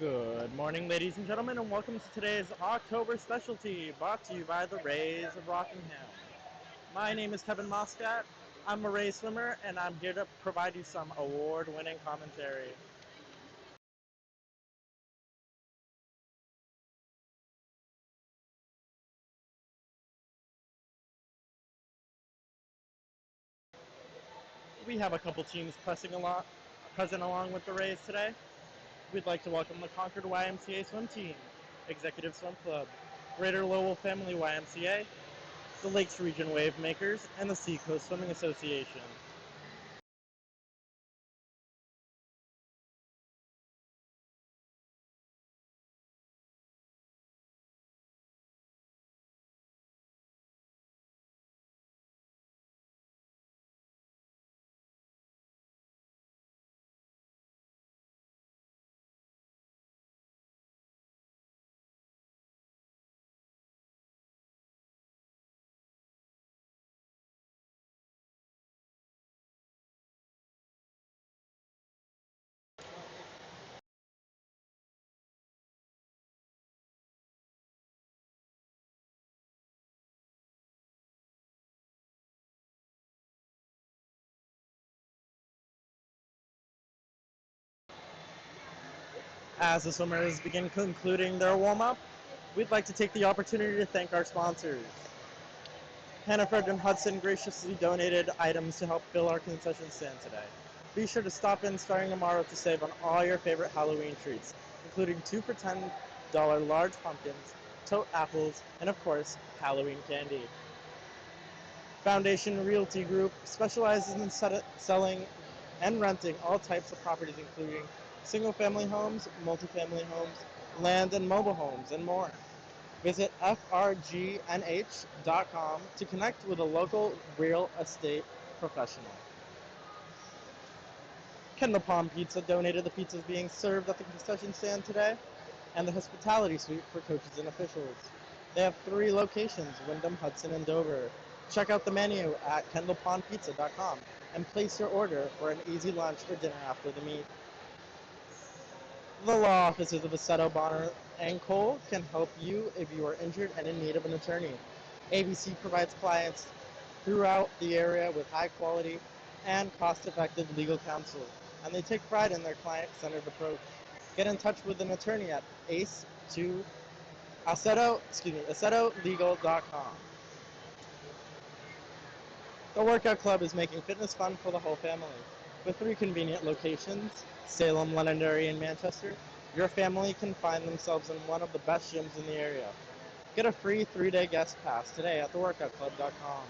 Good morning, ladies and gentlemen, and welcome to today's October specialty, brought to you by the Rays of Rockingham. My name is Kevin Moscat. I'm a Rays swimmer, and I'm here to provide you some award-winning commentary. We have a couple teams present along with the Rays today. We'd like to welcome the Concord YMCA Swim Team, Executive Swim Club, Greater Lowell Family YMCA, the Lakes Region Wave Makers, and the Seacoast Swimming Association. As the swimmers begin concluding their warm-up, we'd like to take the opportunity to thank our sponsors. Hannaford and Hudson graciously donated items to help fill our concession stand today. Be sure to stop in starting tomorrow to save on all your favorite Halloween treats, including 2 for $10 large pumpkins, tote apples, and of course, Halloween candy. Foundation Realty Group specializes in selling and renting all types of properties, including single-family homes, multifamily homes, land and mobile homes, and more. Visit frgnh.com to connect with a local real estate professional. Kendall Palm Pizza donated the pizzas being served at the concession stand today and the hospitality suite for coaches and officials. They have 3 locations, Wyndham, Hudson, and Dover. Check out the menu at kendallpondpizza.com and place your order for an easy lunch or dinner after the meet. The law offices of Aceto, Bonner, and Cole can help you if you are injured and in need of an attorney. ABC provides clients throughout the area with high quality and cost-effective legal counsel, and they take pride in their client-centered approach. Get in touch with an attorney at acetolegal.com. The Workout Club is making fitness fun for the whole family. With 3 convenient locations, Salem, Londonderry, and Manchester, your family can find themselves in one of the best gyms in the area. Get a free 3-day guest pass today at theworkoutclub.com.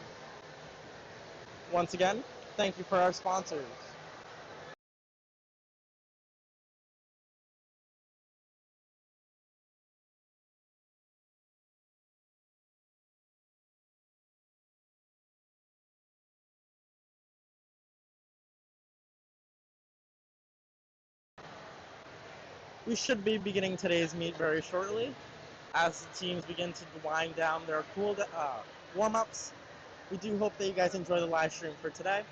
Once again, thank you for our sponsors. We should be beginning today's meet very shortly. As the teams begin to wind down their warm-ups, we do hope that you guys enjoy the live stream for today.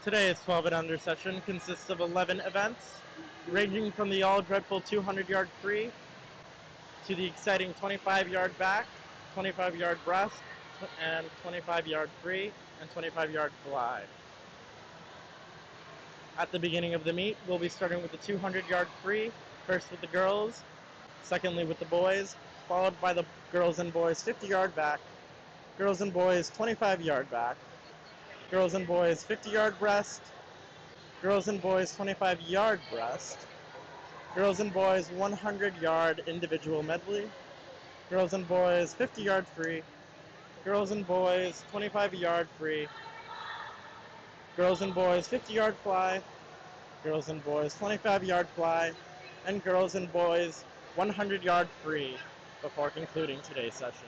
Today's 12 and under session consists of 11 events, ranging from the all-dreadful 200-yard free to the exciting 25-yard back, 25-yard breast, and 25-yard free, and 25-yard fly. At the beginning of the meet, we'll be starting with the 200-yard free, first with the girls, secondly with the boys, followed by the girls and boys 50-yard back, girls and boys 25-yard back, girls and boys 50-yard breast, girls and boys 25-yard breast, girls and boys 100-yard individual medley, girls and boys 50-yard free, girls and boys 25-yard free, girls and boys 50-yard fly, girls and boys 25-yard fly, and girls and boys 100-yard free before concluding today's session.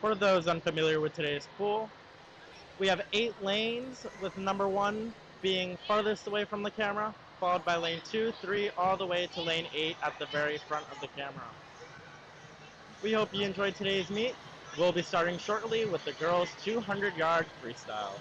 For those unfamiliar with today's pool, we have 8 lanes, with number 1 being farthest away from the camera, followed by lane 2, 3, all the way to lane 8 at the very front of the camera. We hope you enjoyed today's meet. We'll be starting shortly with the girls' 200-yard freestyle.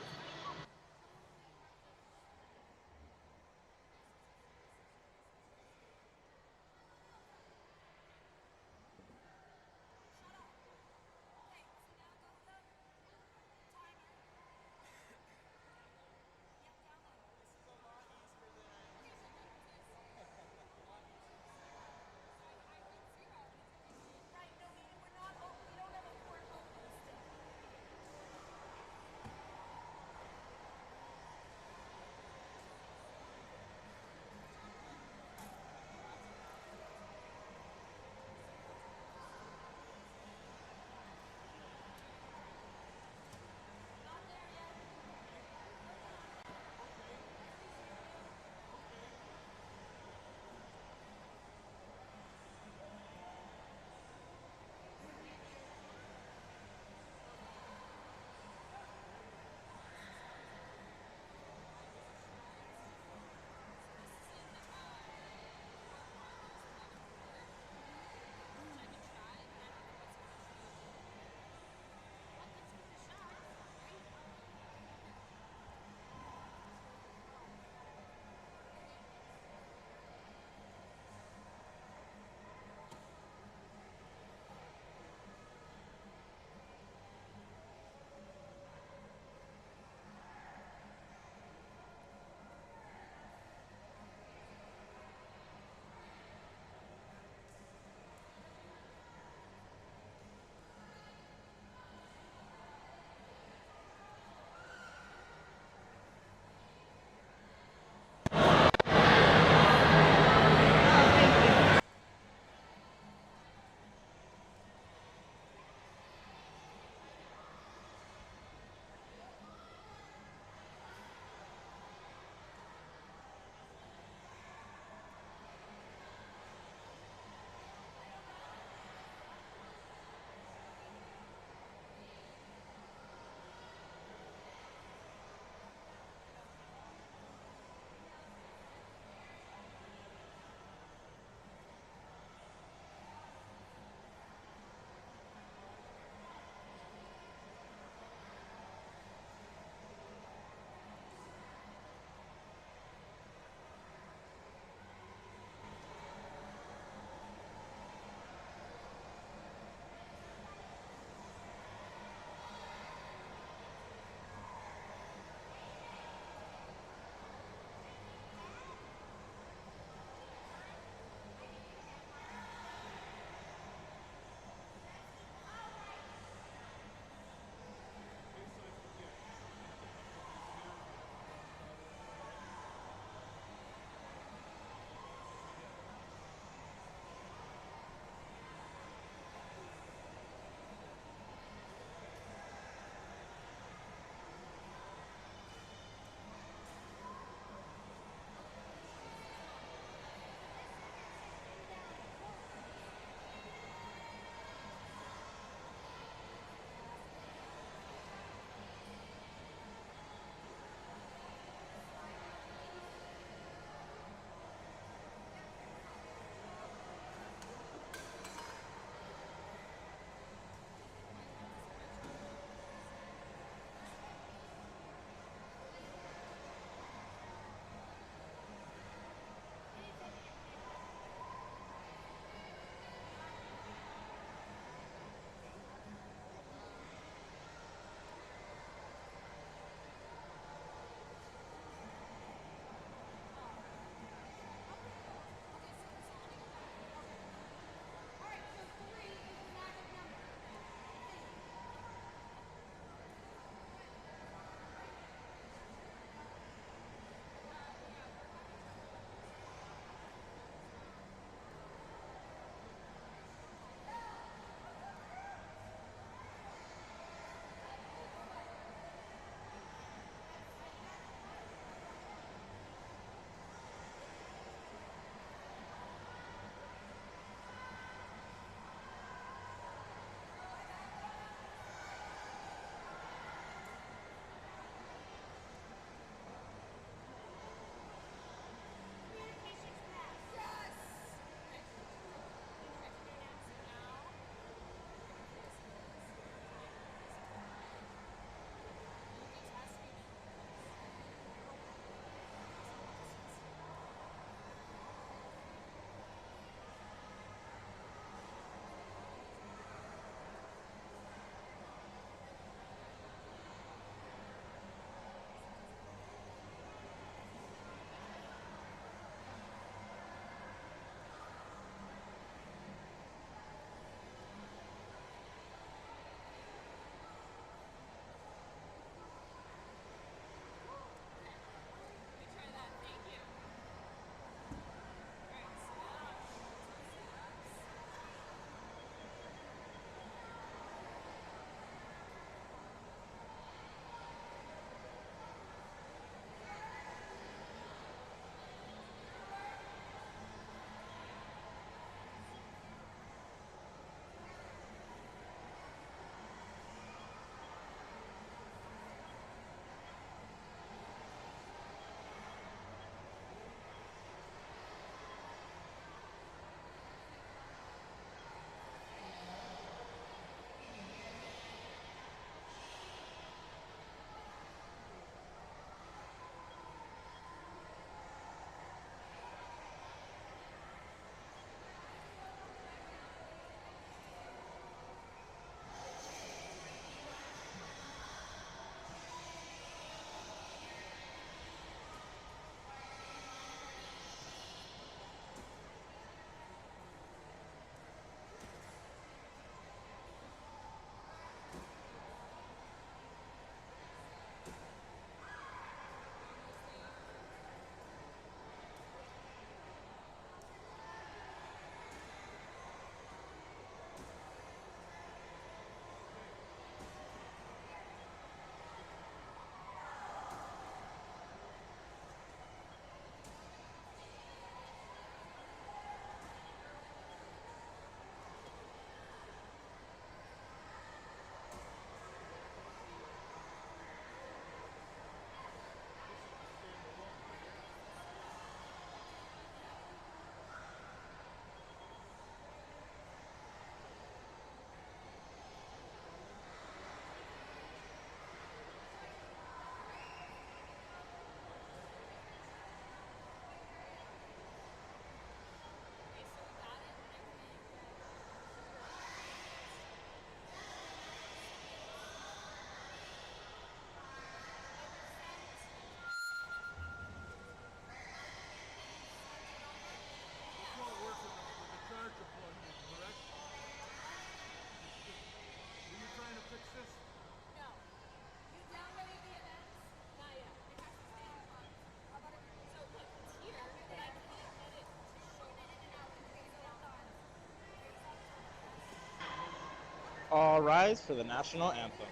All rise for the national anthem.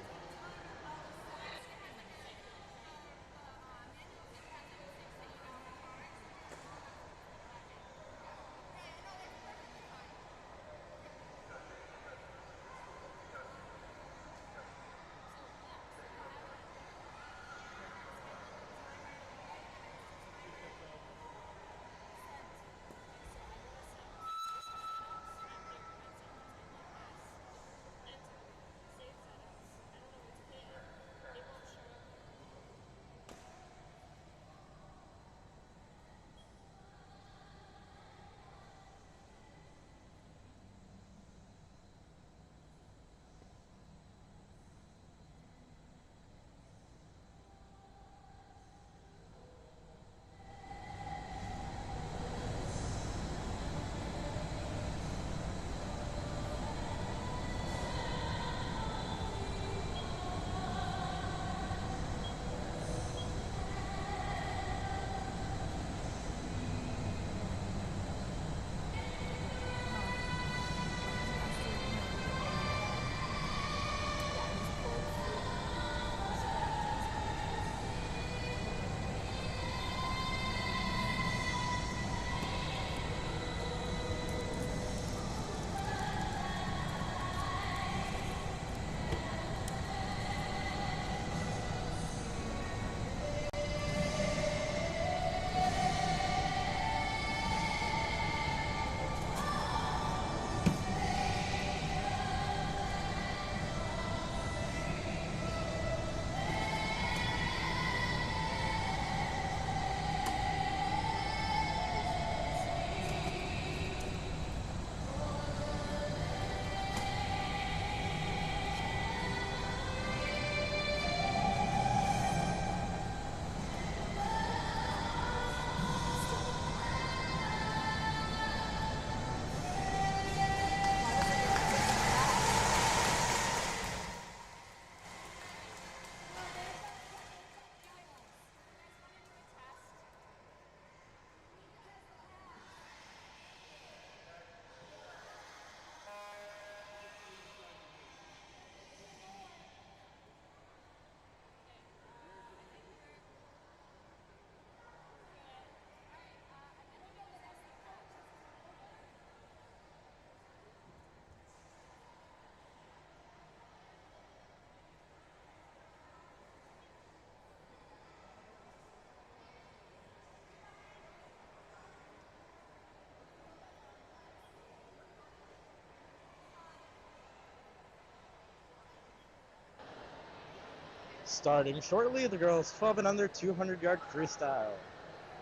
Starting shortly, the girls 12 and under 200-yard freestyle.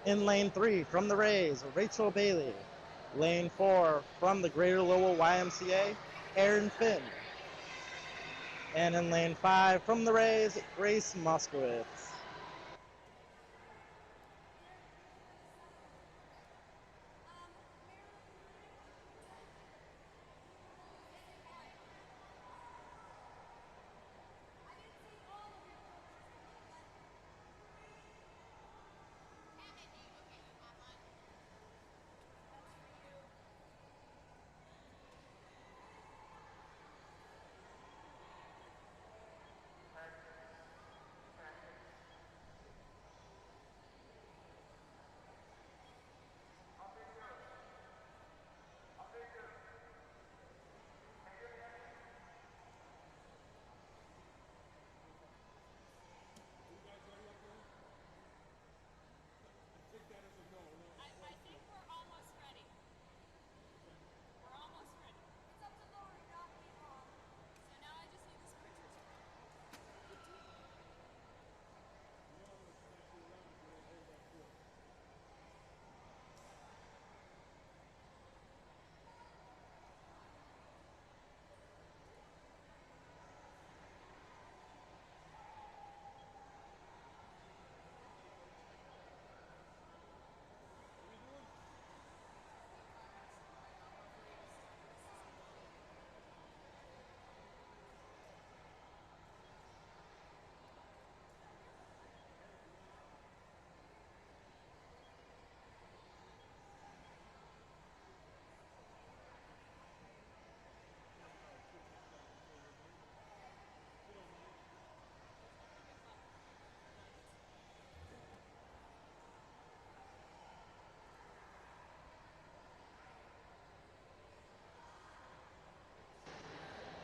In lane 3, from the Rays, Rachel Bailey. Lane 4, from the Greater Lowell YMCA, Aaron Finn. And in lane 5, from the Rays, Grace Moskowitz.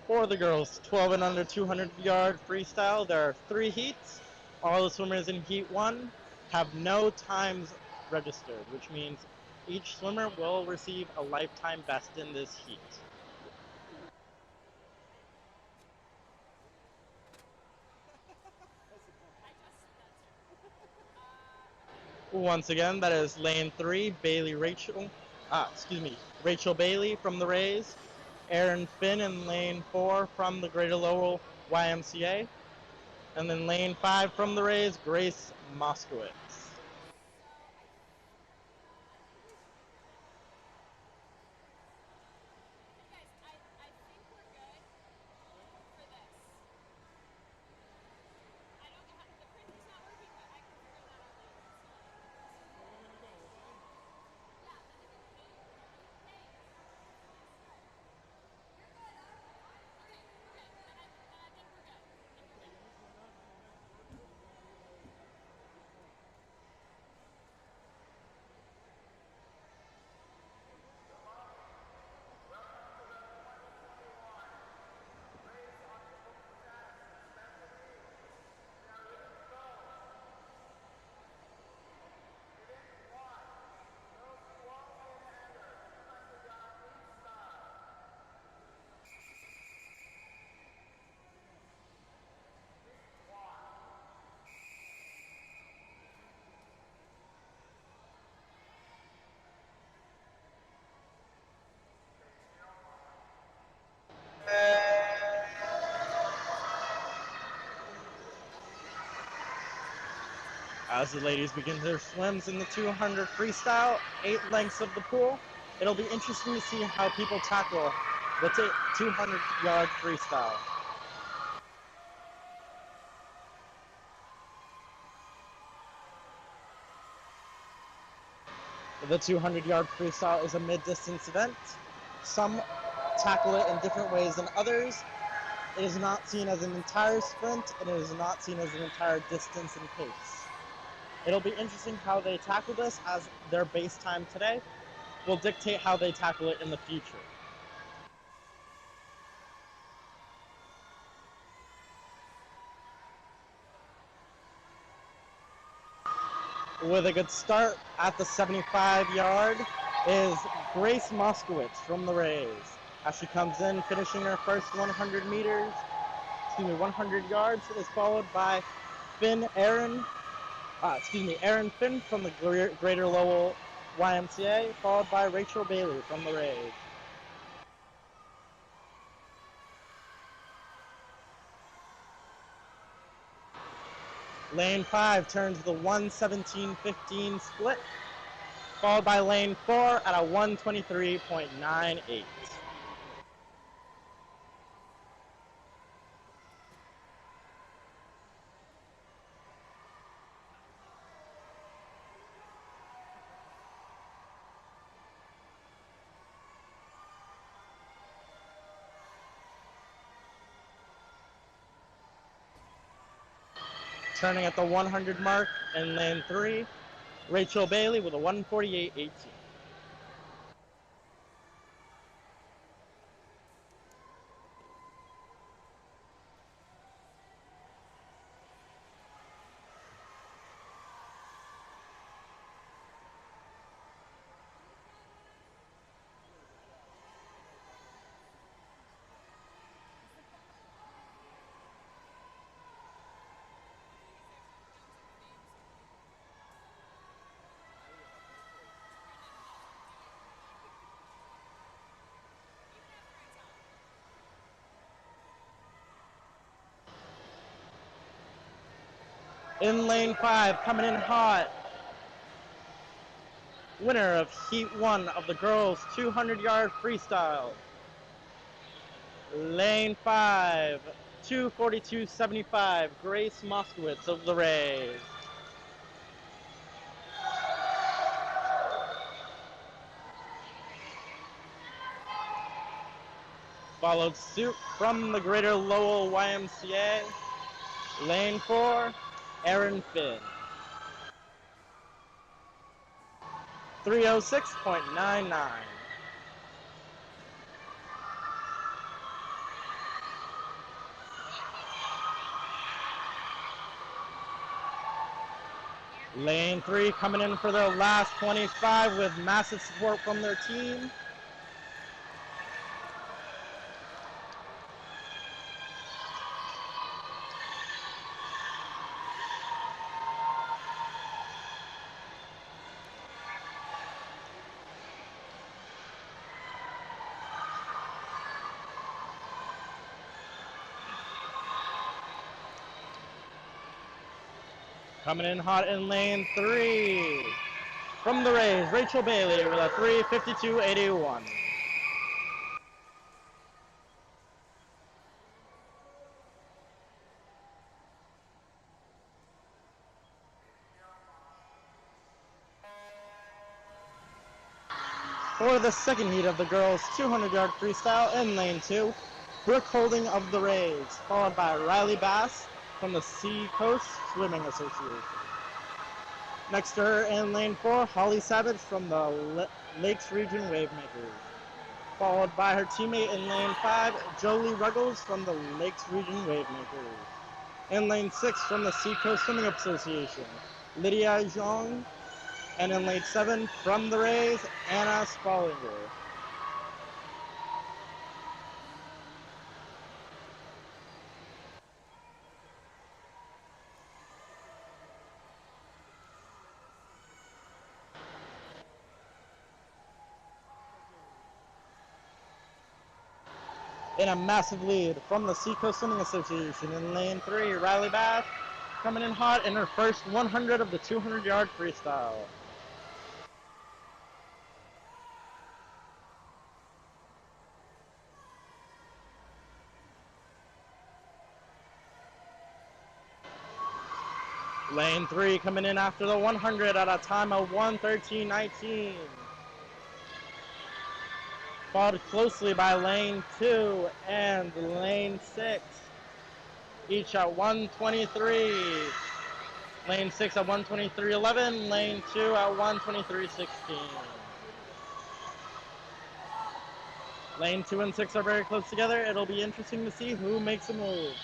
For the girls 12 and under 200-yard freestyle, there are 3 heats. All the swimmers in Heat 1 have no times registered, which means each swimmer will receive a lifetime best in this heat. Once again, that is lane 3, Rachel Bailey from the Rays, Aaron Finn in lane 4 from the Greater Lowell YMCA, and then lane 5 from the Rays, Grace Moskowitz. As the ladies begin their swims in the 200 freestyle, 8 lengths of the pool, it'll be interesting to see how people tackle the 200-yard freestyle. The 200-yard freestyle is a mid-distance event. Some tackle it in different ways than others. It is not seen as an entire sprint, and it is not seen as an entire distance and pace. It'll be interesting how they tackle this, as their base time today will dictate how they tackle it in the future. With a good start at the 75-yard is Grace Moskowitz from the Rays. As she comes in, finishing her first 100 yards, is followed by Aaron Finn from the Greater Lowell YMCA, followed by Rachel Bailey from the Rays. Lane 5 turns the 1:17.15 split, followed by lane 4 at a 1:23.98. Turning at the 100 mark in lane 3, Rachel Bailey with a 1:48.18. In lane 5, coming in hot, winner of Heat 1 of the girls 200-yard freestyle. Lane 5, 2:42.75, Grace Moskowitz of the Rays. Followed suit from the Greater Lowell YMCA, lane 4, Aaron Finn. 3:06.99. Lane 3 coming in for their last 25 with massive support from their team. Coming in hot in lane 3 from the Rays, Rachel Bailey with a 3:52.81. For the second heat of the girls' 200-yard freestyle in lane 2, Brooke Holding of the Rays, followed by Riley Bass from the Seacoast Swimming Association. Next to her in lane 4, Holly Savage from the Lakes Region Wavemakers, followed by her teammate in lane 5, Jolie Ruggles from the Lakes Region Wavemakers. In lane 6 from the Seacoast Swimming Association, Lydia Zhang. And in lane 7 from the Rays, Anna Spallinger. In a massive lead from the Seacoast Swimming Association in lane 3, Riley Bass coming in hot in her first 100 of the 200-yard freestyle. Lane 3 coming in after the 100 at a time of 1:13.19. Followed closely by lane 2 and lane 6, each at 1:23. Lane 6 at 1:23.11, lane 2 at 1:23.16. Lane 2 and 6 are very close together. It'll be interesting to see who makes a move.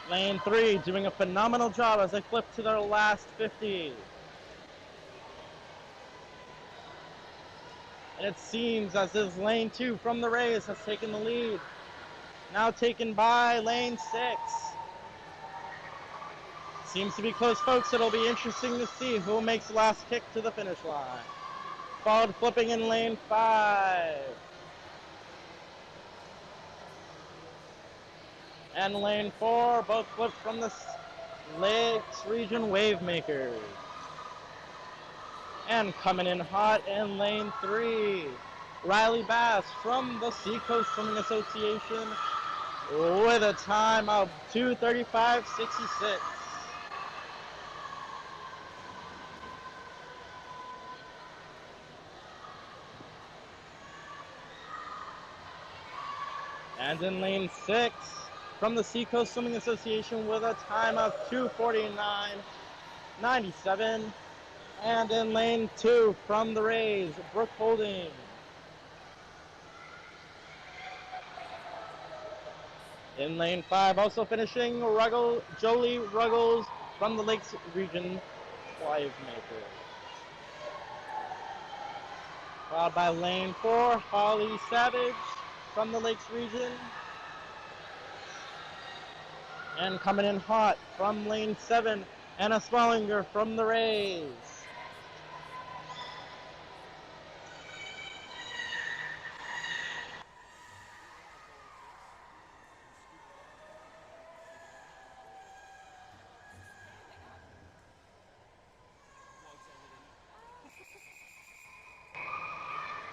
Lane 3 doing a phenomenal job as they flip to their last 50. And it seems as if lane 2 from the Rays has taken the lead. Now taken by lane 6. Seems to be close, folks. It'll be interesting to see who makes the last kick to the finish line. Followed flipping in lane 5. And lane 4, both flipped from the Lakes Region Wavemakers. And coming in hot in lane 3, Riley Bass from the Seacoast Swimming Association with a time of 2:35.66. And in lane 6, from the Seacoast Swimming Association with a time of 2:49.97. And in lane 2 from the Rays, Brooke Holding. In lane 5, also finishing, Jolie Ruggles from the Lakes Region Wavemaker. Followed by lane 4, Holly Savage from the Lakes Region. And coming in hot from lane 7, Anna Spallinger from the Rays.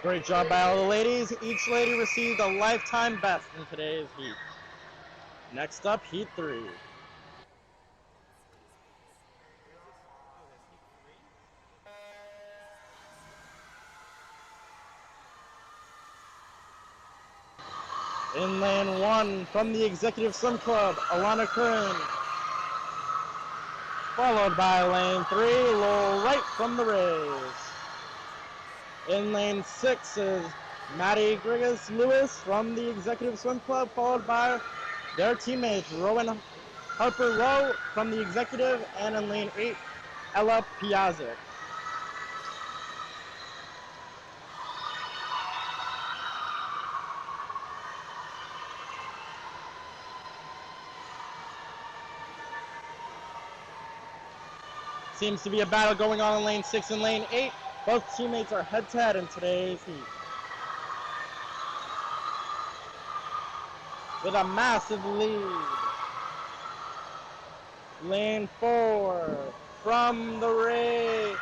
Great job by all the ladies. Each lady received a lifetime best in today's heat. Next up, heat 3. In lane 1, from the Executive Swim Club, Alana Curran. followed by lane 3, low right from the Rays. In lane 6 is Maddie Grigas Lewis from the Executive Swim Club, followed by their teammates Rowan Harper Rowe from the Executive, and in lane 8, Ella Piazzic. Seems to be a battle going on in lane 6 and lane 8. Both teammates are head-to-head in today's heat. With a massive lead. Lane 4 from the Ray.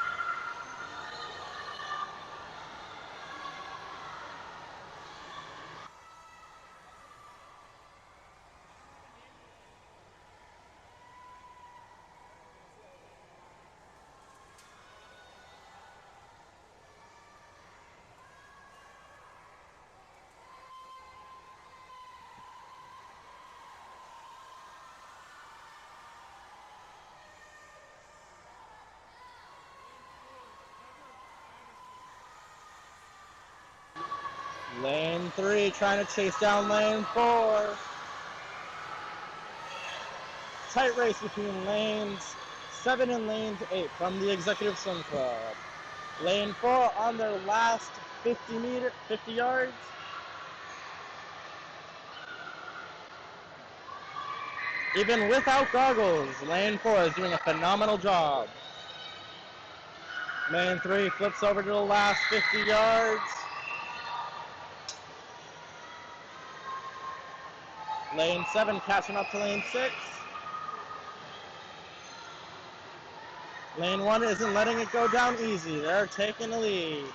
Lane 3 trying to chase down lane 4. Tight race between lanes 7 and lanes 8 from the Executive Swim Club. Lane 4 on their last 50 yards. Even without goggles, lane 4 is doing a phenomenal job. Lane 3 flips over to the last 50 yards. Lane 7 catching up to lane 6. Lane 1 isn't letting it go down easy. They're taking the lead.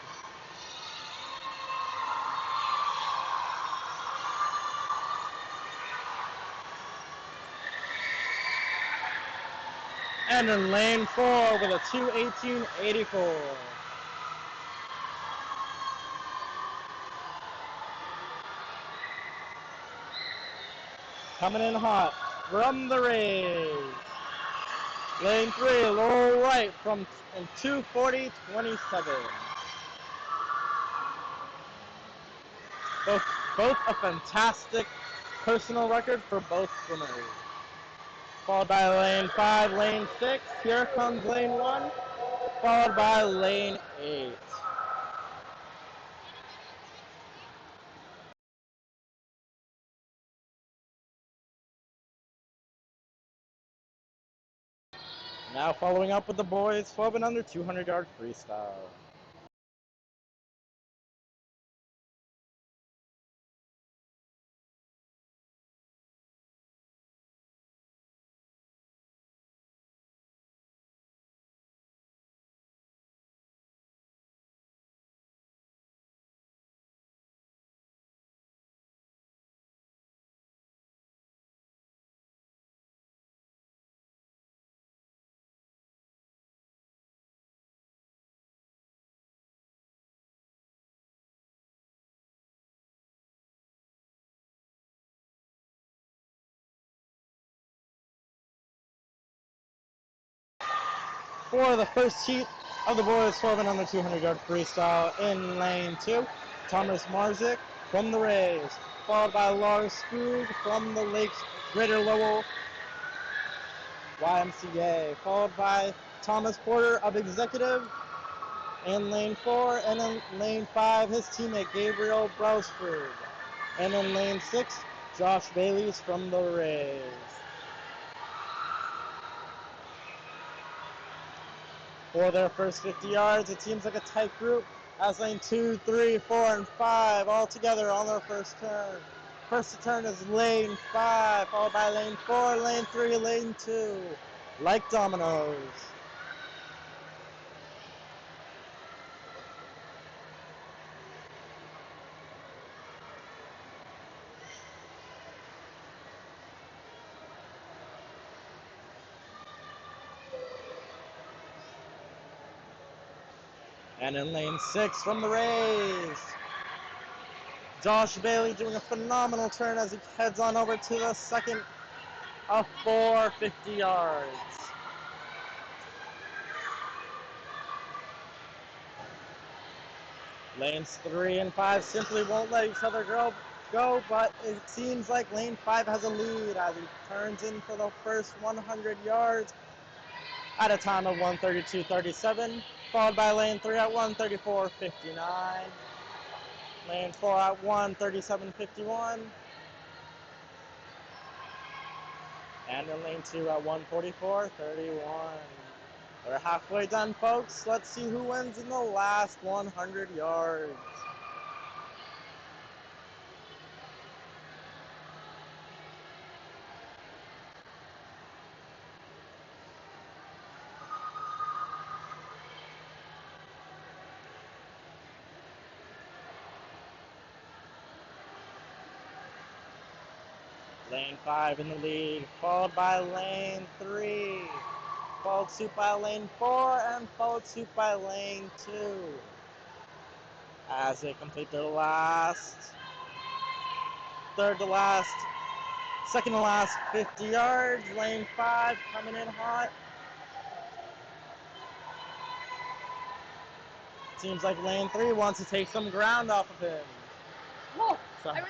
And in lane 4 with a 2:18.84. Coming in hot from the Rays. Lane 3, low right from 2:40.27. Both a fantastic personal record for both swimmers. Followed by lane 5, lane 6. Here comes lane 1, followed by lane 8. Now following up with the boys 12 and under 200-yard freestyle. For the first heat of the boys 12 and under 200-yard freestyle in lane 2, Thomas Marzik from the Rays, followed by Lars Skoog from the Lakes Greater Lowell YMCA, followed by Thomas Porter of Executive in lane 4, and in lane 5, his teammate Gabriel Brausford, and in lane 6, Josh Bailey's from the Rays. For their first 50 yards, it seems like a tight group as lane 2, 3, 4, and 5 all together on their first turn. First to turn is lane 5, followed by lane 4, lane 3, lane 2, like dominoes. And in lane 6 from the Rays, Josh Bailey doing a phenomenal turn as he heads on over to the second of 4 50 yards. Lanes 3 and 5 simply won't let each other go, but it seems like lane 5 has a lead as he turns in for the first 100 yards at a time of 1:32:37, followed by lane 3 at 1:34:59, lane 4 at 1:37:51, and in lane 2 at 1:44:31. We're halfway done, folks. Let's see who wins in the last 100 yards. Lane 5 in the lead, followed by lane 3, followed suit by lane 4, and followed suit by lane 2. As they complete their second to last 50 yards, lane 5 coming in hot. Seems like lane 3 wants to take some ground off of him. Whoa! So, and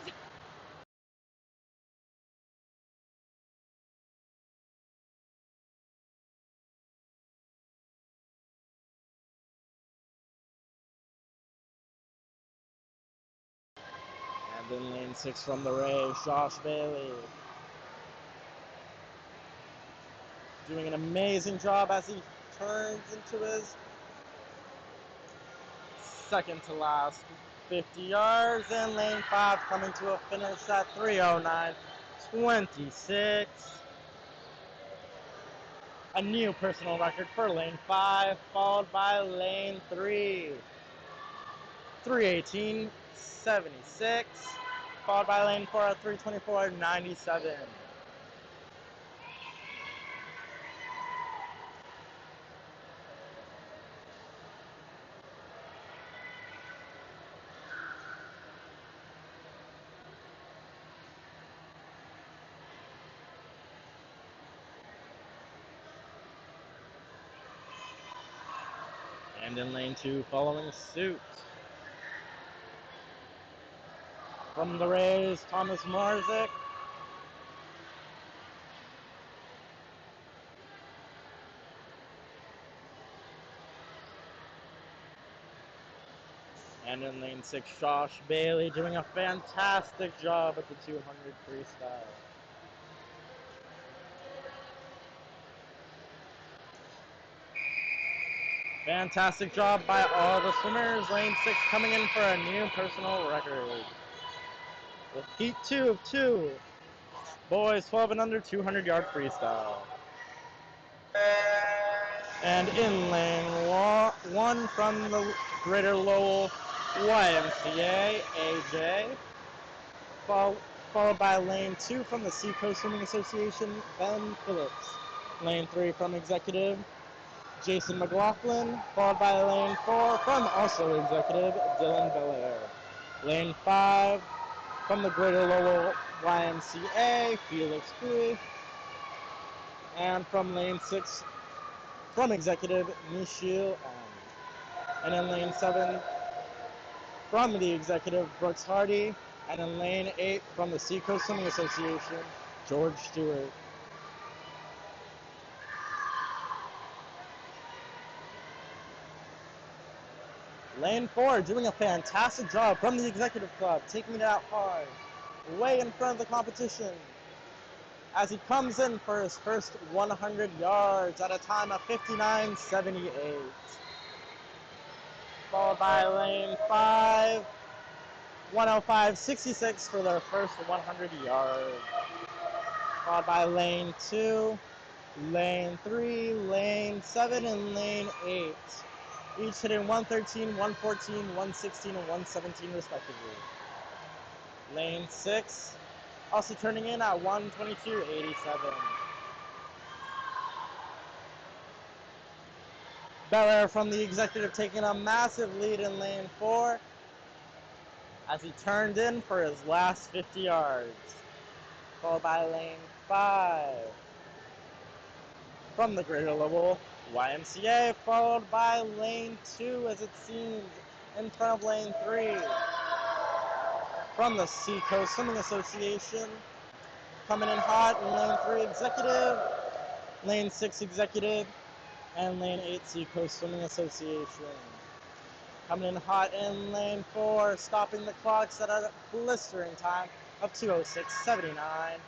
in lane 6 from the race, Josh Bailey. Doing an amazing job as he turns into his second to last 50 yards, and lane 5 coming to a finish at 3:09:26. A new personal record for lane 5, followed by lane 3. 3:18:76, followed by lane 4 at 3:24:97. And in lane 2, following suit. From the Rays, Thomas Marzik. And in lane 6, Josh Bailey doing a fantastic job at the 200 freestyle. Fantastic job by all the swimmers. Lane 6 coming in for a new personal record. With heat 2 of 2. Boys 12 and under 200-yard freestyle. And in lane 1 from the Greater Lowell YMCA, AJ. Followed by lane 2 from the Seacoast Swimming Association, Ben Phillips. Lane 3 from Executive, Jason McLaughlin, followed by lane 4 from also Executive, Dylan Belair. Lane 5 from the Greater Lowell YMCA, Felix Cui. And from lane 6 from Executive, Nikhil M. And in lane 7 from the Executive, Brooks Hardy. And in lane 8 from the Seacoast Swimming Association, George Stewart. Lane 4 doing a fantastic job from the Executive Club, taking it out hard, way in front of the competition, as he comes in for his first 100 yards at a time of 59:78. Followed by lane 5, 1:05:66 for their first 100 yards. Followed by lane 2, lane 3, lane 7, and lane 8. Each hitting 113, 114, 116, and 117 respectively. Lane 6 also turning in at 1:22:87. Belair from the Executive taking a massive lead in lane 4 as he turned in for his last 50 yards. Followed by lane 5 from the Greater Lowell YMCA, followed by lane 2 as it seems in front of lane 3. From the Seacoast Swimming Association, coming in hot in lane 3 Executive, lane 6 Executive, and lane 8 Seacoast Swimming Association. Coming in hot in lane 4, stopping the clocks at a blistering time of 2:06.79.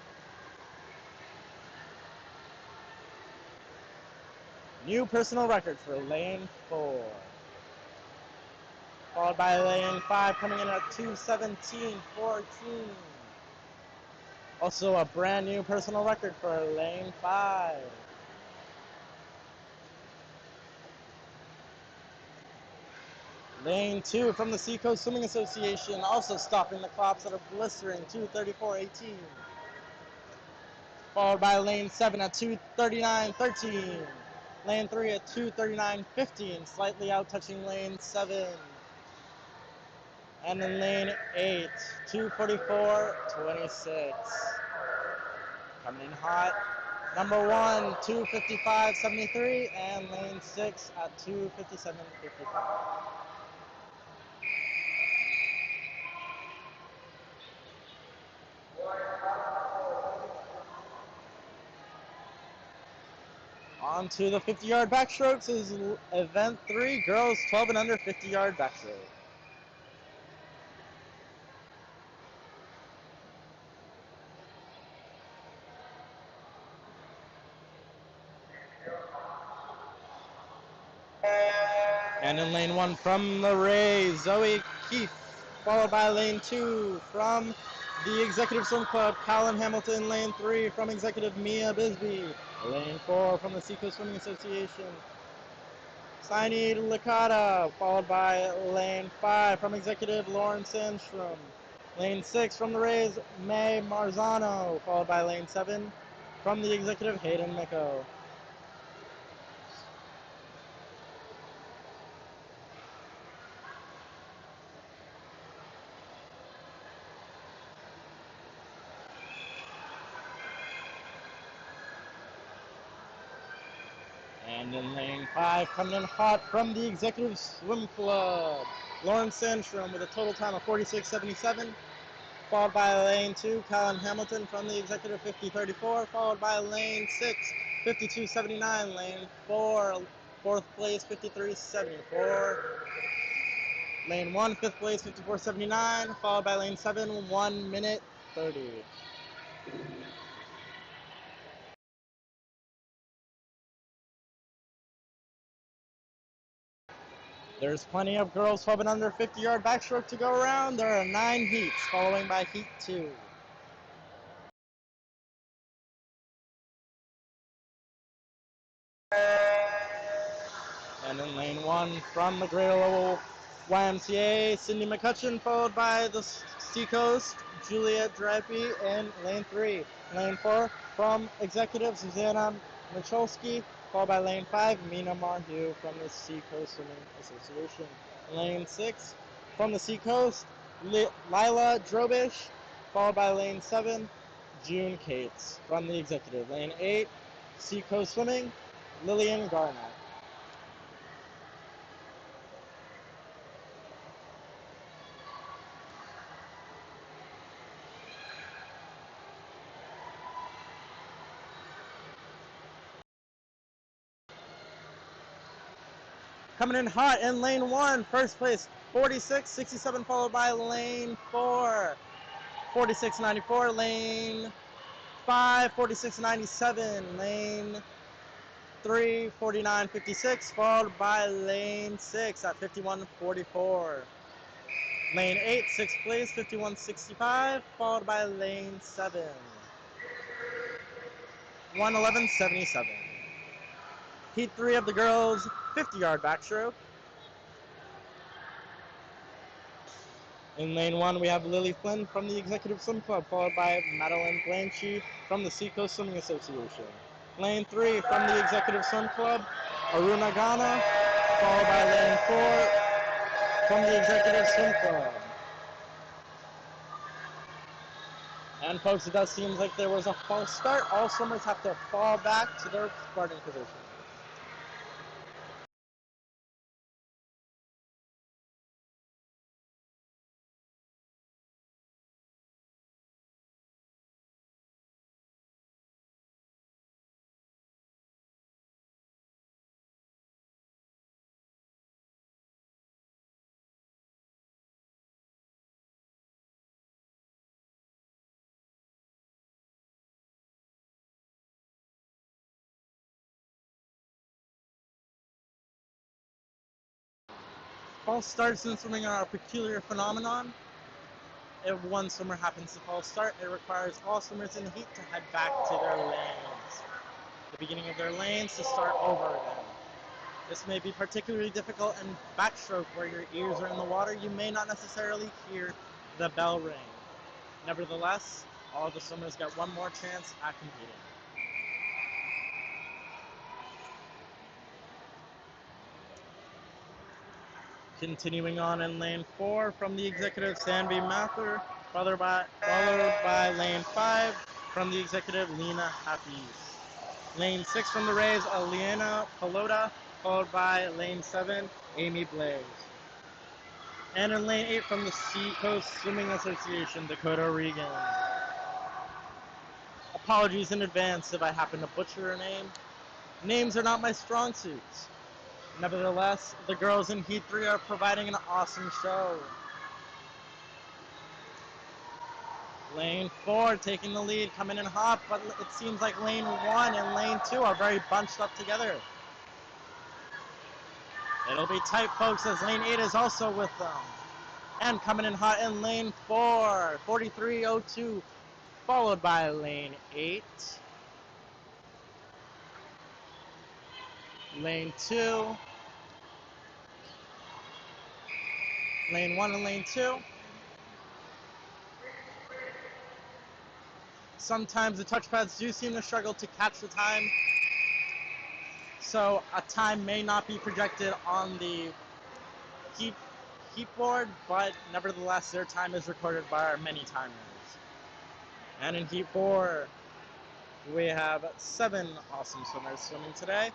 New personal record for lane 4. Followed by lane 5 coming in at 2:17.14. Also a brand new personal record for lane 5. Lane 2 from the Seacoast Swimming Association, also stopping the clocks at a blistering 2:34.18. Followed by lane 7 at 2:39.13. Lane 3 at 2:39.15, slightly out touching lane 7. And in lane 8, 2:44.26. Coming in hot, number 1, 2:55.73, and lane 6 at 2:57.55. On to the 50-yard backstrokes is event 3, girls 12 and under 50-yard backstroke. And in lane 1 from the Rays, Zoe Keefe, followed by lane 2 from the Executive Swim Club, Colin Hamilton. Lane 3 from Executive, Mia Bisbee. Lane 4 from the Seacoast Swimming Association, Saini Licata, followed by lane 5 from Executive, Lauren Sandstrom. Lane 6 from the Rays, May Marzano, followed by lane 7 from the Executive, Hayden Micko. And in lane 5, coming in hot from the Executive Swim Club, Lauren Sandstrom with a total time of 46.77, followed by lane 2, Colin Hamilton from the Executive, 50.34, followed by lane 6, 52.79, lane 4, 4th place, 53.74, lane 1, 5th place, 54.79, followed by lane 7, 1 minute 30. There's plenty of girls 12 and under 50-yard backstroke to go around. There are 9 heats, following by heat 2. And in lane 1 from the Greater Lowell YMCA, Cindy McCutcheon, followed by the Seacoast, Juliet Drape in lane 3. Lane 4 from Executive, Susanna Michalski, followed by lane 5, Mina Marhu from the Seacoast Swimming Association. Lane 6 from the Seacoast, Lila Drobish, followed by lane 7, June Cates from the Executive. Lane 8, Seacoast Swimming, Lillian Garnett. Coming in hot in lane 1, first place 46.67, followed by lane 4, 46.94, lane 5, 46.97, lane 3, 49.56, followed by lane 6 at 51.44. Lane 8, 6th place, 51.65, followed by lane 7, 111.77. Heat 3 of the girls, 50-yard backstroke. In lane 1, we have Lily Flynn from the Executive Swim Club, followed by Madeline Blanchy from the Seacoast Swimming Association. Lane 3 from the Executive Swim Club, Aruna Ghana, followed by lane 4 from the Executive Swim Club. And folks, it does seem like there was a false start. All swimmers have to fall back to their starting position. False starts in swimming are a peculiar phenomenon. If one swimmer happens to false start, it requires all swimmers in the heat to head back to their lanes, the beginning of their lanes, to start over again. This may be particularly difficult in backstroke where your ears are in the water. You may not necessarily hear the bell ring. Nevertheless, all the swimmers get one more chance at competing. Continuing on in lane 4 from the executive Sanvi Mathur, followed by lane 5 from the executive Lena Hafiz. Lane 6 from the Rays, Aliena Pelota, followed by lane 7, Amy Blaze. And in lane 8 from the Seacoast Swimming Association, Dakota Regan. Apologies in advance if I happen to butcher a name. Names are not my strong suits. Nevertheless, the girls in Heat 3 are providing an awesome show. Lane 4 taking the lead, coming in hot, but it seems like lane 1 and lane 2 are very bunched up together. It'll be tight, folks, as lane 8 is also with them. And coming in hot in lane 4, 43.02, followed by lane 8. Lane 2. Lane 1 and lane 2. Sometimes the touchpads do seem to struggle to catch the time, so a time may not be projected on the heat board, but nevertheless their time is recorded by our many timers. And in Heat 4, we have 7 awesome swimmers swimming today.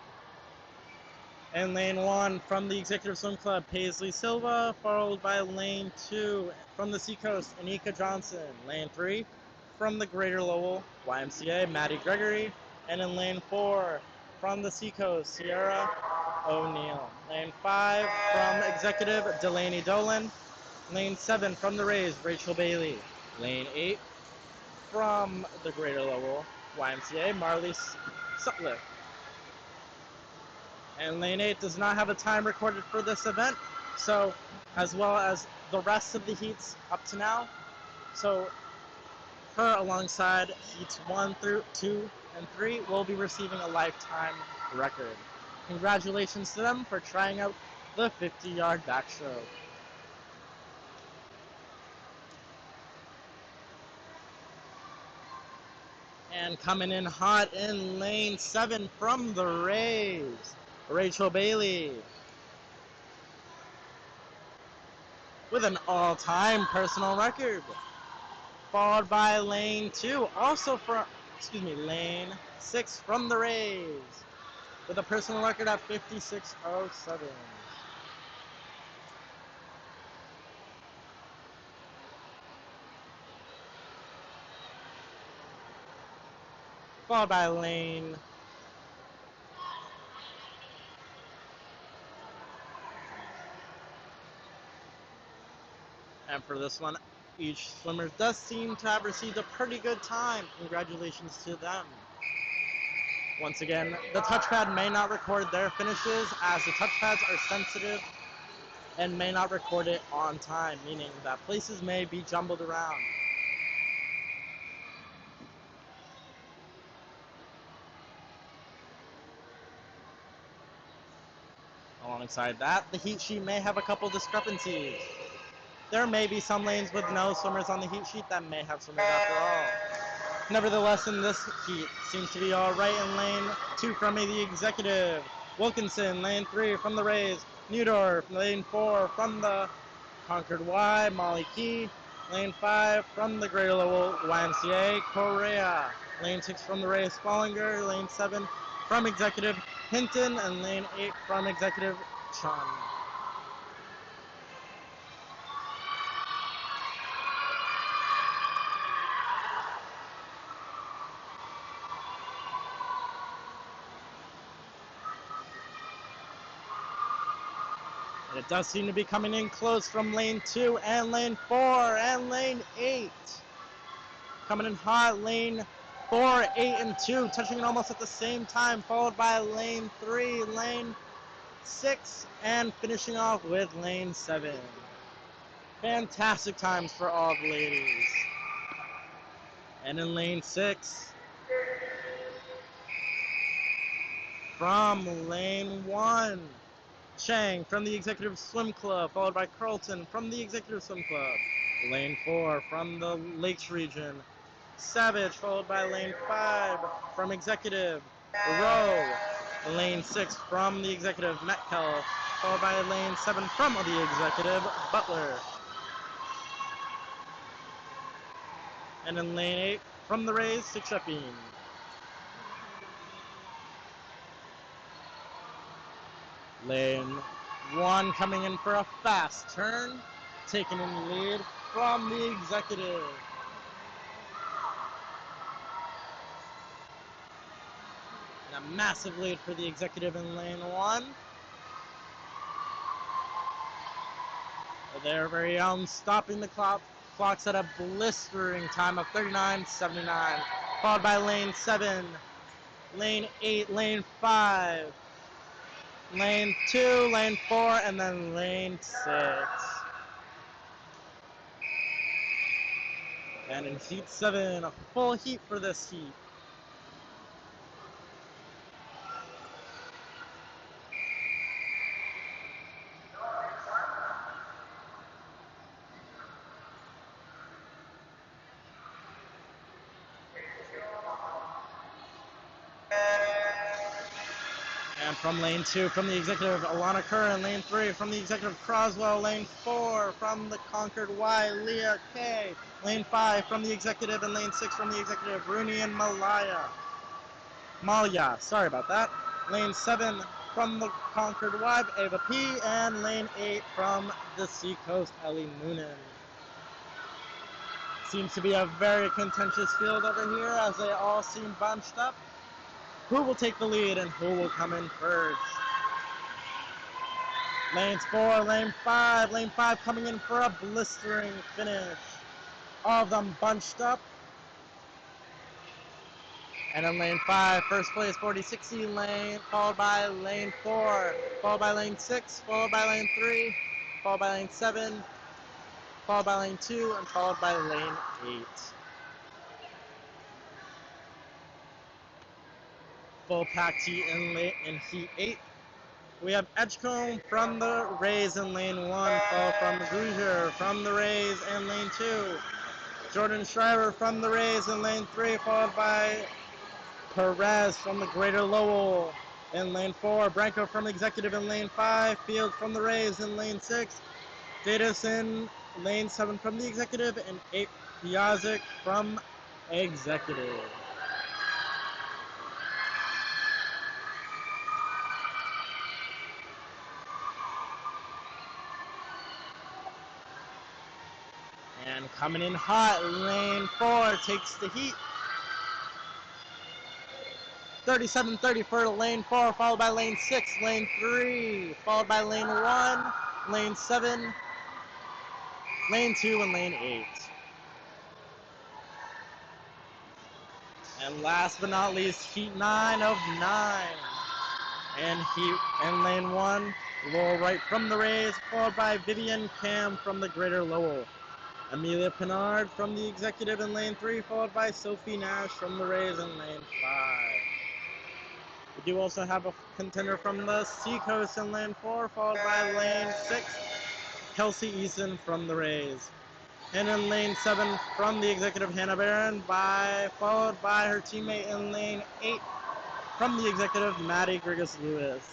In lane 1 from the Executive Swim Club, Paisley Silva, followed by lane 2 from the Seacoast, Anika Johnson. Lane 3 from the Greater Lowell YMCA, Maddie Gregory. And in lane 4 from the Seacoast, Sierra O'Neill. Lane 5 from Executive, Delaney Dolan. Lane 7 from the Rays, Rachel Bailey. Lane 8 from the Greater Lowell YMCA, Marley Sutliff. And lane 8 does not have a time recorded for this event, so as well as the rest of the heats up to now. So her, alongside heats 1 through 2 and 3, will be receiving a lifetime record. Congratulations to them for trying out the 50-yard backstroke. And coming in hot in lane 7 from the Rays, Rachel Bailey, with an all-time personal record. Followed by lane 2, lane 6 from the Rays, with a personal record at 56.07. Followed by lane and for this one, each swimmer does seem to have received a pretty good time. Congratulations to them. Once again, the touchpad may not record their finishes, as the touchpads are sensitive and may not record it on time, meaning that places may be jumbled around. Alongside that, the heat sheet may have a couple discrepancies. There may be some lanes with no swimmers on the heat sheet that may have swimmers after all. Nevertheless, in this heat, seems to be all right in lane 2 from the Executive. Wilkinson, lane 3 from the Rays. Newdorf, lane 4 from the Concord Y. Molly Key, lane 5 from the Greater Lowell YMCA. Correa, lane 6 from the Rays. Spallinger, lane 7 from Executive. Hinton, and lane 8 from Executive Chun. And it does seem to be coming in close from lane 2 and lane 4 and lane 8. Coming in hot, lane 4, 8, and 2, touching it almost at the same time, followed by lane 3, lane 6, and finishing off with lane 7. Fantastic times for all the ladies. And in lane 6, from lane 1, Chang from the Executive Swim Club, followed by Carlton from the Executive Swim Club. Lane 4 from the Lakes region, Savage, followed by lane 5 from Executive, Rowe. Lane 6 from the Executive, Metcalf, followed by lane 7 from the Executive, Butler. And in lane 8 from the Rays, Shepeen. Lane 1 coming in for a fast turn, taking in the lead from the Executive. And a massive lead for the Executive in lane 1. They're very stopping the clocks at a blistering time of 39.79, followed by lane 7, lane 8, lane 5, lane 2, lane 4, and then lane 6. And in heat 7, a full heat for this heat. And from lane 2, from the Executive, Alana Curran. Lane 3, from the Executive, Croswell. Lane 4, from the Concord Y, Leah K. Lane 5, from the Executive, and lane 6, from the Executive, Rooney and Malia, sorry about that. Lane 7, from the Concord Y, Ava P. And lane 8, from the Seacoast, Ellie Noonan. Seems to be a very contentious field over here as they all seem bunched up. Who will take the lead and who will come in first? Lanes 4, lane 5 coming in for a blistering finish. All of them bunched up. And in lane 5, first place 40-60 lane, followed by lane 4, followed by lane 6, followed by lane 3, followed by lane 7, followed by lane 2, and followed by lane 8. Full pack heat in heat 8. We have Edgecombe from the Rays in lane 1, followed from Grugier from the Rays in lane 2. Jordan Shriver from the Rays in lane 3, followed by Perez from the Greater Lowell in lane 4. Branco from Executive in lane 5. Field from the Rays in lane 6. Davis in lane 7 from the Executive, and 8 Piazik from Executive. And coming in hot, lane 4 takes the heat. 37-30 for lane 4, followed by lane 6, lane 3, followed by lane 1, lane 7, lane 2, and lane 8. And last but not least, heat 9 of 9. And lane 1, Laurel Wright from the Rays, followed by Vivian Cam from the Greater Lowell. Amelia Pinard from the Executive in lane 3, followed by Sophie Nash from the Rays in lane 5. We do also have a contender from the Seacoast in lane 4, followed by lane 6, Kelsey Eason from the Rays. And in lane 7 from the Executive, Hannah Barron, followed by her teammate in lane 8 from the Executive, Maddie Grigas-Lewis.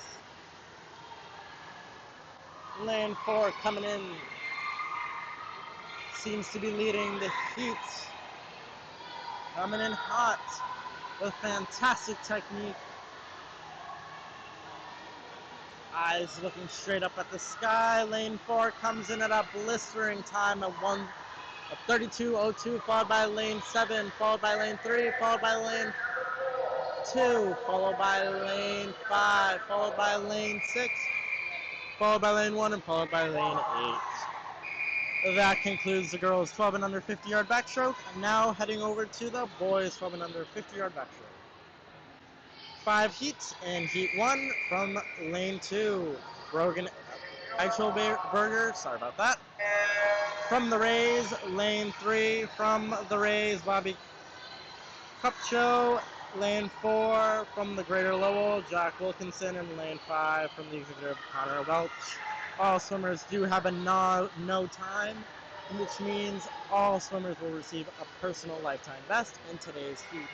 Lane 4 coming in, seems to be leading the heat. Coming in hot with fantastic technique. Eyes looking straight up at the sky. Lane 4 comes in at a blistering time of 32.02, followed by lane 7, followed by lane 3, followed by lane 2, followed by lane 5, followed by lane 6, followed by lane 1, and followed by lane 8. That concludes the girls' 12 and under 50-yard backstroke. I'm now heading over to the boys' 12 and under 50-yard backstroke. 5 heats in heat 1 from lane 2. Brogan Eichelberger, sorry about that. From the Rays, lane 3. From the Rays, Bobby Cupcho. Lane 4 from the Greater Lowell, Jack Wilkinson. And lane 5 from the Executive, Connor Welch. All swimmers do have a no time, which means all swimmers will receive a personal lifetime best in today's heat.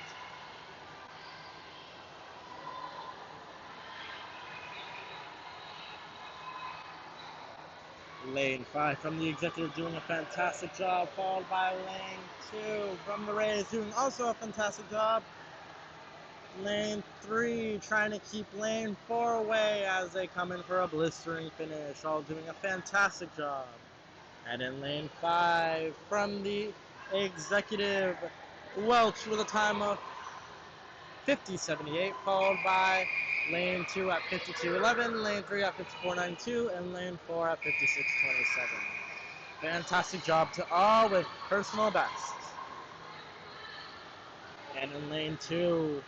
Lane 5 from the Executive doing a fantastic job, followed by lane 2 from the Rays doing also a fantastic job. Lane 3 trying to keep lane 4 away as they come in for a blistering finish, all doing a fantastic job. And in lane 5 from the Executive, Welch with a time of 50.78, followed by lane 2 at 52.11, lane 3 at 54.92, and lane 4 at 56.27. Fantastic job to all with personal bests. And in lane 2,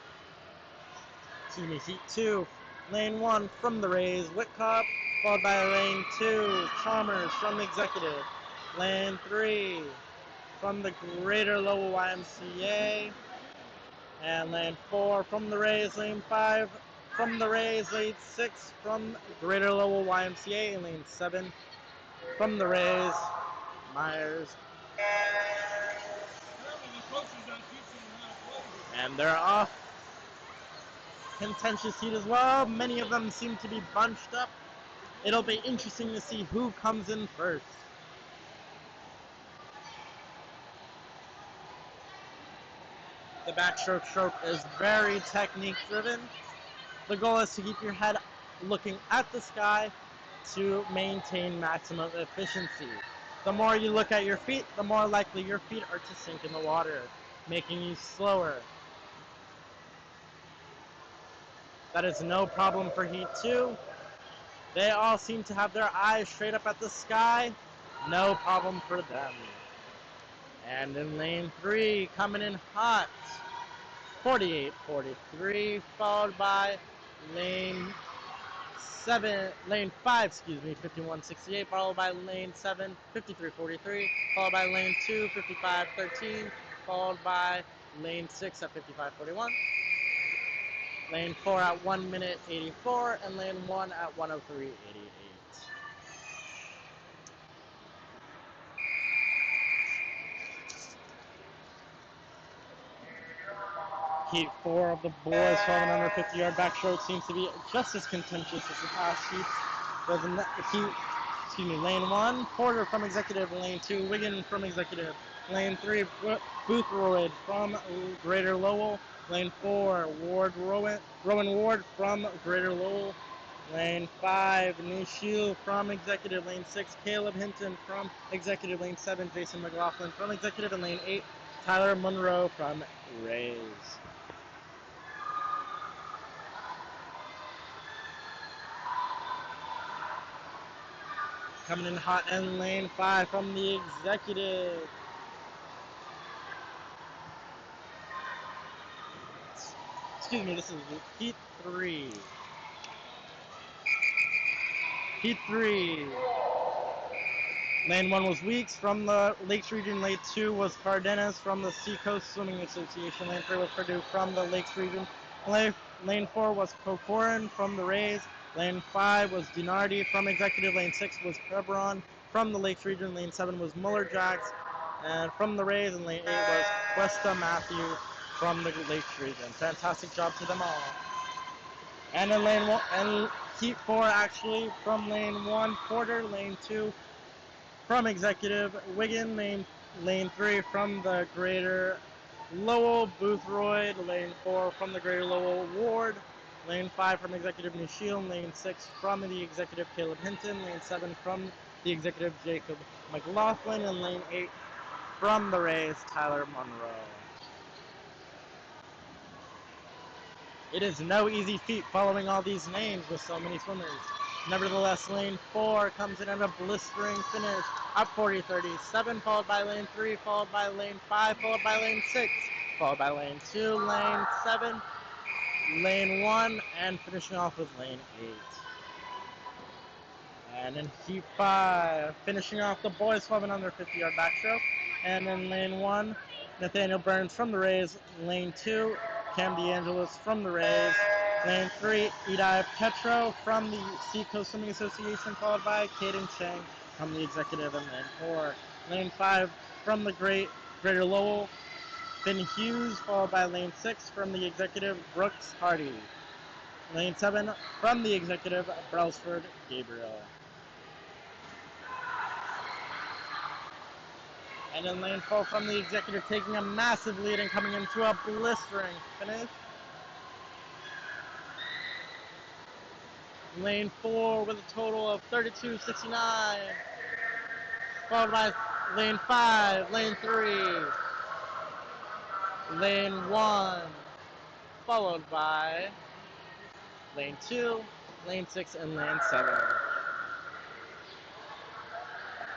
heat 2, lane 1 from the Rays, Whitcop, followed by lane 2, Chalmers from the Executive, lane 3 from the Greater Lowell YMCA, and lane 4 from the Rays, lane 5 from the Rays, lane 6 from Greater Lowell YMCA, and lane 7 from the Rays, Myers. And they're off. Contentious heat as well. Many of them seem to be bunched up. It'll be interesting to see who comes in first. The backstroke stroke is very technique driven. The goal is to keep your head looking at the sky to maintain maximum efficiency. The more you look at your feet, the more likely your feet are to sink in the water, making you slower. That is no problem for heat 2. They all seem to have their eyes straight up at the sky. No problem for them. And in lane 3, coming in hot, 48.43, followed by lane 5, 51.68, followed by lane 7, 53.43, followed by lane 2, 55.13, followed by lane 6 at 55.41. Lane 4 at 1 minute 84, and lane 1 at 103.88. Heat 4 of the boys 12 and under 50-yard backstroke seems to be just as contentious as the past heat. Lane 1, Porter from Executive. Lane 2, Wiggin from Executive. Lane 3, Boothroyd from Greater Lowell. Lane 4, Rowan Ward from Greater Lowell. Lane 5, Nushiel from Executive. Lane 6, Caleb Hinton from Executive. Lane 7, Jason McLaughlin from Executive. And lane 8, Tyler Monroe from Rays. Coming in hot in lane 5 from the Executive. This is heat 3. Heat 3. Lane 1 was Weeks from the Lakes region. Lane 2 was Cardenas from the Seacoast Swimming Association. Lane 3 was Purdue from the Lakes region. Lane 4 was Corcoran from the Rays. Lane 5 was Dinardi from Executive. Lane 6 was Hebron from the Lakes region. Lane 7 was Muller Jacks and from the Rays. And lane 8 was Cuesta Matthew from the Lakes region. Fantastic job to them all. And in lane 1, and heat 4 actually, from lane 1, Porter. Lane 2 from Executive, Wiggin. Lane 3 from the Greater Lowell, Boothroyd. Lane 4 from the Greater Lowell, Ward. Lane 5 from Executive, Nushiel. Lane 6 from the Executive, Caleb Hinton. Lane 7 from the Executive, Jacob McLaughlin. And lane 8 from the Rays, Tyler Monroe. It is no easy feat following all these names with so many swimmers. Nevertheless, lane 4 comes in at a blistering finish at 40.37, followed by lane 3, followed by lane 5, followed by lane 6, followed by lane 2, lane 7, lane 1, and finishing off with lane 8. And in heat 5, finishing off the boys 12 and under 50-yard backstroke. And in lane 1, Nathaniel Burns from the Rays. Lane 2, Cam DeAngelis from the Rays. Lane 3, Edai Petro from the Seacoast Swimming Association, followed by Caden Chang from the Executive. And lane 4, lane 5 from the Greater Lowell, Finn Hughes, followed by lane 6 from the Executive, Brooks Hardy. Lane 7 from the Executive, Brailsford Gabriel. And in lane 4 from the Executive, taking a massive lead and coming into a blistering finish. Lane 4 with a total of 32.69. Followed by lane 5, lane 3, lane 1, followed by lane 2, lane 6, and lane 7.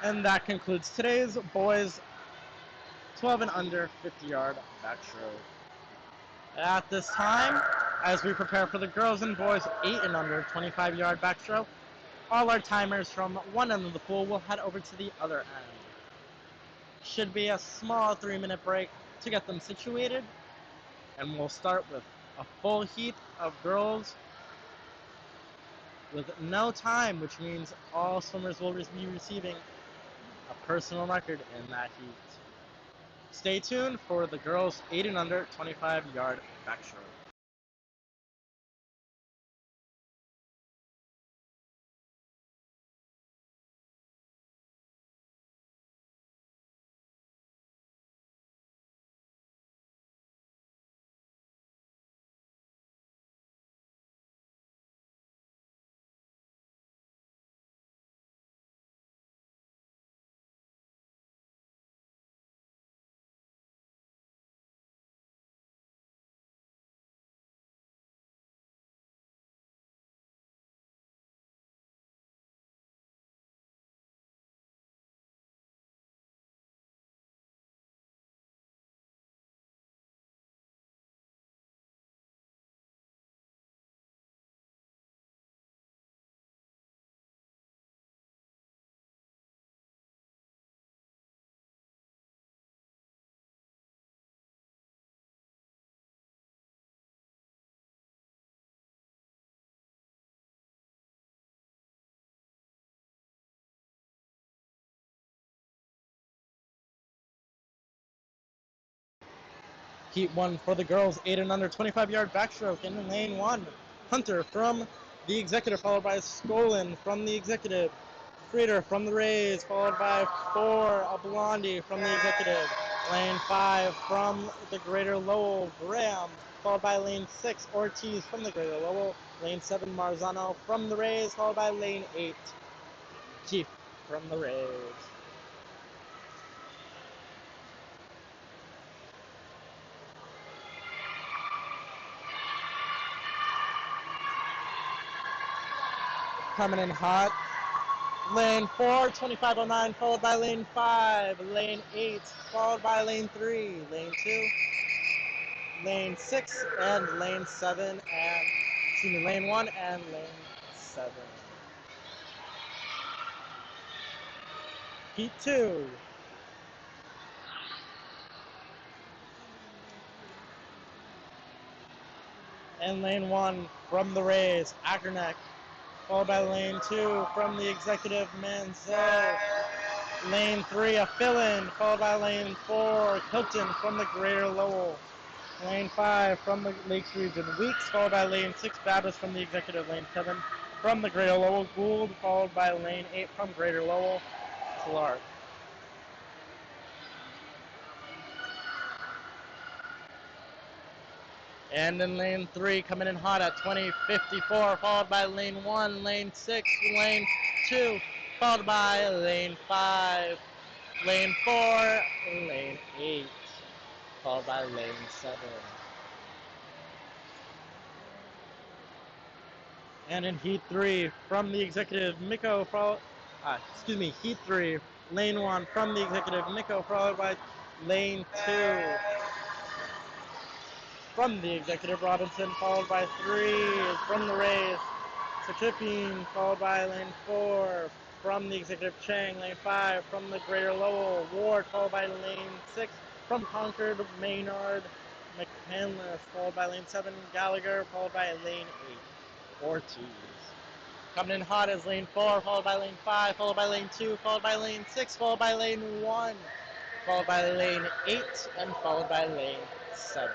And that concludes today's boys 12 and under 50-yard backstroke. At this time, as we prepare for the girls and boys 8 and under 25-yard backstroke, all our timers from one end of the pool will head over to the other end. Should be a small 3-minute break to get them situated, and we'll start with a full heat of girls with no time, which means all swimmers will be receiving a personal record in that heat. Stay tuned for the girls 8 and under 25-yard backstroke. Heat 1 for the girls, 8 and under 25-yard backstroke. In lane 1, Hunter from the Executive, followed by Skolin from the Executive. Frieder from the Rays, followed by 4, a Blondie from the Executive. Lane 5 from the Greater Lowell, Graham, followed by lane 6, Ortiz from the Greater Lowell. Lane 7, Marzano from the Rays, followed by lane 8, Keith from the Rays. Coming in hot. Lane 4, 25.09, followed by lane 5, lane 8, followed by lane 3, lane 2, lane 6, and lane 7, and, lane 1 and lane 7. Heat 2. And lane 1 from the Rays, Ackerneck, followed by lane 2 from the Executive, Mansell. Lane 3, a fill-in, followed by lane 4, Hilton from the Greater Lowell. Lane 5 from the Lakes Region, Weeks, followed by lane 6, Babbitt from the Executive. Lane 7 from the Greater Lowell, Gould, followed by lane 8 from Greater Lowell, Clark. And in lane 3, coming in hot at 20.54, followed by lane 1, lane 6, lane 2, followed by lane 5, lane 4, lane 8, followed by lane 7. And in heat 3, from the Executive, Miko, heat 3, lane 1 from the Executive, Miko, followed by lane 2. from the executive, Robinson, followed by 3 from the Rays, Sachipian, followed by lane 4 from the executive, Chang, lane 5 from the Greater Lowell, Ward, followed by lane 6 from Concord, Maynard, McCandless, followed by lane 7, Gallagher, followed by lane 8, Ortiz. Coming in hot is lane 4, followed by lane 5, followed by lane 2, followed by lane 6, followed by lane 1, followed by lane 8, and followed by lane 7.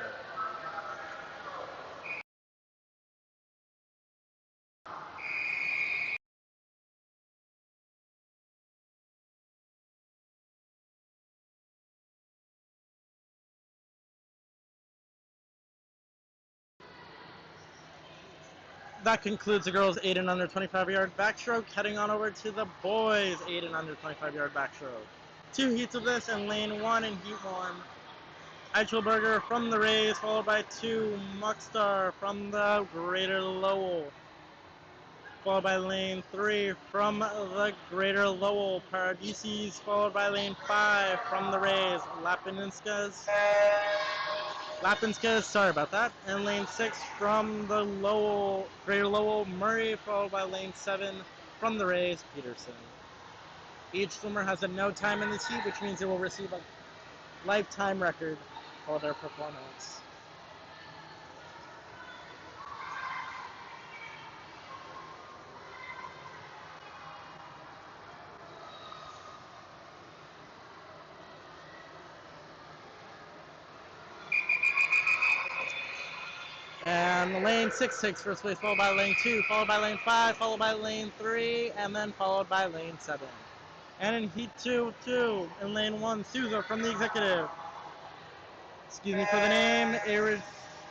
That concludes the girls' 8 and under 25-yard backstroke. Heading on over to the boys' 8 and under 25-yard backstroke. 2 heats of this in lane 1 and heat 1. Eichelberger from the Rays, followed by 2 Muckstar from the Greater Lowell, followed by lane 3 from the Greater Lowell, Paradises, followed by lane 5 from the Rays, Lapinskas, sorry about that, and lane 6 from the Lowell, Greater Lowell, Murray, followed by lane 7 from the Rays, Peterson. Each swimmer has a no time in this heat, which means they will receive a lifetime record for their performance. And lane 6 takes first place, followed by lane 2, followed by lane 5, followed by lane 3, and then followed by lane 7. And in heat 2, in lane 1, Souza from the executive. Excuse me for the name,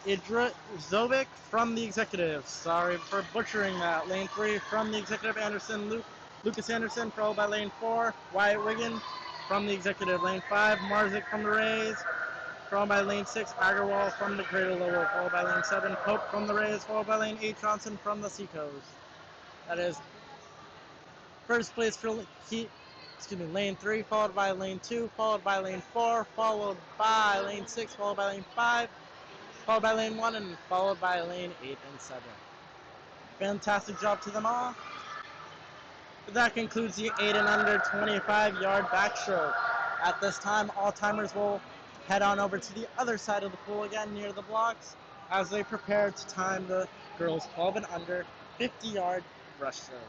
Idra Zovic from the executive. Sorry for butchering that. Lane 3 from the executive, Lucas Anderson, followed by lane 4, Wyatt Wiggin from the executive. Lane 5, Marzik from the Rays, followed by lane 6, Agarwal from the Greater Lowell, followed by lane 7, Pope from the Rays, followed by lane 8, Johnson from the Seacoast. That is first place for lane 3, followed by lane 2, followed by lane 4, followed by lane 6, followed by lane 5, followed by lane 1, and followed by lane 8 and 7. Fantastic job to them all. But that concludes the 8 and under 25-yard backstroke. At this time, all timers will head on over to the other side of the pool again near the blocks as they prepare to time the girls' 12 and under 50-yard breaststroke.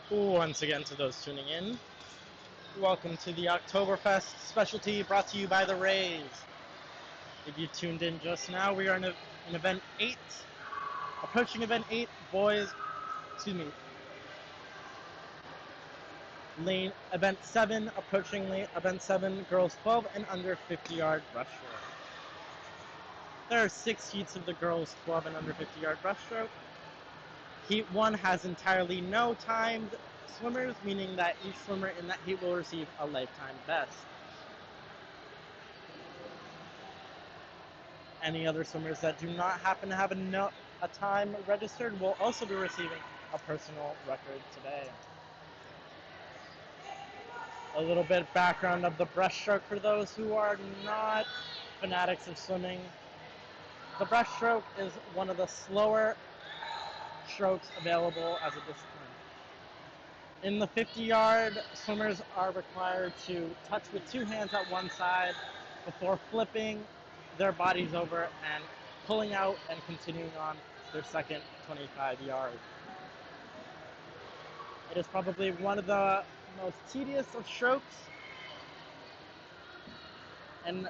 Once again, to those tuning in, welcome to the Octoberfest specialty brought to you by the Rays. If you tuned in just now, we are in event 8, approaching event 8, event 7, approaching event 7, girls 12 and under 50-yard breaststroke. There are 6 heats of the girls 12 and under 50-yard breaststroke. Heat 1 has entirely no timed swimmers, meaning that each swimmer in that heat will receive a lifetime best. Any other swimmers that do not happen to have a time registered will also be receiving a personal record today. A little bit of background of the breaststroke for those who are not fanatics of swimming. The breaststroke is one of the slower strokes available as a discipline. In the 50-yard, swimmers are required to touch with 2 hands at one side before flipping their bodies over and pulling out and continuing on their second 25-yard. It is probably one of the most tedious of strokes, and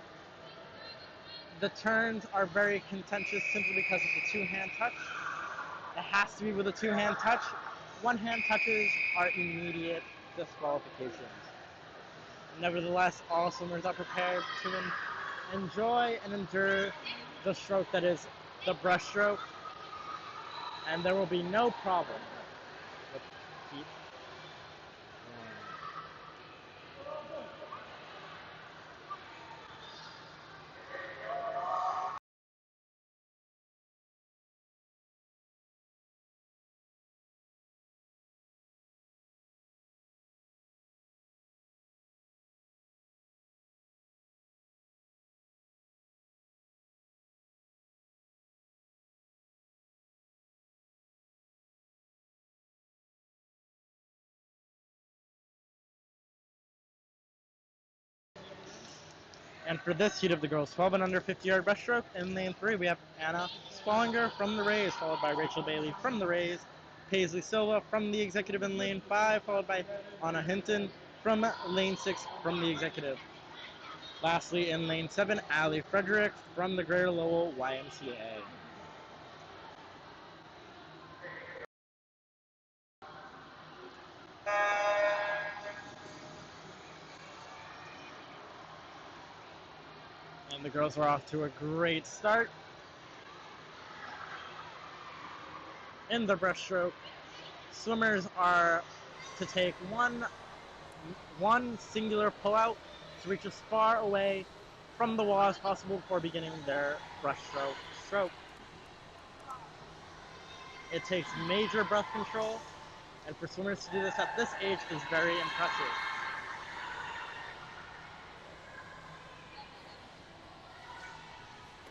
the turns are very contentious simply because of the 2-hand touch. It has to be with a 2-hand touch. 1-hand touches are immediate disqualifications. Nevertheless, all swimmers are prepared to enjoy and endure the stroke that is the breaststroke, and there will be no problem with heat 1. And for this heat of the girls 12 and under 50-yard breaststroke, in lane 3 we have Anna Spallinger from the Rays, followed by Rachel Bailey from the Rays, Paisley Silva from the Executive in lane 5, followed by Anna Hinton from lane 6 from the Executive. Lastly, in lane 7, Allie Frederick from the Greater Lowell YMCA. And the girls are off to a great start. In the breaststroke, swimmers are to take one singular pull-out to reach as far away from the wall as possible before beginning their breaststroke stroke. It takes major breath control, and for swimmers to do this at this age is very impressive.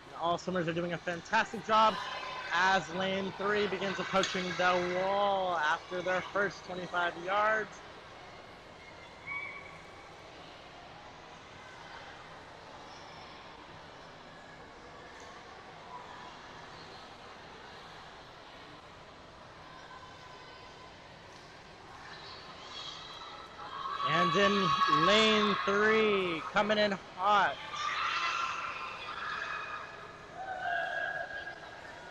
And all swimmers are doing a fantastic job as lane 3 begins approaching the wall after their first 25 yards. And in lane 3, coming in hot,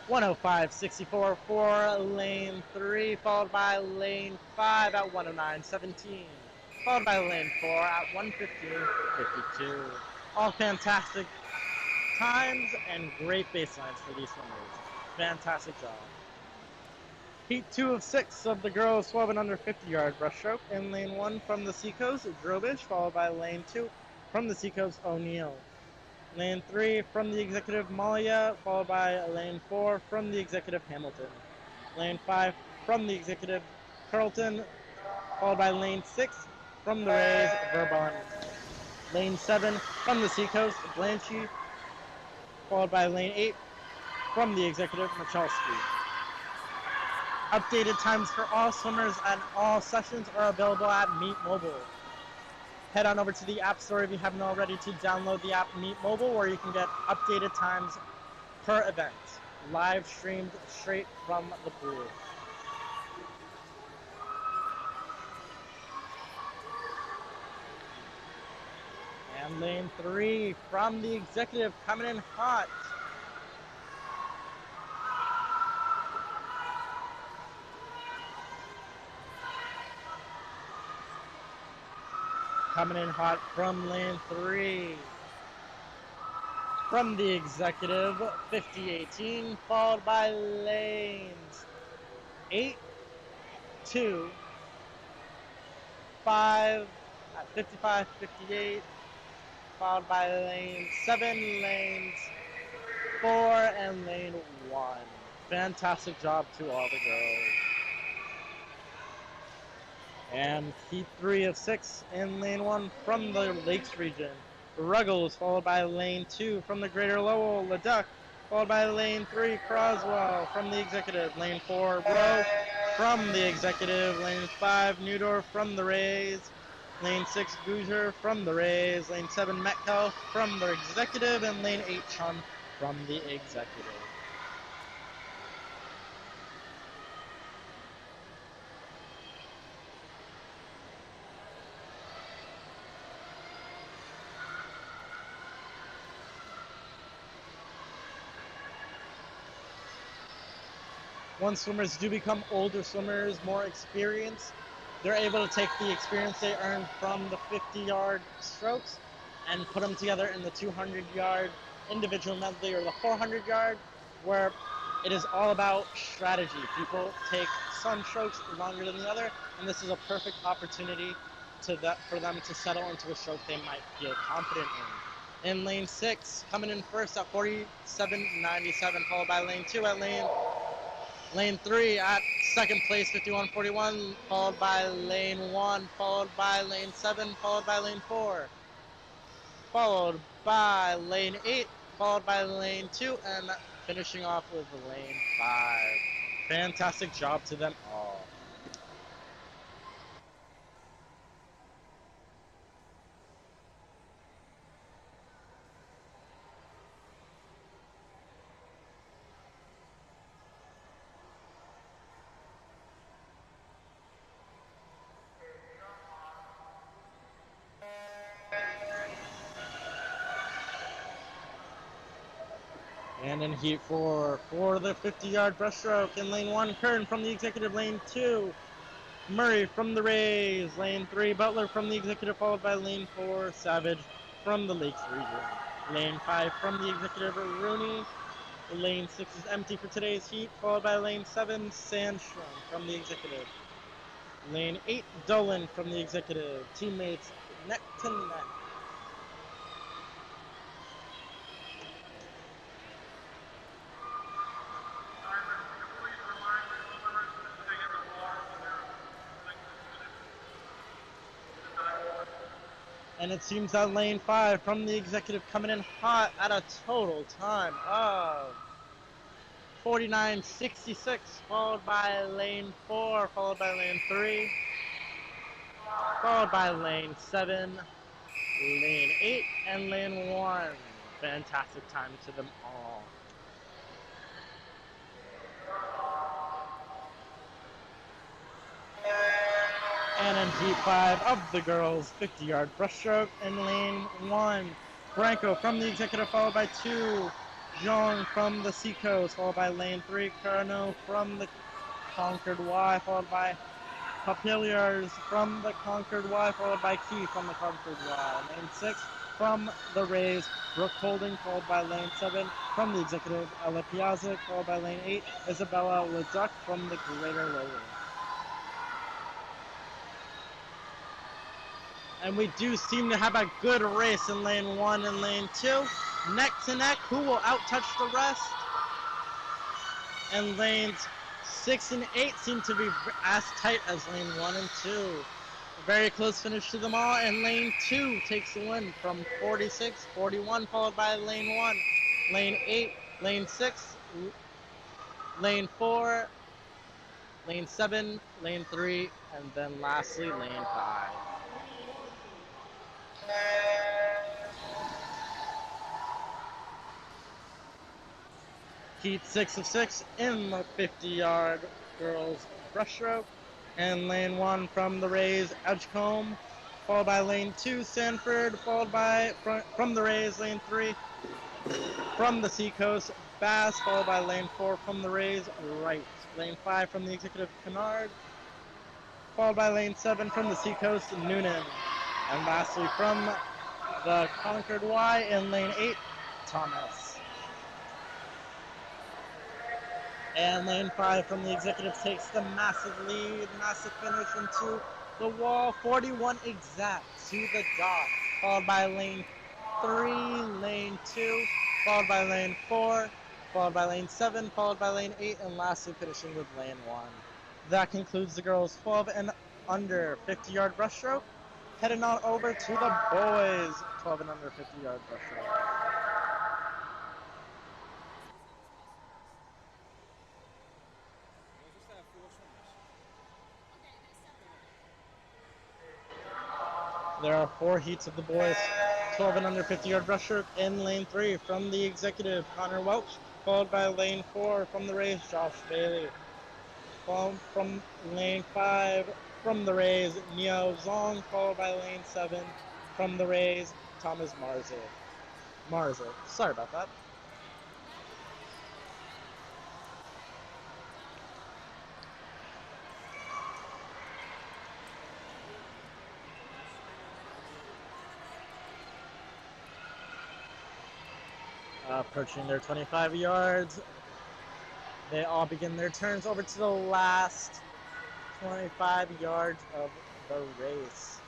105.64 for lane 3, followed by lane 5 at 109.17, followed by lane 4 at 115.52. All fantastic times and great baselines for these swimmers. Fantastic job. Heat 2 of 6 of the girls 12 and under 50-yard breaststroke. In lane 1 from the Seacoast, Drobish, followed by lane 2 from the Seacoast, O'Neill. Lane 3 from the Executive, Malia, followed by lane 4 from the Executive, Hamilton. Lane 5 from the Executive, Carlton, followed by lane 6 from the Rays, Bourbon. Lane 7 from the Seacoast, Blanchie, followed by lane 8 from the Executive, Machalski. Updated times for all swimmers and all sessions are available at Meet Mobile. Head on over to the App Store if you haven't already to download the app Meet Mobile, where you can get updated times per event, live streamed straight from the pool. And lane 3 from the Executive coming in hot. Coming in hot from lane 3. From the Executive, 50-18, followed by lanes 8, 2, 5 at 55-58, followed by lane 7, lanes 4, and lane 1. Fantastic job to all the girls. And heat 3 of 6 in lane 1 from the Lakes region. Ruggles, followed by lane 2 from the Greater Lowell, Leduc, followed by lane 3, Croswell from the Executive, lane 4, Bro from the Executive, lane 5, Newdorf from the Rays, lane 6, Gouger from the Rays, lane 7, Metcalf from the Executive, and lane 8, Chun from the Executive. Once swimmers do become older swimmers, more experienced, they're able to take the experience they earned from the 50-yard strokes and put them together in the 200-yard individual medley or the 400-yard, where it is all about strategy. People take some strokes longer than the other, and this is a perfect opportunity for them to settle into a stroke they might feel confident in. In lane 6, coming in first at 47.97, followed by lane 2 at lane 3 at second place, 51.41, followed by lane 1, followed by lane 7, followed by lane 4, followed by lane 8, followed by lane 2, and finishing off with lane 5. Fantastic job to them all. And in heat 4, for the 50-yard breaststroke in lane 1, Kern from the executive, lane 2, Murray from the Rays, lane 3, Butler from the executive, followed by lane 4, Savage from the Lakes region. Lane 5 from the executive, Rooney. Lane 6 is empty for today's heat, followed by lane 7, Sandstrom from the executive. Lane 8, Dolan from the executive. Teammates neck to neck. And it seems that lane 5 from the executive coming in hot at a total time of 49.66, followed by lane 4, followed by lane 3, followed by lane 7, lane 8, and lane 1. Fantastic time to them all. And in heat 5 of the girls' 50-yard breaststroke in lane 1, Branco from the executive, followed by 2, Zhang from the Seacoast, followed by lane 3, Carno from the Concord Y, followed by Papilliers from the Concord Y, followed by Key from the Concord Y. Lane 6 from the Rays, Brooke Holding, followed by lane 7 from the executive, Ella Piazza, followed by lane 8, Isabella Leduc from the Greater Lowland. And we do seem to have a good race in lane 1 and lane 2. Neck to neck, who will outtouch the rest? And lanes 6 and 8 seem to be as tight as lane 1 and 2. A very close finish to them all, and lane 2 takes the win from 46.41, followed by lane 1, lane 8, lane 6, lane 4, lane 7, lane 3, and then lastly lane 5. Heat 6 of 6 in the 50-yard girls breaststroke. And lane 1 from the Rays, Edgecombe, followed by lane 2, Sanford, followed by, from the Rays, lane 3, from the Seacoast, Bass, followed by lane 4 from the Rays, Wright. Lane 5 from the executive, Kennard, followed by lane 7 from the Seacoast, Noonan. And lastly, from the Concord Y in lane 8, Thomas. And lane 5 from the executive takes the massive lead, massive finish into the wall, 41 exact to the dot, followed by lane 3, lane 2, followed by lane 4, followed by lane 7, followed by lane 8, and lastly finishing with lane 1. That concludes the girls' 12 and under 50-yard breaststroke. Heading on over to the boys' 12 and under 50-yard breaststroke. There are 4 heats of the boys' 12 and under 50-yard breaststroke. In lane 3 from the executive, Connor Welch, followed by lane 4 from the Rays, Josh Bailey. Followed from lane 5 from the Rays, Neo Zong, followed by lane 7 from the Rays, Thomas Marza. Sorry about that. Approaching their 25 yards, they all begin their turns over to the last 25 yards of the race.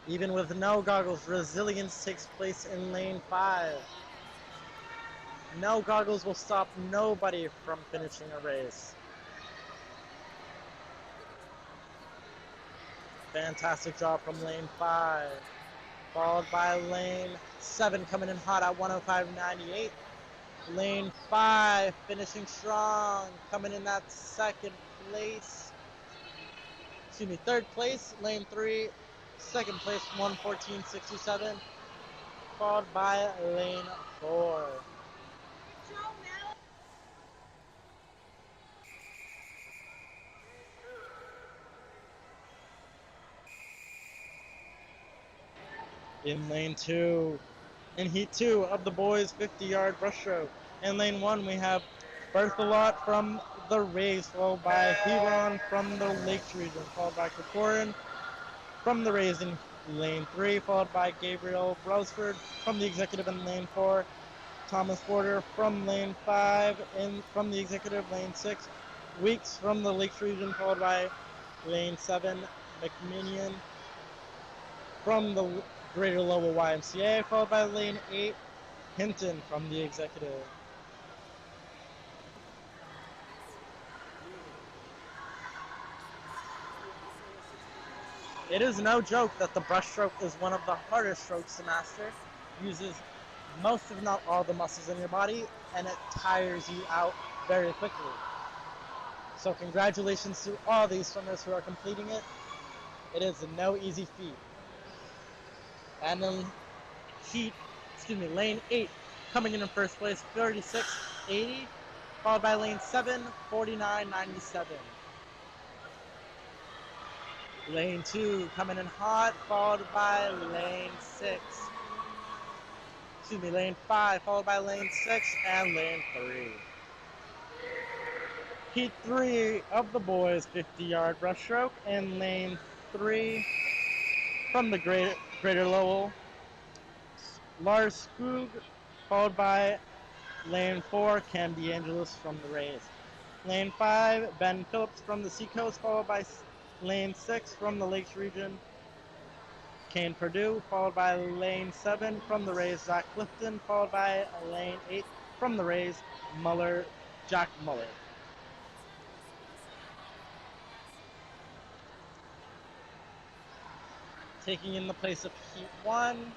Even with no goggles, resilience takes place in lane 5. No goggles will stop nobody from finishing a race. Fantastic job from lane 5. Followed by lane 7 coming in hot at 105.98. Lane 5 finishing strong, coming in that third place. Lane 3, second place, 114.67. Followed by lane 4. In lane 2, in heat 2 of the boys 50-yard breaststroke. In lane 1, we have Berthelot from the Rays, followed by Huron from the Lakes region, followed by Kokorin from the Rays in lane 3, followed by Gabriel Brosford from the Executive in lane 4, Thomas Porter from lane 5, and from the Executive lane 6, Weeks from the Lakes region, followed by lane 7, McMinion from the Greater Lowell YMCA, followed by lane 8, Hinton from the Executive. It is no joke that the breaststroke is one of the hardest strokes to master. Uses most, if not all, the muscles in your body, and it tires you out very quickly. So congratulations to all these swimmers who are completing it. It is no easy feat. And then lane 8 coming in first place, 36.80, followed by lane 7, 49.97. Lane 2 coming in hot, followed by lane 5, followed by lane 6, and lane 3. Heat 3 of the boys 50-yard breaststroke, and lane 3 from the Greater Lowell, Lars Skoog, followed by lane 4, Cam DeAngelis from the Rays. Lane 5, Ben Phillips from the Seacoast, followed by lane 6 from the Lakes region, Kane Purdue, followed by lane 7 from the Rays, Zach Clifton, followed by lane 8 from the Rays, Jack Muller. Taking in the place of Heat 1,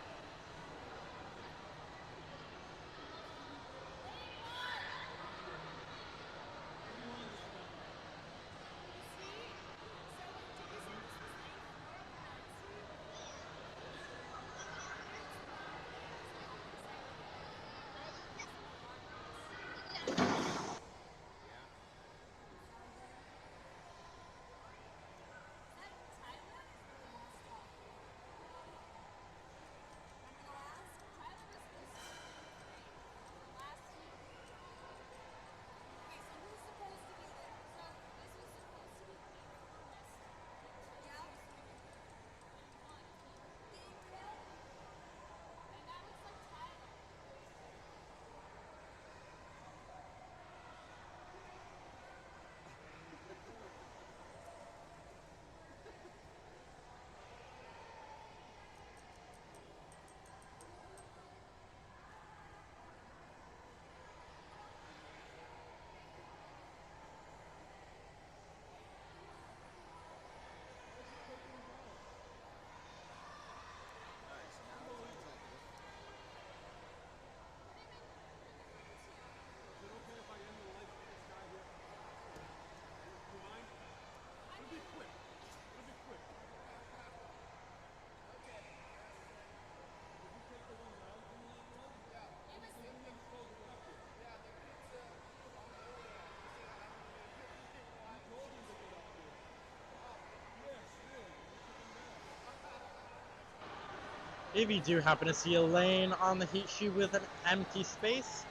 if you do happen to see a lane on the heat sheet with an empty space,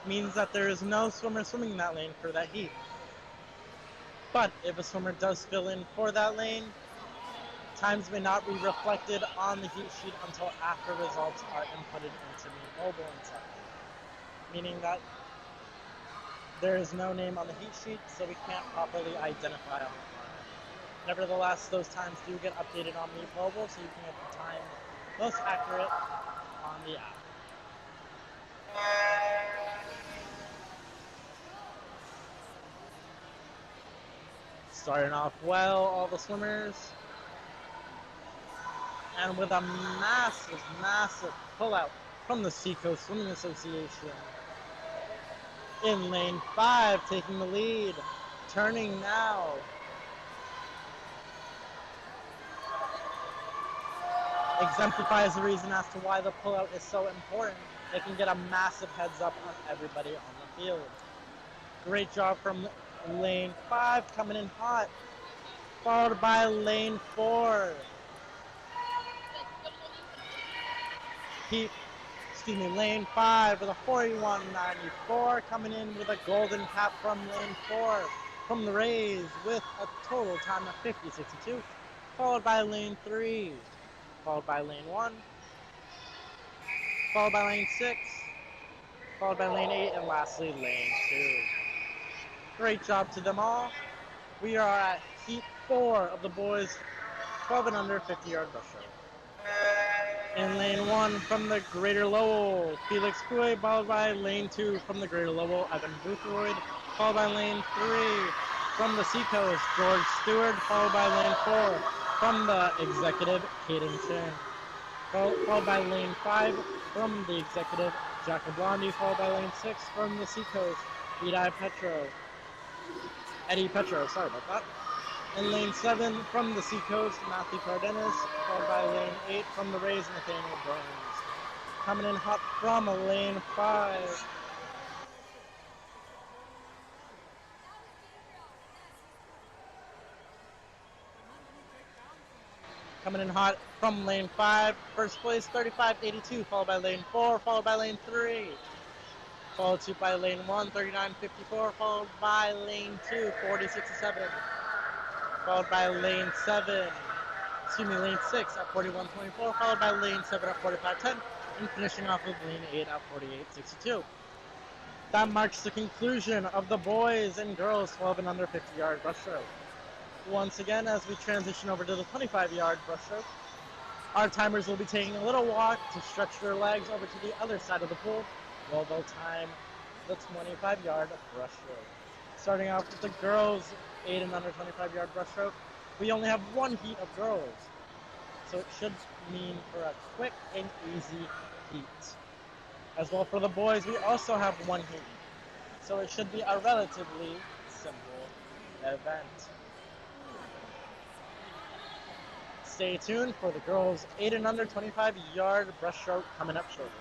means that there is no swimmer swimming in that lane for that heat. But if a swimmer does fill in for that lane, Times may not be reflected on the heat sheet until after results are inputted into Meet Mobile and such, meaning that there is no name on the heat sheet, so we can't properly identify on the front end. Nevertheless, those times do get updated on Meet Mobile, so you can get the time most accurate on the app. Starting off well, all the swimmers. And with a massive, massive pullout from the Seacoast Swimming Association. In lane 5, taking the lead. Turning now. Exemplifies the reason as to why the pullout is so important. They can get a massive heads up on everybody on the field. Great job from lane 5, coming in hot. Followed by lane 4. Lane 5 with a 41.94, coming in with a golden cap from lane 4 from the Rays with a total time of 50.62, followed by lane 3, followed by lane 1, followed by lane 6, followed by lane 8, and lastly lane 2. Great job to them all. We are at heat 4 of the boys 12 and under 50-yard breaststroke. In lane 1 from the Greater Lowell, Felix Couey, followed by lane 2 from the Greater Lowell, Evan Boothroyd, followed by lane 3 from the Seacoast, George Stewart, followed by lane 4 from the Executive, Caden Chin, followed by lane 5 from the Executive, Jacob Blondie, followed by lane 6 from the Seacoast, Eddie Petro, sorry about that. In lane 7 from the Seacoast, Matthew Cardenas, followed by lane 8 from the Rays, Nathaniel Burns. Coming in hot from lane 5. Coming in hot from lane 5, first place 35.82, followed by lane 4, followed by lane 3. Followed to by lane 1, 39.54, followed by lane 2, 40.67. Followed by lane 6 at 41.24, followed by lane 7 at 45.10, and finishing off with lane 8 at 48.62. That marks the conclusion of the boys and girls 12 and under 50-yard breaststroke. Once again, as we transition over to the 25-yard breaststroke, our timers will be taking a little walk to stretch their legs over to the other side of the pool while they'll time the 25-yard breaststroke. Starting off with the girls 8 and under 25-yard breaststroke, we only have one heat of girls, so it should mean for a quick and easy heat. As well for the boys, we also have one heat, so it should be a relatively simple event. Stay tuned for the girls 8 and under 25-yard breaststroke coming up shortly.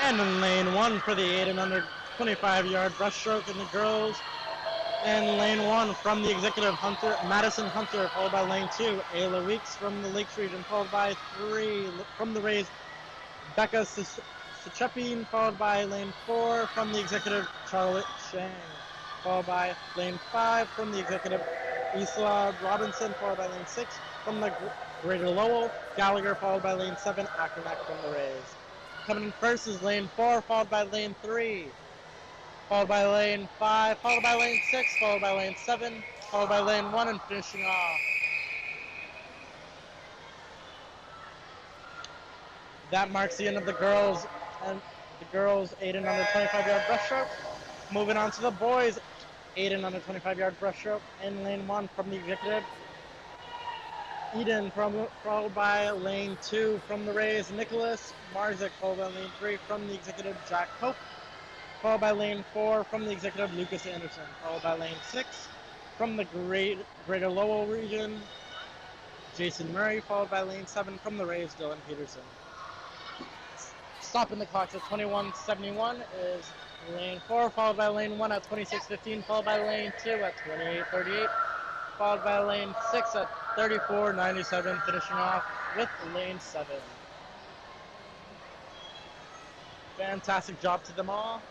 And in lane 1 for the 8 and under 25-yard breaststroke in the girls. And lane 1 from the executive Madison Hunter, followed by lane 2, Ayla Weeks from the Lakes region, followed by 3 from the Rays, Becca Sechepin, followed by lane 4 from the executive Charlotte Chang, followed by lane 5 from the executive Isla Robinson, followed by lane 6 from the Greater Lowell, Gallagher, followed by lane 7, Ackermack from the Rays. Coming in first is lane 4, followed by lane 3, followed by lane 5, followed by lane 6, followed by lane 7, followed by lane 1, and finishing off. That marks the end of the girls' 8 and under 25-yard breaststroke. Moving on to the boys' 8 and under 25-yard breaststroke. In lane 1 from the executive, Eden, followed by lane 2 from the Rays, Nicholas Marzik, followed by lane 3 from the executive, Jack Pope, followed by lane 4 from the executive, Lucas Anderson, followed by lane 6 from the Greater Lowell region, Jason Murray, followed by lane 7 from the Rays, Dylan Peterson. Stopping the clock at 21:71 is lane 4, followed by lane 1 at 26:15, followed by lane 2 at 28:38, followed by lane 6 at 34:97, finishing off with lane 7. Fantastic job to them all.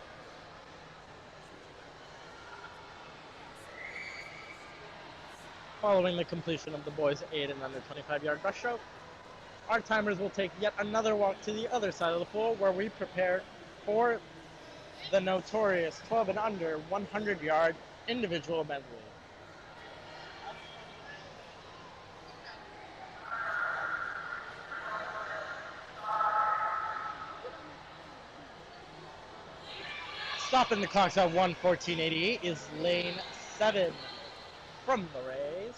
Following the completion of the boys' 8 and under 25-yard breaststroke, our timers will take yet another walk to the other side of the pool where we prepare for the notorious 12 and under 100-yard individual medley. Stopping the clocks at 1:14:88 is lane 7 from the Rays.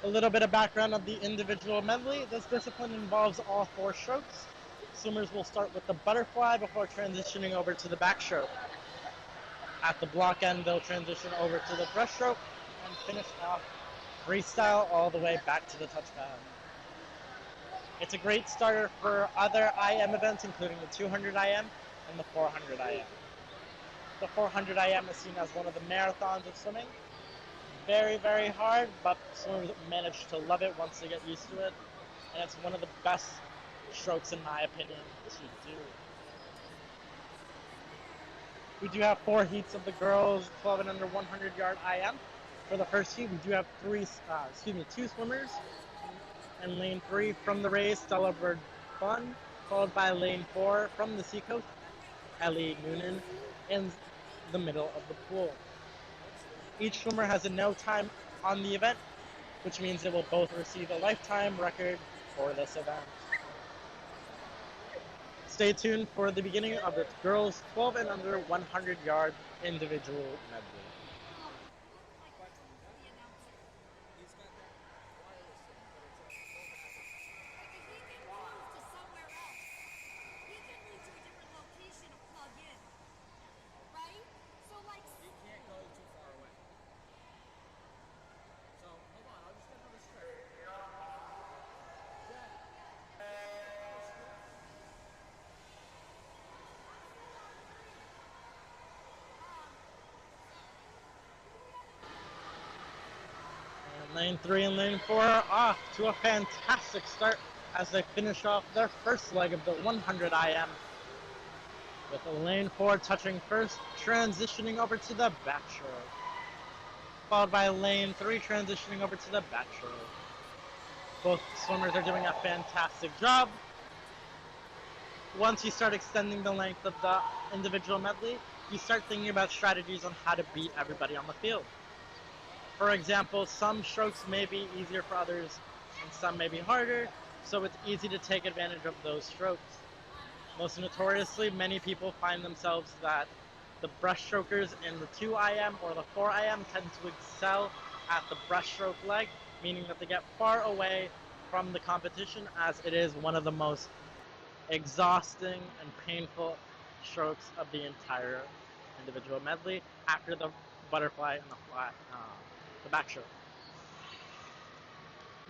A little bit of background of the individual medley. This discipline involves all 4 strokes. Swimmers will start with the butterfly before transitioning over to the backstroke. At the block end, they'll transition over to the breaststroke and finish off freestyle all the way back to the touchpad. It's a great starter for other IM events, including the 200 IM and the 400 IM. The 400 IM is seen as one of the marathons of swimming. Very, very hard, but swimmers manage to love it once they get used to it. And it's one of the best strokes, in my opinion, to do. We do have 4 heats of the girls 12 and under 100-yard IM. For the first heat, we do have 2 swimmers. And lane 3 from the Rays, Stella Bird-Bun, followed by lane 4 from the Seacoast, Ellie Noonan, in the middle of the pool. Each swimmer has a no time on the event, which means they will both receive a lifetime record for this event. Stay tuned for the beginning of the girls 12 and under 100-yard individual medley. Lane 3 and lane 4 are off to a fantastic start as they finish off their first leg of the 100 IM. With the lane 4 touching first, transitioning over to the backstroke. Followed by lane 3 transitioning over to the backstroke. Both swimmers are doing a fantastic job. Once you start extending the length of the individual medley, you start thinking about strategies on how to beat everybody on the field. For example, some strokes may be easier for others and some may be harder, so it's easy to take advantage of those strokes. Most notoriously, many people find themselves that the breaststrokers in the 2 IM or the 4 IM tend to excel at the breaststroke leg, meaning that they get far away from the competition, as it is one of the most exhausting and painful strokes of the entire individual medley after the butterfly and the backstroke.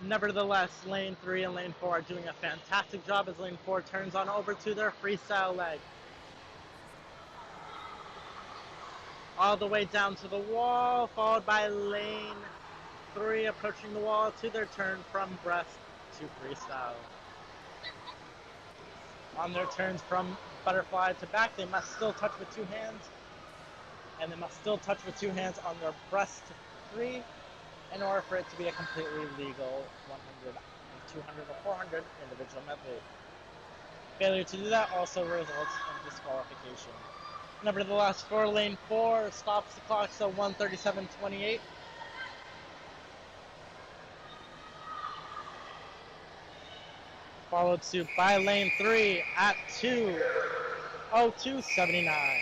Nevertheless, lane 3 and lane 4 are doing a fantastic job as lane 4 turns on over to their freestyle leg. All the way down to the wall, followed by lane 3 approaching the wall to their turn from breast to freestyle. On their turns from butterfly to back, they must still touch with 2 hands, and they must still touch with 2 hands on their breast to 3 in order for it to be a completely legal 100, 200, or 400 individual medley. Failure to do that also results in disqualification. Nevertheless, for lane 4, stops the clocks at 1:37:28. Followed suit by lane 3 at 2:02:79.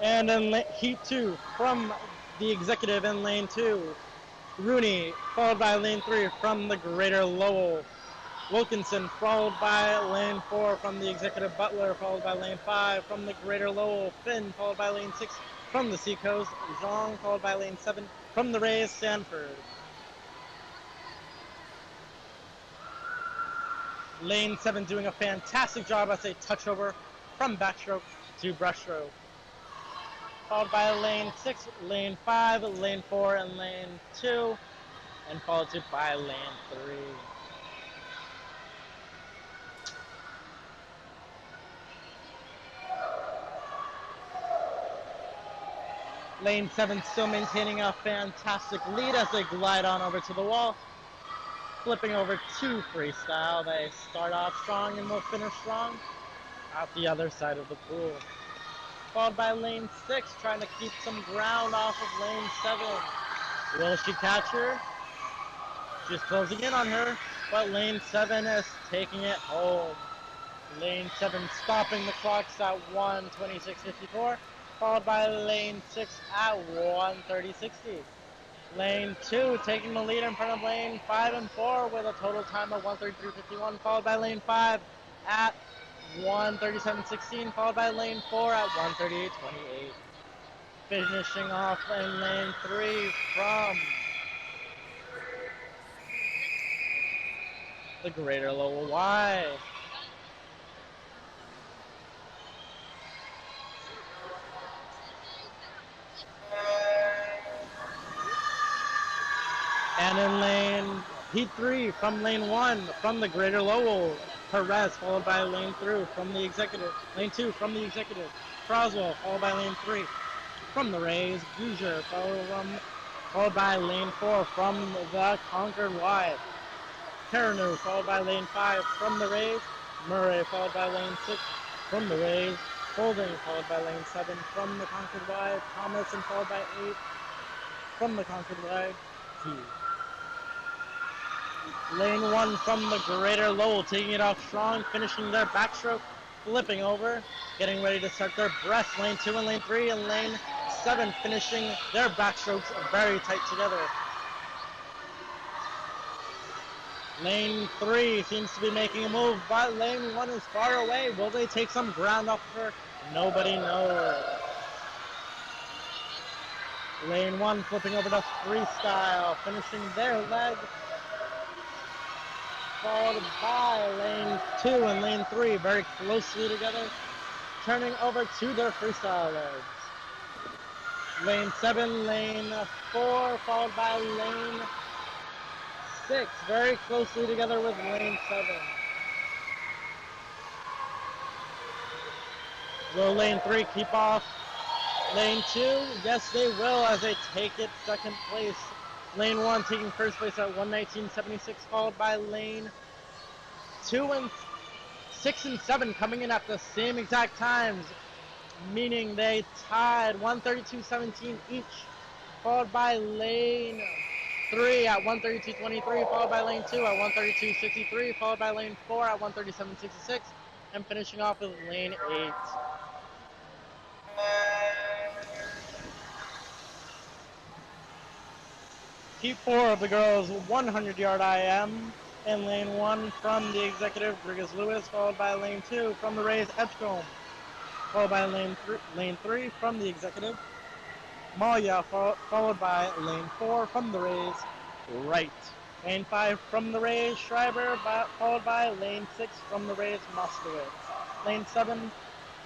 And in heat 2, from the executive in lane 2, Rooney, followed by lane 3 from the Greater Lowell. Wilkinson, followed by lane 4 from the executive Butler, followed by lane 5 from the Greater Lowell. Finn, followed by lane 6 from the Seacoast. Zhang, followed by lane 7 from the Rays, Sanford. Lane 7 doing a fantastic job as a touchover from backstroke to brushstroke. Followed by lane 6, lane 5, lane 4, and lane 2, and followed by lane 3. Lane 7 still maintaining a fantastic lead as they glide on over to the wall. Flipping over to freestyle. They start off strong and will finish strong out the other side of the pool. Followed by lane 6, trying to keep some ground off of lane 7. Will she catch her? She's closing in on her, but lane 7 is taking it home. Lane 7 stopping the clocks at 1:26:54, followed by lane 6 at 1:30:60. Lane 2 taking the lead in front of lane 5 and 4 with a total time of 1:33:51, followed by lane 5 at 1:37:16, followed by lane 4 at 1:38:28. Finishing off in lane 3 from the Greater Lowell Y. And in lane heat 3 from lane 1 from the Greater Lowell, Perez, followed by lane 3 from the executive. Lane 2 from the executive, Croswell, followed by lane 3 from the Rays, Gouger, followed by lane 4 from the Concord Y. Carreneau, followed by lane 5 from the Rays, Murray, followed by lane 6 from the Rays, Holding, followed by lane 7 from the Concord Y, Thomason, followed by 8 from the Concord Y, T. Lane 1 from the Greater Lowell, taking it off strong, finishing their backstroke, flipping over, getting ready to start their breast. Lane 2 and lane 3 and lane 7 finishing their backstrokes very tight together. Lane 3 seems to be making a move, but lane 1 is far away. Will they take some ground off of her? Nobody knows. Lane 1 flipping over to freestyle, finishing their leg, followed by lane 2 and lane 3 very closely together, turning over to their freestyle legs. Lane 7, lane 4, followed by lane 6, very closely together with lane 7. Will lane 3 keep off lane 2? Yes, they will, as they take it second place. Lane 1 taking first place at 1:19:76, followed by lane 2 and 6 and 7 coming in at the same exact times, meaning they tied 1:32:17 each, followed by lane 3 at 1:32:23, followed by lane 2 at 1:32:63, followed by lane 4 at 1:37:66, and finishing off with lane 8. Heat 4 of the girls 100-yard IM. In lane 1 from the executive, Brigas Lewis, followed by lane 2 from the Rays, Edgecombe. Followed by lane 3 from the executive, Malia, followed by lane 4 from the Rays, Wright. Lane 5 from the Rays, Schreiber, followed by lane 6 from the Rays, Moskowitz. Lane 7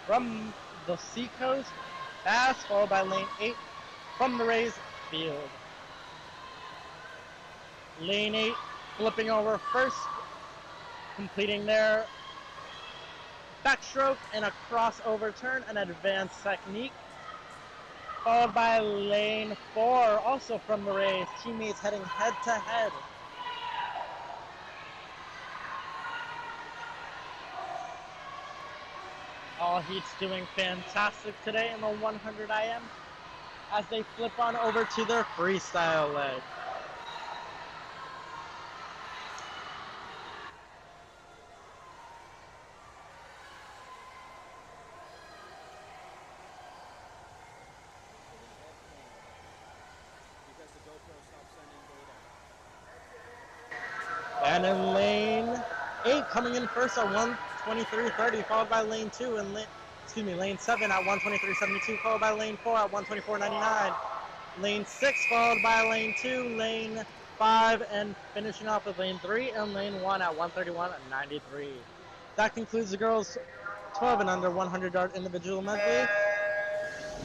from the Seacoast, Bass, followed by lane 8 from the Rays, Field. Lane 8 flipping over first, completing their backstroke and a crossover turn, an advanced technique. Followed by lane 4, also from the Rays, teammates heading head to head. All heats doing fantastic today in the 100 IM as they flip on over to their freestyle leg. And in lane 8, coming in first at 1:23.30, followed by lane 2 and lane 7 at 1:23.72, followed by lane 4 at 1:24.99. Lane 6 followed by lane 2, lane 5, and finishing off with lane 3 and lane 1 at 1:31.93. That concludes the girls' 12 and under 100-yard individual medley.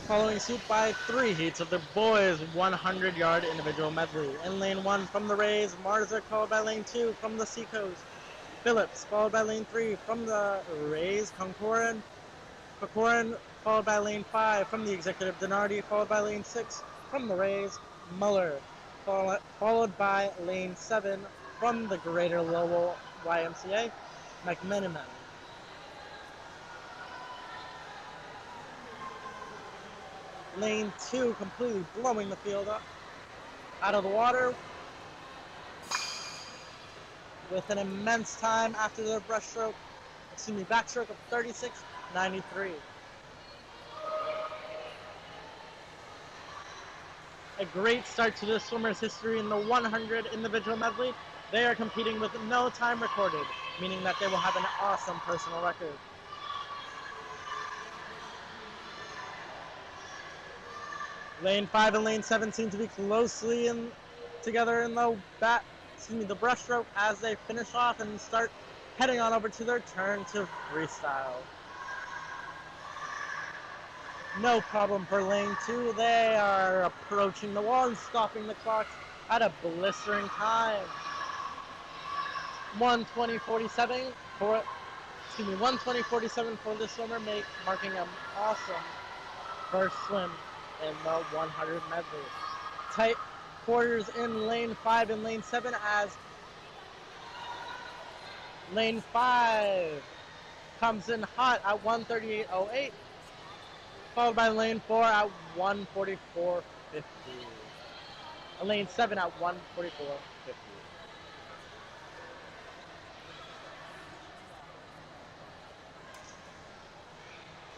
Following suit by 3 heats of the boys' 100-yard individual medley. In lane 1 from the Rays, Marza, followed by lane 2 from the Seacoast, Phillips, followed by lane 3 from the Rays, Concorin, followed by lane 5 from the executive, Donardi, followed by lane 6 from the Rays, Muller, followed by lane 7 from the Greater Lowell YMCA, McMenamin. Lane 2 completely blowing the field up out of the water with an immense time after their backstroke of 36.93. A great start to the swimmers' history in the 100 individual medley. They are competing with no time recorded, meaning that they will have an awesome personal record. Lane 5 and lane 7 seem to be closely together in the breaststroke as they finish off and start heading on over to their turn to freestyle. No problem for lane 2. They are approaching the wall and stopping the clocks at a blistering time. 1:20.47 for the swimmer, marking an awesome first swim in the 100 medley. Tight quarters in lane 5 and lane 7 as lane 5 comes in hot at 1:38.08, followed by lane 4 at 1:44.50. Lane 7 at 1:44.50.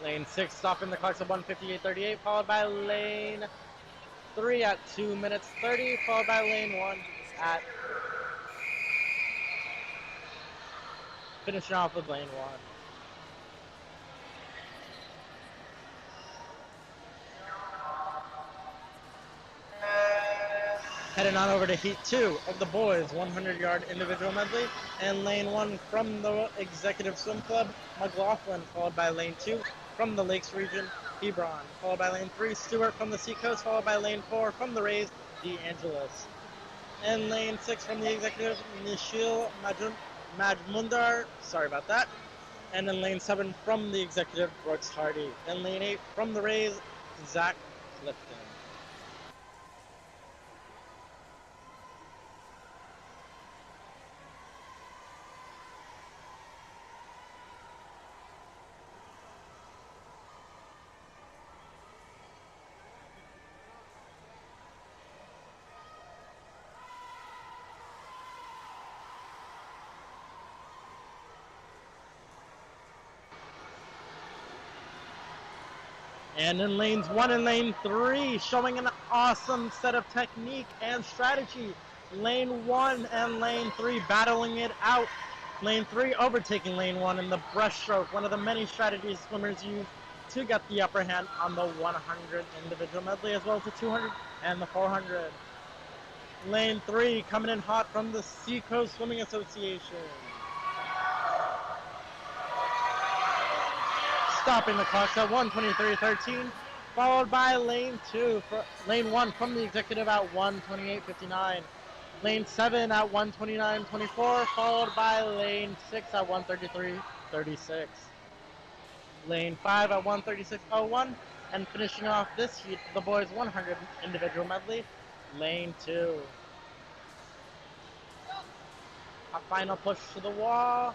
Lane 6 stopping the clocks at 1:58.38, followed by lane 3 at 2:30, followed by lane 1 at finishing off with lane 1. Heading on over to heat 2 of the boys' 100-yard individual medley, and lane 1 from the Executive Swim Club, McLaughlin, followed by lane 2 from the Lakes region, Hebron, followed by lane 3, Stewart from the Seacoast, followed by lane 4 from the Rays, DeAngelis. And lane 6 from the Executive, Nishil Majmundar, sorry about that. And in lane 7 from the Executive, Brooks Hardy. And lane 8 from the Rays, Zach Clifton. And in lanes 1 and lane 3, showing an awesome set of technique and strategy. Lane 1 and lane 3 battling it out. Lane 3 overtaking lane 1 in the breaststroke, one of the many strategies swimmers use to get the upper hand on the 100 individual medley, as well as the 200 and the 400. Lane 3 coming in hot from the Seacoast Swimming Association. Stopping the clocks at 1:23:13, followed by lane 1 from the executive at 1:28:59. Lane 7 at 1:29:24, followed by lane 6 at 1:33:36. Lane 5 at 1:36:01, and finishing off this heat, the boys 100 individual medley, lane 2. A final push to the wall.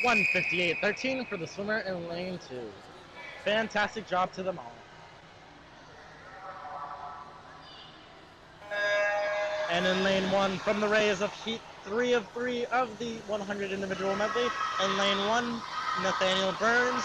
1:58:13 for the swimmer in lane 2. Fantastic job to them all. And in lane 1 from the Rays of heat 3 of 3 of the 100 individual medley. In lane 1, Nathaniel Burns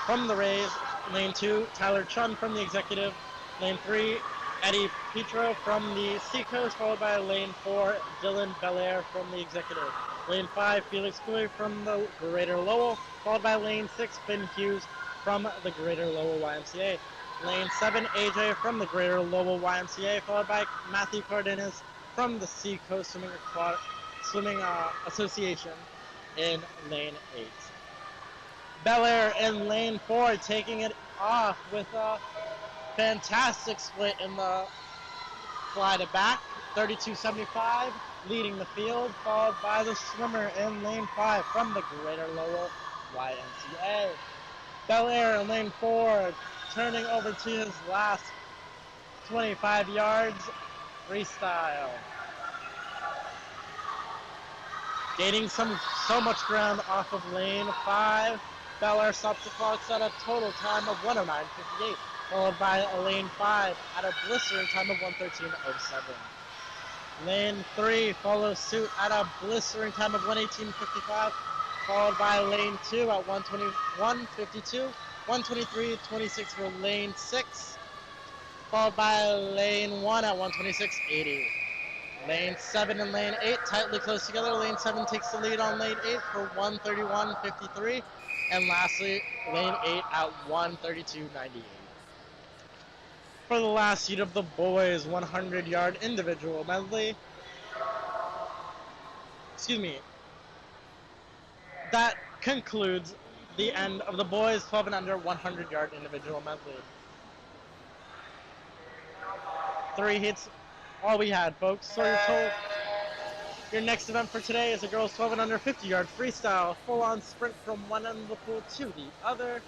from the Rays. Lane 2, Tyler Chun from the executive. Lane 3, Eddie Petro from the Seacoast, followed by lane 4, Dylan Belair from the executive. Lane 5, Felix Couy from the Greater Lowell, followed by lane 6, Finn Hughes from the Greater Lowell YMCA. Lane 7, AJ from the Greater Lowell YMCA, followed by Matthew Cardenas from the Seacoast Swimming Association in lane 8. Belair in lane 4 taking it off with a fantastic split in the fly to back, 32.75, leading the field, followed by the swimmer in lane 5 from the Greater Lowell YMCA. Belair in lane 4, turning over to his last 25 yards, freestyle. Gaining so much ground off of lane 5, Belair stops the clocks at a total time of 1:09:58, followed by lane 5 at a blistering time of 1:13:07. Lane 3 follows suit at a blistering time of 1:18:55, followed by lane 2 at 1:21:52, 1:23:26 for lane 6, followed by lane 1 at 1:26:80. Lane 7 and lane 8 tightly close together. Lane 7 takes the lead on lane 8 for 1:31:53. And lastly, lane 8 at 1:32:98. For the last heat of the boys 100-yard individual medley, that concludes the end of the boys 12 and under 100-yard individual medley. 3 hits, all we had, folks. So you're told your next event for today is a girls 12 and under 50-yard freestyle, full-on sprint from one end of the pool to the other.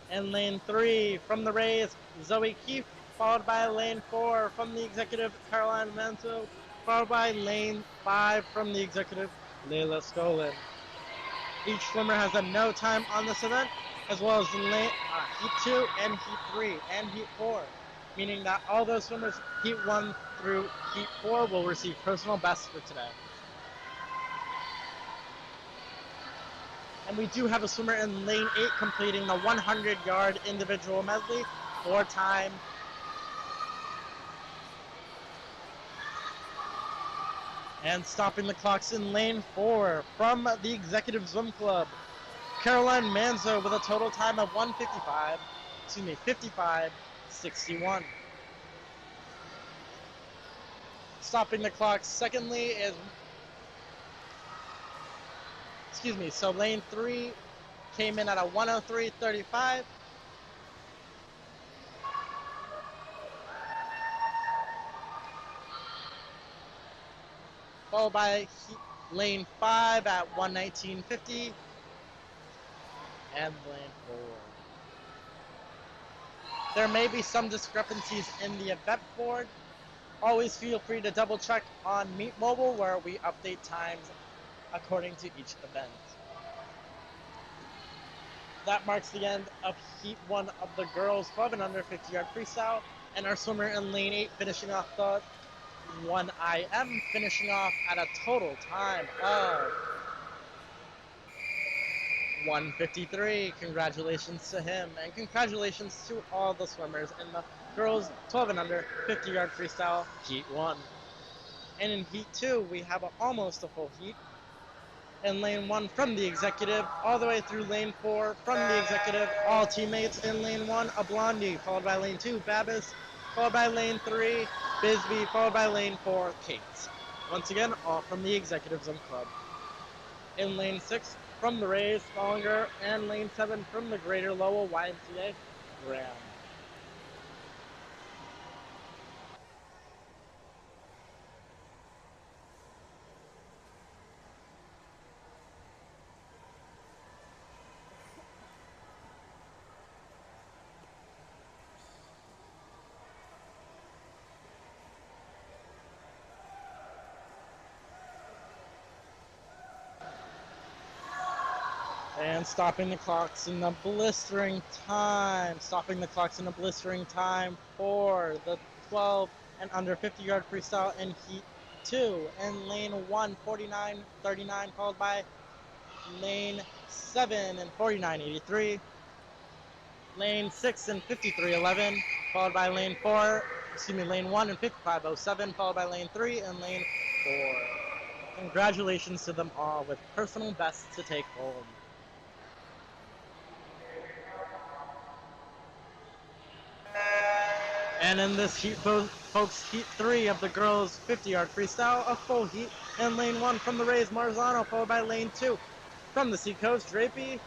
And lane 3 from the Rays, Zoe Keefe, followed by lane 4 from the executive, Caroline Manso, followed by lane 5 from the executive, Layla Skolin. Each swimmer has a no time on this event, as well as heat 2 and heat 3 and heat 4, meaning that all those swimmers heat 1 through heat 4 will receive personal bests for today. And we do have a swimmer in lane 8 completing the 100-yard individual medley, 4 time. And stopping the clocks in lane 4 from the Executive Swim Club, Caroline Manzo with a total time of 55:61. Stopping the clock secondly is, so lane 3 came in at a 1:03:35. Followed by lane 5 at 1:19:50. And lane 4. There may be some discrepancies in the event board. Always feel free to double check on Meet Mobile, where we update times according to each event. That marks the end of Heat 1 of the girls 12 and under 50-yard freestyle, And our swimmer in lane 8 finishing off the 1IM, finishing off at a total time of 1:53. Congratulations to him, and congratulations to all the swimmers in the girls 12 and under 50-yard freestyle Heat 1. And in Heat 2, we have almost a full heat. In lane 1 from the executive, all the way through lane 4 from the executive, all teammates in lane 1, a Blondie, followed by lane 2, Babis, followed by lane 3, Bisbee, followed by lane 4, Kate. Once again, all from the executives and club. In lane 6 from the Rays, Stallinger, and lane 7 from the Greater Lowell YMCA, Graham. And stopping the clocks in the blistering time. Stopping the clocks in the blistering time for the 12 and under 50-yard freestyle in Heat 2. In lane 1, 49.39, followed by lane 7 and 49.83. Lane 6 and 53.11, followed by lane 1 and 55.07, followed by lane 3 and lane 4. Congratulations to them all with personal bests to take home. And in this heat, folks, Heat 3 of the girls' 50-yard freestyle, a full heat. In lane 1 from the Rays, Marzano, followed by lane 2 from the Seacoast, Drapey,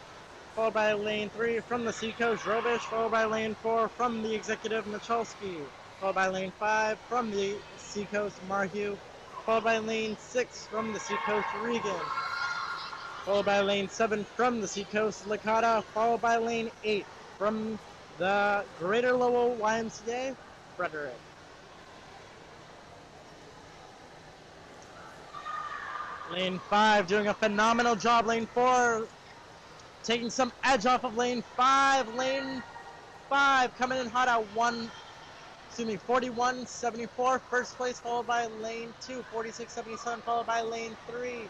followed by lane 3 from the Seacoast, Robish, followed by lane 4 from the Executive, Michalski, followed by lane 5 from the Seacoast, Marhue, followed by lane 6 from the Seacoast, Regan, followed by lane 7 from the Seacoast, Licata, followed by lane 8 from the Greater Lowell YMCA, Frederick. Lane 5 doing a phenomenal job. Lane 4 taking some edge off of lane 5. Lane 5 coming in hot at 41.74. First place, followed by lane 2, 46.77, followed by lane 3.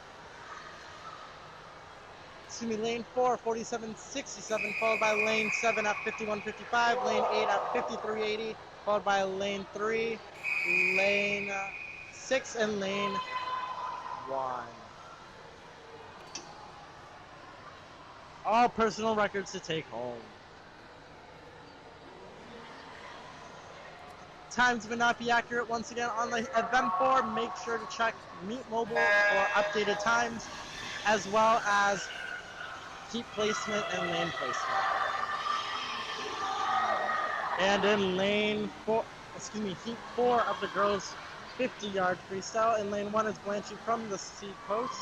Lane 4, 47.67, followed by lane 7 at 51.55, lane 8 at 53.80, followed by lane 3, lane 6, and lane 1. All personal records to take home. Times may not be accurate. Once again, on the event board, make sure to check Meet Mobile for updated times, as well as heat placement and lane placement. And in Heat 4 of the girls' 50-yard freestyle. In lane 1 is Blanchie from the Seacoast.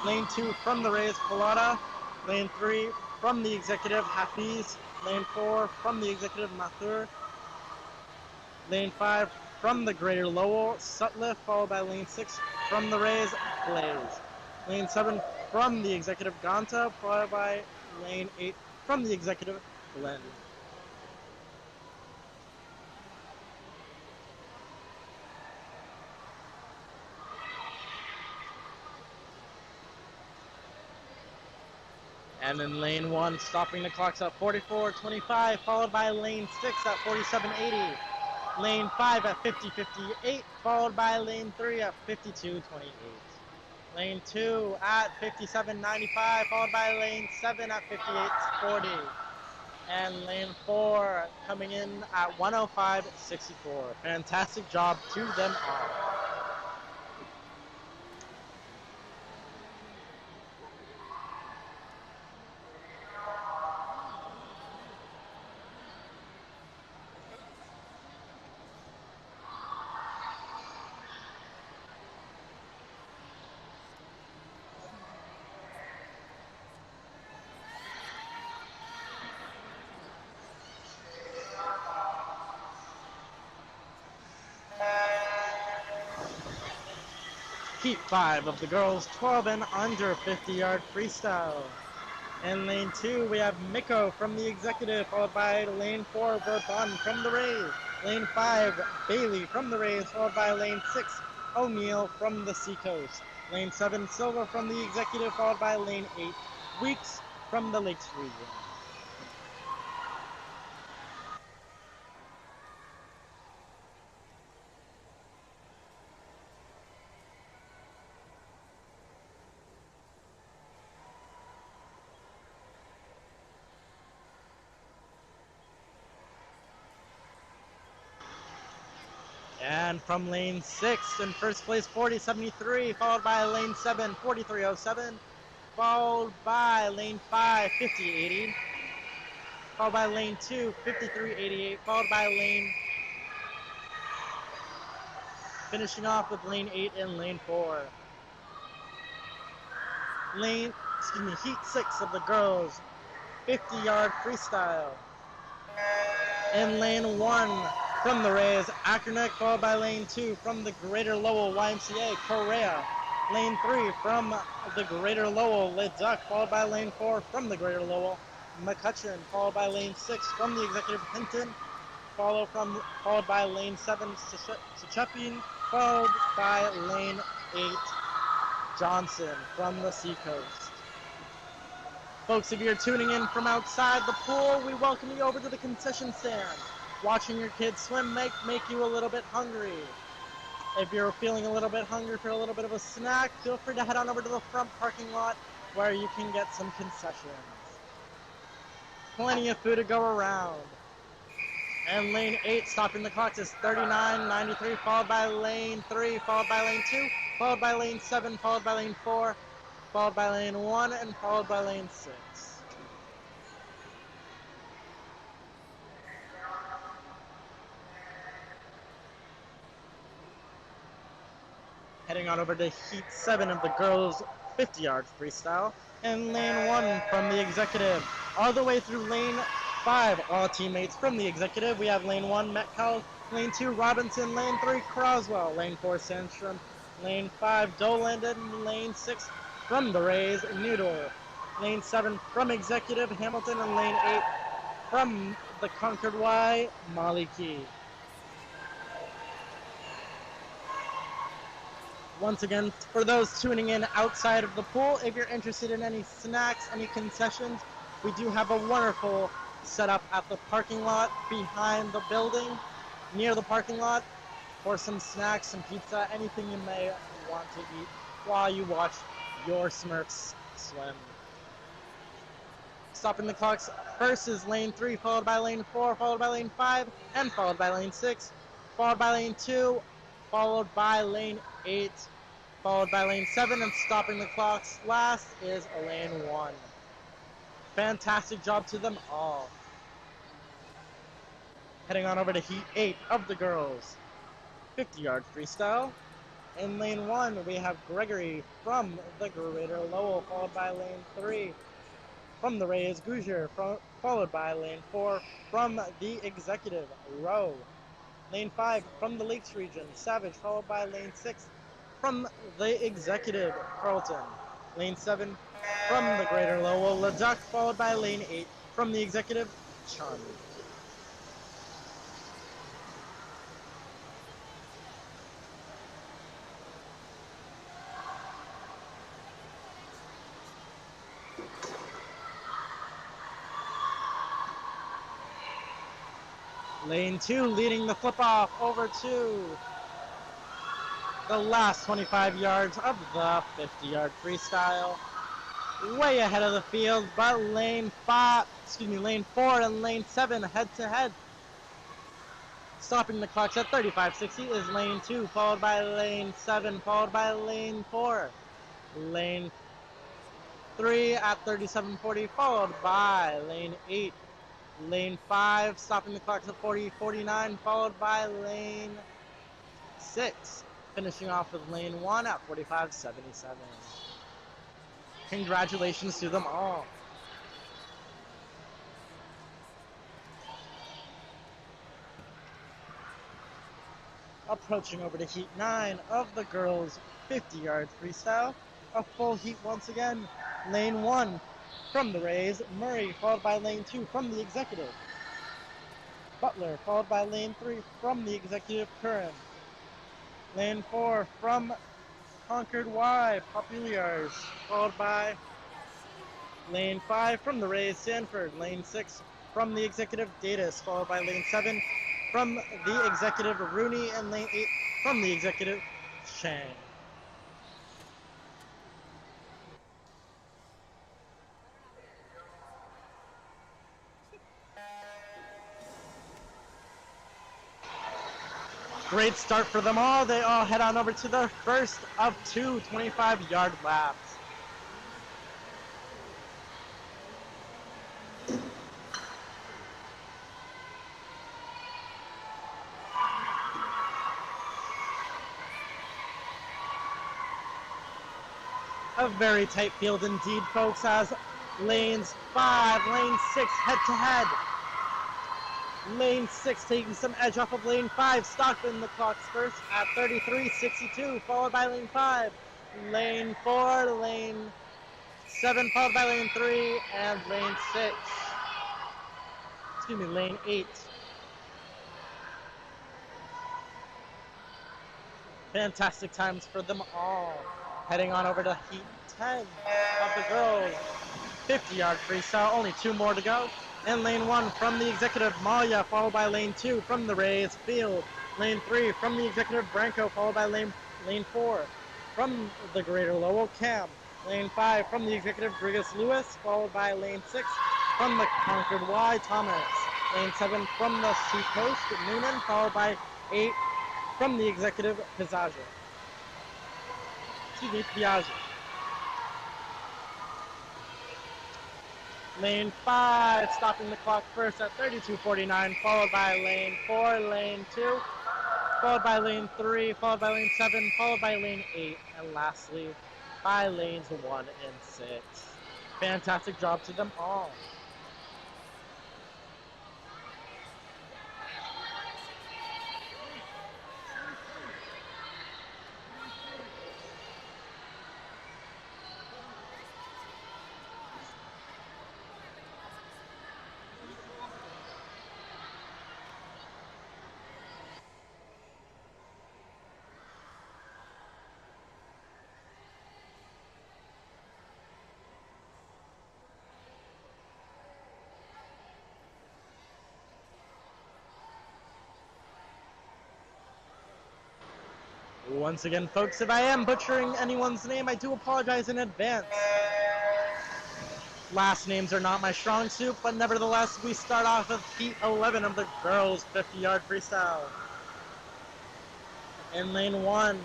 Lane 2 from the Rays, Colada. Lane 3 from the Executive, Hafiz. Lane 4 from the Executive, Mathur. Lane 5 from the Greater Lowell, Sutliff, followed by lane 6 from the Rays, Blaze. Lane 7 from the Executive, Ganta, followed by lane 8 from the Executive, Glen. And in lane 1, stopping the clocks at 44.25, followed by lane 6 at 47.80. Lane 5 at 50.58, followed by lane 3 at 52.28. Lane 2 at 57.95, followed by lane 7 at 58.40. And lane 4 coming in at 105.64. Fantastic job to them all. Heat 5 of the girls 12 and under 50-yard freestyle. In lane 2, we have Miko from the Executive, followed by lane 4, Bourbon from the Rays. Lane 5, Bailey from the Rays, followed by Lane 6, O'Neill from the Seacoast. Lane 7, Silva from the Executive, followed by Lane 8, Weeks from the Lakes region. And from lane 6, in first place, 4073, followed by lane 7, 4307, followed by lane 5, 5080, followed by lane 2, 5388, followed by finishing off with lane 8 and lane 4. Heat 6 of the girls, 50-yard freestyle. In lane 1, from the Rays, Acronek, followed by lane 2 from the Greater Lowell YMCA, Correa. Lane 3 from the Greater Lowell, Leduc, followed by lane 4 from the Greater Lowell, McCutcheon, followed by lane 6 from the Executive Hinton, followed by lane 7, Sechepin, followed by lane 8, Johnson from the Seacoast. Folks, if you're tuning in from outside the pool, we welcome you over to the concession stand. Watching your kids swim make you a little bit hungry. If you're feeling a little bit hungry for a little bit of a snack, feel free to head on over to the front parking lot where you can get some concessions. Plenty of food to go around. And lane 8, stopping the clock, is 39.93, followed by lane 3, followed by lane 2, followed by lane 7, followed by lane 4, followed by lane 1, and followed by lane 6. Heading on over to Heat 7 of the girls' 50-yard freestyle. And lane 1 from the Executive, all the way through lane 5, all teammates from the Executive. We have lane 1, Metcalf, lane 2, Robinson, lane 3, Croswell, lane 4, Sandstrom, lane 5, Dolandon, lane 6 from the Rays, Newdorf, lane 7 from Executive, Hamilton, and lane 8 from the Concord Y, Maliki. Once again, for those tuning in outside of the pool, if you're interested in any snacks, any concessions, we do have a wonderful setup at the parking lot behind the building, near the parking lot, for some snacks, some pizza, anything you may want to eat while you watch your Smurfs swim. Stopping the clocks, first is lane 3, followed by lane 4, followed by lane 5, and followed by lane 6, followed by lane 2, followed by lane 8, followed by lane 7, and stopping the clocks last is lane 1. Fantastic job to them all. Heading on over to Heat 8 of the girls, 50-yard freestyle. In lane 1, we have Gregory from the Greater Lowell, followed by lane 3 from the Rays, Gouger, followed by lane 4 from the Executive, Rowe. Lane 5 from the Lakes region, Savage, followed by lane 6 from the Executive, Carlton. Lane 7 from the Greater Lowell, Leduc, followed by lane 8 from the Executive, Chun. Lane 2 leading the flip-off over to the last 25 yards of the 50-yard freestyle. Way ahead of the field, but lane 4 and lane 7 head-to-head. Stopping the clocks at 35.60 is lane 2, followed by lane 7, followed by lane 4. Lane 3 at 37.40, followed by lane 8. Lane 5, stopping the clocks at 40.49, followed by lane 6. Finishing off with lane 1 at 45.77. Congratulations to them all. Approaching over to Heat 9 of the girls' 50-yard freestyle. A full heat once again. Lane 1 from the Rays, Murray, followed by lane 2 from the Executive. Butler, followed by lane 3 from the Executive Curran. Lane 4 from Concord Y, Populiars, followed by lane 5 from the Rays, Sanford. Lane 6 from the Executive Datus, followed by lane 7 from the Executive Rooney, and lane 8 from the Executive Chang. Great start for them all. They all head on over to their first of two 25-yard laps. A very tight field indeed, folks, as lanes 5, lane 6 head-to-head. Lane 6 taking some edge off of lane 5. Stockton, the clock's first at 33.62, followed by lane 5. Lane 4, lane 7, followed by lane 3, and lane 6. Excuse me, lane 8. Fantastic times for them all. Heading on over to heat 10 of the girls. 50-yard freestyle, only 2 more to go. And lane 1 from the Executive Malia, followed by lane 2 from the Rays Field. Lane 3 from the Executive Branco, followed by lane 4 from the Greater Lowell Cam. Lane 5 from the Executive Grigas Lewis, followed by lane 6 from the Concord Y Thomas. Lane 7 from the Seacoast Noonan, followed by 8 from the Executive Piaggio. Excuse me, Piaggio. Lane 5 stopping the clock first at 32.49, followed by lane 4, lane 2, followed by lane 3, followed by lane 7, followed by lane 8, and lastly by lanes 1 and 6. Fantastic job to them all. Once again, folks, if I am butchering anyone's name, I do apologize in advance. Last names are not my strong suit, but nevertheless, we start off with heat 11 of the girls' 50-yard freestyle. In lane 1,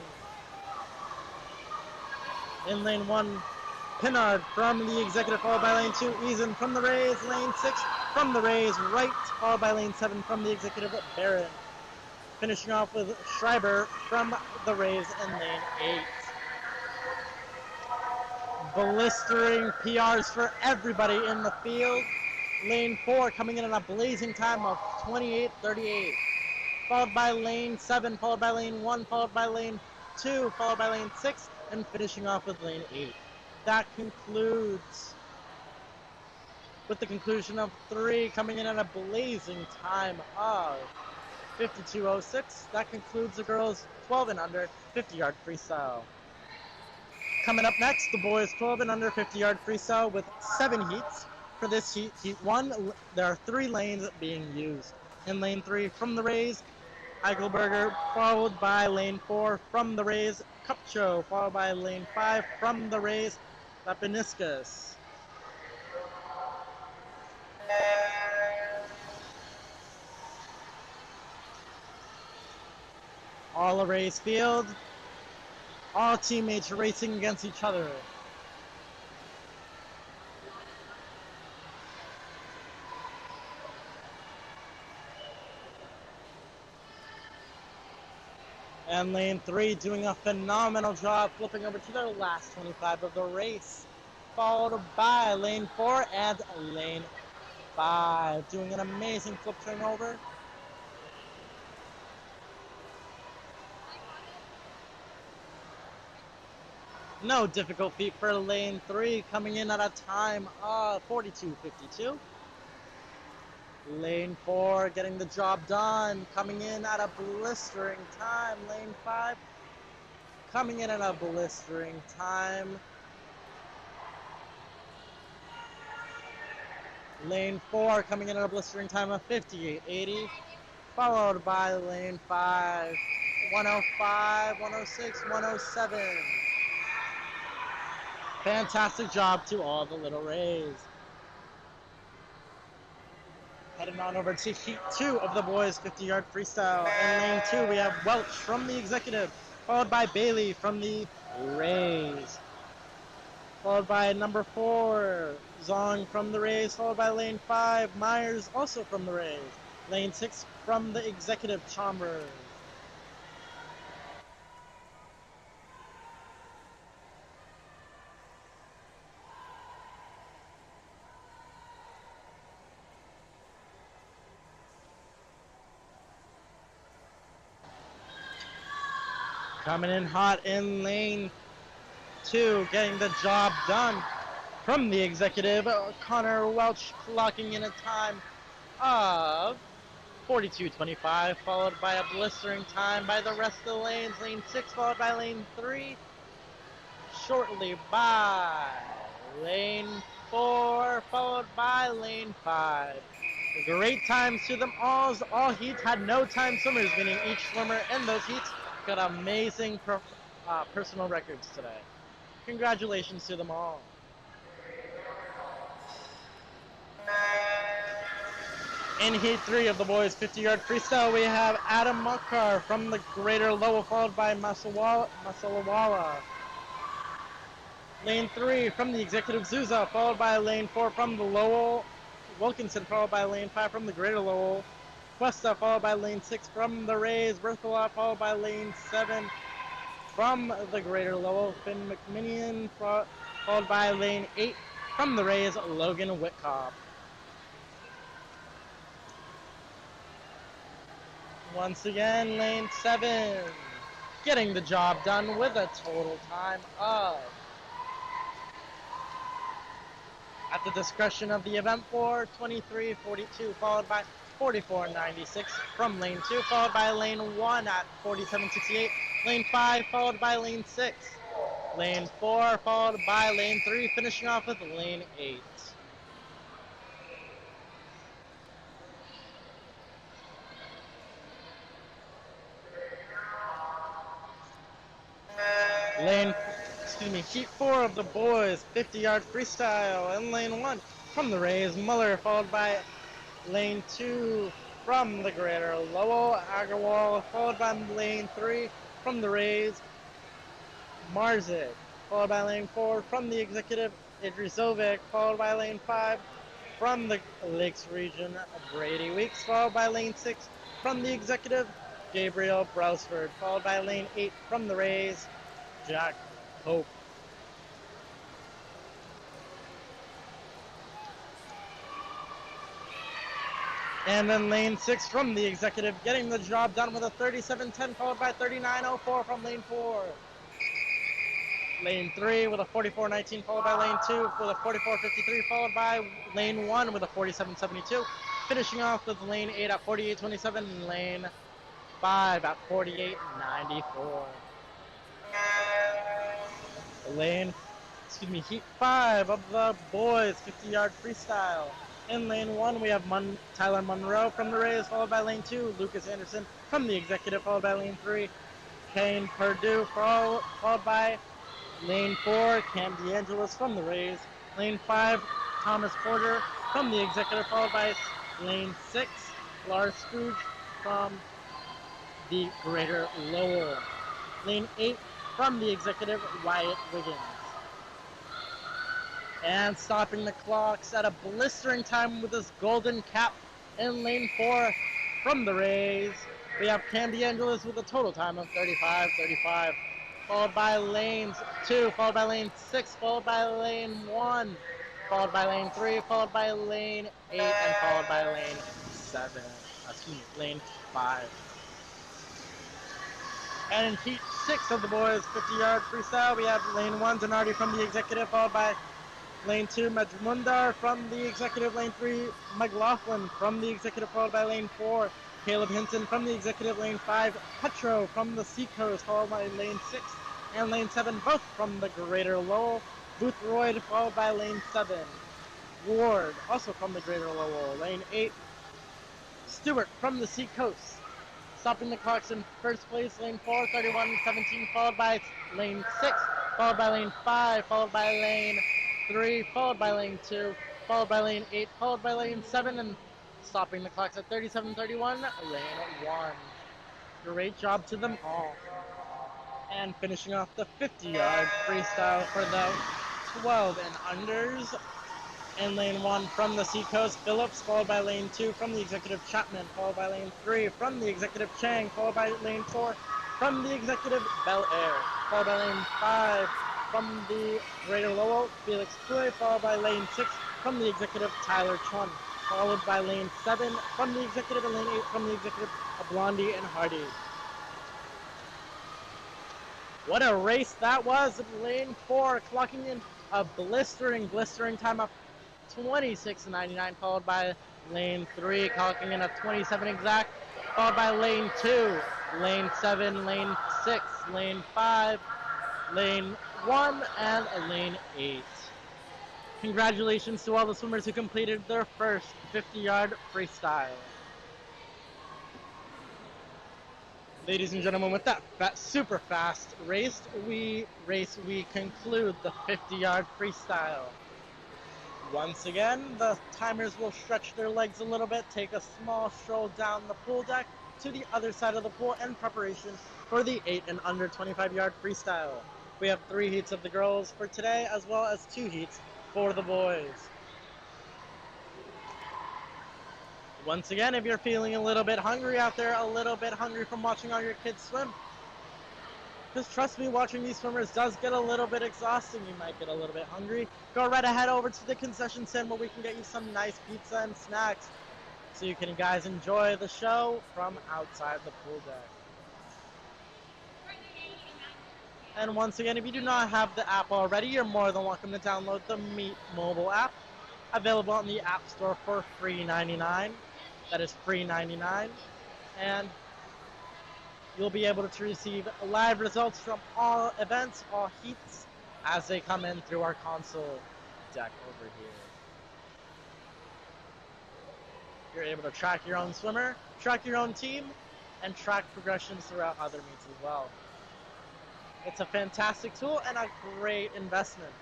Pinard from the Executive, followed by lane 2, Eason from the Rays, lane 6 from the Rays, Wright, followed by lane 7 from the Executive, Barron. Finishing off with Schreiber from the Rays in lane 8. Blistering PRs for everybody in the field. Lane 4 coming in at a blazing time of 28.38. Followed by lane 7, followed by lane 1, followed by lane 2, followed by lane 6, and finishing off with lane 8. That concludes with the conclusion of 3 coming in at a blazing time of 52.06. That concludes the girls 12 and under 50-yard freestyle. Coming up next, the boys 12 and under 50-yard freestyle with 7 heats. For this heat, heat 1, there are 3 lanes being used. In lane 3 from the Rays, Eichelberger, followed by lane 4 from the Rays, Kupcho, followed by lane 5 from the Rays, Lapiniscus. All a Rays field, all teammates racing against each other. And lane 3 doing a phenomenal job flipping over to their last 25 of the race. Followed by lane 4 and lane 5 doing an amazing flip turnover. No difficult feat for lane 3, coming in at a time of 42.52. Lane 4 getting the job done, coming in at a blistering time. Lane 5 coming in at a blistering time. Lane 4 coming in at a blistering time of 58.80, followed by lane 5, 105, 106, 107. Fantastic job to all the Little Rays. Heading on over to heat 2 of the boys 50-yard freestyle. In lane 2, we have Welch from the Executive, followed by Bailey from the Rays. Followed by number 4, Zong from the Rays, followed by lane 5, Myers also from the Rays. Lane 6 from the Executive, Chambers. Coming in hot in lane 2, getting the job done from the Executive, Connor Welch clocking in a time of 42.25, followed by a blistering time by the rest of the lanes. Lane 6 followed by lane 3, shortly by lane 4, followed by lane 5. Great times to them all. All heats had no time swimmers, meaning each swimmer in those heats got amazing personal records today. Congratulations to them all. In heat 3 of the boys 50-yard freestyle, we have Adam Mukhar from the Greater Lowell, followed by Masalawala. Lane 3 from the Executive, Zuza, followed by lane 4 from the Lowell. Wilkinson, followed by lane 5 from the Greater Lowell. Cuesta, followed by lane 6 from the Rays. Berthelot, followed by lane 7 from the Greater Lowell. Finn McMinion, followed by lane 8 from the Rays. Logan Whitcop. Once again, lane 7 getting the job done with a total time of, at the discretion of the event board, 23:42, followed by 44.96 from lane 2, followed by lane 1 at 47.68, lane 5 followed by lane 6, lane 4 followed by lane 3, finishing off with lane 8. Heat 4 of the boys 50-yard freestyle. In lane 1 from the Rays, Muller, followed by lane 2 from the Greater Lowell, Agarwal, followed by lane 3 from the Rays, Marzik, followed by lane 4 from the Executive, Idrisovic, followed by lane 5 from the Lakes region, Brady Weeks, followed by lane 6 from the Executive, Gabriel Browsford, followed by lane 8 from the Rays, Jack Hope. And then lane 6 from the Executive, getting the job done with a 37.10, followed by 39.04 from lane 4. Lane 3 with a 44.19, followed by lane 2 with a 44.53, followed by lane 1 with a 47.72, finishing off with lane 8 at 48.27, and lane 5 at 48.94. Heat 5 of the boys 50-yard freestyle. In lane 1, we have Tyler Monroe from the Rays, followed by lane 2, Lucas Anderson from the Executive, followed by lane 3, Kane Perdue, followed by lane 4, Cam DeAngelis from the Rays, lane 5, Thomas Porter from the Executive, followed by lane 6, Lars Scrooge from the Greater Lowell, lane 8 from the Executive, Wyatt Wiggins. And stopping the clocks at a blistering time with his golden cap in lane 4 from the Rays, we have Cam DeAngelis with a total time of 35:35, followed by lane 2, followed by lane 6, followed by lane 1, followed by lane 3, followed by lane 8, and followed by lane 5. And in heat 6 of the boys 50-yard freestyle, we have lane 1, Zanardi from the Executive, followed by Lane 2, Majmundar from the executive. Lane 3, McLaughlin from the executive, followed by Lane 4, Caleb Hinton from the executive. Lane 5, Petro from the Seacoast, followed by Lane 6 and Lane 7, both from the Greater Lowell. Boothroyd, followed by Lane 7. Ward, also from the Greater Lowell. Lane 8, Stewart from the Seacoast. Stopping the clocks in first place, Lane 4, 31-17, followed by Lane 6, followed by Lane 5, followed by Lane 3, followed by Lane 2, followed by Lane 8, followed by Lane 7, and stopping the clocks at 37-31, Lane 1. Great job to them all. And finishing off the 50-yard freestyle for the 12 and unders. In Lane 1 from the Seacoast, Phillips, followed by Lane 2 from the executive, Chapman, followed by Lane 3 from the executive, Chang, followed by Lane 4 from the executive, Bel Air, followed by Lane 5 from the Greater Lowell, Felix Pui, followed by Lane 6 from the executive, Tyler Chun, followed by Lane 7 from the executive, and Lane 8 from the executive, Blondie and Hardy. What a race that was! Lane 4 clocking in a blistering time of 26.99, followed by Lane 3 clocking in a 27 exact, followed by Lane 2, Lane 7, Lane 6, Lane 5, Lane 1, and Lane 8. Congratulations to all the swimmers who completed their first 50-yard freestyle. Ladies and gentlemen, with that super fast race, we conclude the 50-yard freestyle. Once again, the timers will stretch their legs a little bit, take a small stroll down the pool deck to the other side of the pool in preparation for the 8 and under 25-yard freestyle. We have 3 heats of the girls for today, as well as 2 heats for the boys. Once again, if you're feeling a little bit hungry out there, a little bit hungry from watching all your kids swim, because trust me, watching these swimmers does get a little bit exhausting. You might get a little bit hungry. Go right ahead over to the concession stand where we can get you some nice pizza and snacks so you can guys enjoy the show from outside the pool deck. And once again, if you do not have the app already, you're more than welcome to download the Meet mobile app, available on the App Store for free $99. That is free $99. And you'll be able to receive live results from all events, all heats, as they come in through our console deck over here. You're able to track your own swimmer, track your own team, and track progressions throughout other meets as well. It's a fantastic tool and a great investment.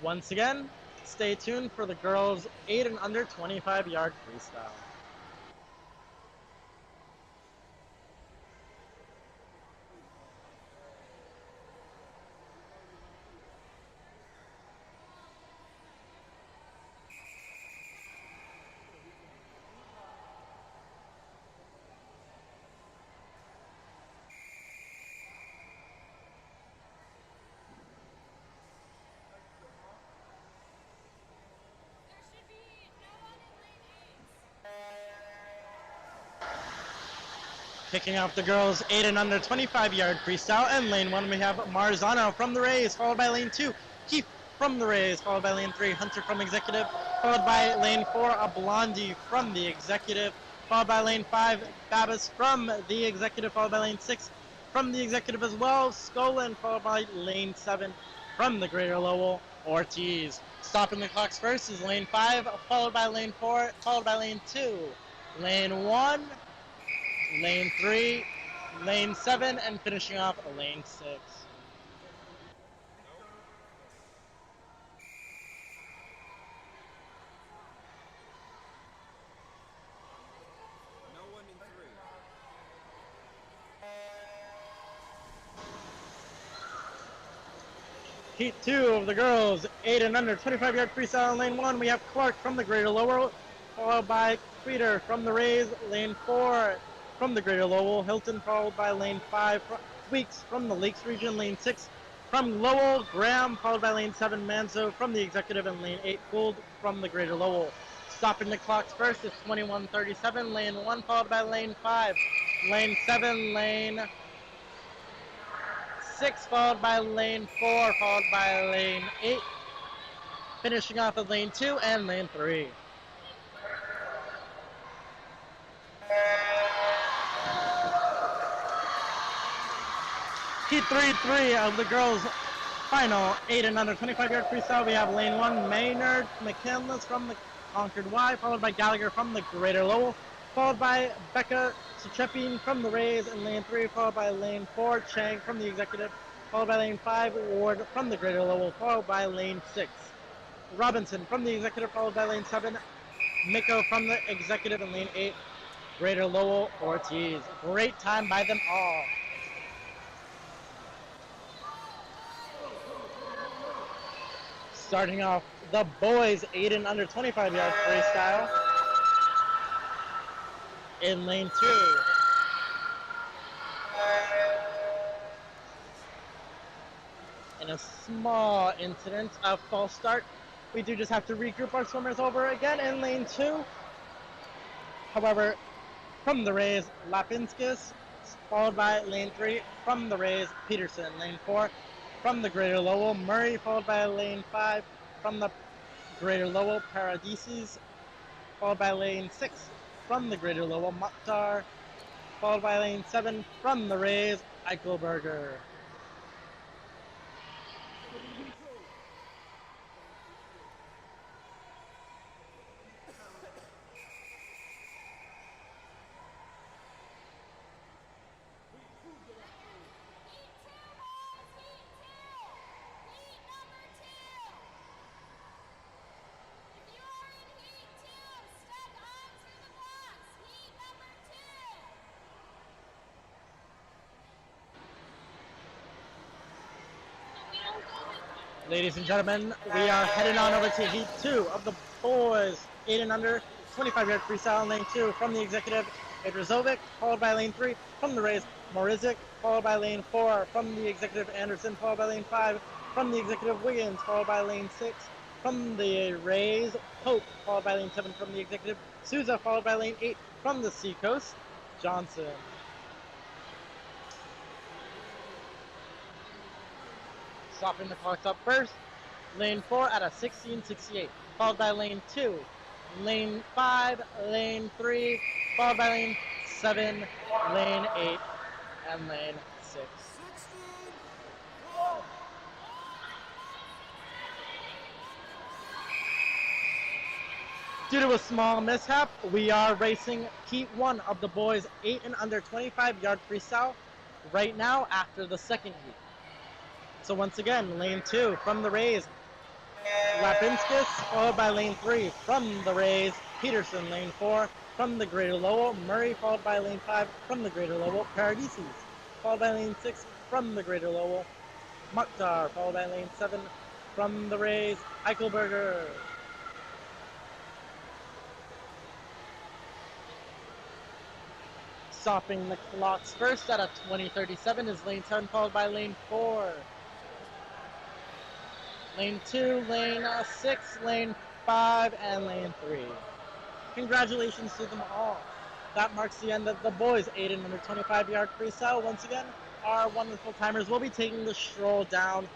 Once again, stay tuned for the girls' 8 and under 25-yard freestyle. Kicking off the girls' 8 and under 25-yard freestyle. In Lane 1, we have Marzano from the Rays, followed by Lane 2, Keith from the Rays, followed by Lane 3, Hunter from Executive, followed by Lane 4, a Blondie from the Executive, followed by Lane 5, Babas from the Executive, followed by Lane 6 from the Executive as well, Skolin, followed by Lane 7 from the Greater Lowell, Ortiz. Stopping the clocks first is Lane 5, followed by Lane 4, followed by Lane 2, Lane 1, Lane 3, Lane 7, and finishing off Lane 6. No one in 3. Heat 2 of the girls, 8 and under 25-yard freestyle in Lane 1. We have Clark from the Greater Lowell, followed by Creeder from the Rays, Lane 4 from the Greater Lowell, Hilton followed by Lane 5, Weeks from the Lakes region, Lane 6 from Lowell, Graham followed by Lane 7, Manzo from the Executive, and Lane 8, Gould from the Greater Lowell. Stopping the clocks first is 21:37, Lane 1 followed by Lane 5, Lane 7, Lane 6, followed by lane 4, followed by lane 8, finishing off at lane 2 and lane 3. Heat 3 of the girls' final 8 and under 25-yard freestyle. We have lane 1, Maynard McCandless from the Concord Y, followed by Gallagher from the Greater Lowell, followed by Becca Suchepin from the Rays in lane 3, followed by lane 4, Chang from the Executive, followed by lane 5, Ward from the Greater Lowell, followed by lane 6, Robinson from the Executive, followed by lane 7, Miko from the Executive in lane 8, Greater Lowell, Ortiz. Great time by them all. Starting off the boys 8 and under 25-yard freestyle in lane 2. In a small incident of false start, we do just have to regroup our swimmers over again in lane 2. However, from the Rays, Lapinskis, followed by lane 3, from the Rays, Peterson, lane 4, from the Greater Lowell, Murray, followed by lane 5, from the Greater Lowell, Paradises, followed by lane 6, from the Greater Lowell, Mukhtar, followed by lane 7, from the Rays, Eichelberger. Ladies and gentlemen, we are headed on over to Heat 2 of the boys 8 and under 25-yard freestyle in lane 2 from the Executive, Idrizovic, followed by lane 3 from the Rays, Morizic, followed by lane 4 from the Executive, Anderson, followed by lane 5 from the Executive, Wiggins, followed by lane 6 from the Rays, Pope, followed by lane 7 from the Executive, Souza, followed by lane 8 from the Seacoast, Johnson. Stopping the clocks up first, lane 4 at a 16:68, followed by lane 2, lane 5, lane 3, followed by lane 7, lane 8, and lane 6. Due to a small mishap, we are racing Heat 1 of the boys 8 and under 25-yard freestyle right now after the second heat. So once again, lane 2 from the Rays, Lapinskis, followed by lane 3 from the Rays, Peterson, lane 4 from the Greater Lowell, Murray, followed by lane 5 from the Greater Lowell, Paradises, followed by lane 6 from the Greater Lowell, Mukhtar, followed by lane 7 from the Rays, Eichelberger. Stopping the clocks first at a 20:37 is lane 7, followed by lane 4. Lane 2, lane 6, lane 5, and lane 3. Congratulations to them all. That marks the end of the boys 8 and under 25-yard freestyle. Once again, our wonderful timers will be taking the stroll down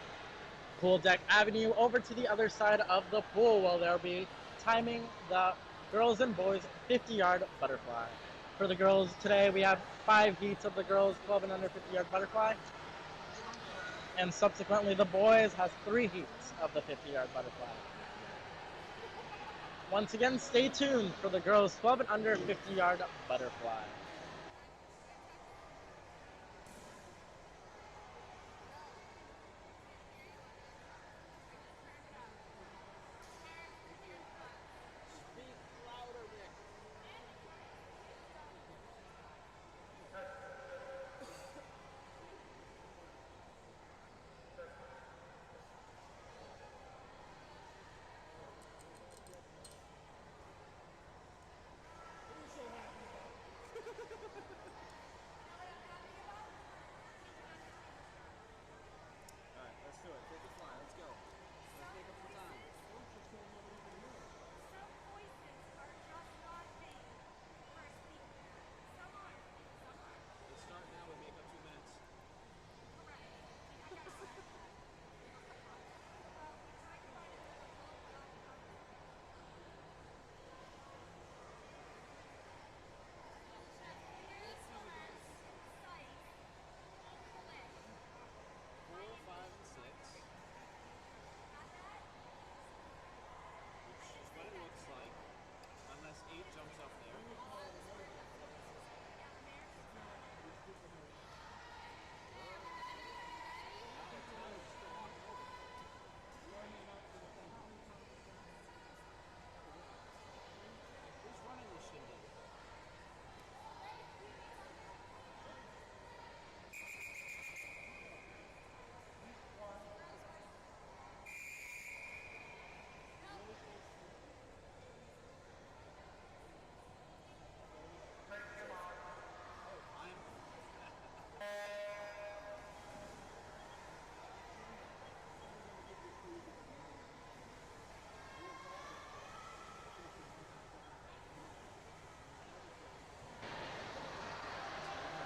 Pool Deck Avenue over to the other side of the pool, where they'll be timing the girls and boys 50-yard butterfly. For the girls today, we have 5 heats of the girls 12 and under 50-yard butterfly. And subsequently, the boys has 3 heats of the 50-yard butterfly. Once again, stay tuned for the girls 12 and under 50-yard butterfly.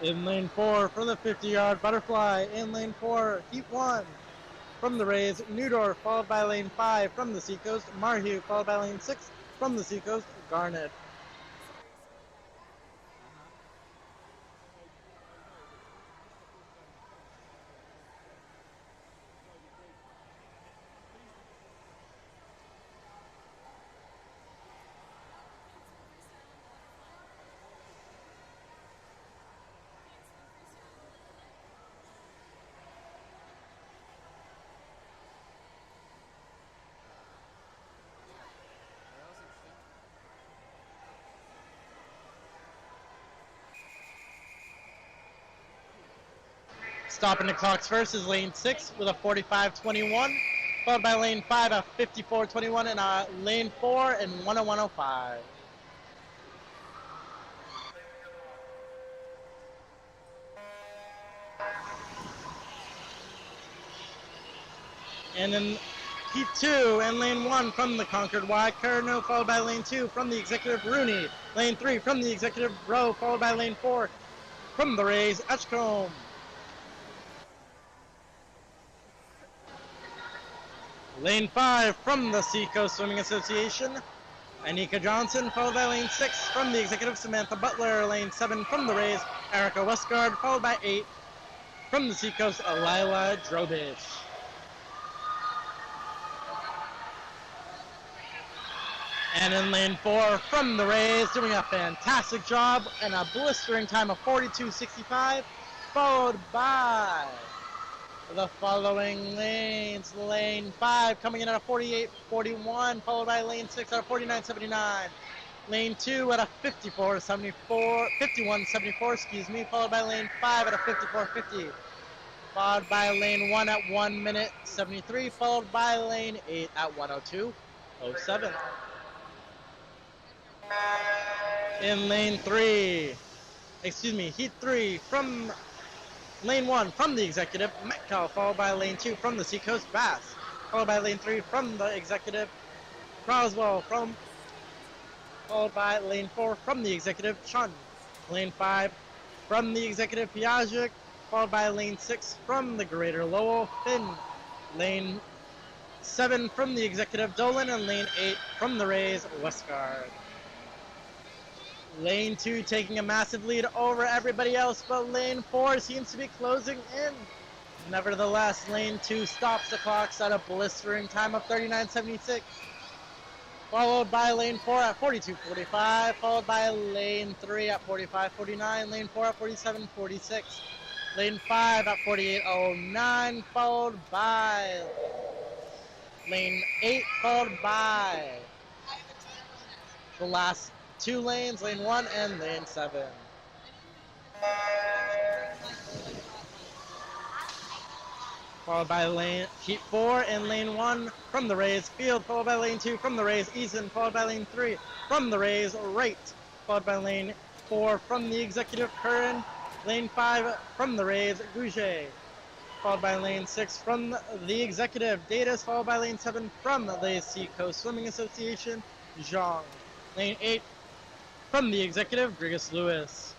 In lane 4 from the 50-yard butterfly. In lane 4, heat 1 from the Rays, Newdorf, followed by lane 5 from the Seacoast, Marhue, followed by lane 6 from the Seacoast, Garnet. Stopping the clocks first is lane 6 with a 45.21, followed by lane 5 a 54.21, and lane 4 and 101.05. And then heat 2 and lane 1 from the Concord Y, Carno, followed by lane 2 from the Executive Rooney, lane 3 from the Executive Rowe, followed by lane 4 from the Rays, Etchcombe. Lane 5 from the Seacoast Swimming Association, Anika Johnson, followed by lane 6 from the Executive, Samantha Butler, lane 7 from the Rays, Erica Westgard, followed by 8 from the Seacoast, Lila Drobich. And in lane 4 from the Rays, doing a fantastic job and a blistering time of 42.65, followed by the following lanes. Lane 5 coming in at a 48.41, followed by lane 6 at a 49.79. Lane 2 at a 51.74, excuse me, followed by lane 5 at a 54.50. Followed by lane 1 at 1 minute 73, followed by lane 8 at 102.07. In lane 3, heat 3 from lane 1 from the Executive, Metcalf, followed by lane 2 from the Seacoast, Bass, followed by lane 3 from the Executive, Croswell, followed by lane 4 from the Executive, Chun, lane 5 from the Executive, Piaget, followed by lane 6 from the Greater Lowell, Finn, lane 7 from the Executive, Dolan, and lane 8 from the Rays, Westgard. Lane 2 taking a massive lead over everybody else, but lane 4 seems to be closing in. Nevertheless, lane 2 stops the clocks at a blistering time of 39.76. Followed by lane 4 at 42.45, followed by lane 3 at 45.49, lane 4 at 47.46, lane 5 at 48.09, followed by lane 8, followed by the last two lanes, lane 1 and lane 7. Followed by lane heat 4 and lane 1 from the Rays, Field, followed by lane 2 from the Rays, Eason, followed by lane 3 from the Rays, Wright, followed by lane 4 from the Executive, Curran, lane 5 from the Rays, Gouget, followed by lane 6 from the Executive, Datus, followed by lane 7 from the Seacoast Swimming Association, Zhang, lane 8 from the Executive, Grigas Lewis.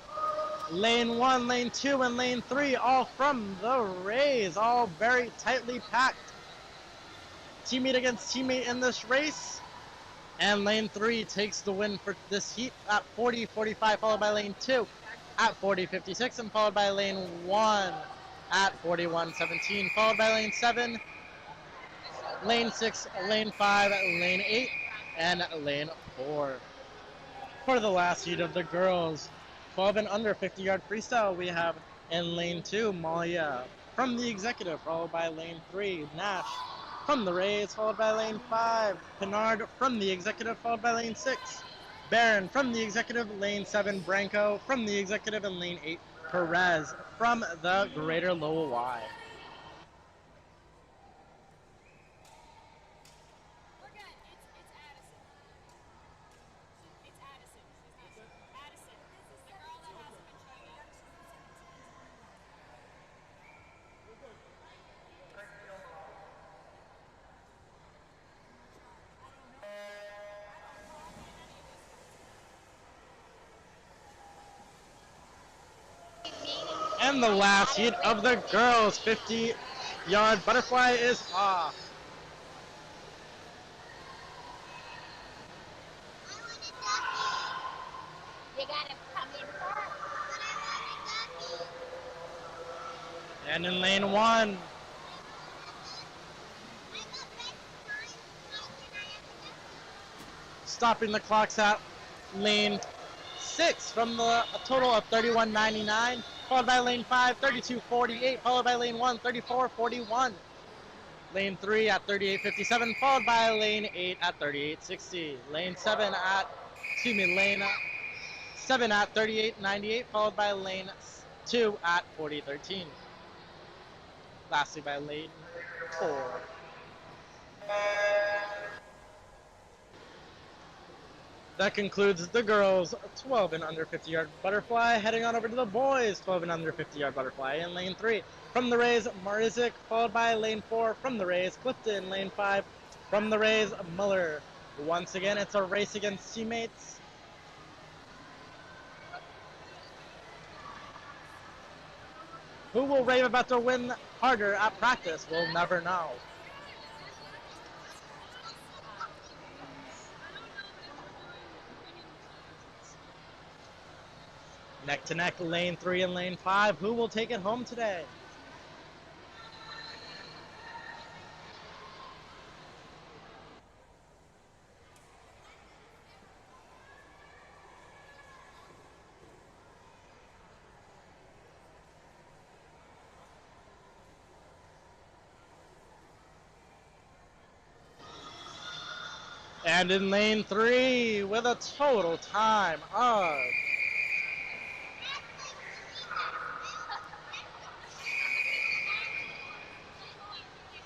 Lane 1, lane 2, and lane 3, all from the Rays, all very tightly packed. Teammate against teammate in this race. And lane 3 takes the win for this heat at 40.45, followed by lane 2 at 40.56, and followed by lane 1 at 41.17, followed by lane 7, lane 6, lane 5, lane 8, and lane 4. For the last heat of the girls, 12 and under 50-yard freestyle, we have in lane 2, Malia from the Executive, followed by lane 3, Nash from the Rays, followed by lane 5, Pinard from the Executive, followed by lane 6, Barron from the Executive, lane 7, Branco from the Executive, and lane 8, Perez from the Greater Lowell Y. And the last heat of the girls' 50-yard butterfly is off. You gotta come in first. And in lane 1, stopping the clocks at lane 6 from a total of 31.99, followed by lane 5, 32.48, followed by lane 1, 34.41. Lane 3 at 38.57, followed by lane 8 at 38.60. Lane 7 at 38.98, followed by lane 2 at 40.13. Lastly by lane 4. That concludes the girls' 12 and under 50-yard butterfly. Heading on over to the boys' 12 and under 50-yard butterfly in lane 3. From the Rays, Marizic, followed by lane 4. From the Rays, Clifton. Lane 5. From the Rays, Muller. Once again, it's a race against teammates. Who will rave about to win harder at practice? We'll never know. Neck to neck, lane 3 and lane 5. Who will take it home today? And in lane 3 with a total time of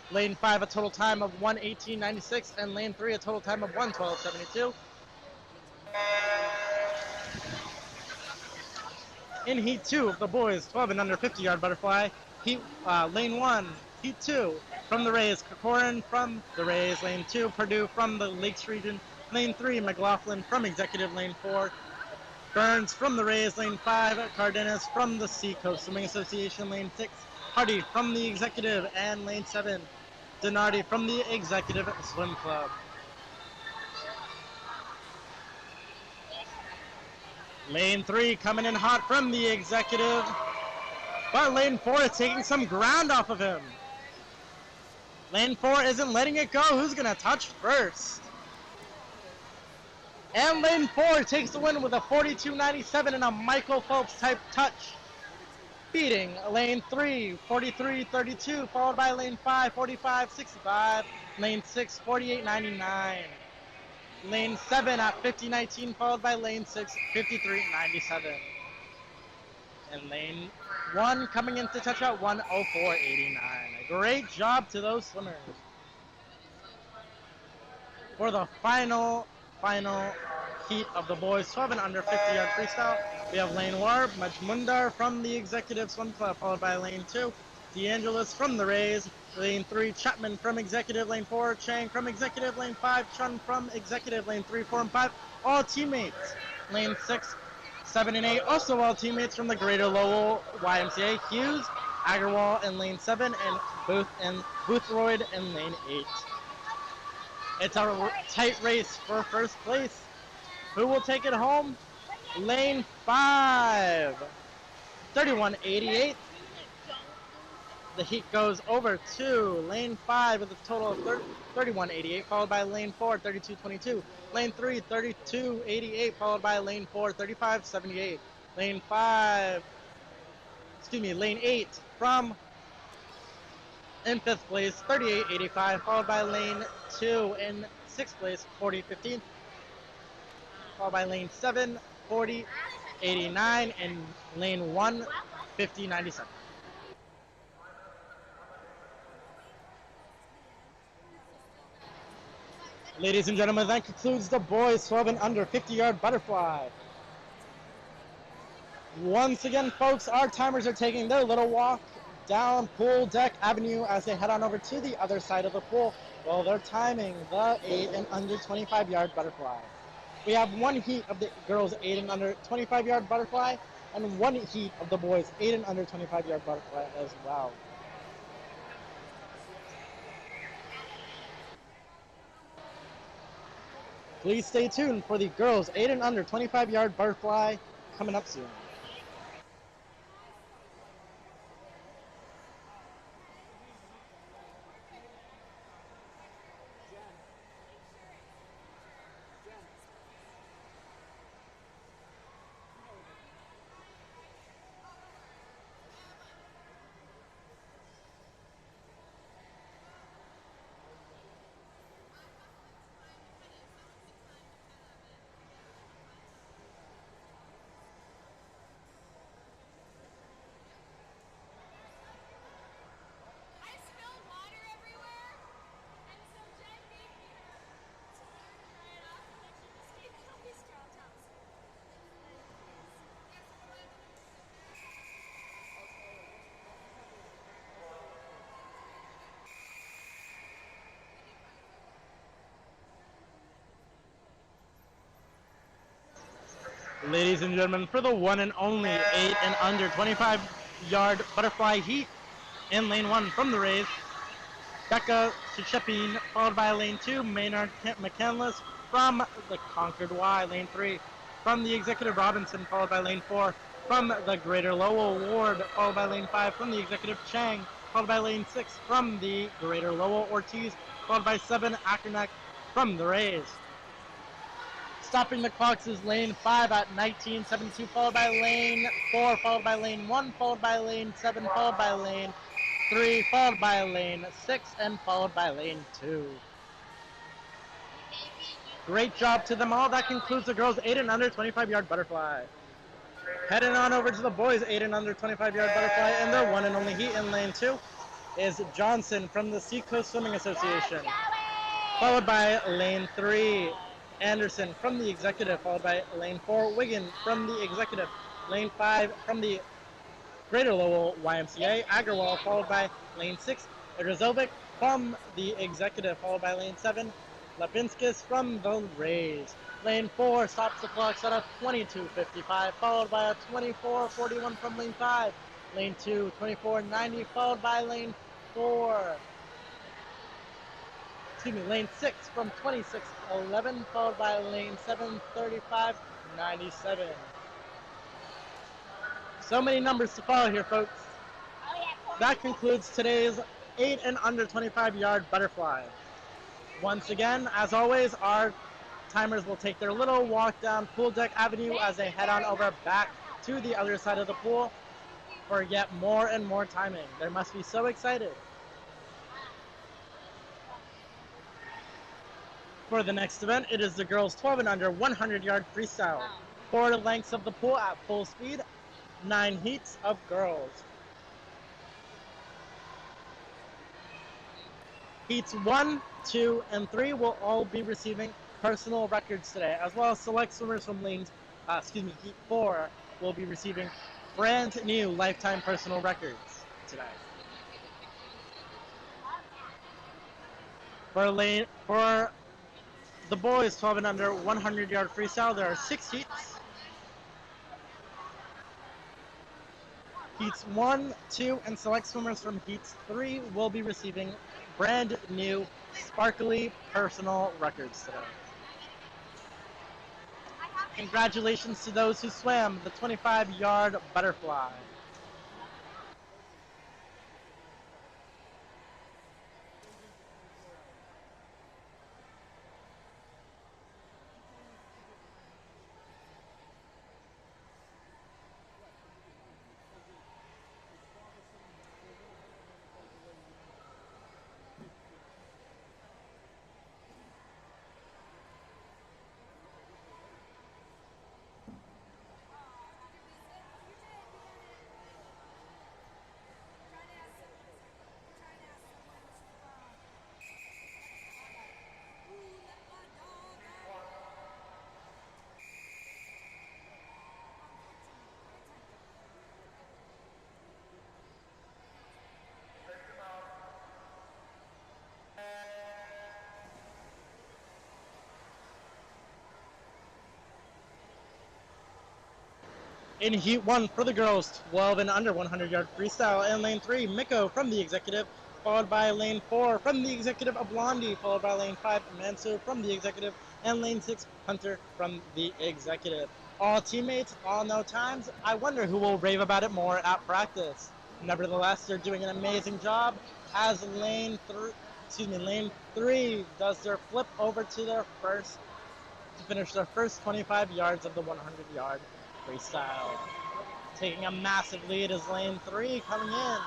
lane 5 a total time of 1:18.96 and lane 3 a total time of 1:12.72. In heat 2 of the boys 12 and under 50-yard butterfly, lane 1, heat 2 from the Rays, Kokorin from the Rays, lane 2, Purdue from the Lakes region, lane 3, McLaughlin from Executive, lane 4, Burns from the Rays, lane 5, Cardenas from the Seacoast Swimming Association, lane 6, Hardy from the Executive, and lane 7, Donardi from the Executive Swim Club. Lane 3 coming in hot from the Executive, but lane 4 is taking some ground off of him. Lane 4 isn't letting it go. Who's going to touch first? And lane 4 takes the win with a 42.97 and a Michael Phelps type touch, beating lane 3, 43.32, followed by lane 5, 45.65, lane 6, 48.99. Lane 7 at 50.19, followed by lane 6, 53.97. And lane 1 coming in to touch at 1:04.89. A great job to those swimmers. For the final heat of the boys 12 and under 50-yard freestyle, we have lane 1, Majmundar from the Executive Swim Club, followed by lane 2, DeAngelis from the Rays, lane 3, Chapman from Executive, lane 4, Chang from Executive, lane 5, Chun from Executive, lane 3, 4, and 5, all teammates. Lane 6, 7, and 8, also all teammates from the Greater Lowell YMCA, Hughes, Agarwal in lane 7, and Boothroyd in lane 8. It's a tight race for first place. Who will take it home? Lane 5, 31.88. The heat goes over to lane 5 with a total of 31.88, followed by lane 4, 32.22. Lane 3, 32.88, followed by lane 4, 35.78. Lane 8 from in 5th place, 38.85, followed by lane 2 in 6th place, 40.15. Followed by lane 7, 40.89, and lane 1, 50.97. Ladies and gentlemen, that concludes the boys 12 and under 50-yard butterfly. Once again, folks, our timers are taking their little walk down Pool Deck Avenue as they head on over to the other side of the pool while they're timing the 8 and under 25-yard butterfly. We have one heat of the girls 8 and under 25-yard butterfly. and one heat of the boys 8 and under 25-yard butterfly as well. Please stay tuned for the girls 8 and under 25-yard butterfly coming up soon. Ladies and gentlemen, for the one and only 8 and under 25-yard butterfly heat in lane 1 from the Rays, Becca Shepin, followed by lane 2, Maynard McCandless from the Concord Y, lane 3, from the Executive Robinson, followed by lane 4, from the Greater Lowell Ward, followed by lane 5, from the Executive Chang, followed by lane 6, from the Greater Lowell Ortiz, followed by 7, Ackerneck from the Rays. Stopping the clocks is lane 5 at 19.72, followed by lane 4, followed by lane 1, followed by lane 7, followed by lane 3, followed by lane 6, and followed by lane 2. Great job to them all. That concludes the girls 8 and under 25-yard butterfly. Heading on over to the boys 8 and under 25-yard butterfly, and their one and only heat in lane 2 is Johnson from the Seacoast Swimming Association, followed by lane 3, Anderson from the Executive, followed by lane 4, Wiggin from the Executive, lane 5 from the Greater Lowell YMCA, Agarwal, followed by lane 6, Razovic from the Executive, followed by lane 7, Lapinskis from the Rays. Lane 4 stops the clock at a 22.55, followed by a 24.41 from lane 5. Lane 2, 24.90, followed by lane 4. Lane 6 from 26.11, followed by lane 7, 35.97. So many numbers to follow here, folks. That concludes today's 8 and under 25-yard butterfly. Once again, as always, our timers will take their little walk down Pool Deck Avenue as they head on over back to the other side of the pool for yet more and more timing. They must be so excited. For the next event, it is the girls 12 and under 100-yard freestyle. 4 lengths of the pool at full speed, 9 heats of girls. Heats 1, 2, and 3 will all be receiving personal records today, as well as select swimmers from heat 4 will be receiving brand new lifetime personal records today. For the boys 12 and under 100-yard freestyle, there are 6 heats. Heats 1, 2, and select swimmers from heats 3 will be receiving brand new sparkly personal records today. Congratulations to those who swam the 25-yard butterfly. In heat 1 for the girls, 12 and under 100-yard freestyle. In lane 3, Miko from the Executive, followed by lane 4 from the Executive, Blondie, followed by lane 5, Mansu from the Executive, and lane 6, Hunter from the Executive. All teammates, all know times. I wonder who will rave about it more at practice. Nevertheless, they're doing an amazing job as lane 3 does their flip over to their first to finish their first 25 yards of the 100-yard freestyle. Taking a massive lead is lane 3 coming in.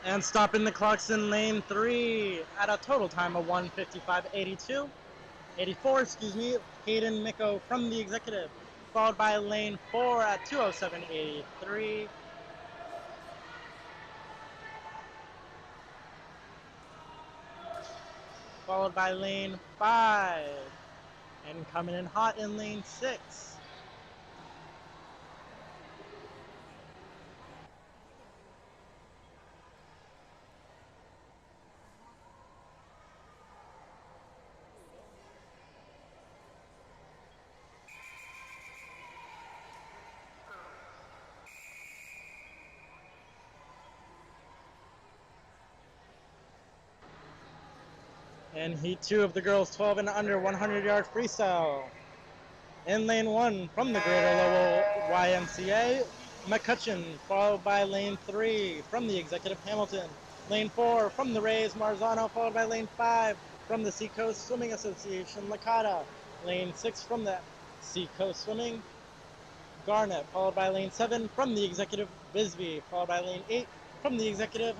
And stopping the clocks in lane 3 at a total time of 1:55.82. 84, Hayden Miko from the Executive, followed by lane 4 at 2:07.83. Followed by lane 5. And coming in hot in lane 6. And heat 2 of the girls 12 and under 100-yard freestyle. In lane 1 from the Greater Lowell YMCA, McCutcheon, followed by lane 3 from the Executive Hamilton. Lane 4 from the Rays, Marzano, followed by lane 5 from the Seacoast Swimming Association, Licata. Lane 6 from the Seacoast Swimming, Garnet, followed by lane 7 from the Executive, Bisbee, followed by lane 8 from the Executive,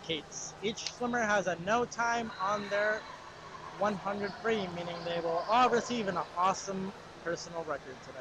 Cates. Each swimmer has a no time on their 100 free, meaning they will all receive an awesome personal record today.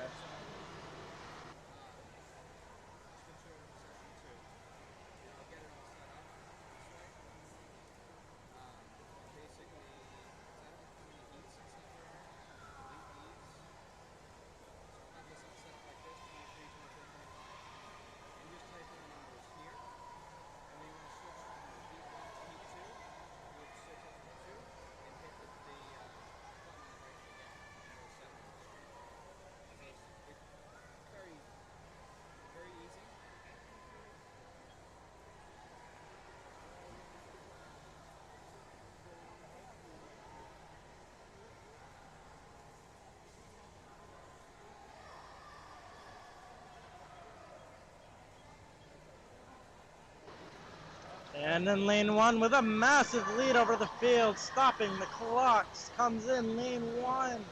And in lane 1 with a massive lead over the field, stopping the clocks, comes in lane 1.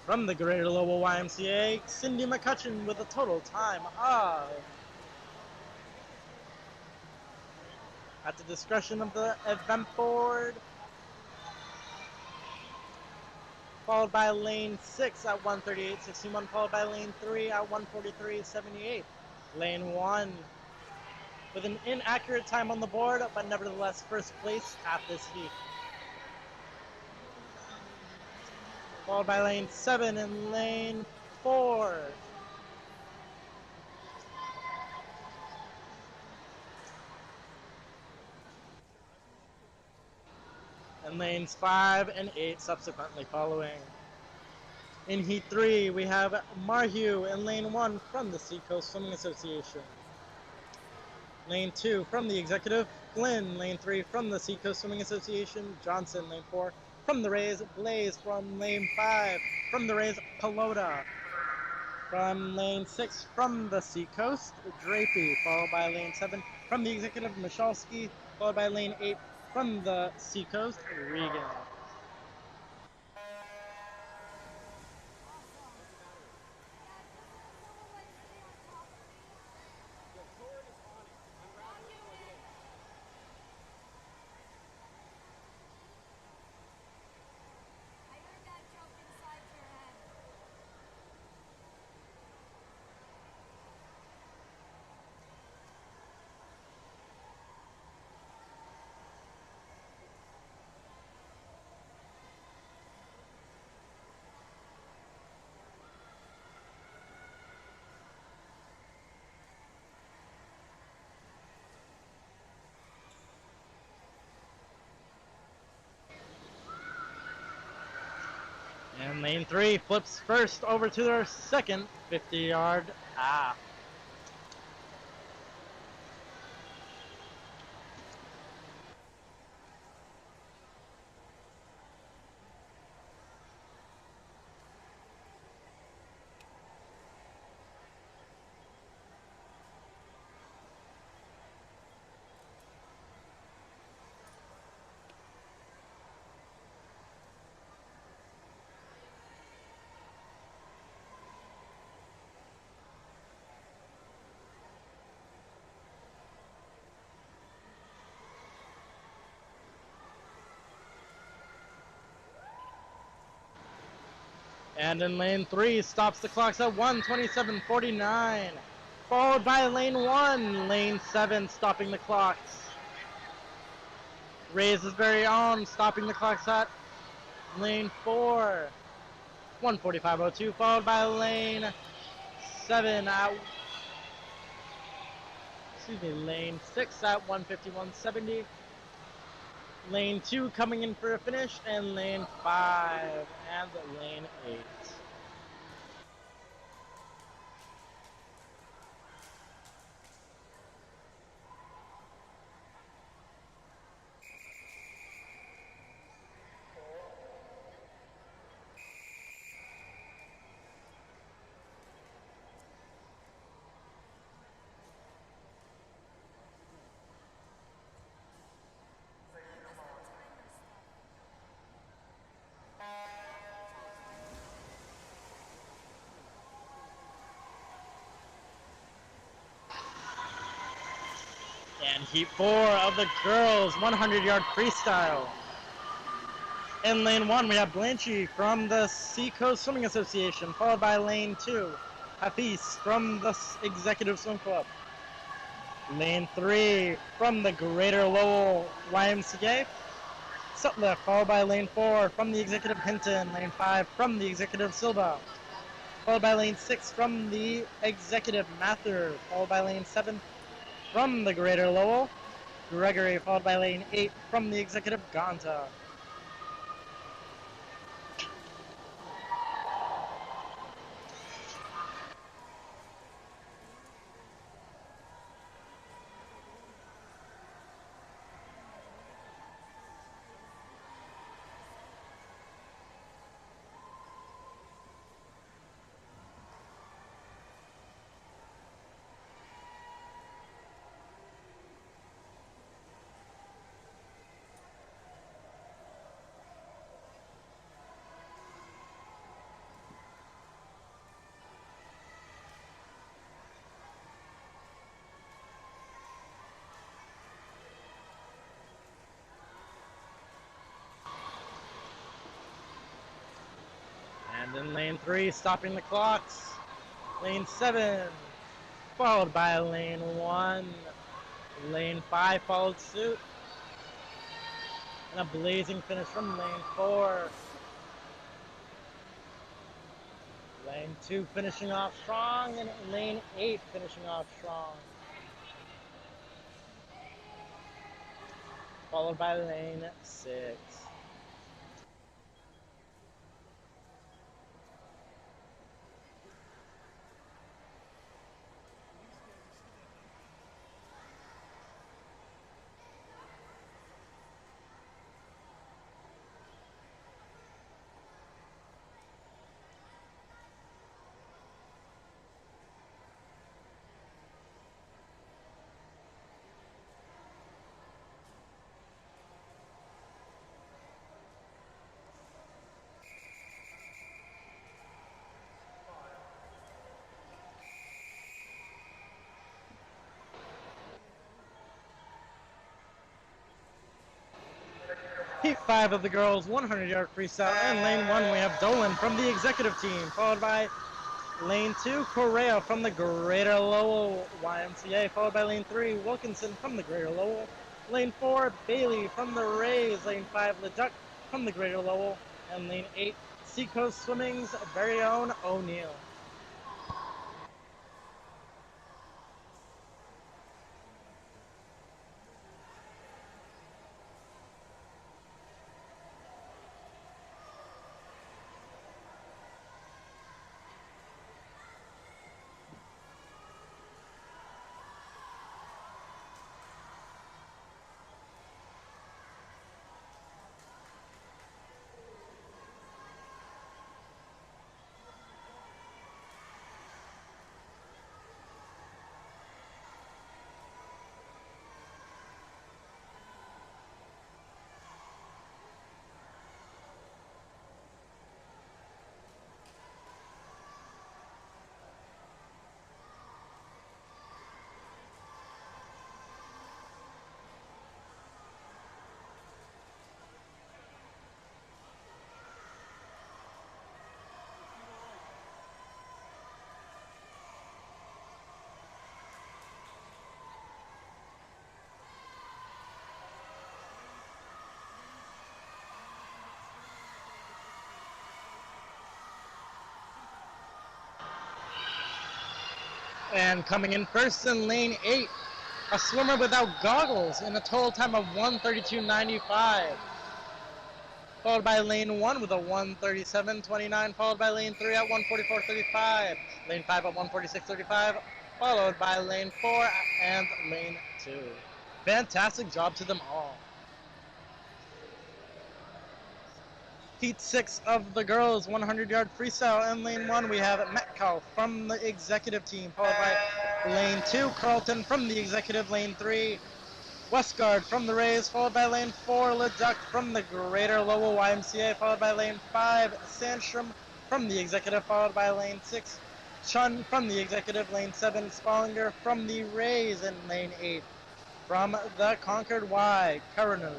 From the Greater Lowell YMCA, Cindy McCutcheon with a total time of, at the discretion of the event board, followed by lane 6 at 1:38.61, followed by lane 3 at 1:43.78. Lane 1 with an inaccurate time on the board, but nevertheless first place at this heat. Followed by lane 7 and lane 4. And lanes 5 and 8 subsequently following. In Heat 3, we have Marhugh in Lane 1 from the Seacoast Swimming Association. Lane 2 from the Executive, Flynn. Lane 3 from the Seacoast Swimming Association, Johnson. Lane 4 from the Rays, Blaze. From Lane 5 from the Rays, Pelota. From Lane 6 from the Seacoast, Drapey, followed by Lane 7 from the Executive, Michalski, followed by Lane 8 from the Seacoast, Regan. And Lane 3 flips first over to their second 50-yard half. And in Lane 3, stops the clocks at 1:27:49. Followed by Lane 1, Lane 7 stopping the clocks. Rays his very own, stopping the clocks at Lane 4, 1:45:02. Followed by Lane 7 at, Lane 6 at 1:51:70. Lane 2 coming in for a finish, and Lane 5 and Lane 8. And Heat 4 of the girls 100-yard freestyle. In Lane 1, we have Blanchy from the Seacoast Swimming Association, followed by Lane 2, Hafiz from the Executive Swim Club. Lane 3 from the Greater Lowell YMCA, Sutliff, followed by Lane 4 from the Executive Hinton. Lane 5 from the Executive Silva, followed by Lane 6 from the Executive Mather, followed by Lane 7 from the Greater Lowell, Gregory, followed by Lane 8 from the Executive Ganta. And in Lane 3, stopping the clocks, Lane 7, followed by Lane 1. Lane 5 followed suit. And a blazing finish from Lane 4. Lane 2 finishing off strong, and Lane 8 finishing off strong. Followed by Lane 6. Heat 5 of the girls 100-yard freestyle. And lane 1 we have Dolan from the executive team, followed by lane 2 Correa from the Greater Lowell YMCA, followed by lane 3 Wilkinson from the Greater Lowell, lane 4 Bailey from the Rays, lane 5 Leduc from the Greater Lowell, and lane 8 Seacoast Swimming's very own O'Neill. And coming in first in lane 8, a swimmer without goggles in a total time of 1:32.95. Followed by lane 1 with a 1:37.29, followed by lane 3 at 1:44.35, lane 5 at 1:46.35, followed by lane 4 and lane 2. Fantastic job to them all. Heat 6 of the girls 100-yard freestyle. In lane 1 we have Metcalf from the executive team, followed by lane 2 Carlton from the executive, lane 3 Westgard from the Rays, followed by lane 4 Leduc from the Greater Lowell YMCA, followed by lane 5 Sandstrom from the executive, followed by lane 6 Chun from the executive, lane 7 Spallinger from the Rays, and lane 8 from the Concord Y, Carano.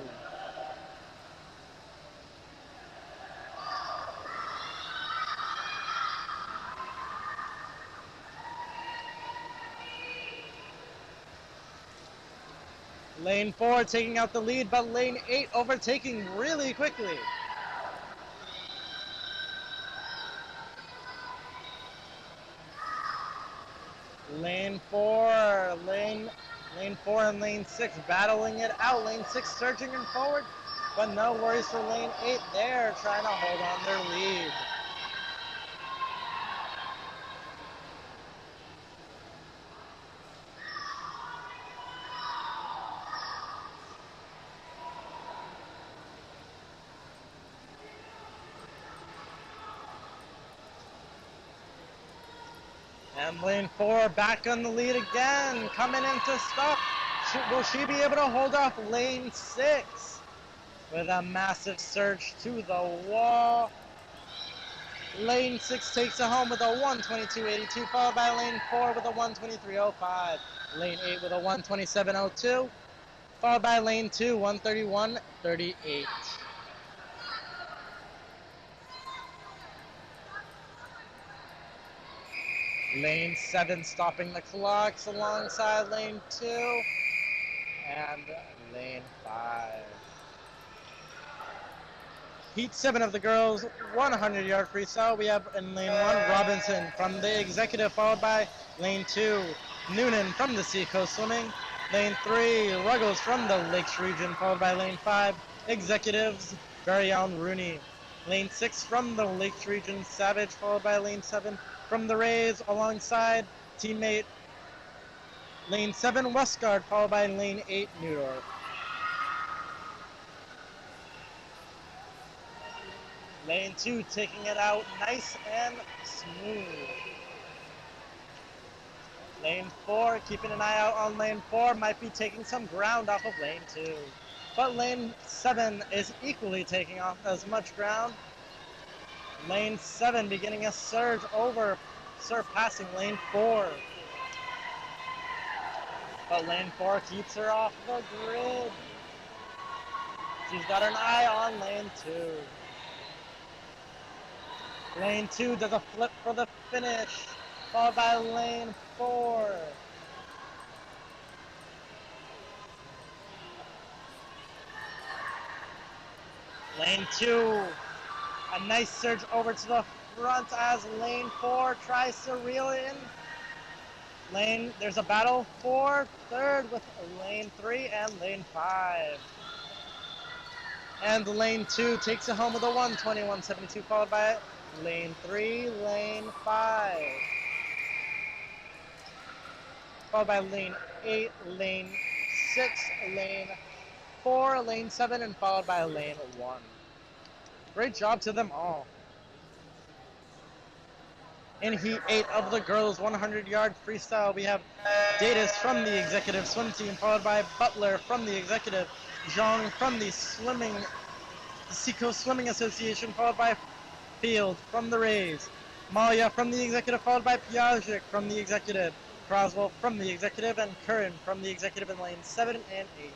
Lane 4 taking out the lead, but lane 8 overtaking really quickly. Lane 4 and lane 6 battling it out. Lane 6 surging in forward, but no worries for lane 8 there, trying to hold on their lead. And lane 4 back on the lead again, coming in to stop. Will she be able to hold off lane 6 with a massive surge to the wall? Lane 6 takes it home with a 1:22.82, followed by lane 4 with a 1:23.05. Lane 8 with a 1:27.02, followed by lane 2, 1:31.38. Lane 7 stopping the clocks alongside lane 2 and lane 5. Heat 7 of the girls 100-yard freestyle. We have in lane 1 Robinson from the executive, followed by lane 2 Noonan from the Seacoast Swimming, lane 3 Ruggles from the Lakes region, followed by lane 5 executives very own Rooney, lane 6 from the Lakes region Savage, followed by lane 7 from the Rays alongside teammate lane 7 Westgard, followed by lane 8 Newdorf. Lane 2 taking it out nice and smooth. Lane 4 keeping an eye out on lane 4, might be taking some ground off of lane 2. But lane 7 is equally taking off as much ground. Lane 7 beginning a surge over, surpassing lane 4. But lane 4 keeps her off the grid. She's got an eye on lane 2. Lane 2 does a flip for the finish, followed by lane 4. Lane 2, a nice surge over to the front as lane 4 tries to reel in. There's a battle for third with lane 3 and lane 5. And lane 2 takes it home with a 1:21.72, followed by lane 3, lane 5. Followed by lane 8, lane 6, lane 4, lane 7, and followed by lane 1. Great job to them all. In Heat 8 of the girls' 100-yard freestyle, we have Datis from the executive swim team, followed by Butler from the executive, Zhang from the Seacoast Swimming Association, followed by Field from the Rays, Malia from the executive, followed by Piaget from the executive, Croswell from the executive, and Curran from the executive in lanes 7 and 8.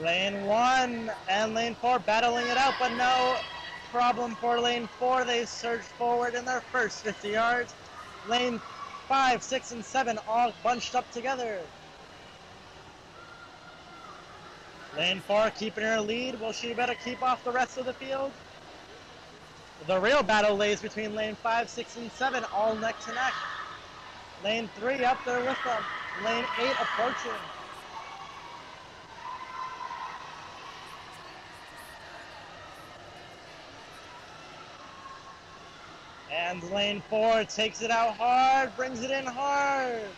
Lane 1 and lane 4 battling it out, but no problem for lane 4. They surged forward in their first 50 yards. Lane 5, 6, and 7 all bunched up together. Lane 4 keeping her lead. Will she better keep off the rest of the field? The real battle lays between lane 5, 6, and 7, all neck to neck. Lane 3 up there with them. Lane 8 approaching. And lane 4 takes it out hard, brings it in hard.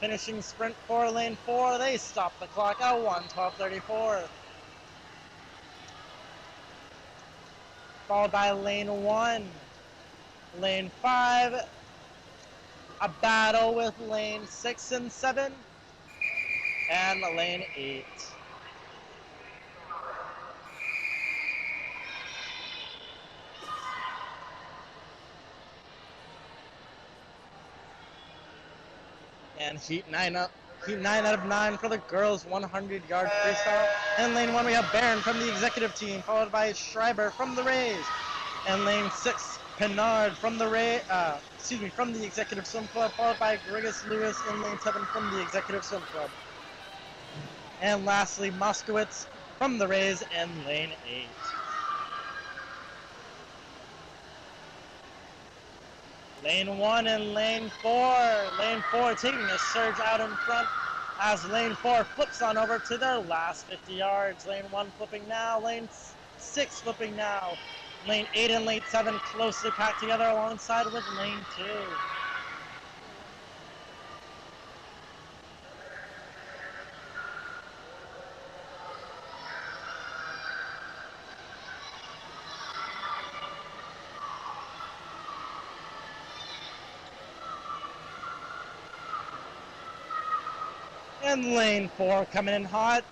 Finishing sprint for lane 4, they stop the clock at 1:12.34. Followed by lane 1. Lane 5, a battle with lane 6 and 7, and lane 8. And Heat 9 out of 9 for the girls' 100-yard freestyle. And lane 1 we have Barron from the executive team, followed by Schreiber from the Rays. And lane 6, Pinard from the from the executive swim club, followed by Grigas Lewis in lane 7 from the executive swim club. And lastly, Moskowitz from the Rays in lane 8. Lane 1 and lane 4. Lane 4 taking a surge out in front as lane 4 flips on over to their last 50 yards. Lane 1 flipping now, lane 6 flipping now. Lane 8 and lane 7 closely packed together alongside with lane 2. And lane 4 coming in hot.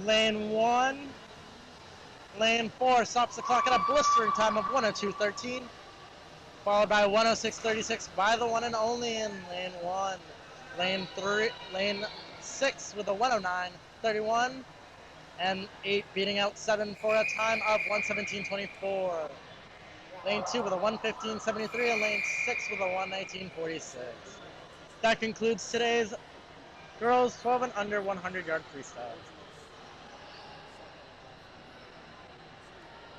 Lane 1. Lane 4 stops the clock at a blistering time of 1:02.13, followed by 1:06.36 by the one and only in lane 1. Lane 6 with a 1:09.31, and 8 beating out 7 for a time of 1:17.24. Lane 2 with a 1:15.73, and lane 6 with a 1:19.46. That concludes today's girls 12 and under 100-yard freestyle.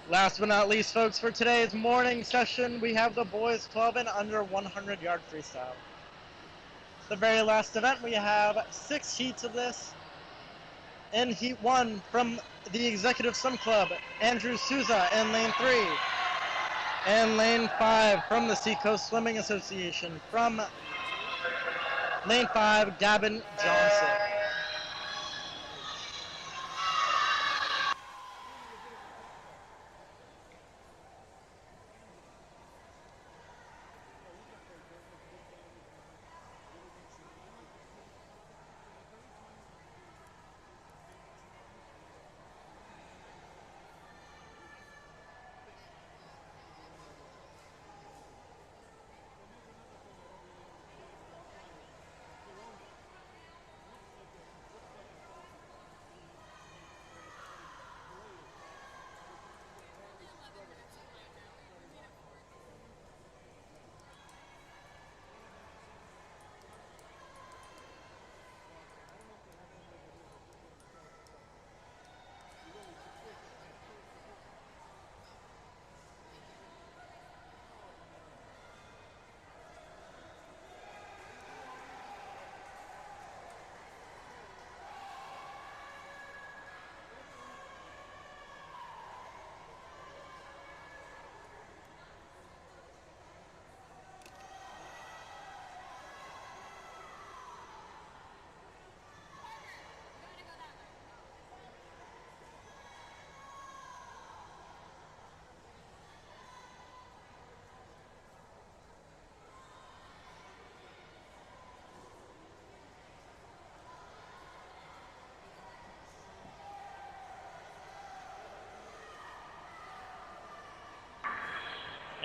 Last but not least, folks, for today's morning session, we have the boys 12 and under 100-yard freestyle. The very last event, we have 6 heats of this. In Heat 1, from the Executive Swim Club, Andrew Souza in lane 3. And lane 5 from the Seacoast Swimming Association, from lane 5, Gavin Johnson.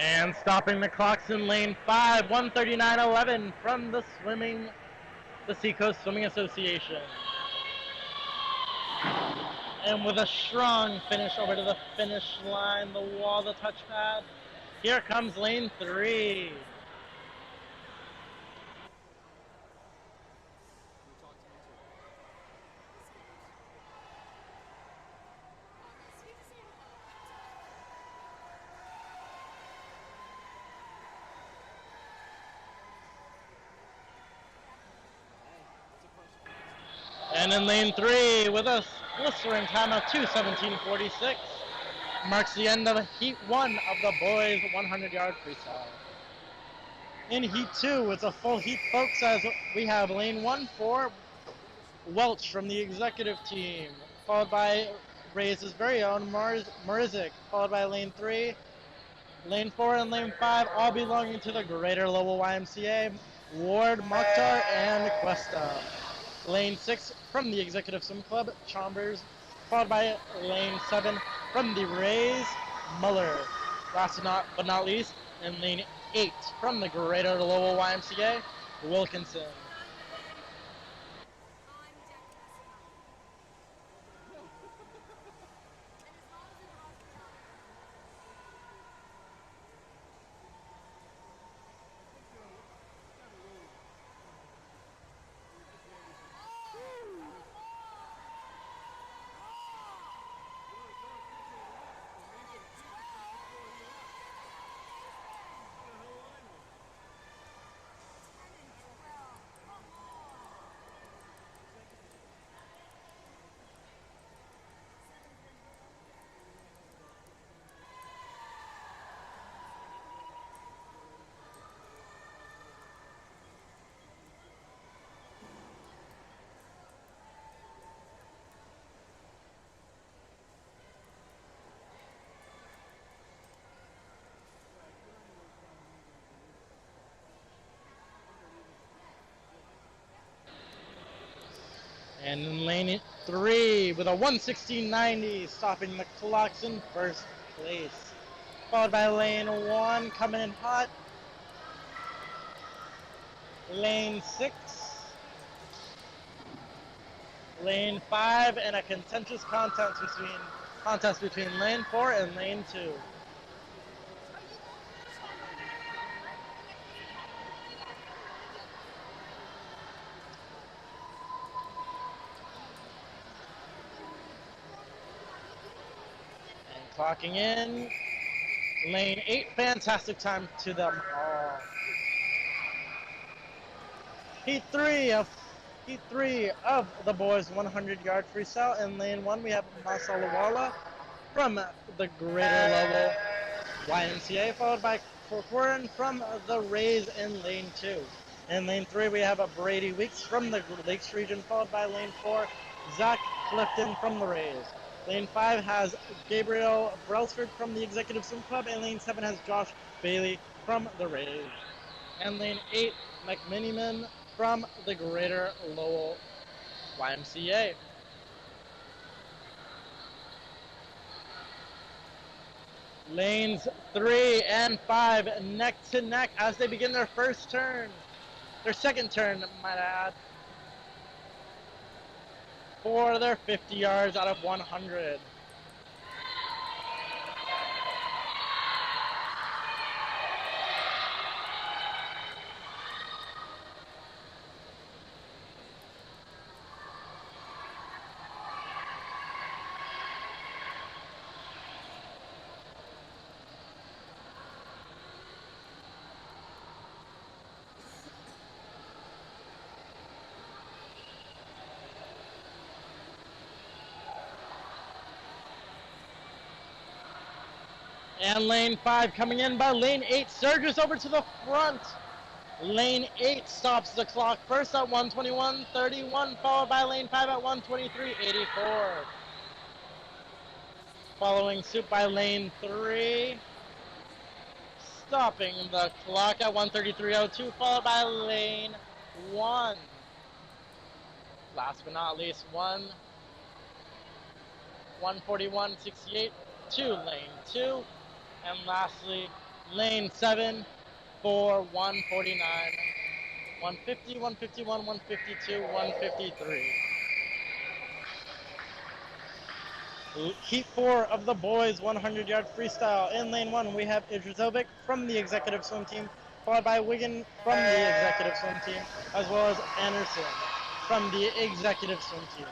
And stopping the clocks in lane 5, 139.11 from the Seacoast Swimming Association. And with a strong finish over to the finish line, the wall, the touchpad, here comes lane 3. And in lane 3, with a blistering time of 2:17.46, marks the end of Heat 1 of the boys 100-yard freestyle. In Heat 2, it's a full heat, folks, as we have lane 1 for Welch from the executive team, followed by Reyes' very own Marizik, followed by lane 3, lane 4, and lane 5, all belonging to the Greater Lowell YMCA, Ward, Mokhtar, and Cuesta. Lane 6 from the Executive Swim Club, Chambers, followed by lane 7 from the Rays, Muller. Last but not least, in lane 8 from the Greater Lowell YMCA, Wilkinson. And in lane 3 with a 1:16.90, stopping the clocks in first place. Followed by lane 1 coming in hot. Lane 6. Lane 5, and a contentious contest between lane 4 and lane 2. Clocking in, lane 8, fantastic time to them all. Heat 3 of the boys 100-yard freestyle. In lane 1, we have Masalawala from the Greater Lowell YMCA, followed by Corcoran from the Rays in lane 2. In lane 3, we have a Brady Weeks from the Lakes region, followed by lane 4, Zach Clifton from the Rays. Lane 5 has Gabriel Brelsford from the Executive Swim Club, and lane 7 has Josh Bailey from the Rays. And lane 8, McMiniman from the Greater Lowell YMCA. Lanes 3 and 5 neck to neck as they begin their second turn, might I add, for their 50 yards out of 100. And lane 5 coming in by lane 8 surges over to the front. Lane 8 stops the clock first at 1:21.31, followed by lane 5 at 1:23.84. Following suit by lane 3, stopping the clock at 1:33.02, followed by lane 1. Last but not least, 1:41.68 to lane 2. And lastly, Lane 7, 4, 149, 150, 151, 152, 153. Heat 4 of the boys 100-yard freestyle. In lane 1, we have Idrizovic from the executive swim team, followed by Wiggin from the executive swim team, as well as Anderson from the executive swim team.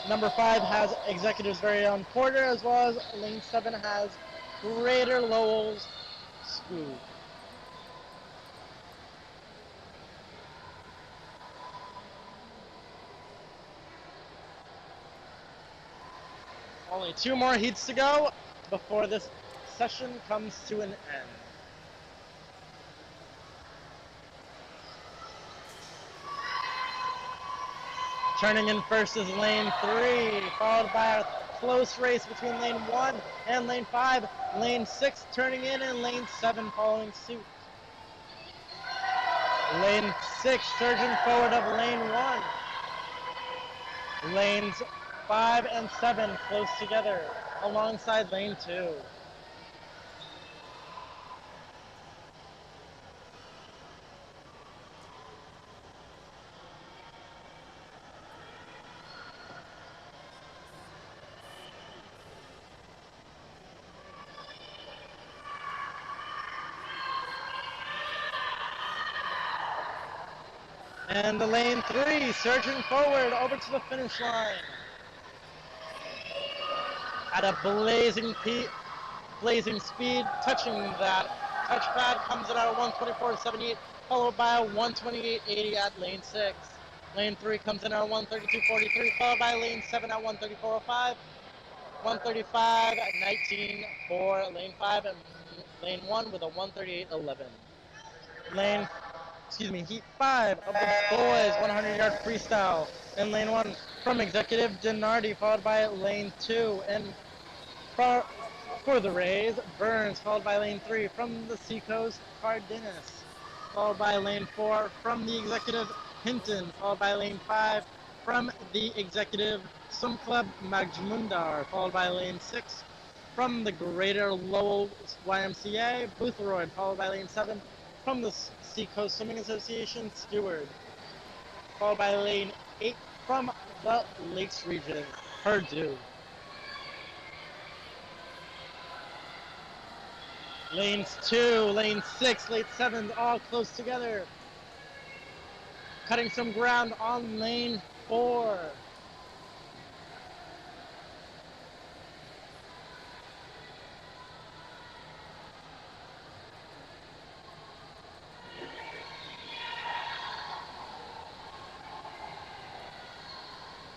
Number 5 has executive's very own Porter, as well as lane 7 has Greater Lowell's Scoob. Only 2 more heats to go before this session comes to an end. Turning in first is lane 3, followed by a close race between lane 1 and lane 5. Lane 6 turning in and lane 7 following suit. Lane 6 surging forward of lane 1. Lanes 5 and 7 close together alongside lane 2. And the lane 3 surging forward over to the finish line. At a blazing speed, touching that touchpad, comes in at a 124.78, followed by a 128.80 at lane 6. Lane 3 comes in at a 132.43, followed by lane 7 at 134.05, 135.19 for lane 5, and lane 1 with a 138.11. Heat 5 of the boys 100-yard freestyle. In lane 1 from executive Gennardi, followed by lane 2, and for the Rays, Burns, followed by lane 3 from the Seacoast, Cardenas, followed by lane 4 from the executive Hinton, followed by lane 5 from the executive Swim Club Majmundar, followed by lane 6 from the Greater Lowell YMCA, Boothroyd, followed by lane 7 from the Seacoast Swimming Association, Stewart, followed by lane 8 from the Lakes region, Purdue. Lanes 2, lane 6, lane 7, all close together. Cutting some ground on lane 4.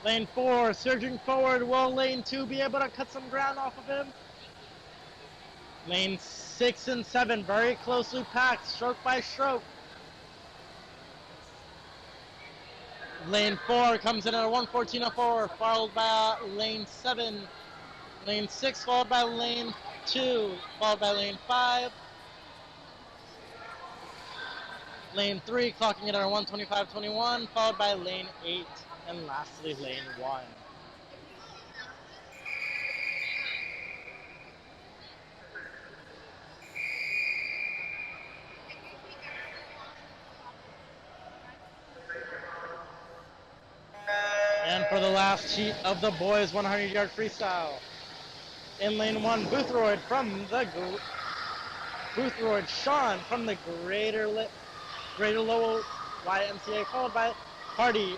Lane 4 surging forward. Will lane 2 be able to cut some ground off of him? Lane 6 and 7 very closely packed, stroke by stroke. Lane 4 comes in at a 114.04, followed by lane 7. Lane 6 followed by lane 2, followed by lane 5. Lane 3 clocking it at a 125.21, followed by lane 8, and lastly lane 1. And for the last heat of the boys 100-yard freestyle. In lane 1, Boothroyd Sean from the Greater Lowell YMCA, followed by Hardy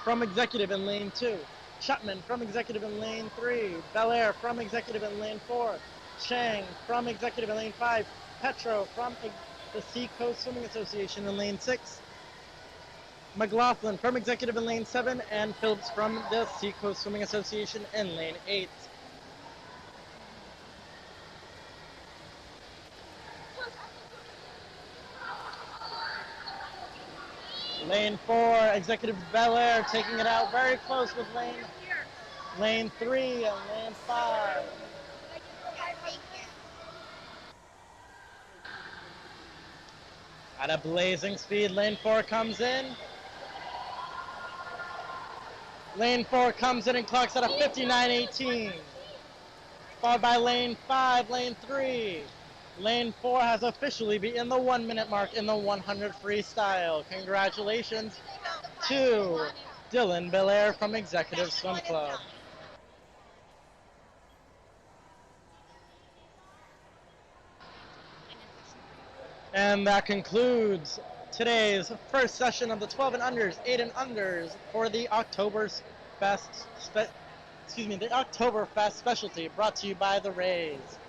from executive in lane 2. Chapman from executive in lane 3. Belair from executive in lane 4. Chang from executive in lane 5. Petro from the Seacoast Swimming Association in lane 6. McLaughlin from executive in lane 7, and Phillips from the Seacoast Swimming Association in lane 8. Lane 4, executive Belair taking it out very close with lane 3 and lane 5. At a blazing speed, lane 4 comes in. Lane 4 comes in and clocks at a 59.18. Followed by lane 5, lane 3. Lane 4 has officially beaten the 1 minute mark in the 100 freestyle. Congratulations to Dylan Belair from Executive Swim Club. And that concludes today's first session of the 12 and unders, 8 and unders for the the Octoberfest specialty brought to you by the Rays.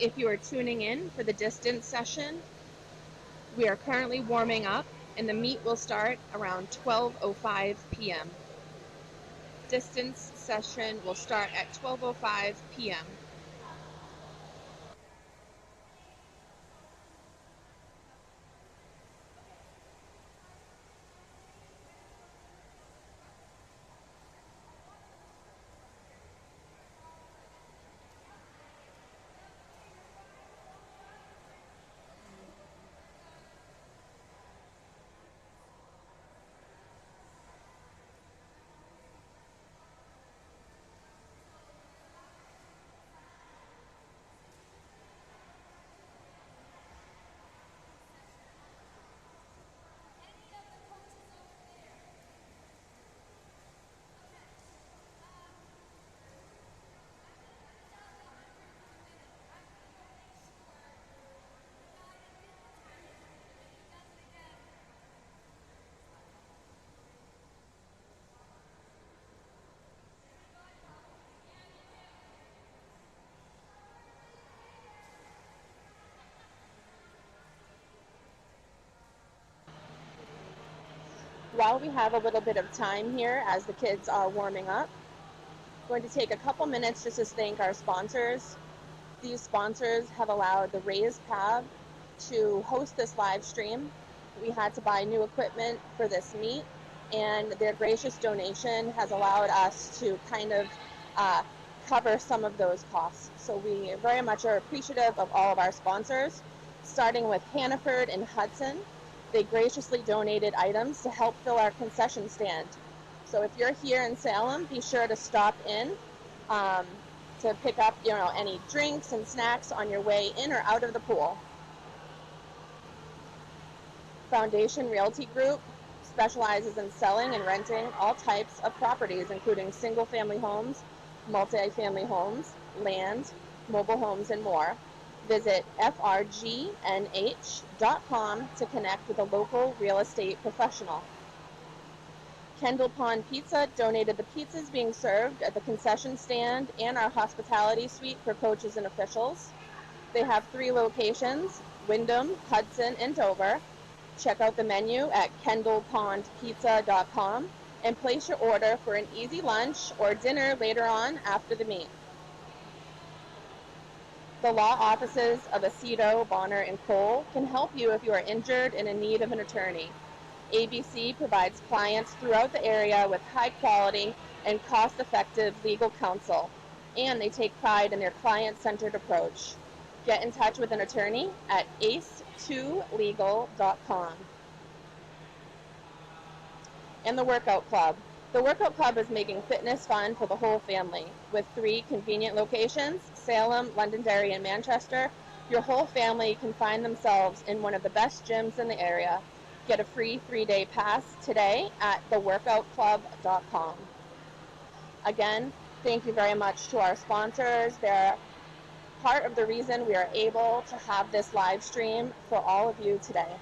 If you are tuning in for the distance session, we are currently warming up and the meet will start around 12:05 p.m. Distance session will start at 12:05 p.m. While we have a little bit of time here as the kids are warming up, I'm going to take a couple minutes just to thank our sponsors. These sponsors have allowed the Raised Pav to host this live stream. We had to buy new equipment for this meet, and their gracious donation has allowed us to kind of cover some of those costs. So we very much are appreciative of all of our sponsors, starting with Hannaford and Hudson. They graciously donated items to help fill our concession stand. So if you're here in Salem, be sure to stop in to pick up, any drinks and snacks on your way in or out of the pool. Foundation Realty Group specializes in selling and renting all types of properties, including single-family homes, multi-family homes, land, mobile homes, and more. Visit frgnh.com to connect with a local real estate professional. Kendall Pond Pizza donated the pizzas being served at the concession stand and our hospitality suite for coaches and officials. They have 3 locations, Wyndham, Hudson, and Dover. Check out the menu at kendallpondpizza.com and place your order for an easy lunch or dinner later on after the meet. The law offices of Aceto, Bonner, and Cole can help you if you are injured and in need of an attorney. ABC provides clients throughout the area with high quality and cost-effective legal counsel, and they take pride in their client-centered approach. Get in touch with an attorney at ace2legal.com. And the Workout Club. The Workout Club is making fitness fun for the whole family. With 3 convenient locations, Salem, Londonderry, and Manchester, your whole family can find themselves in one of the best gyms in the area. Get a free 3-day pass today at theworkoutclub.com. Again, thank you very much to our sponsors. They're part of the reason we are able to have this live stream for all of you today.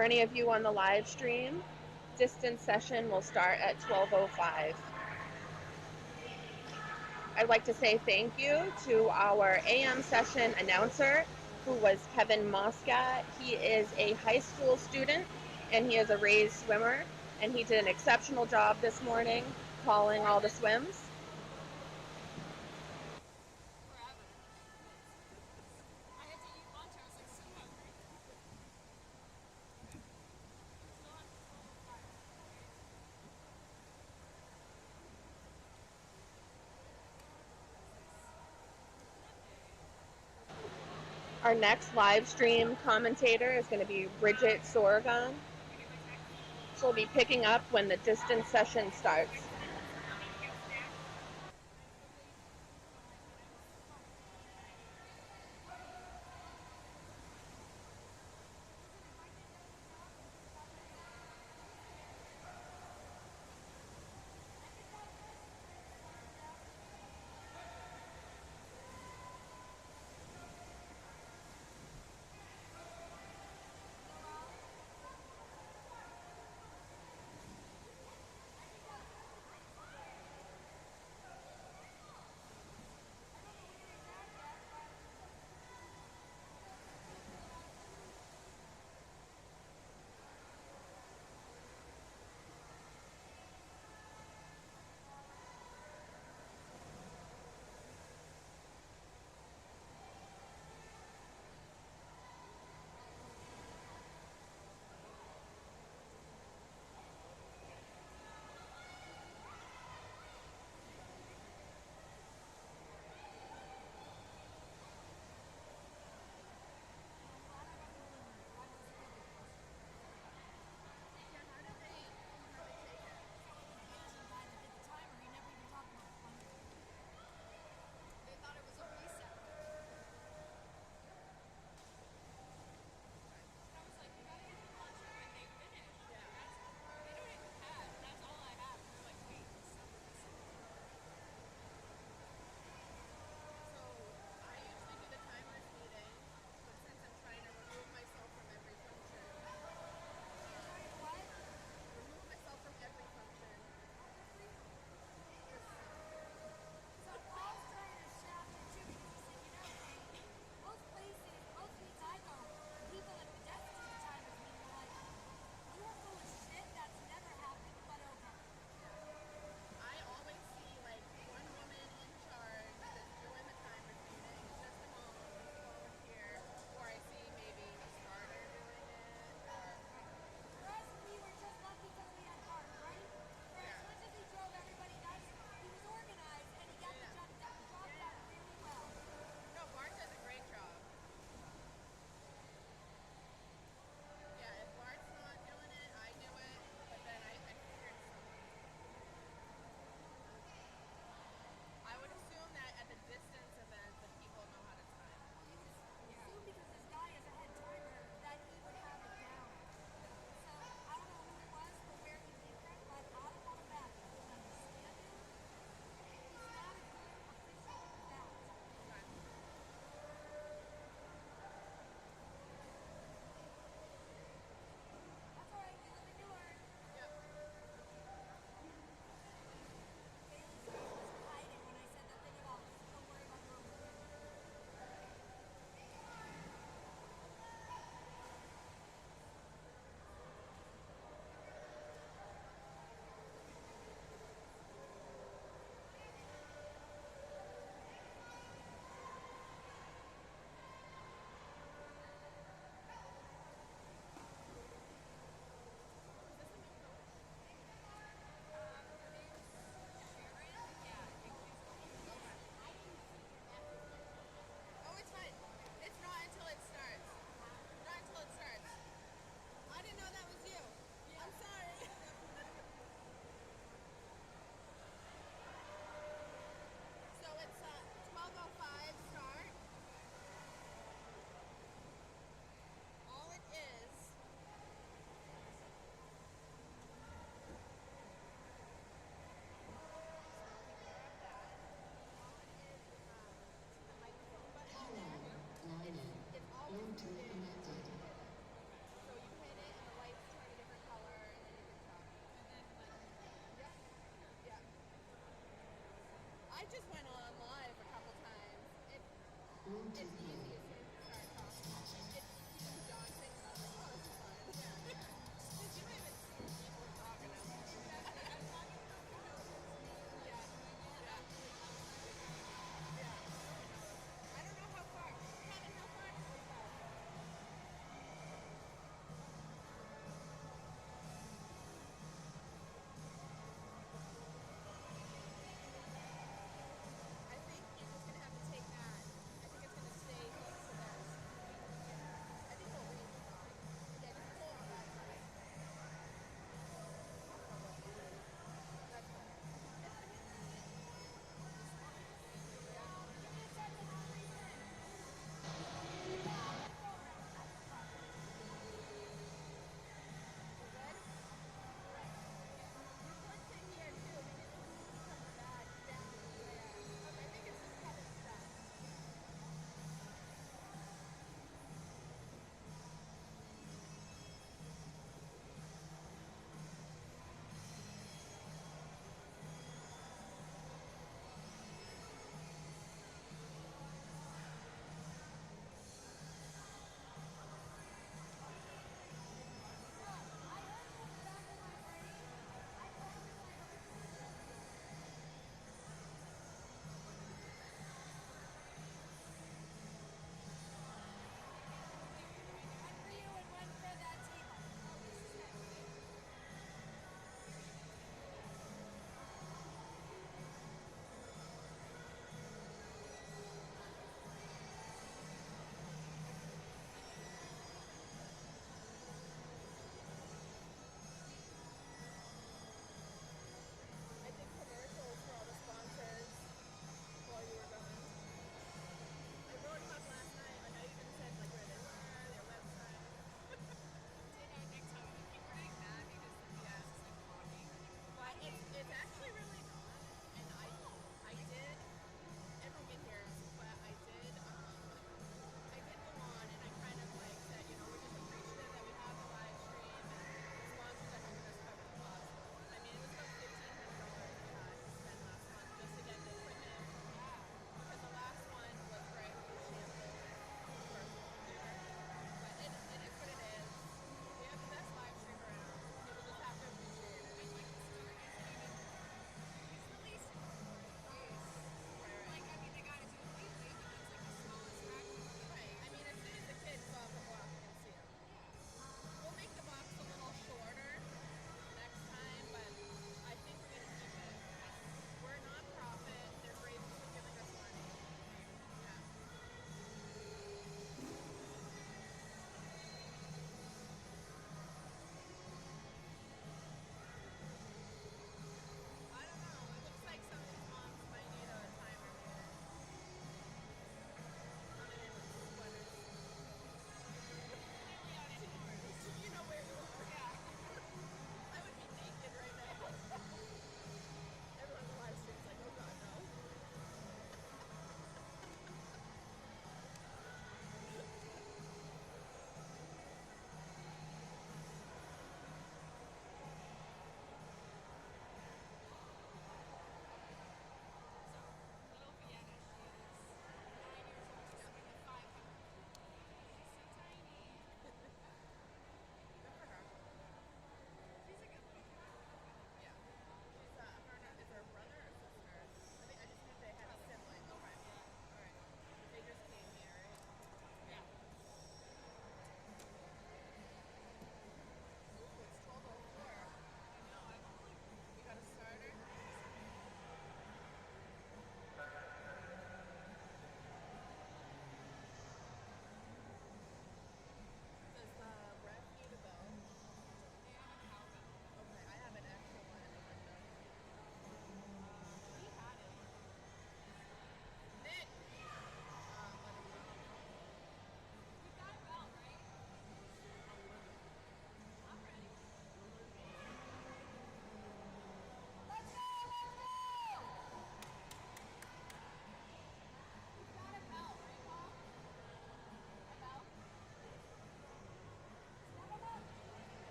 For any of you on the live stream, distance session will start at 12:05. I'd like to say thank you to our AM session announcer, who was Kevin Moscat. He is a high school student and he is a raised swimmer, and he did an exceptional job this morning calling all the swims. Our next live stream commentator is going to be Bridget Sorgon. She'll be picking up when the distance session starts.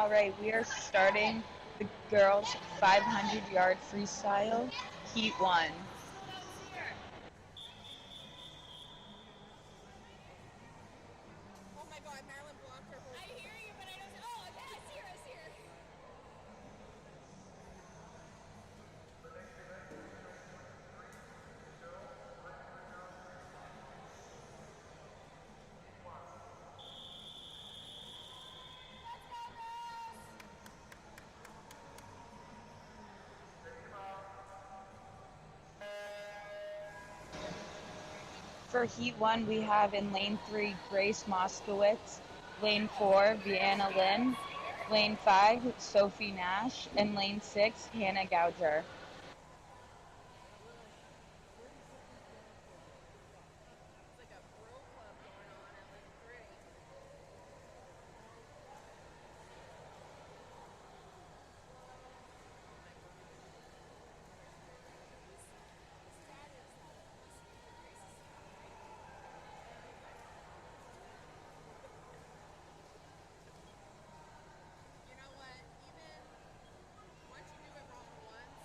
All right, we are starting the girls 500-yard freestyle, heat 1. Oh my God, Marilyn blocked her whole. I hear you, but I don't. Oh, yeah, I see her. I see her. For heat 1, we have in lane 3 Grace Moskowitz, lane 4 Vienna Lynn, lane 5 Sophie Nash, and lane 6 Hannah Gouger. It's like a bro club going on in lane 3. You know what? Even once you do it wrong once,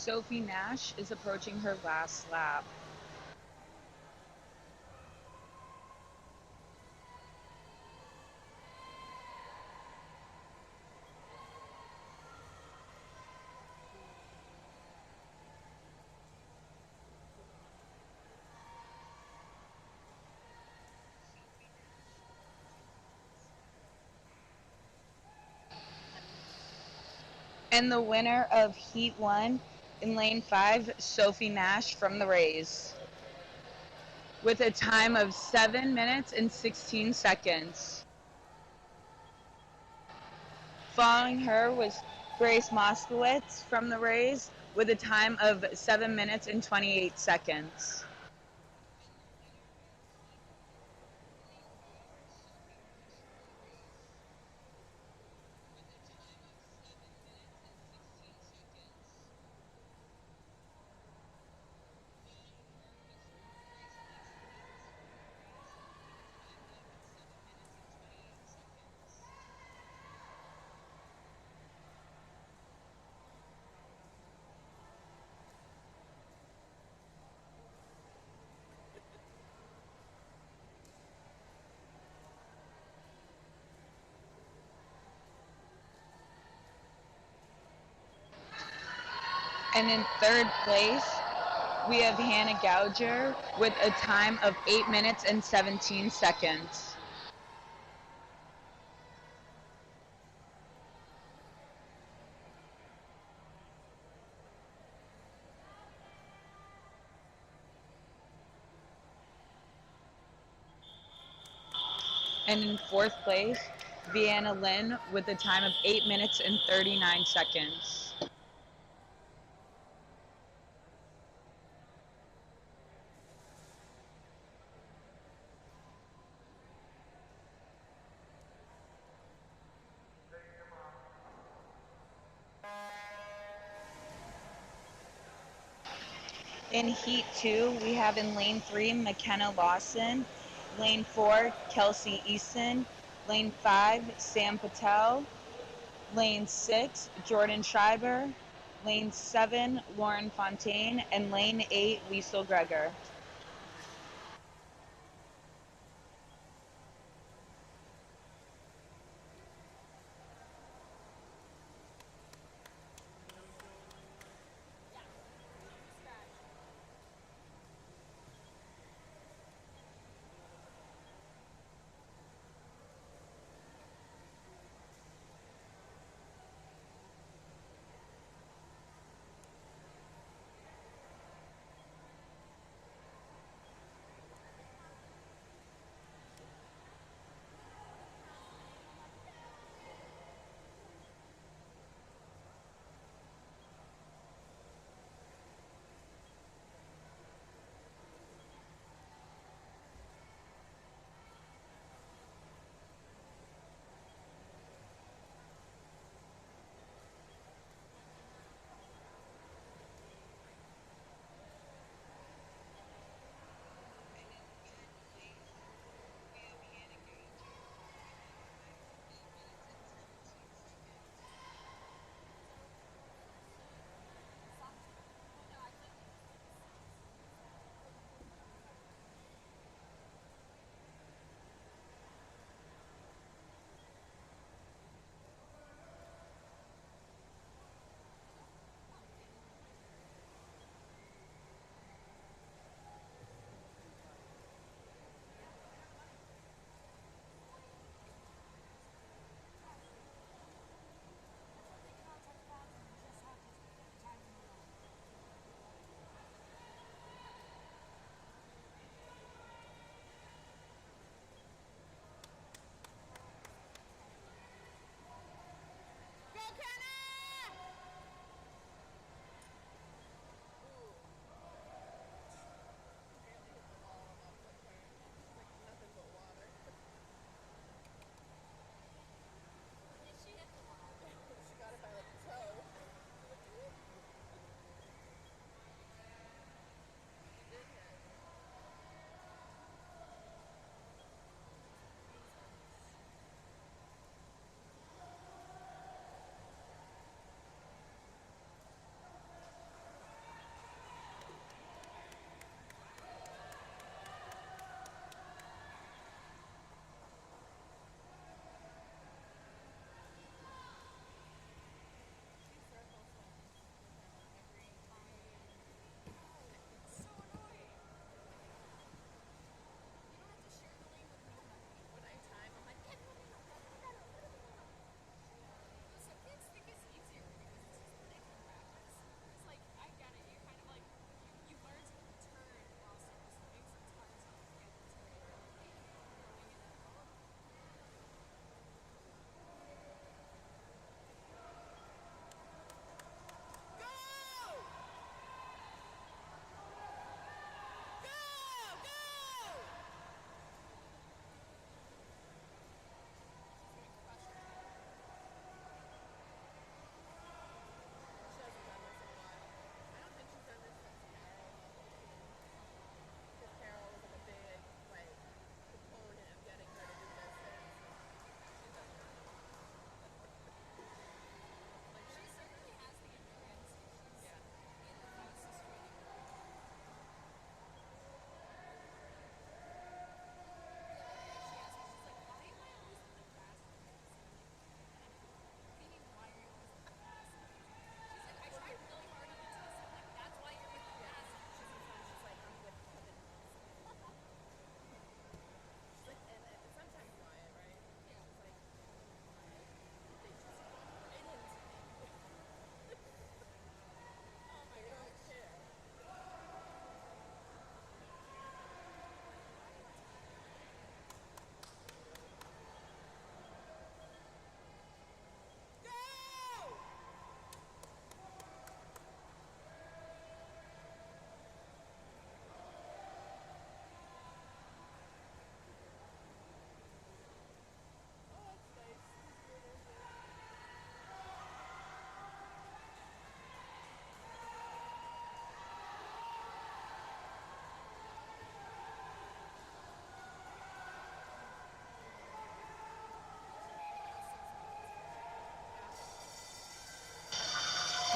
Sophie Nash is approaching her last lap. And the winner of Heat 1 in lane 5, Sophie Nash from the Rays, with a time of 7 minutes and 16 seconds. Following her was Grace Moskowitz from the Rays with a time of 7 minutes and 28 seconds. And in third place, we have Hannah Gouger with a time of 8 minutes and 17 seconds. And in fourth place, Vienna Lynn with a time of 8 minutes and 39 seconds. In Heat 2, we have in Lane 3, McKenna Lawson. Lane 4, Kelsey Easton. Lane 5, Sam Patel. Lane 6, Jordan Schreiber. Lane 7, Lauren Fontaine. And Lane 8, Liesel Greger.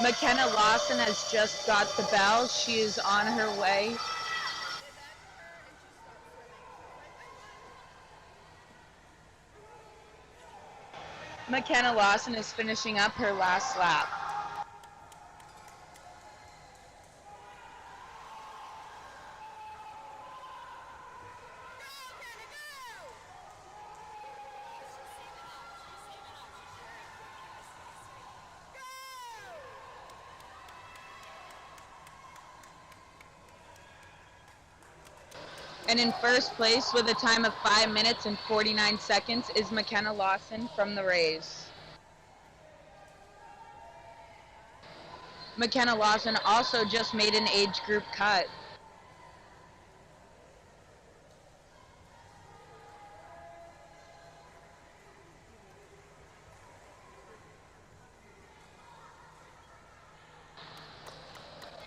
McKenna Lawson has just got the bell. She is on her way. McKenna Lawson is finishing up her last lap. And in first place with a time of 5 minutes and 49 seconds is McKenna Lawson from the Rays. McKenna Lawson also just made an age group cut.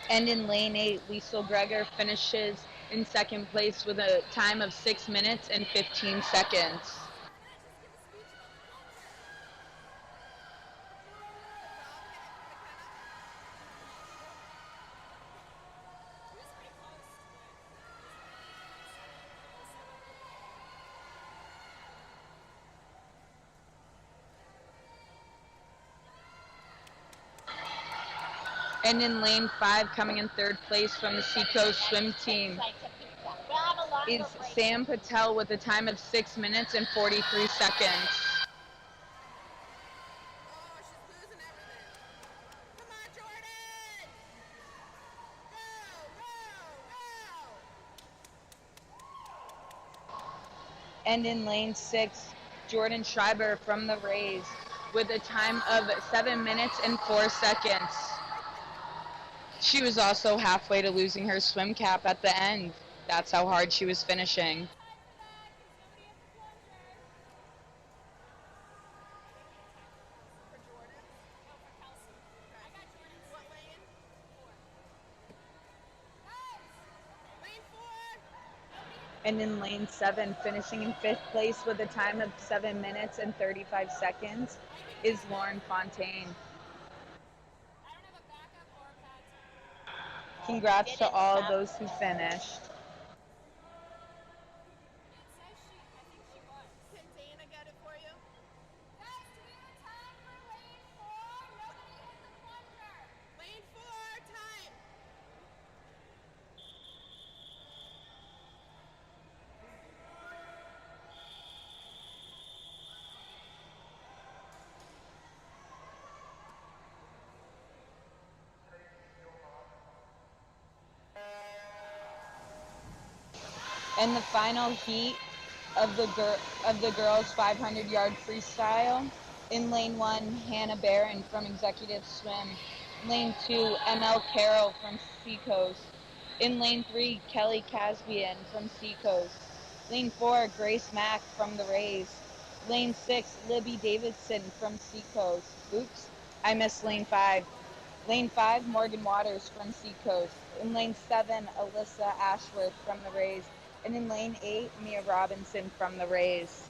And in lane 8, Liesl Greger finishes in second place with a time of 6 minutes and 15 seconds. And in lane 5, coming in third place from the Seacoast swim team, is Sam Patel with a time of 6 minutes and 43 seconds. And in lane 6, Jordan Schreiber from the Rays with a time of 7 minutes and 4 seconds. She was also halfway to losing her swim cap at the end. That's how hard she was finishing. And in lane 7, finishing in 5th place with a time of 7 minutes and 35 seconds is Lauren Fontaine. Congrats to all those who finished. And the final heat of the girls 500-yard freestyle. In lane 1, Hannah Barron from Executive Swim. Lane 2, ML Carroll from Seacoast. In lane 3, Kelly Casbian from Seacoast. Lane 4, Grace Mack from the Rays. Lane 6, Libby Davidson from Seacoast. Oops, I missed lane 5. Lane 5, Morgan Waters from Seacoast. In lane 7, Alyssa Ashworth from the Rays. And in lane 8, Mia Robinson from the Rays.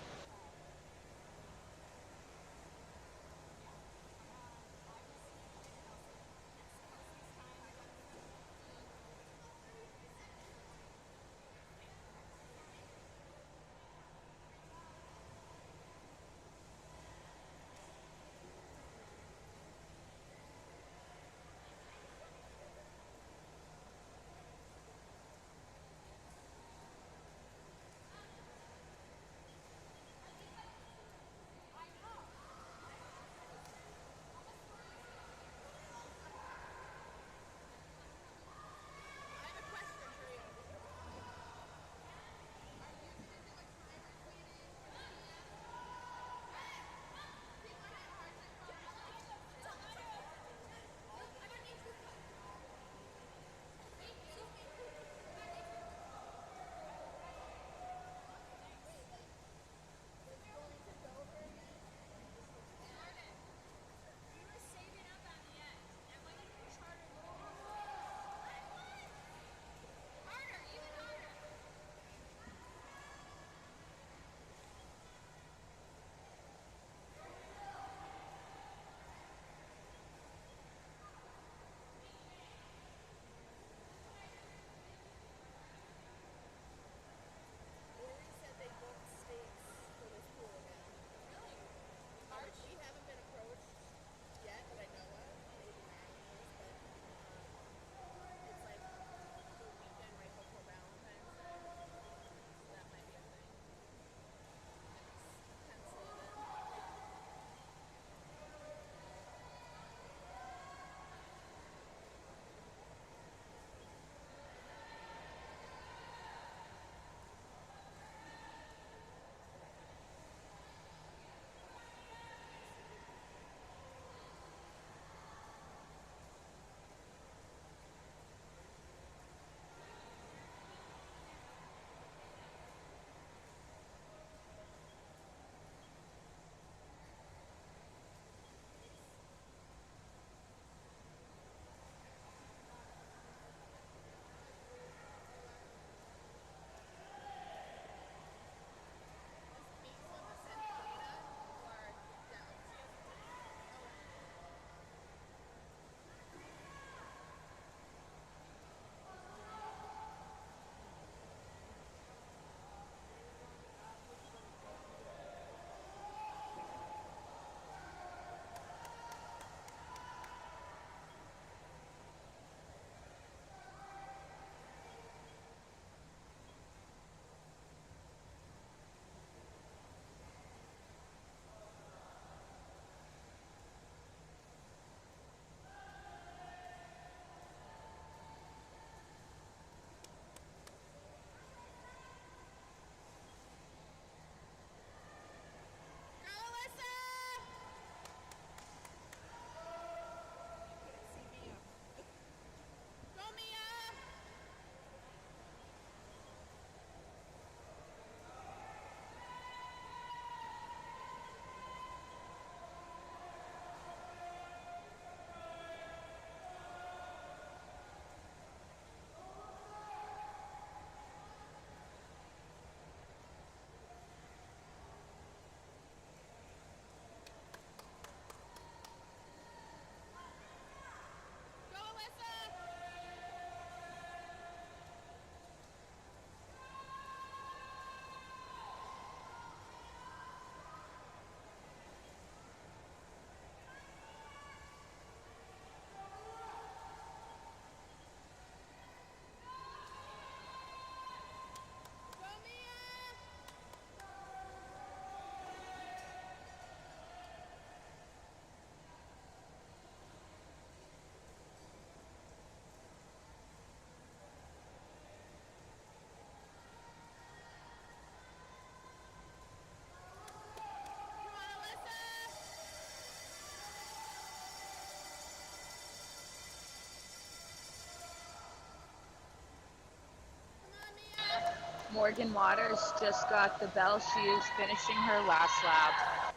Morgan Waters just got the bell. She is finishing her last lap.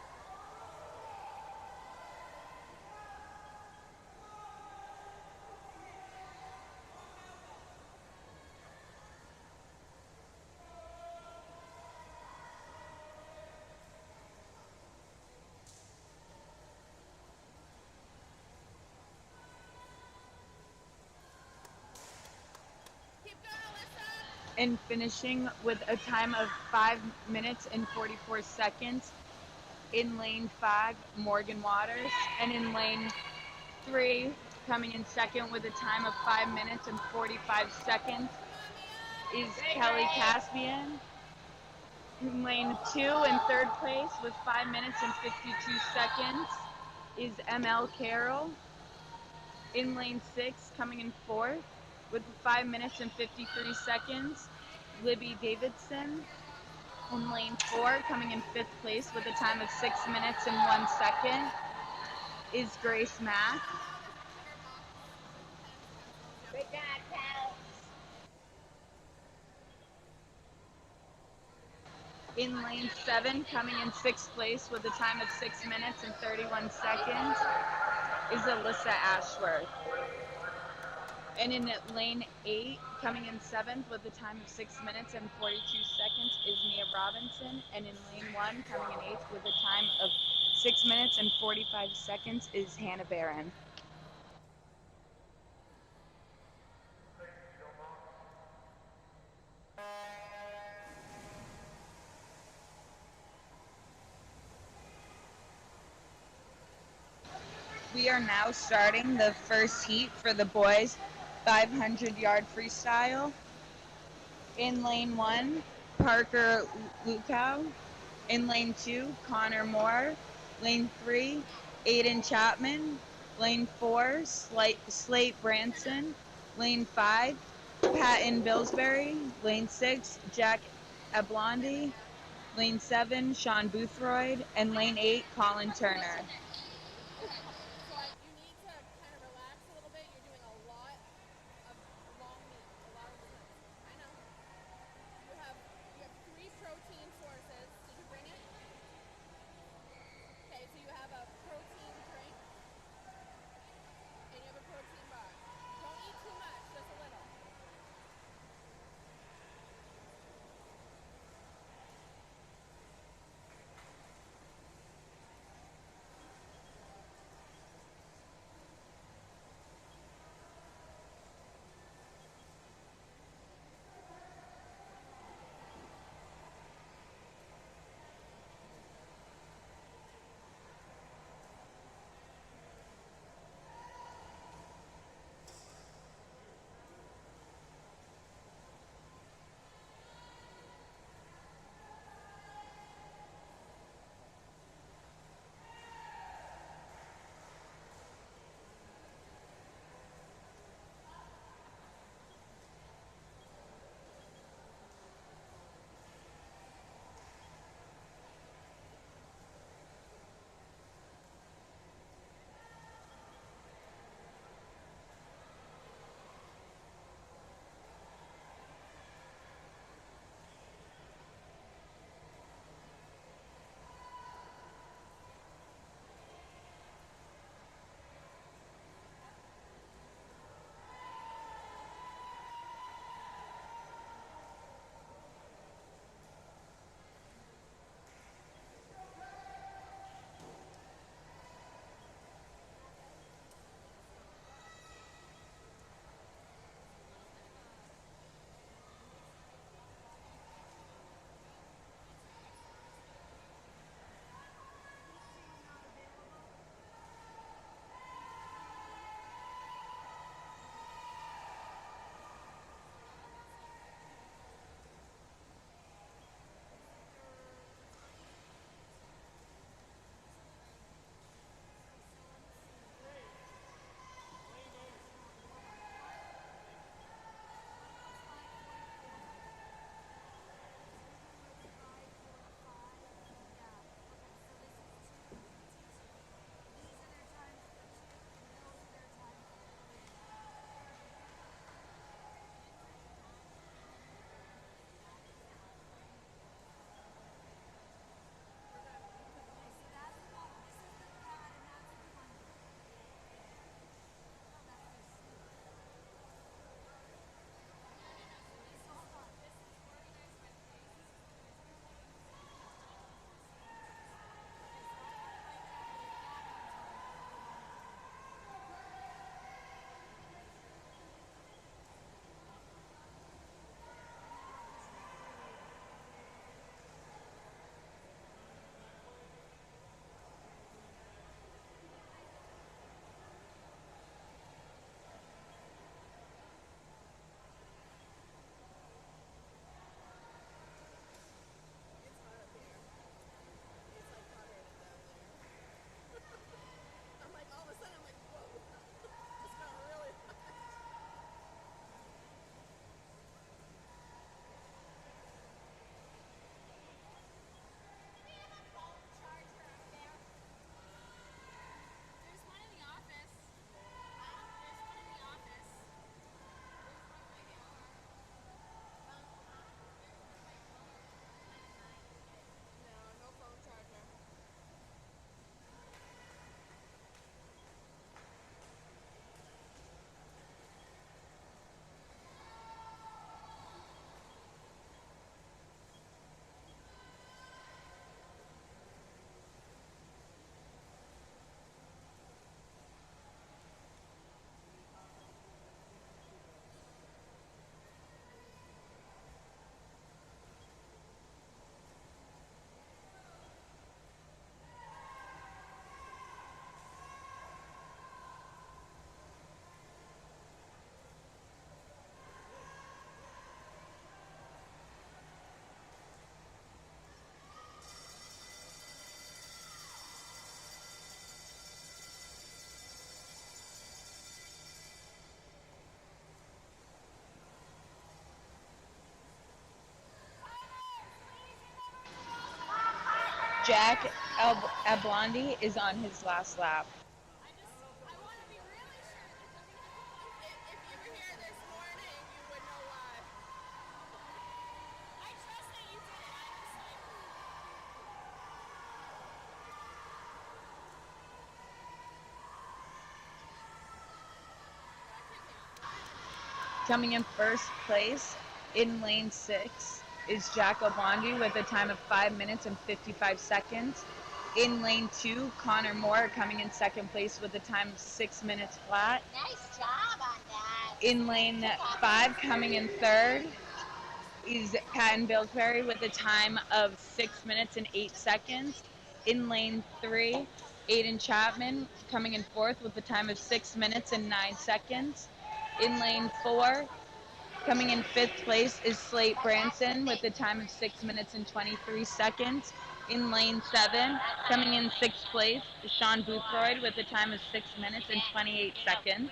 Keep going, Alyssa. And finishing with a time of 5 minutes and 44 seconds. In lane 5, Morgan Waters. And in lane 3, coming in second with a time of 5 minutes and 45 seconds, is Kelly Caspian. In lane 2, in third place with 5 minutes and 52 seconds, is ML Carroll. In lane 6, coming in fourth with 5 minutes and 53 seconds, Libby Davidson. In lane 4, coming in fifth place with a time of 6 minutes and 1 second, is Grace Mack. In lane 7, coming in sixth place with a time of 6 minutes and 31 seconds, is Alyssa Ashworth. And in lane 8, coming in 7th with a time of 6 minutes and 42 seconds, is Mia Robinson. And in lane 1, coming in 8th with a time of 6 minutes and 45 seconds, is Hannah Barron. We are now starting the first heat for the boys 500-yard freestyle. In lane 1, Parker Lukow. In lane 2, Connor Moore. Lane 3, Aiden Chapman. Lane 4, Slate Branson. Lane 5, Patton Billsbury. Lane 6, Jack Ablondi. Lane 7, Sean Boothroyd. And lane 8, Colin Turner. Okay, so you need to kind of relax a little bit. You're doing a lot of long meat, a lot of swims. I know. You have 3 protein sources. Did you bring it? Okay, so you have a protein drink and you have a protein bar. Don't eat too much, just a little. Jack Ablondi is on his last lap. I want to be really sure. If you were here this morning, you would know why. I trust that you did it, honestly. Coming in first place in lane 6 is Jack Ablondi with a time of 5 minutes and 55 seconds. In lane 2, Connor Moore coming in second place with a time of 6 minutes flat. Nice job on that. In lane 5, coming in third, is Patton Billsbury with a time of 6 minutes and 8 seconds. In lane 3, Aiden Chapman coming in fourth with a time of 6 minutes and 9 seconds. In lane 4, coming in fifth place is Slate Branson with a time of 6 minutes and 23 seconds. In lane 7, coming in sixth place is Sean Boothroyd with a time of 6 minutes and 28 seconds.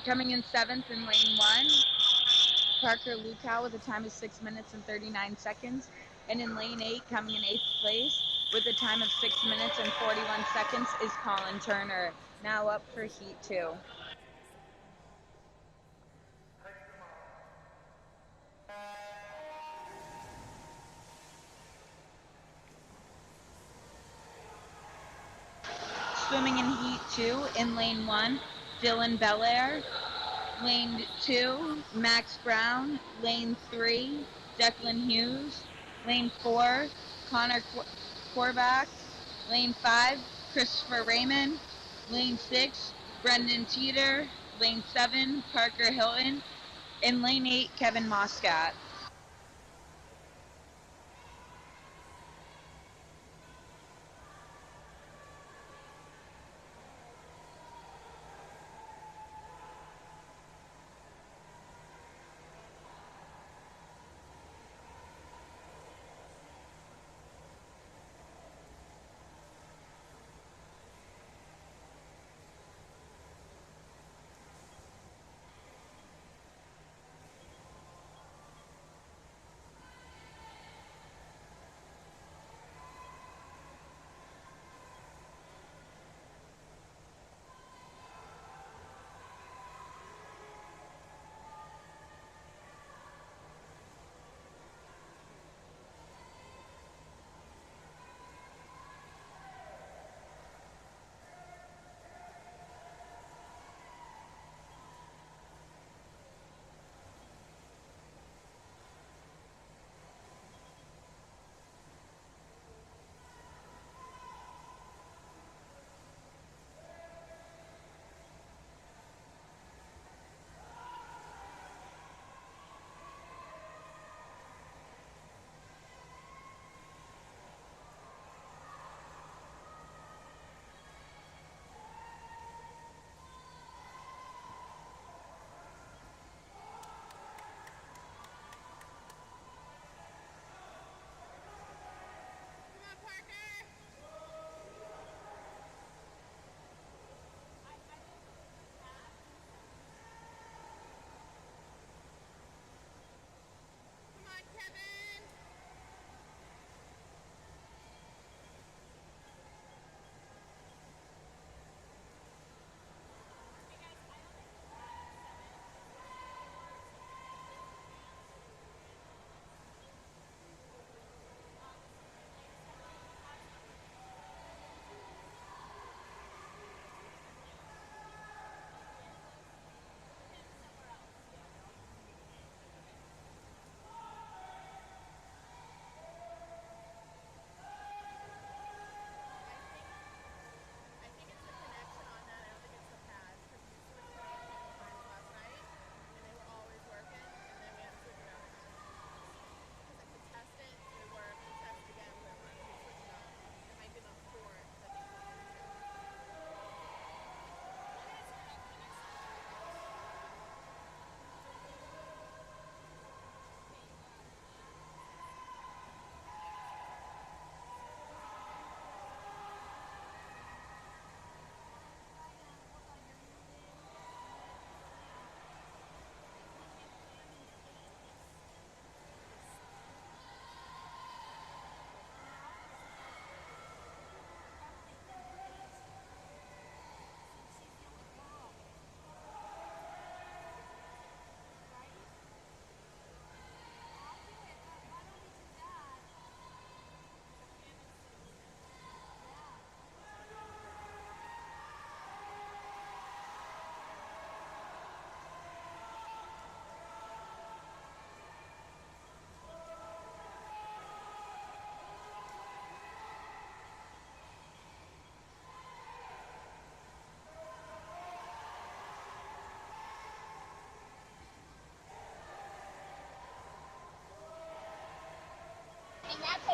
Coming in seventh in lane 1, Parker Lukow with a time of 6 minutes and 39 seconds. And in lane 8, coming in 8th place with a time of 6 minutes and 41 seconds is Colin Turner, now up for Heat 2. Swimming in Heat 2 in lane 1, Dylan Belair. Lane 2, Max Brown. Lane 3, Declan Hughes. Lane 4, Connor Korvac. Lane 5, Christopher Raymond. Lane 6, Brendan Teeter. Lane 7, Parker Hilton. In lane 8, Kevin Moscat.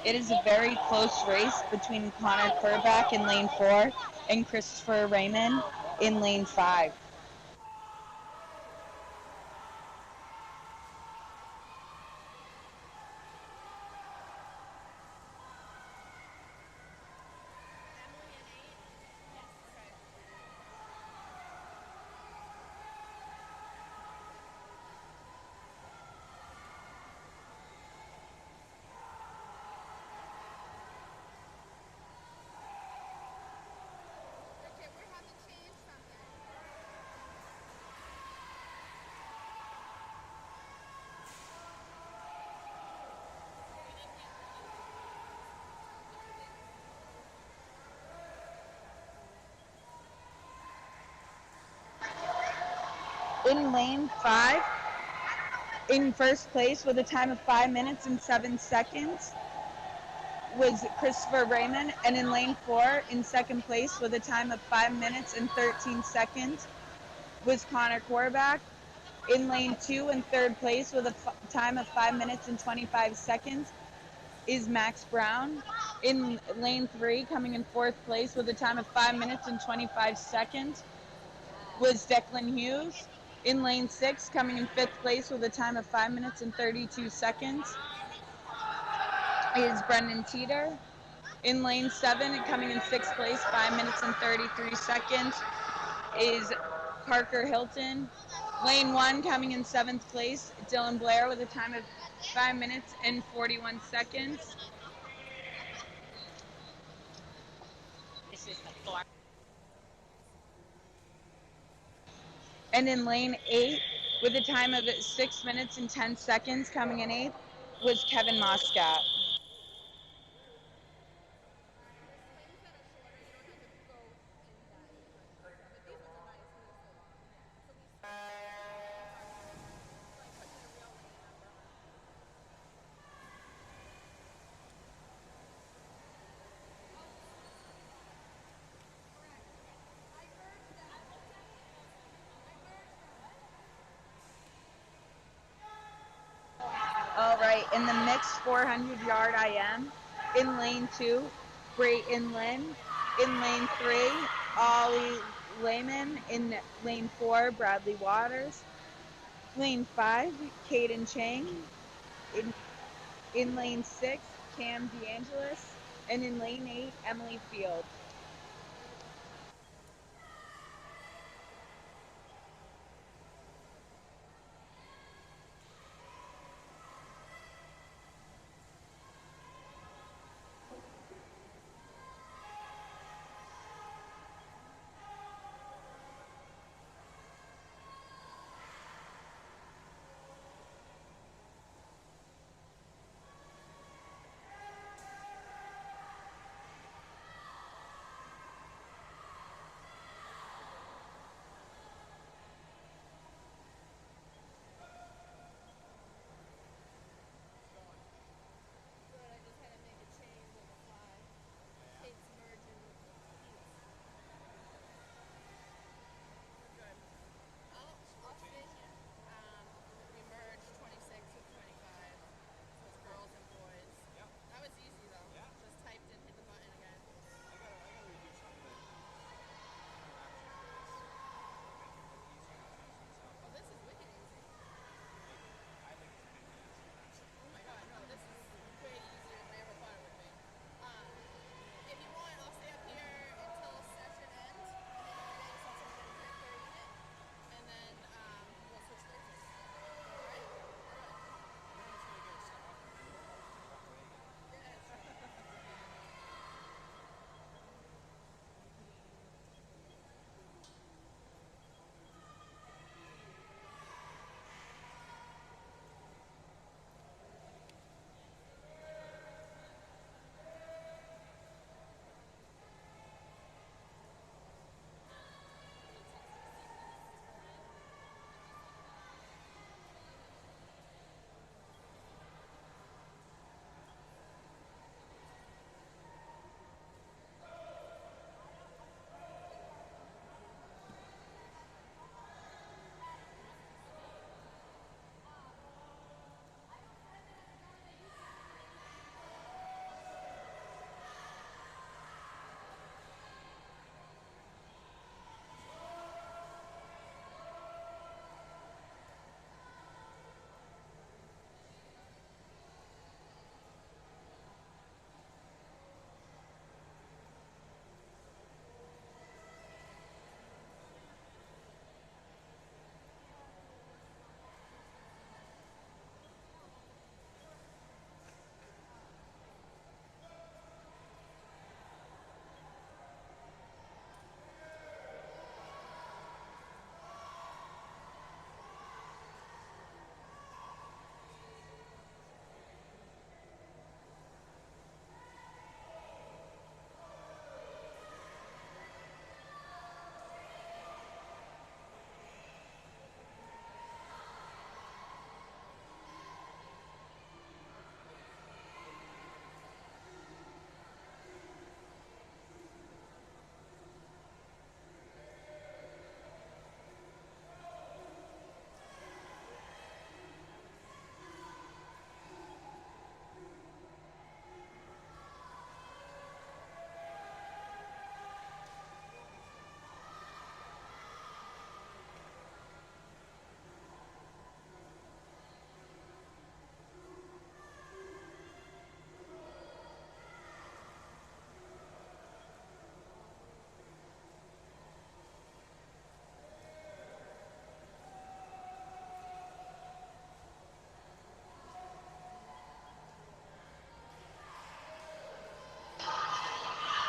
It is a very close race between Connor Kerback in lane 4 and Christopher Raymond in lane 5. Emily NH? Yes. Okay. Bridget, we have to change something. We need Hannah. In lane 5, in first place with a time of 5 minutes and 7 seconds was Christopher Raymond, and in lane 4, in second place with a time of 5 minutes and 13 seconds was Connor Korback. In lane 2, in third place with a time of 5 minutes and 25 seconds is Max Brown. In lane 3, coming in fourth place with a time of 5 minutes and 25 seconds was Declan Hughes. In lane 6, coming in fifth place with a time of 5 minutes and 32 seconds is Brendan Teeter. In lane 7, coming in sixth place, 5 minutes and 33 seconds is Parker Hilton. Lane 1, coming in seventh place, Dylan Blair with a time of 5 minutes and 41 seconds. And in lane 8, with a time of 6 minutes and 10 seconds, coming in eighth, was Kevin Moscat. There's lanes that are shorter. You don't have to go in that much detail. But these ones are nice because they're so long. So we switched lane markers. So I put the real lane number on it. Oh, correct. I merged them. I looked at it and I was like, I merged them. All right, in the mixed 400-yard IM, in lane 2, Brayton Lynn. In lane 3, Ollie Lehman. In lane 4, Bradley Waters. Lane 5, Caden Chang. In lane 6, Cam DeAngelis. And in lane 8, Emily Field.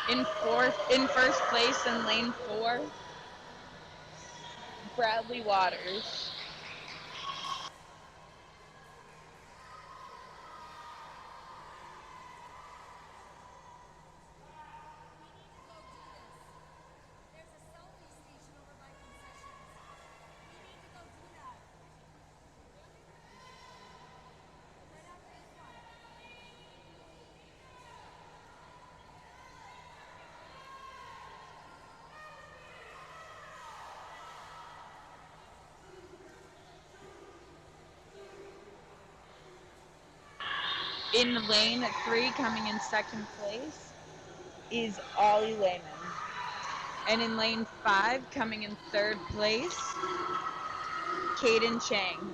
In first place in lane 4, Bradley Waters. There's a selfie station over by concessions. We need to go do that. Right after this one. In lane 3, coming in second place, is Ollie Lehman. And in lane 5, coming in third place, Caden Chang.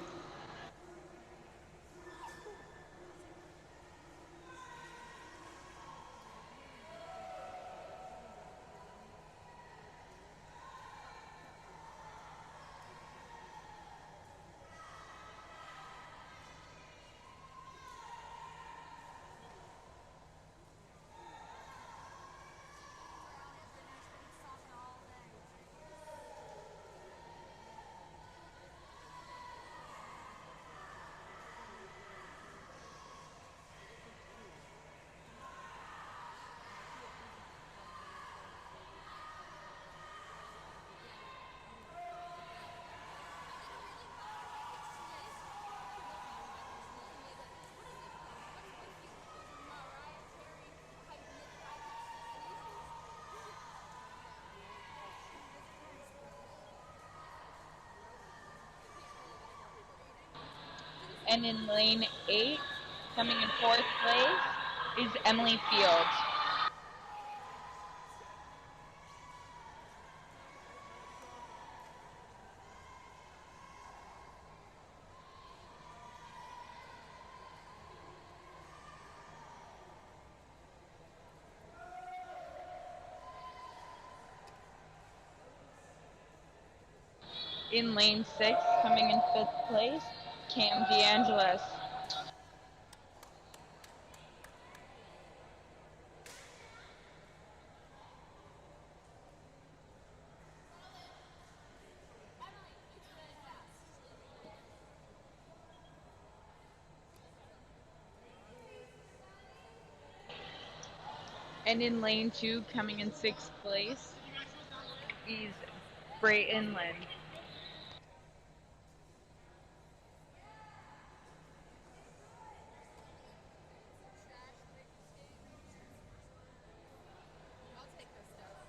And in lane 8, coming in fourth place, is Emily Field. In lane 6, coming in fifth place, Cam DeAngelis. And in lane 2, coming in sixth place, is Brayton Lynn. I'll take this stuff.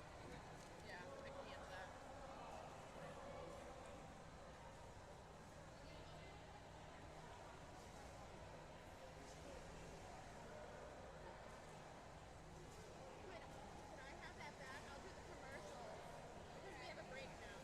Yeah, I can handle that. Can I have that back? I'll do the commercial. Because we have a break now.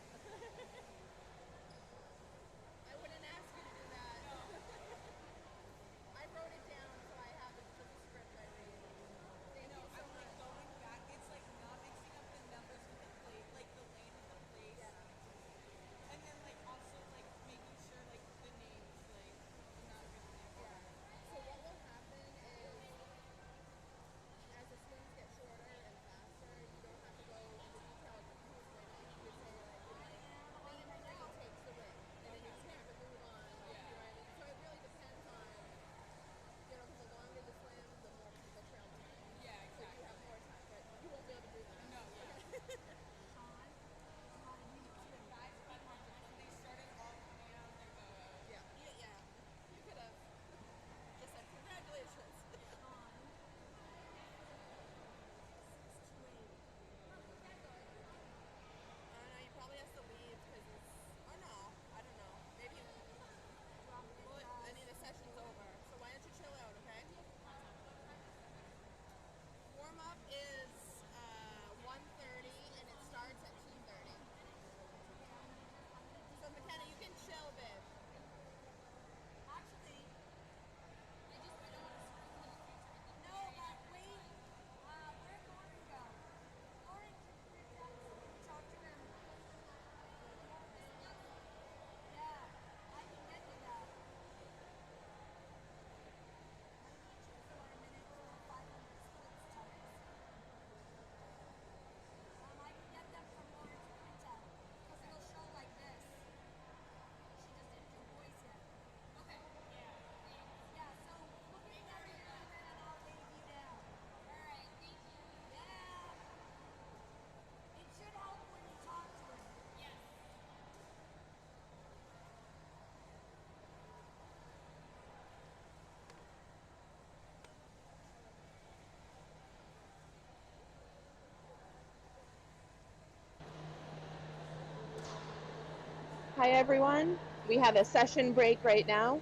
Hi everyone. We have a session break right now.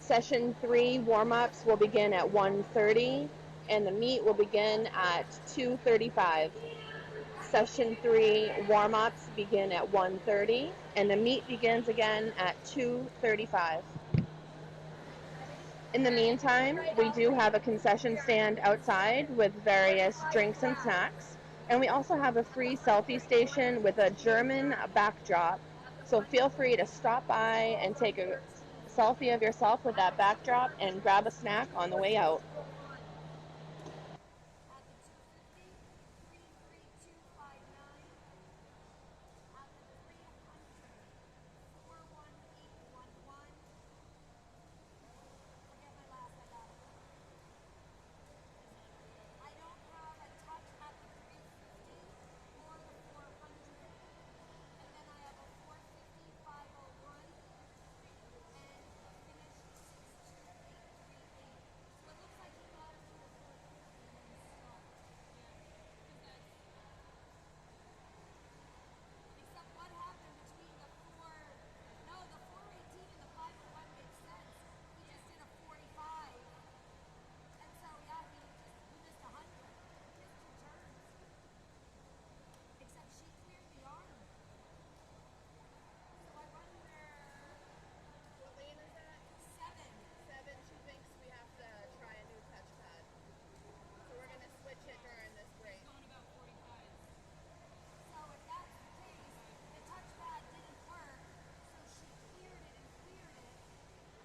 Session 3 warm-ups will begin at 1:30 and the meet will begin at 2:35. Session 3 warm-ups begin at 1:30 and the meet begins again at 2:35. In the meantime, we do have a concession stand outside with various drinks and snacks. And we also have a free selfie station with a German backdrop. So feel free to stop by and take a selfie of yourself with that backdrop and grab a snack on the way out. At the 250, 33259. At the 300, 41811. Forget my last, I got it. I don't have a touch at the 350 or the 400. And then I have a 450, 501. And a finish 62838. So it looks like he got it to the 450 and then stopped. Except what happened between the 418 and the 501 makes sense. He just did a 45. And so, yeah, he missed 100. He has 2 turns. Except she cleared the arm. So I wonder. What lane is that? 7. 7. She thinks we have to try a new touchpad. So we're going to switch it during this break. So if that's the case, the touchpad didn't work, so she cleared it and cleared it,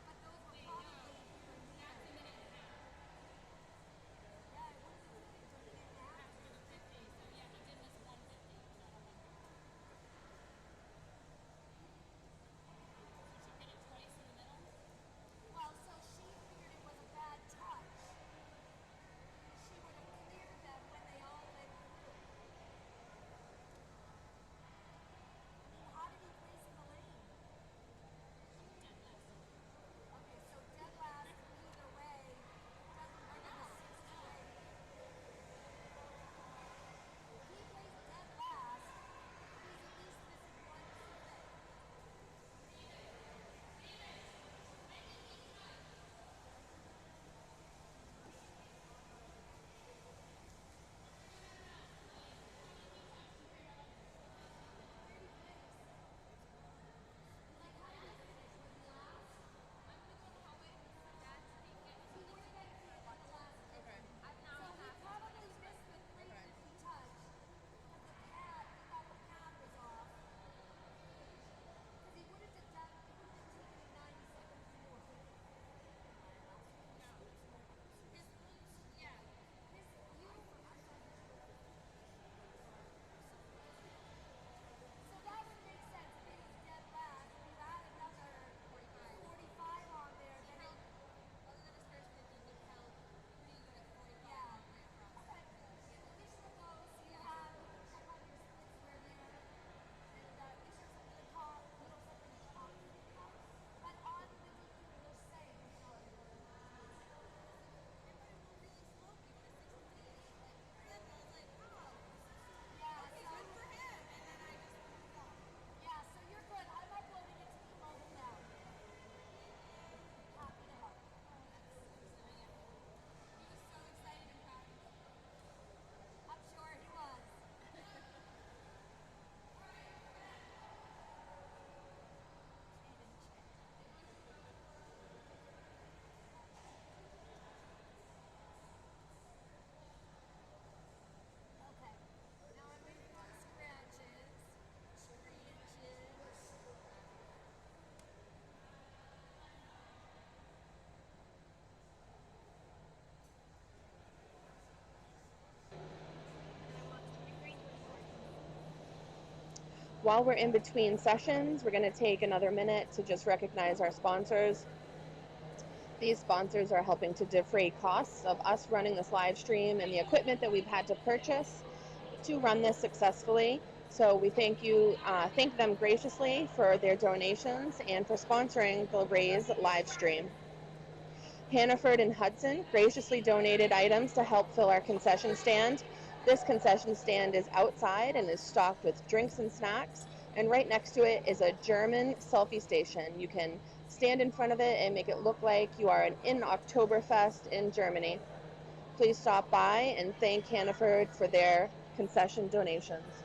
but those were probably here and there. Yeah, it wouldn't have taken to a minute and a half. Well, so she figured it was a bad touch. She would have cleared them when they all went through. I mean, how did he place in the lane? Okay, so dead last either way doesn't bring him a 6 to 8. If he plays dead last, he's at least missing 1 split. Okay. So he probably missed the 350 touch because the pad, he thought the pad was off. Because he would have taken it 90 seconds more. His beautiful. So that would make sense if he was dead last. If you add another 45 on there, then it. Yeah. Okay. At least you'll go, so you have check on your splits where they're, and make sure some of the top, little stuff in the top is good enough. But on the DQ, they're saying it's not good. Yeah, so good for him. And then I just moved on. Yeah, so you're good. I'm uploading it to the mobile now. Happy to help. He was so excited and proud. I'm sure he was. Okay. Now I'm waiting on scratches. Scratches. While we're in between sessions, we're going to take another minute to just recognize our sponsors. These sponsors are helping to defray costs of us running this live stream and the equipment that we've had to purchase to run this successfully. So we thank them graciously for their donations and for sponsoring the Raise live stream. Hannaford and Hudson graciously donated items to help fill our concession stand. This concession stand is outside and is stocked with drinks and snacks, And right next to it is a German selfie station. You can stand in front of it and make it look like you are in Oktoberfest in Germany. Please stop by and thank Hannaford for their concession donations.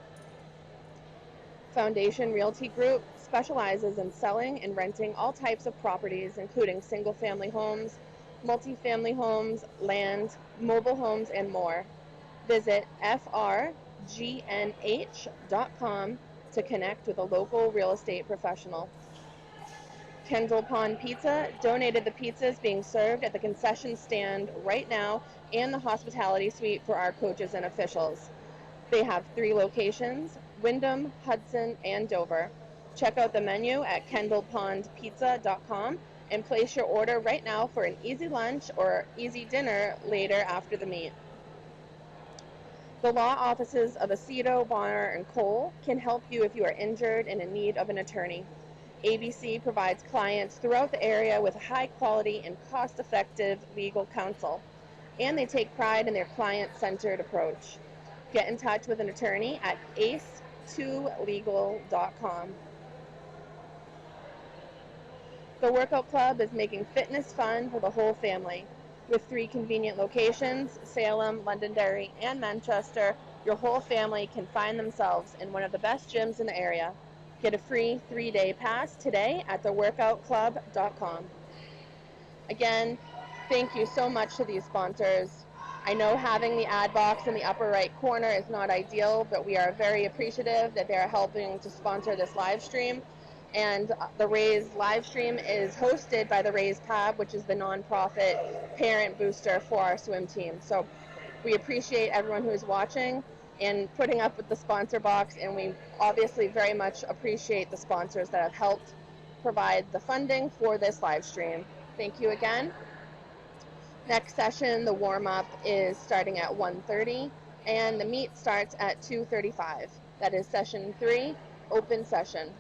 Foundation Realty Group specializes in selling and renting all types of properties, including single-family homes, multifamily homes, land, mobile homes, and more. Visit frgnh.com to connect with a local real estate professional. Kendall Pond Pizza donated the pizzas being served at the concession stand right now and the hospitality suite for our coaches and officials. They have 3 locations, Wyndham, Hudson, and Dover. Check out the menu at kendallpondpizza.com and place your order right now for an easy lunch or easy dinner later after the meet. The law offices of Aceto, Bonner, and Cole can help you if you are injured and in need of an attorney. ABC provides clients throughout the area with high quality and cost-effective legal counsel, and they take pride in their client-centered approach. Get in touch with an attorney at ace2legal.com. The Workout Club is making fitness fun for the whole family. With 3 convenient locations, Salem, Londonderry, and Manchester, your whole family can find themselves in one of the best gyms in the area. Get a free 3-day pass today at theworkoutclub.com. Again, thank you so much to these sponsors. I know having the ad box in the upper right corner is not ideal, but we are very appreciative that they're helping to sponsor this live stream. And the Raise live stream is hosted by the Raise Pab, which is the nonprofit parent booster for our swim team. So we appreciate everyone who is watching and putting up with the sponsor box, and we obviously very much appreciate the sponsors that have helped provide the funding for this live stream. Thank you again. Next session, the warm-up is starting at 1:30, and the meet starts at 2:35. That is session 3, open session.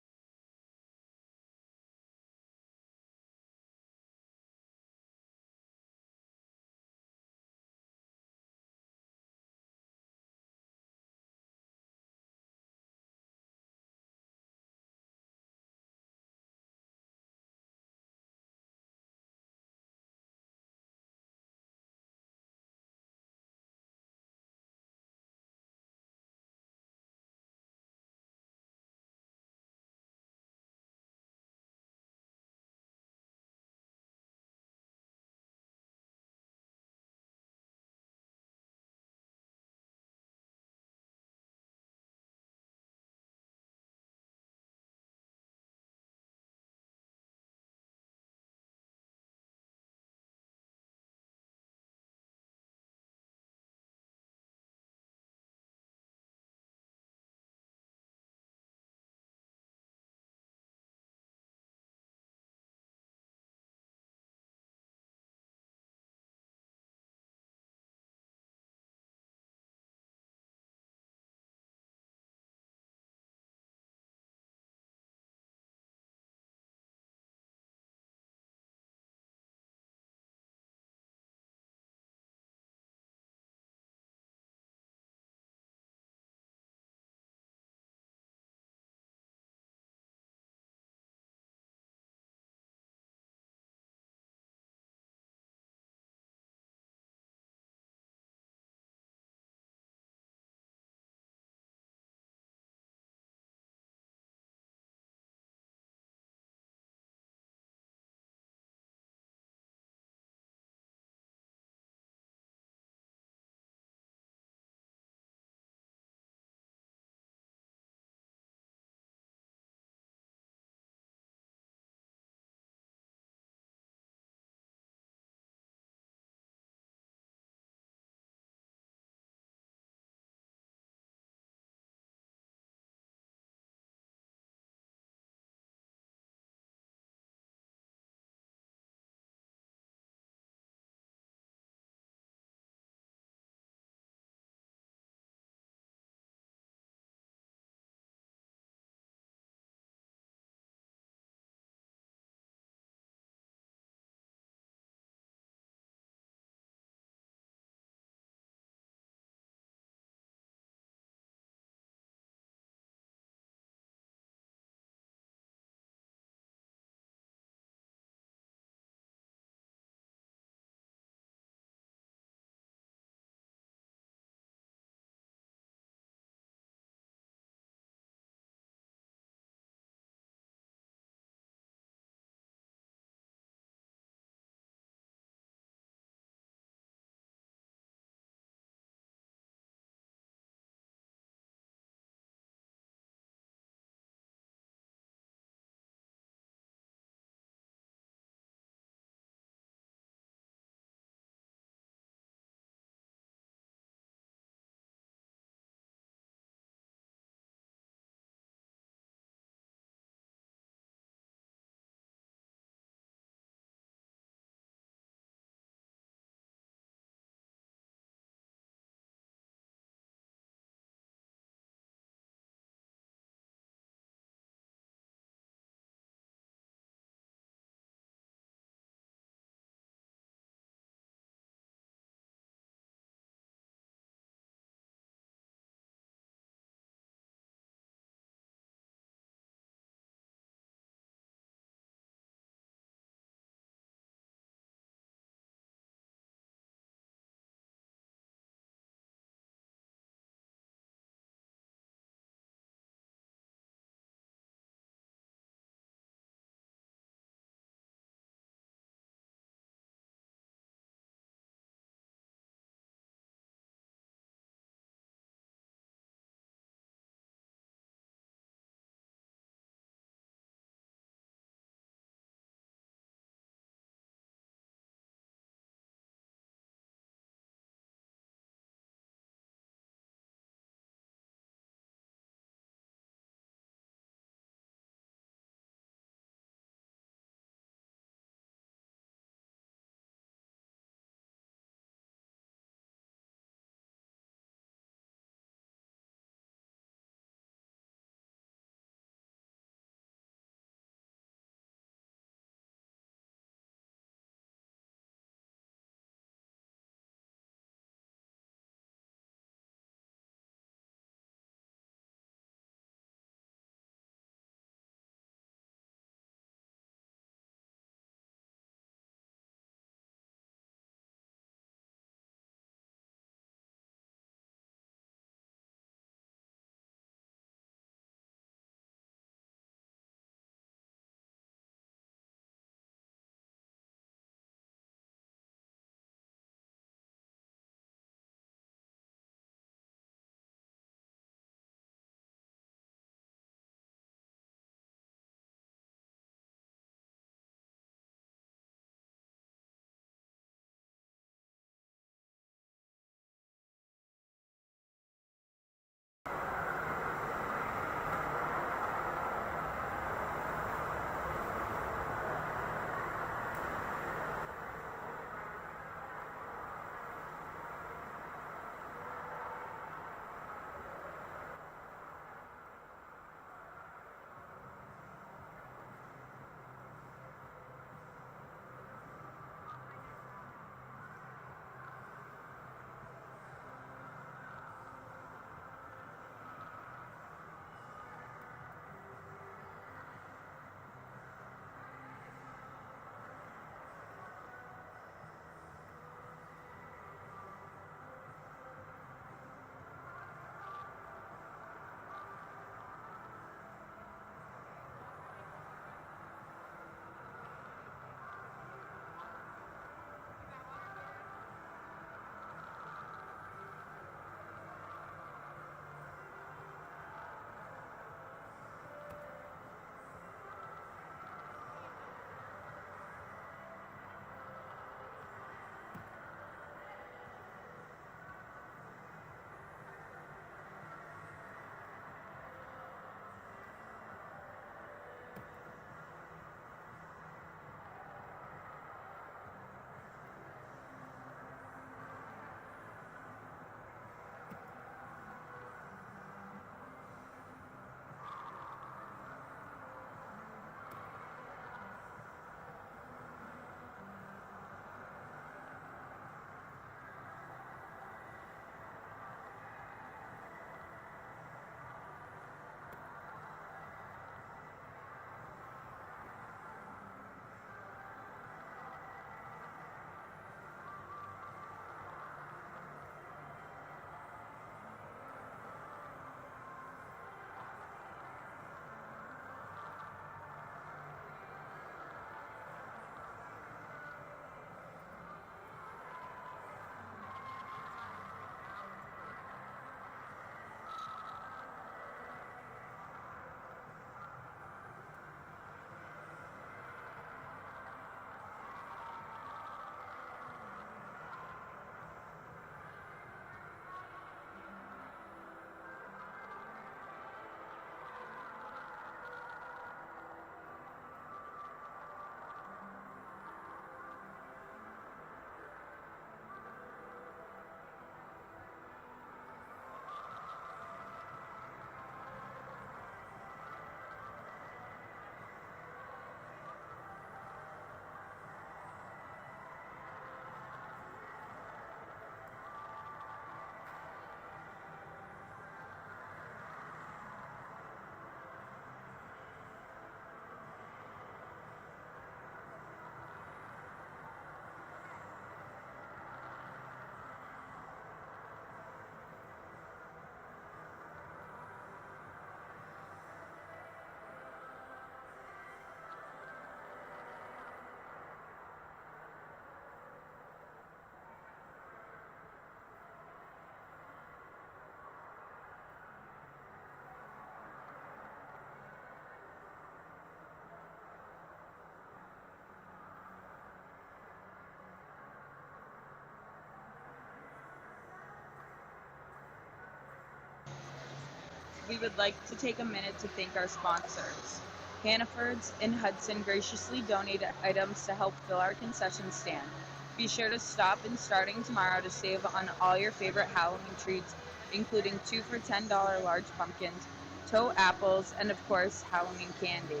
we would like to take a minute to thank our sponsors. Hannaford's and Hudson graciously donated items to help fill our concession stand. Be sure to stop in starting tomorrow to save on all your favorite Halloween treats, including 2 for $10 large pumpkins, toe apples, and of course, Halloween candy.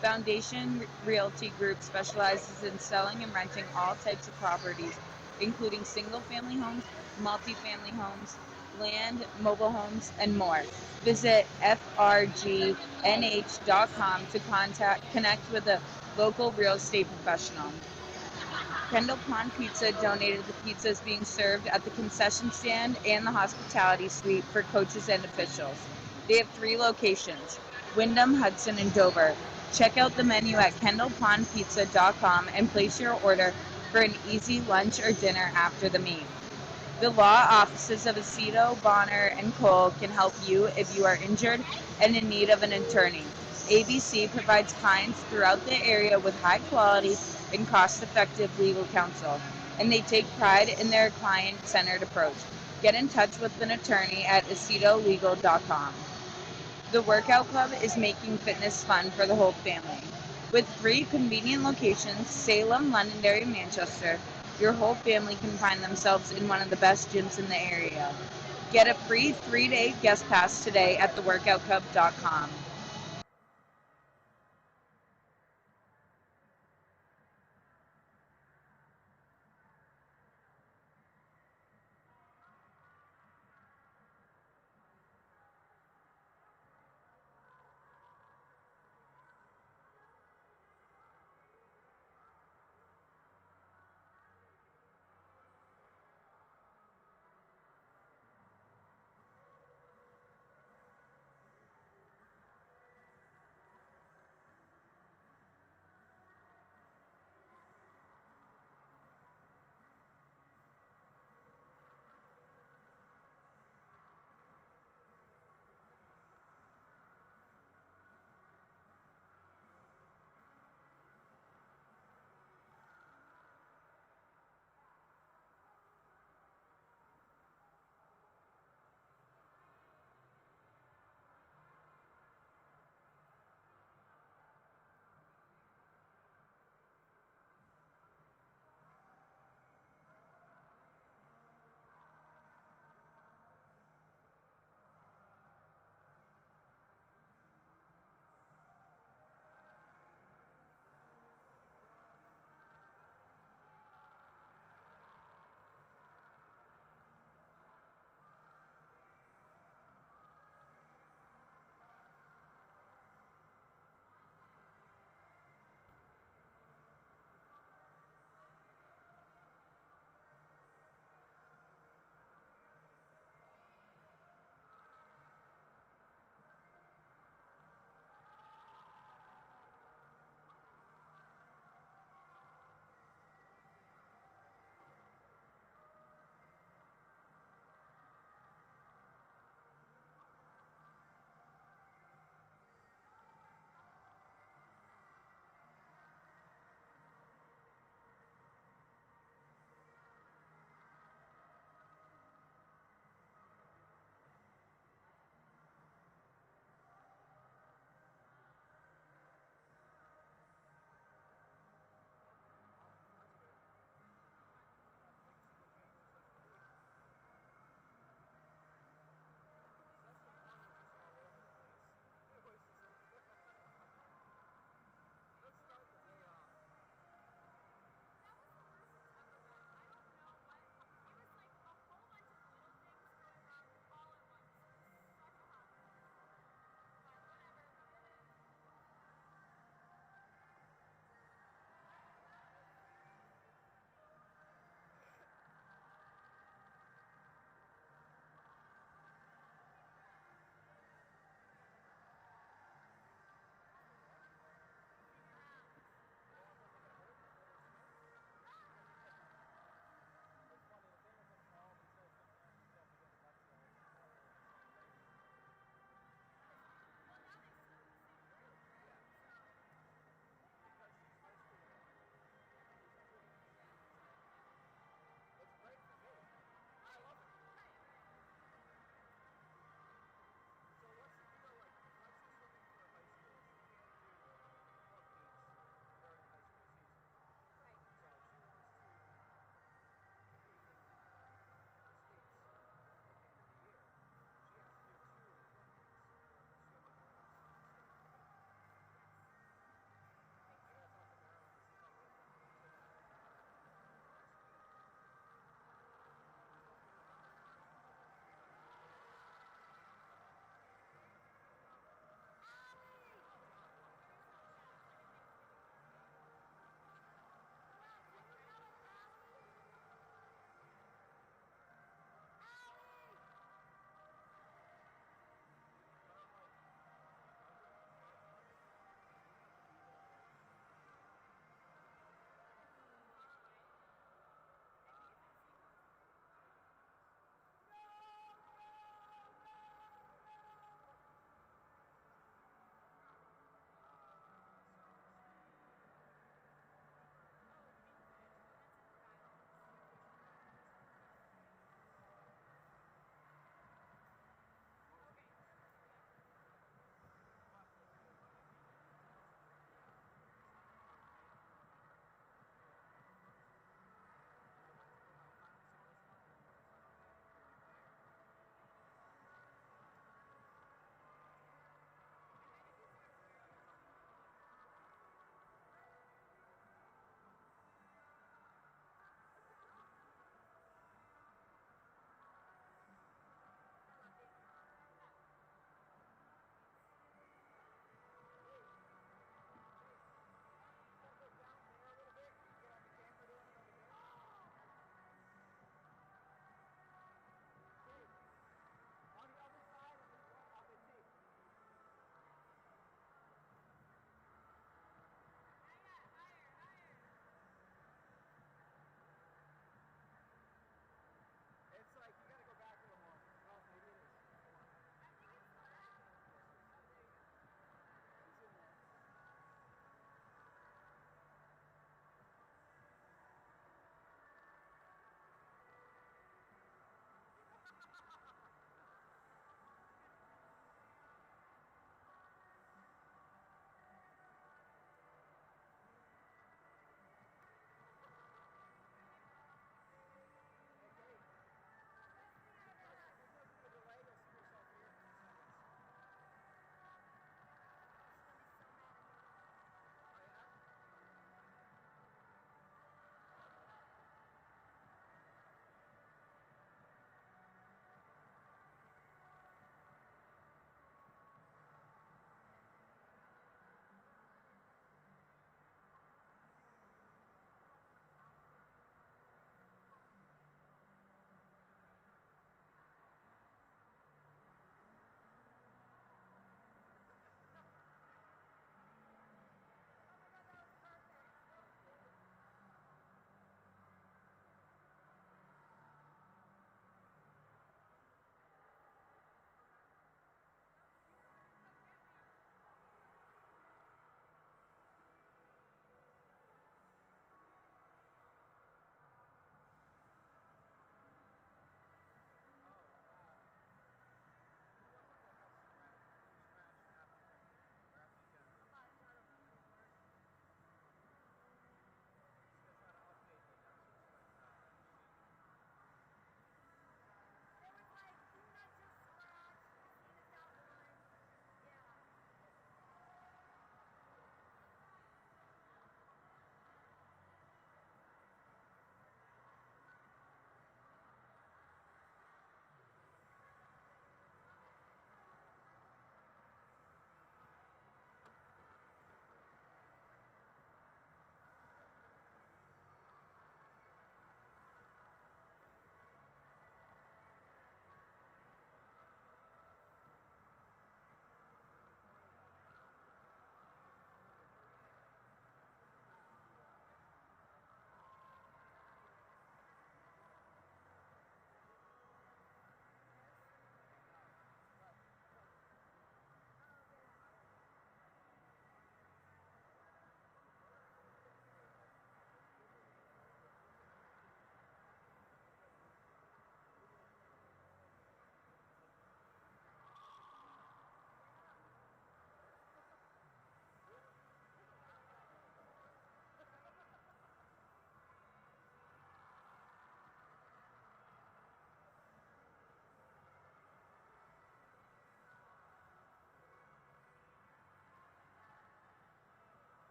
Foundation Realty Group specializes in selling and renting all types of properties, including single-family homes, multifamily homes, land, mobile homes, and more. Visit frgnh.com to connect with a local real estate professional. Kendall Pond Pizza donated the pizzas being served at the concession stand and the hospitality suite for coaches and officials. They have 3 locations: Wyndham, Hudson, and Dover. Check out the menu at kendallpondpizza.com and place your order for an easy lunch or dinner after the meet. The law offices of Aceto, Bonner, and Cole can help you if you are injured and in need of an attorney. ABC provides clients throughout the area with high quality and cost effective legal counsel, and they take pride in their client centered approach. Get in touch with an attorney at acetolegal.com. The Workout Club is making fitness fun for the whole family. With 3 convenient locations, Salem, Londonderry, and Manchester, your whole family can find themselves in one of the best gyms in the area. Get a free 3-day guest pass today at theworkoutclub.com.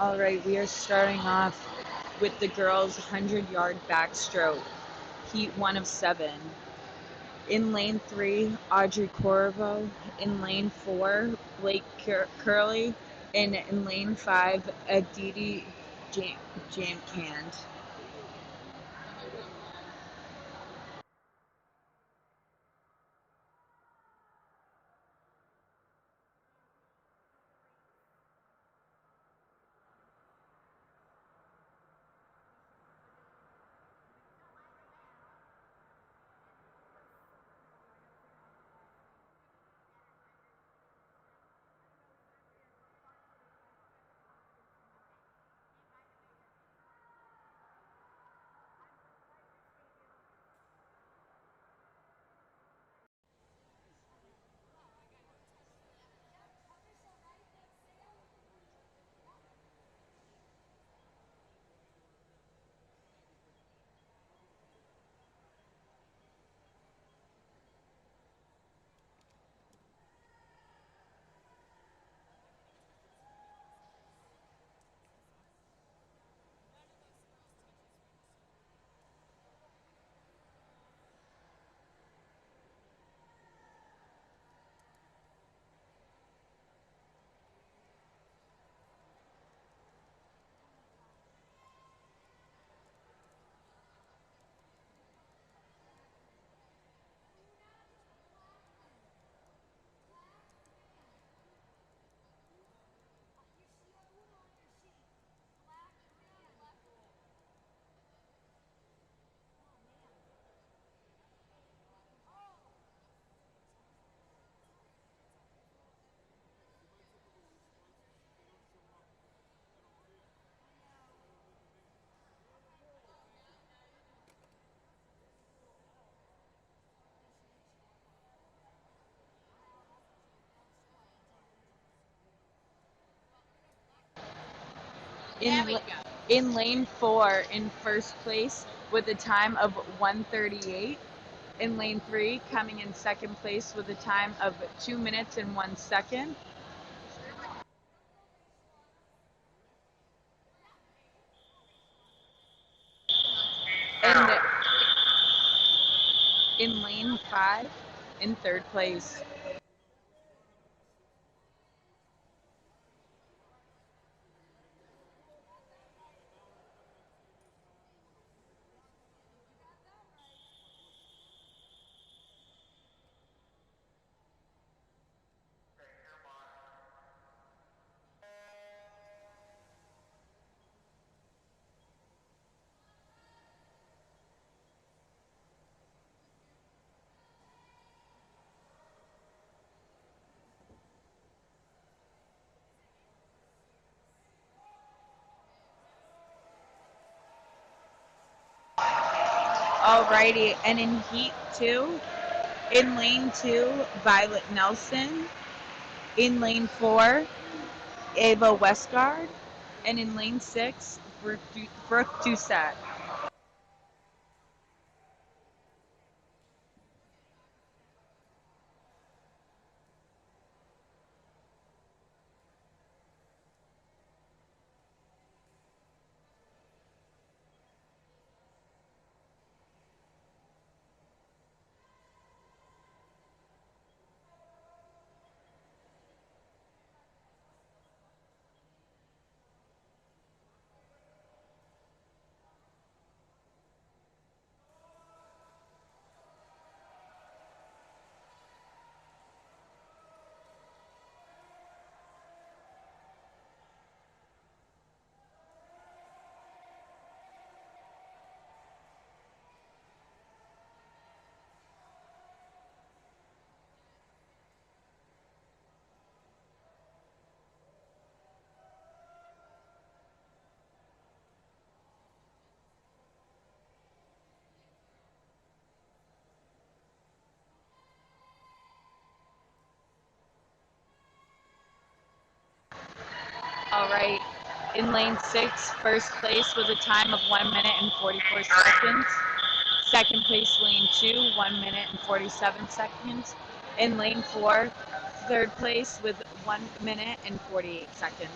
All right, we are starting off with the girls' 100-yard backstroke, heat 1 of 7. In lane 3, Audrey Corvo. In lane 4, Blake Curley. And in lane 5, Aditi Jamkand. In lane 4, in first place with a time of 1:38. In lane 3, coming in second place with a time of 2 minutes and 1 second. And in lane 5, in third place. Alrighty, and in heat 2, in lane 2, Violet Nelson. In lane 4, Ava Westgard. And in lane 6, Brooke Doucette. All right. In lane 6, first place with a time of 1 minute and 44 seconds. Second place, lane 2, 1 minute and 47 seconds. In lane 4, third place with 1 minute and 48 seconds.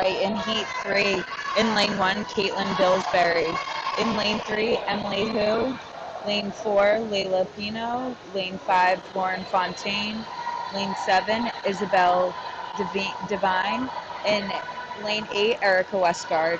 right, in heat 3, in lane 1, Caitlin Billsbury. In lane 3, Emily Hu. Lane 4, Layla Pino. Lane 5, Lauren Fontaine. Lane 7, Isabel Devine. In lane 8, Erica Westgard.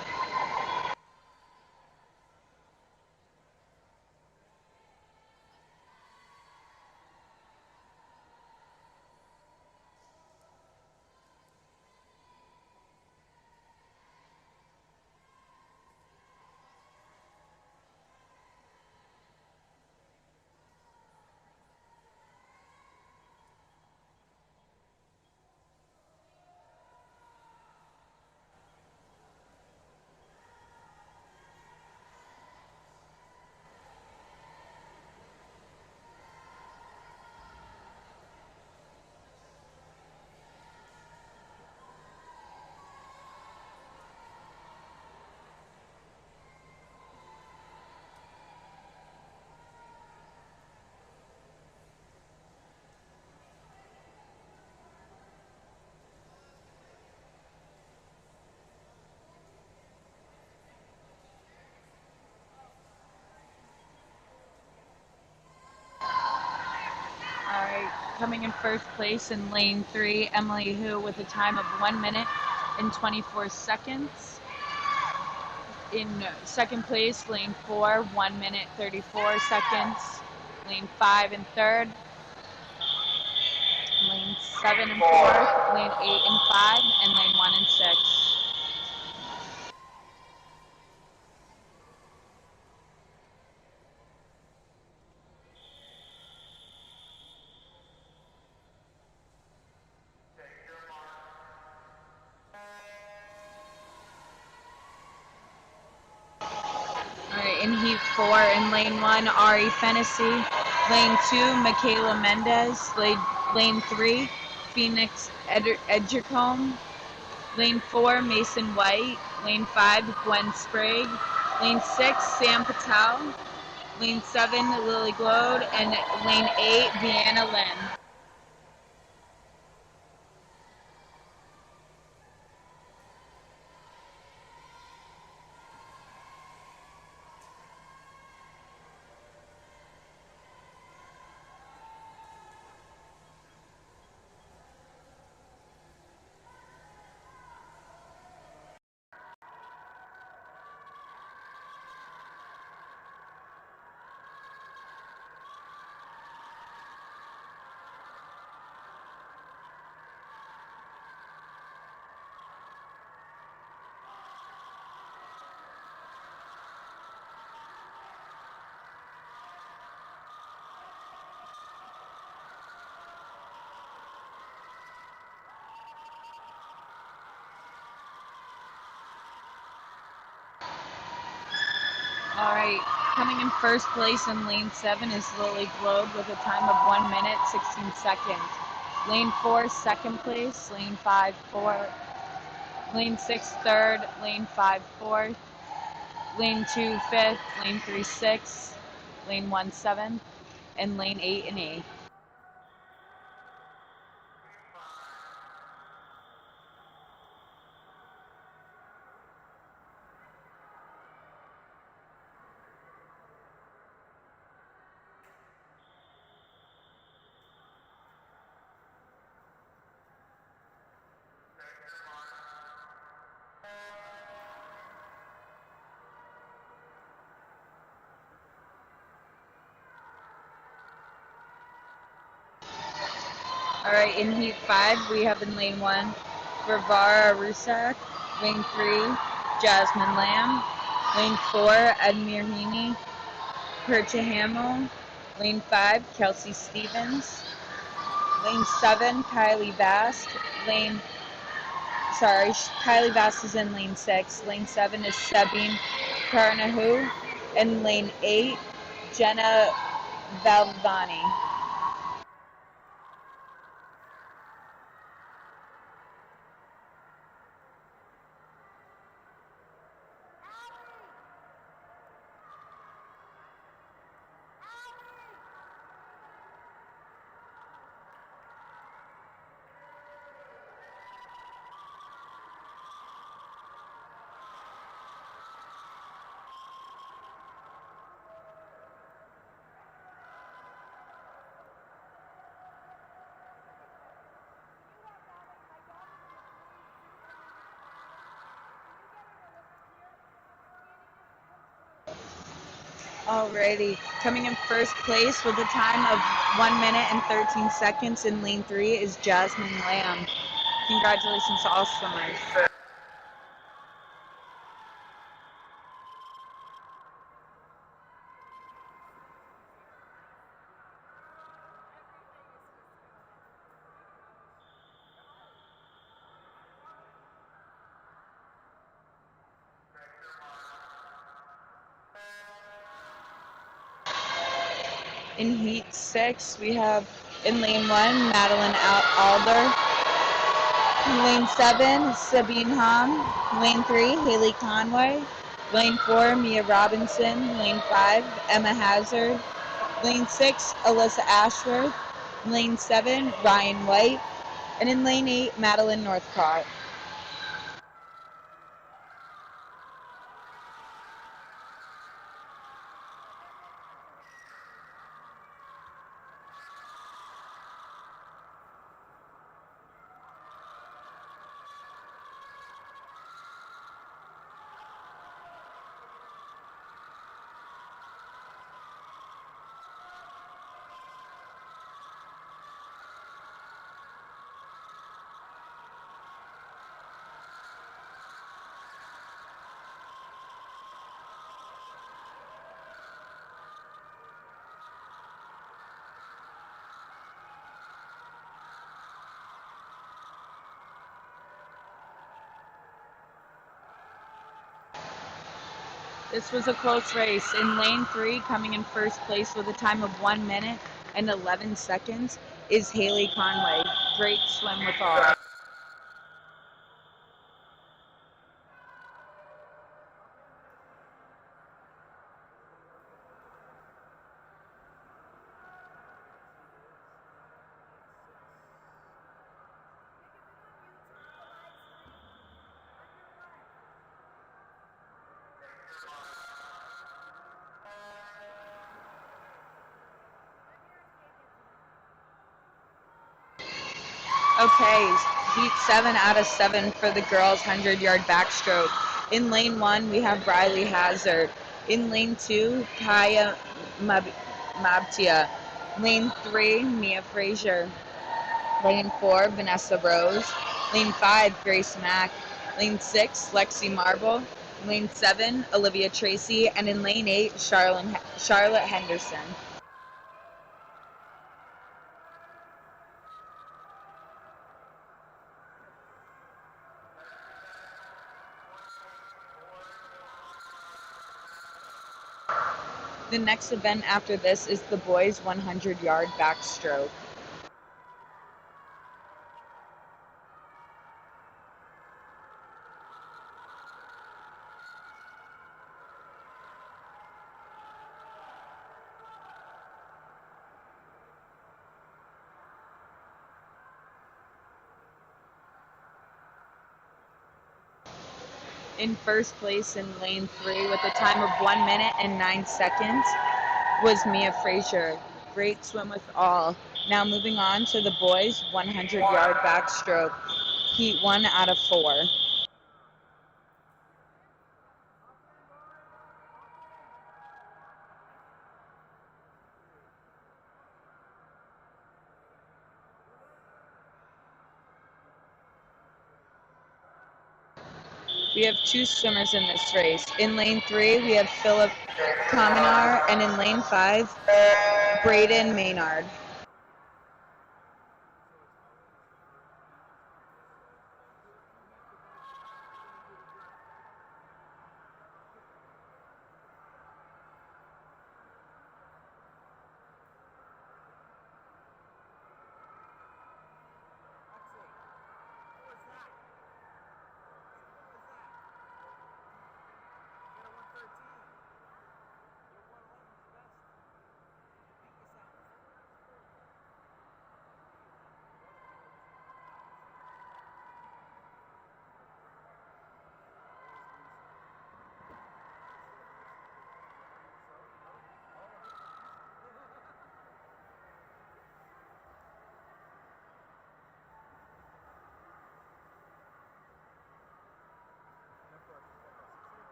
Alright, coming in first place in lane 3, Emily Hu with a time of 1 minute and 24 seconds. In second place, lane 4, 1 minute 34 seconds. Lane 5 in third. Lane 7 in fourth. Lane 8 in 5. And lane 1 in 6. Alright, in heat 4, in lane 1, Ari Fennessy. Lane 2, Michaela Mendez. Lane 3, Phoenix Edgercombe. Lane 4, Mason White. Lane 5, Gwen Sprague. Lane 6, Sam Patel. Lane 7, Lily Glode. And lane 8, Deanna Lynn. Alright, coming in first place in lane 7 is Lily Glode with a time of 1 minute, 16 seconds. Lane 4, second place. Lane 5, fourth. Lane 6, third. Lane 5, fourth. Lane 2, fifth. Lane 3, sixth. Lane 1, seventh. And lane 8 and 8th. Alright, in heat 5, we have in lane 1, Varvara Rusak. Lane 3, Jasmine Lamb. Lane 4, Edmir Heaney. Percha Hamill. Lane 5, Kelsey Stevens. Lane 7, Kylie Bast. Kylie Bast is in lane 6. Lane 7 is Sabine Carnahu. And lane 8, Jenna Valvani. Alrighty, coming in first place with a time of 1 minute and 13 seconds in lane 3 is Jasmine Lamb. Congratulations to all swimmers. In heat 6, we have in lane 1, Madeline Alder. In lane 7, Sabine Hom. Lane 3, Haley Conway. Lane 4, Mia Robinson. Lane 5, Emma Hazard. Lane 6, Alyssa Ashworth. Lane 7, Ryan White. And in lane 8, Madeline Northcott. This was a close race. In lane 3, coming in first place with a time of 1 minute and 11 seconds is Haley Conway. Great swim with all. Okay, heat 7 out of 7 for the girls' 100-yard backstroke. In lane 1, we have Riley Hazard. In lane 2, Kaya Mabtia. Lane 3, Mia Frazier. Lane 4, Vanessa Rose. Lane 5, Grace Mack. Lane 6, Lexi Marble. Lane 7, Olivia Tracy. And in lane 8, Charlotte Henderson. The next event after this is the boys' 100-yard backstroke. In first place in lane 3 with a time of 1 minute and 9 seconds was Mia Frazier. Great swim with all. Now moving on to the boys' 100-yard backstroke. Heat 1 out of 4. We have 2 swimmers in this race. In lane 3, we have Philip Kaminar, and in lane 5, Braden Maynard.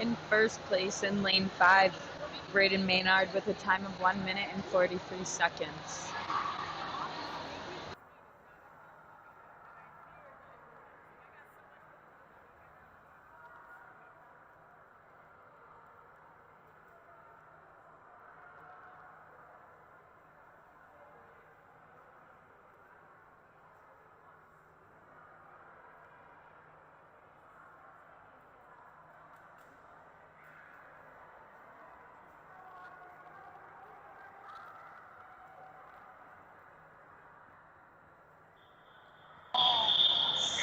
In first place in lane 5, Braden Maynard with a time of 1 minute and 43 seconds.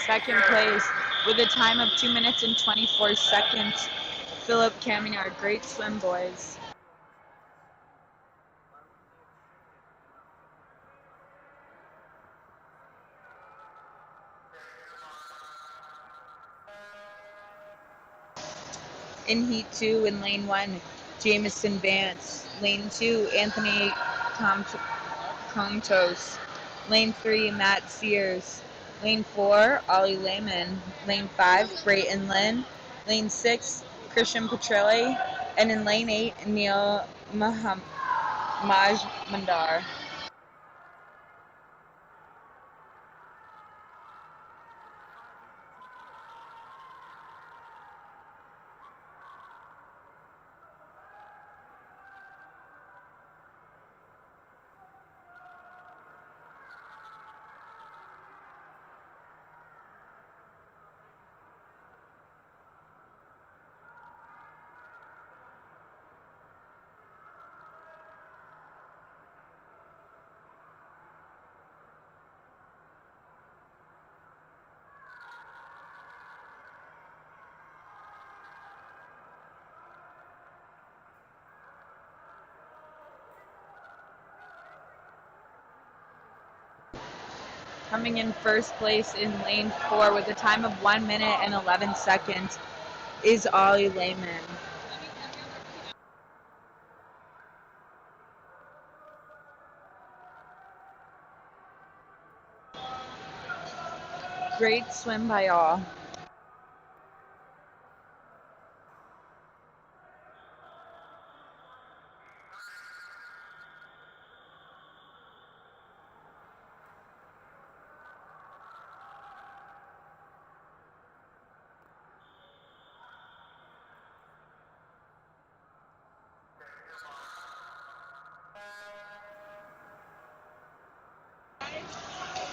Second place with a time of 2 minutes and 24 seconds, Philip Caminar. Great swim, boys. In Heat 2 in Lane 1, Jamison Vance. Lane 2, Anthony Contos. Lane 3, Matt Sears. Lane 4, Ollie Lehman. Lane 5, Brayton Lynn. Lane 6, Christian Petrelli. And in Lane 8, Neil Majmandar. Coming in first place in Lane 4 with a time of 1 minute and 11 seconds is Ollie Lehman. Great swim by all.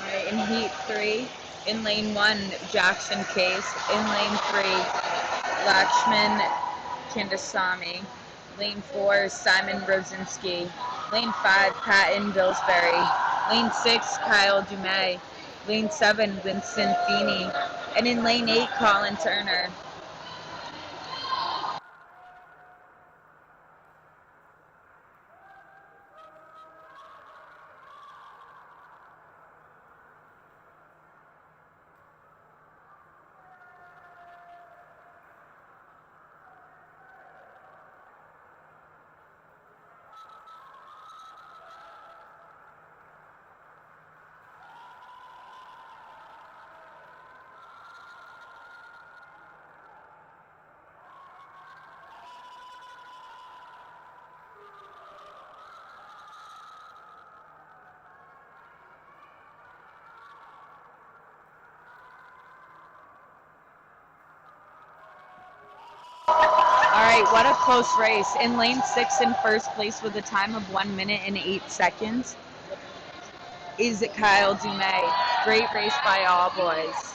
Right, in Heat 3, in Lane 1, Jackson Case. In Lane 3, Lakshman Kandasamy. Lane 4, Simon Rosinski. Lane 5, Patton Billsbury. Lane 6, Kyle Dumais. Lane 7, Winston Feeney. And in Lane 8, Colin Turner. Alright, what a close race. In Lane 6 in first place with a time of 1 minute and 8 seconds is Kyle Dumais. Great race by all, boys.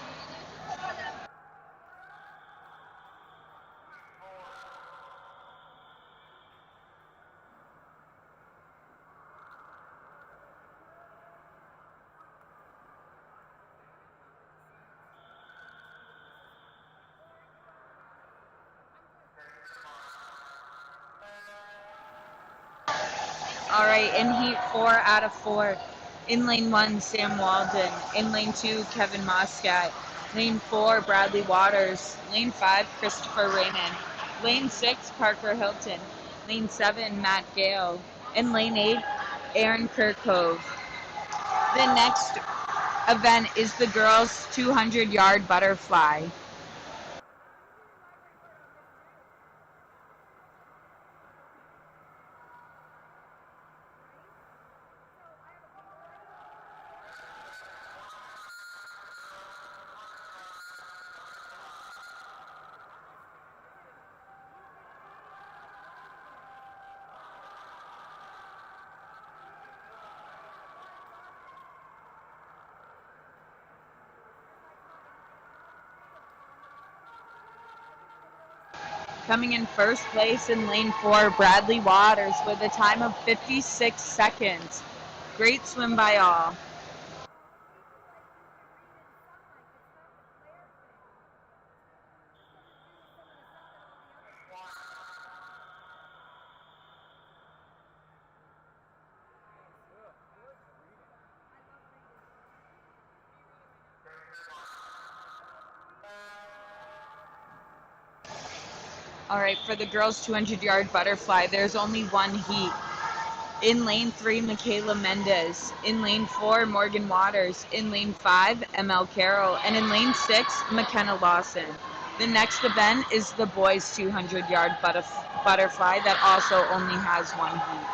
Alright, in Heat 4 out of 4. In Lane 1, Sam Walden. In Lane 2, Kevin Moscat. Lane 4, Bradley Waters. Lane 5, Christopher Raymond. Lane 6, Parker Hilton. Lane 7, Matt Gale. In Lane 8, Aaron Kirkove. The next event is the girls' 200-yard butterfly. Coming in first place in lane 4, Bradley Waters with a time of 56 seconds. Great swim by all. All right, for the girls 200-yard butterfly, there's only one heat. In lane 3, Michaela Mendez. In lane 4, Morgan Waters. In lane 5, ML Carroll. And in lane 6, McKenna Lawson. The next event is the boys 200-yard butterfly that also only has one heat.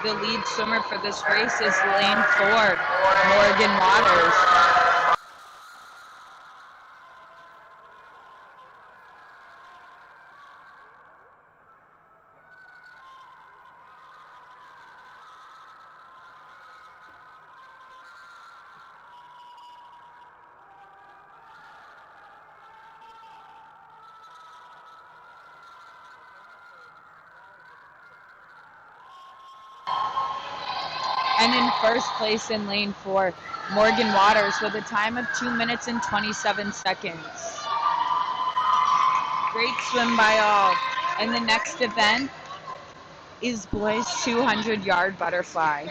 The lead swimmer for this race is lane 4, Morgan Waters. And in first place in lane 4, Morgan Waters with a time of 2 minutes and 27 seconds. Great swim by all. And the next event is boys 200-yard butterfly.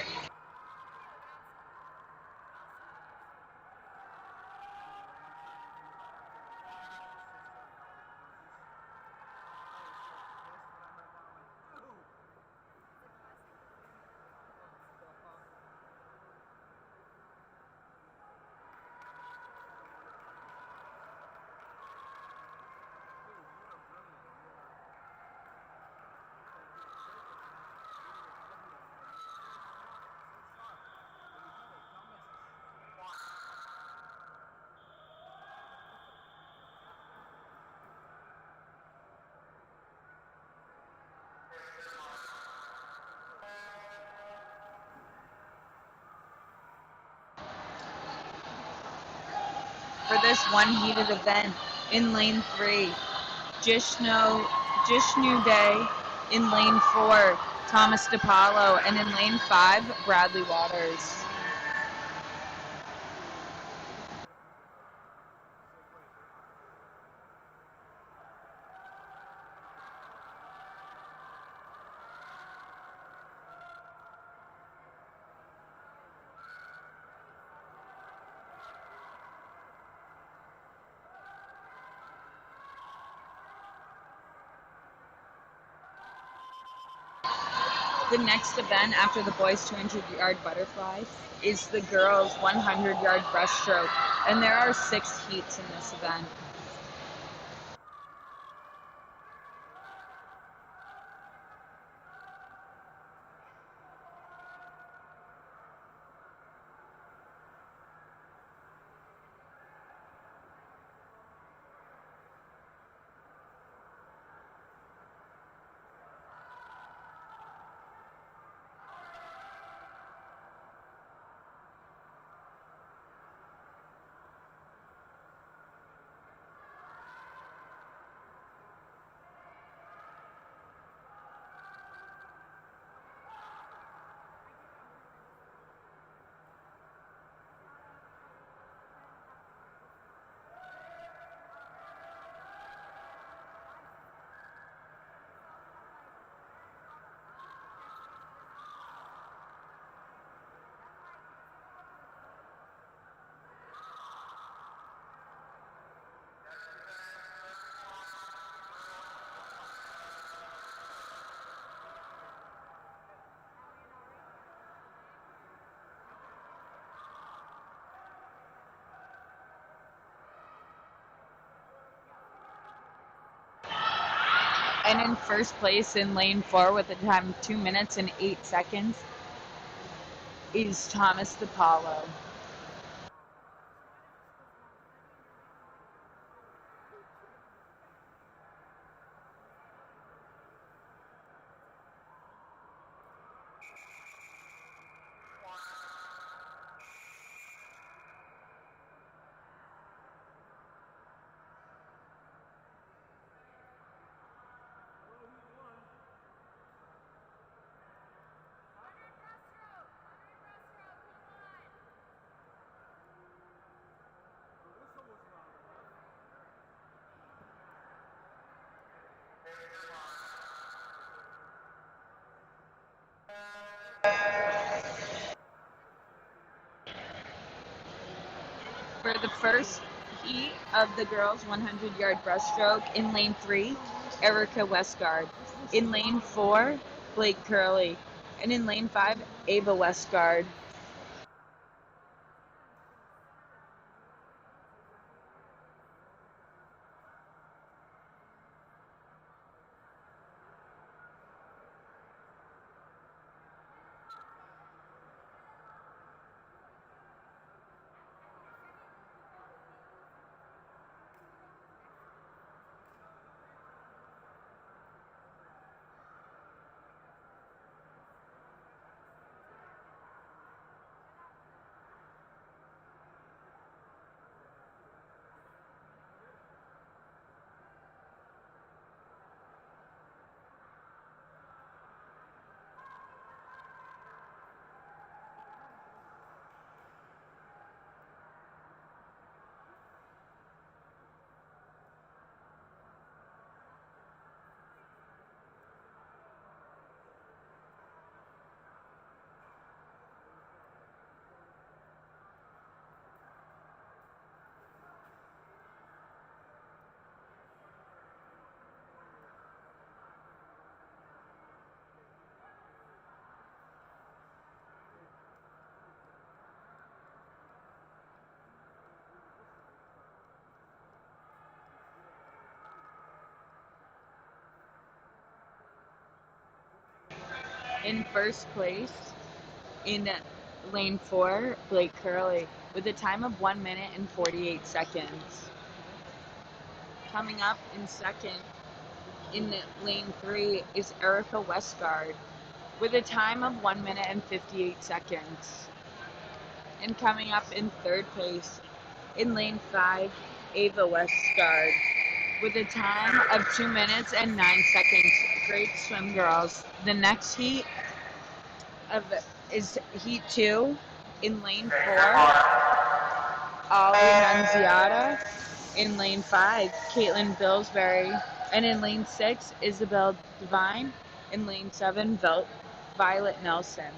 For this one-heated event, in lane 3, Jishnu Day. In lane 4, Thomas DiPaolo. And in lane 5, Bradley Waters. The next event after the boys 200-yard butterfly is the girls 100-yard breaststroke, and there are 6 heats in this event. And in first place in lane 4 with a time of 2 minutes and 8 seconds is Thomas DePaulo. For the first heat of the girls' 100-yard breaststroke, in lane 3, Erica Westgard. In lane 4, Blake Curley. And in lane 5, Ava Westgard. In first place, in lane 4, Blake Curley, with a time of 1 minute and 48 seconds. Coming up in second, in lane 3, is Erica Westgard, with a time of 1 minute and 58 seconds. And coming up in third place, in lane 5, Ava Westgard, with a time of 2 minutes and 9 seconds. Great swim, girls. The next heat is heat 2. In lane 4, Ollie Nunziata. In lane 5, Caitlin Billsbury. And in lane 6, Isabel Devine. In lane 7, Violet Nelson.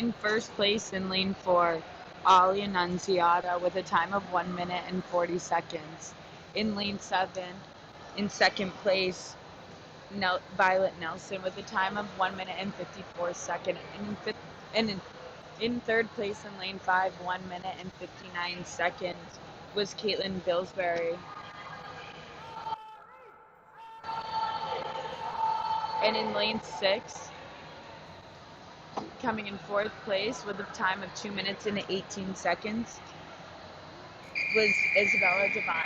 In first place in lane 4, Ali Annunziata with a time of 1 minute and 40 seconds. In lane 7, in second place, Violet Nelson with a time of 1 minute and 54 seconds. In third place in lane 5, 1 minute and 59 seconds was Caitlin Billsbury. And in lane 6, coming in fourth place with a time of 2 minutes and 18 seconds was Isabella Devine.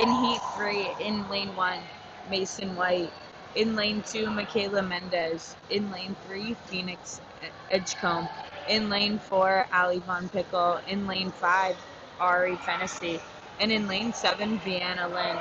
In heat 3, in lane 1, Mason White. In lane 2, Michaela Mendez. In lane 3, Phoenix Edgecombe. In lane 4, Ali Von Pickle. In lane 5, Ari Fennessy. And in lane 7, Vienna Lynn.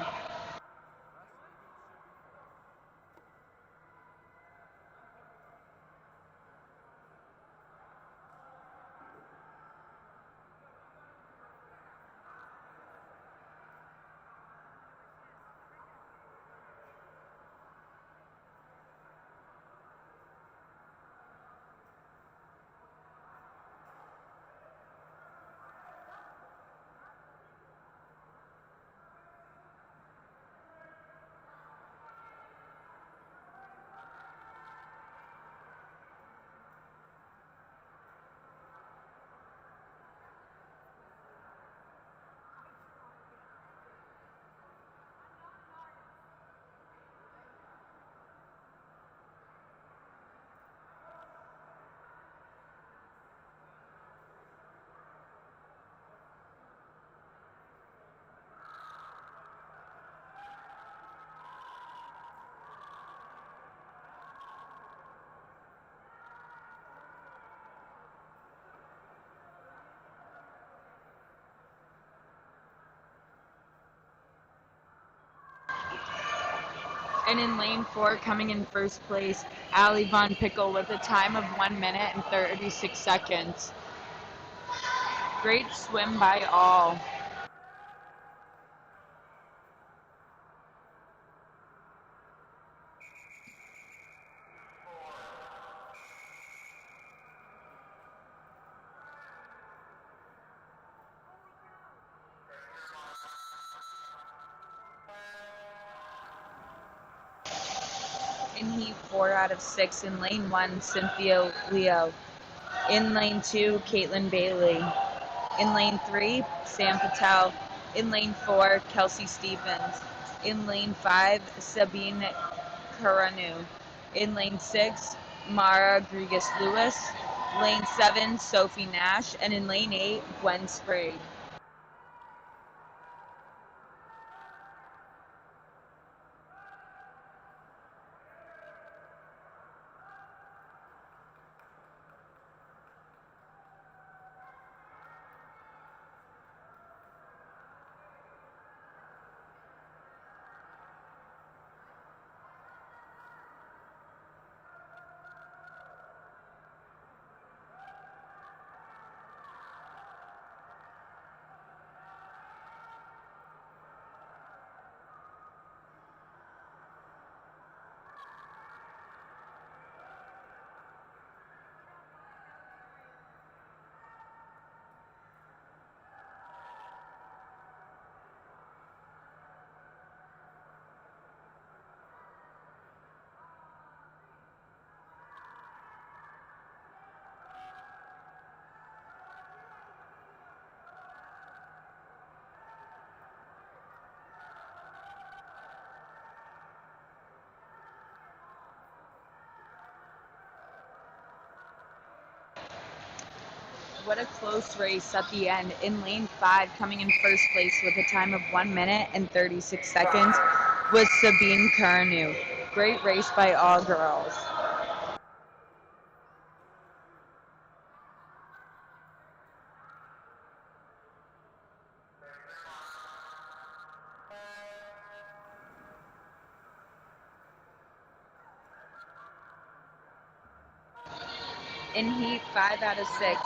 And in lane 4, coming in first place, Ali Von Pickle with a time of 1 minute and 36 seconds. Great swim by all. In heat 4 out of 6, in lane 1, Cynthia Leo. In lane 2, Caitlin Bailey. In lane 3, Sam Patel. In lane 4, Kelsey Stevens. In lane 5, Sabine Caranu. In lane 6, Mara Grigas-Lewis. Lane 7, Sophie Nash. And in lane 8, Gwen Sprague. What a close race at the end. In lane 5, coming in first place with a time of 1 minute and 36 seconds was Sabine Caranu. Great race by all girls. In heat 5 out of 6.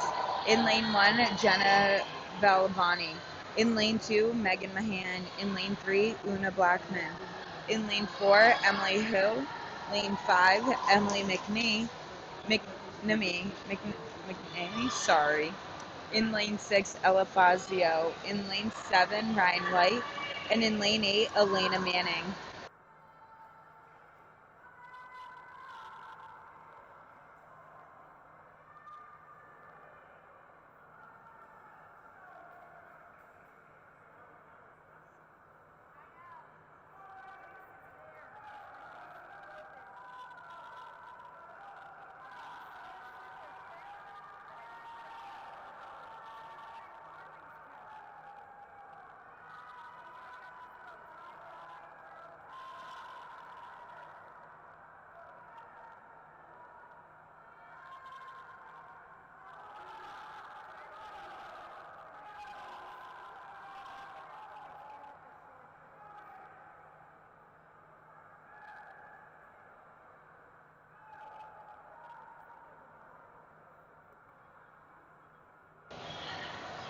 In lane 1, Jenna Valvani. In lane 2, Megan Mahan. In lane 3, Una Blackman. In lane 4, Emily Hu. Lane 5, Emily McNamee, sorry. In lane 6, Ella Fazio. In lane 7, Ryan White. And in lane 8, Elena Manning.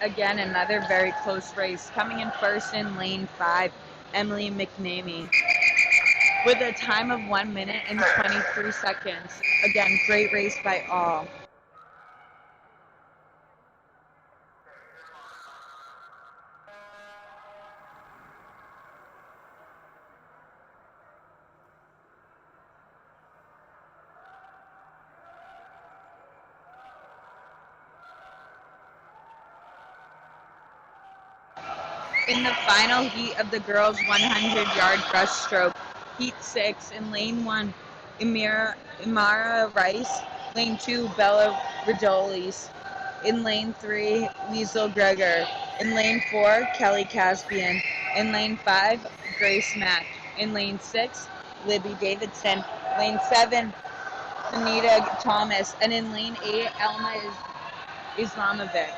Again, another very close race. Coming in first in lane 5, Emily McNamee. With a time of 1 minute and 23 seconds. Again, great race by all. In the final heat of the girls' 100-yard breaststroke, heat 6, in lane 1, Imara Rice. Lane 2, Bella Ridolis. In lane 3, Liesl Greger. In lane 4, Kelly Caspian. In lane 5, Grace Mack. In lane 6, Libby Davidson. Lane 7, Anita Thomas. And in lane 8, Elma Islamovic.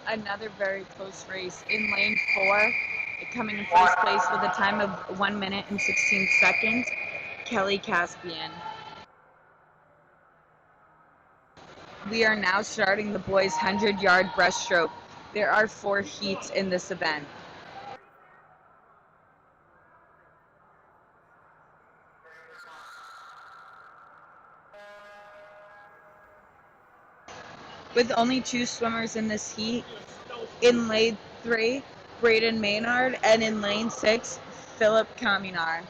Another very close race. In lane 4, coming in first place with a time of 1 minute and 16 seconds, Kelly Caspian. We are now starting the boys' 100-yard breaststroke. There are 4 heats in this event. With only 2 swimmers in this heat, in lane 3, Braden Maynard, and in lane 6, Philip Kaminar.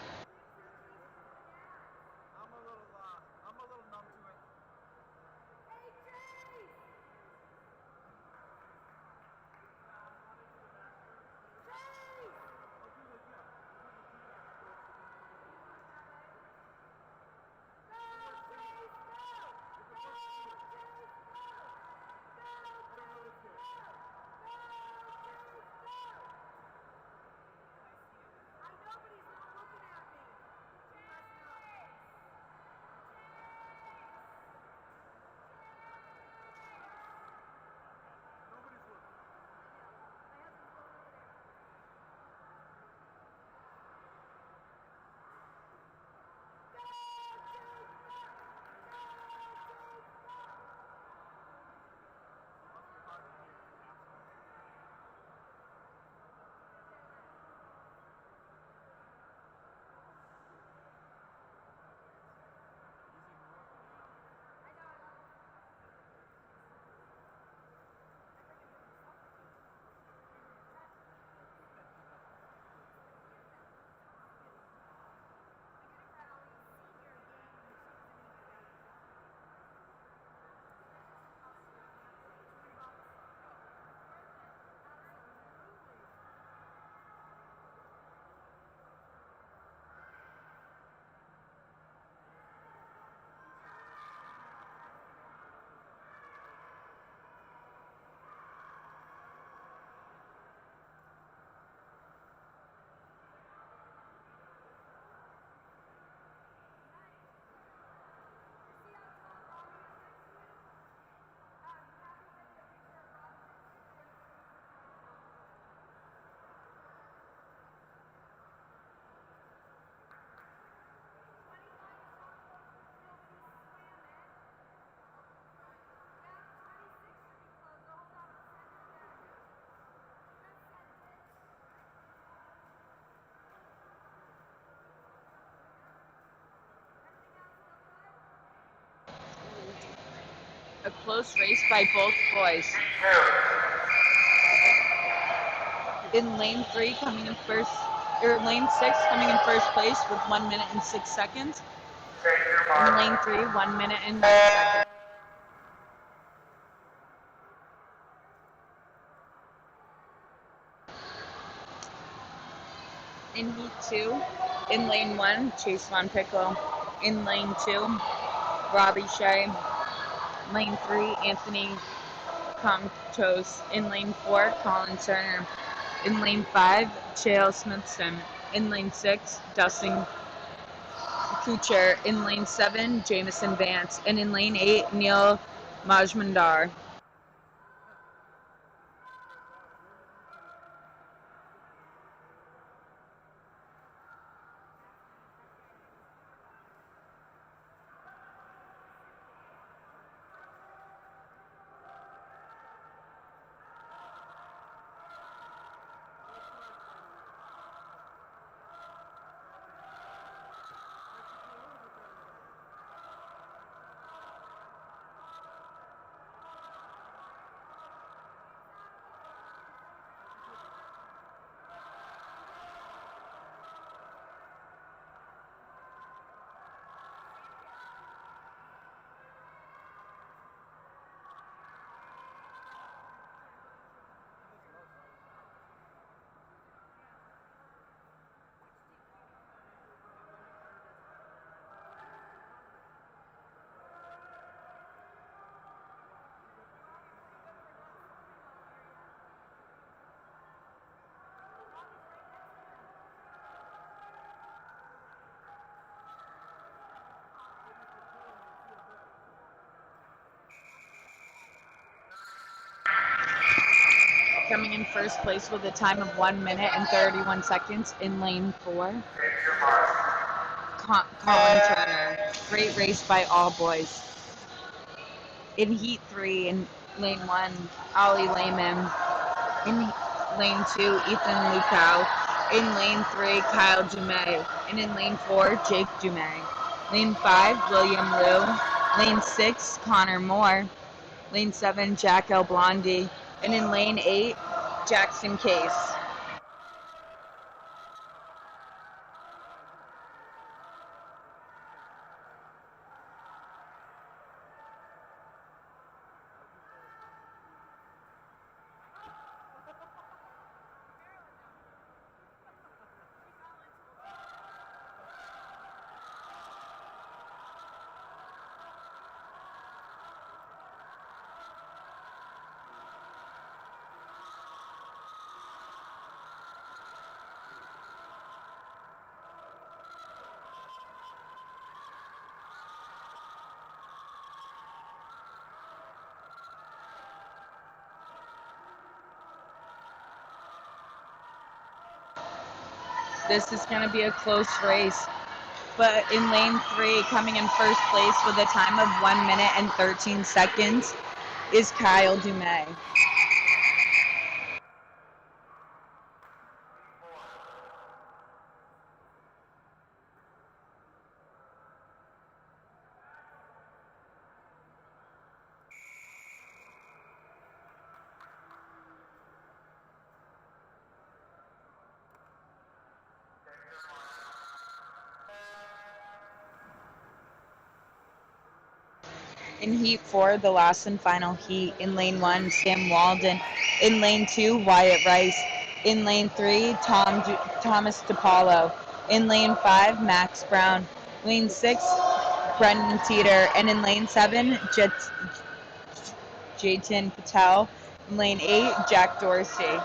a close race by both boys. In lane 3 coming in first, or lane 6 coming in first place with 1 minute and 6 seconds. In lane 3, 1 minute and 9 seconds. In heat 2, in lane 1, Chase Von Pickle. In lane 2, Robbie Shea. Lane 3, Anthony Comtos. In lane 4, Colin Turner. In lane 5, Chael Smithson. In lane 6, Dustin Kucher. In lane 7, Jamison Vance. And in lane 8, Neil Majmundar. Coming in first place with a time of 1 minute and 31 seconds in lane 4, Colin Turner. Great race by all boys. In heat 3, in lane 1, Ollie Lehman. In lane 2, Ethan Lukau. In lane 3, Kyle Dumais. And in lane 4, Jake Dumais. Lane 5, William Liu. Lane 6, Connor Moore. Lane 7, Jack El Blondie. And in lane 8, Jackson Case. This is going to be a close race. But in lane 3, coming in first place with a time of 1 minute and 13 seconds is Kyle Dumais. In heat 4, the last and final heat, in lane 1, Sam Walden. In lane 2, Wyatt Rice. In lane 3, Thomas DePaulo. In lane 5, Max Brown. Lane 6, Brendan Teeter. And in lane 7, Jayton Patel. In lane 8, Jack Dorsey.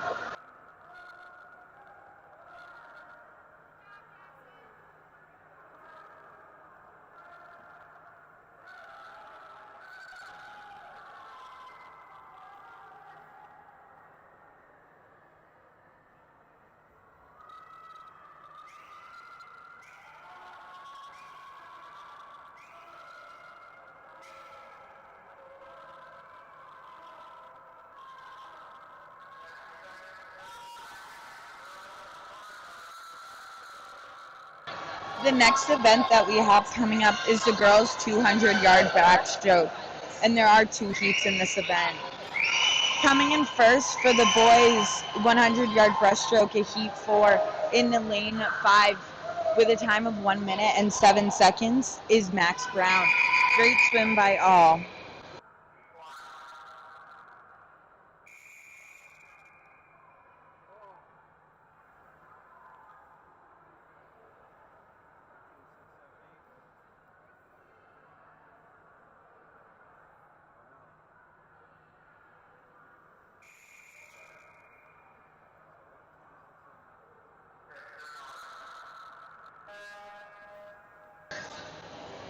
The next event that we have coming up is the girls' 200-yard backstroke. and there are 2 heats in this event. Coming in first for the boys 100-yard breaststroke at Heat 4 in the lane 5 with a time of 1 minute and 7 seconds is Max Brown. Great swim by all.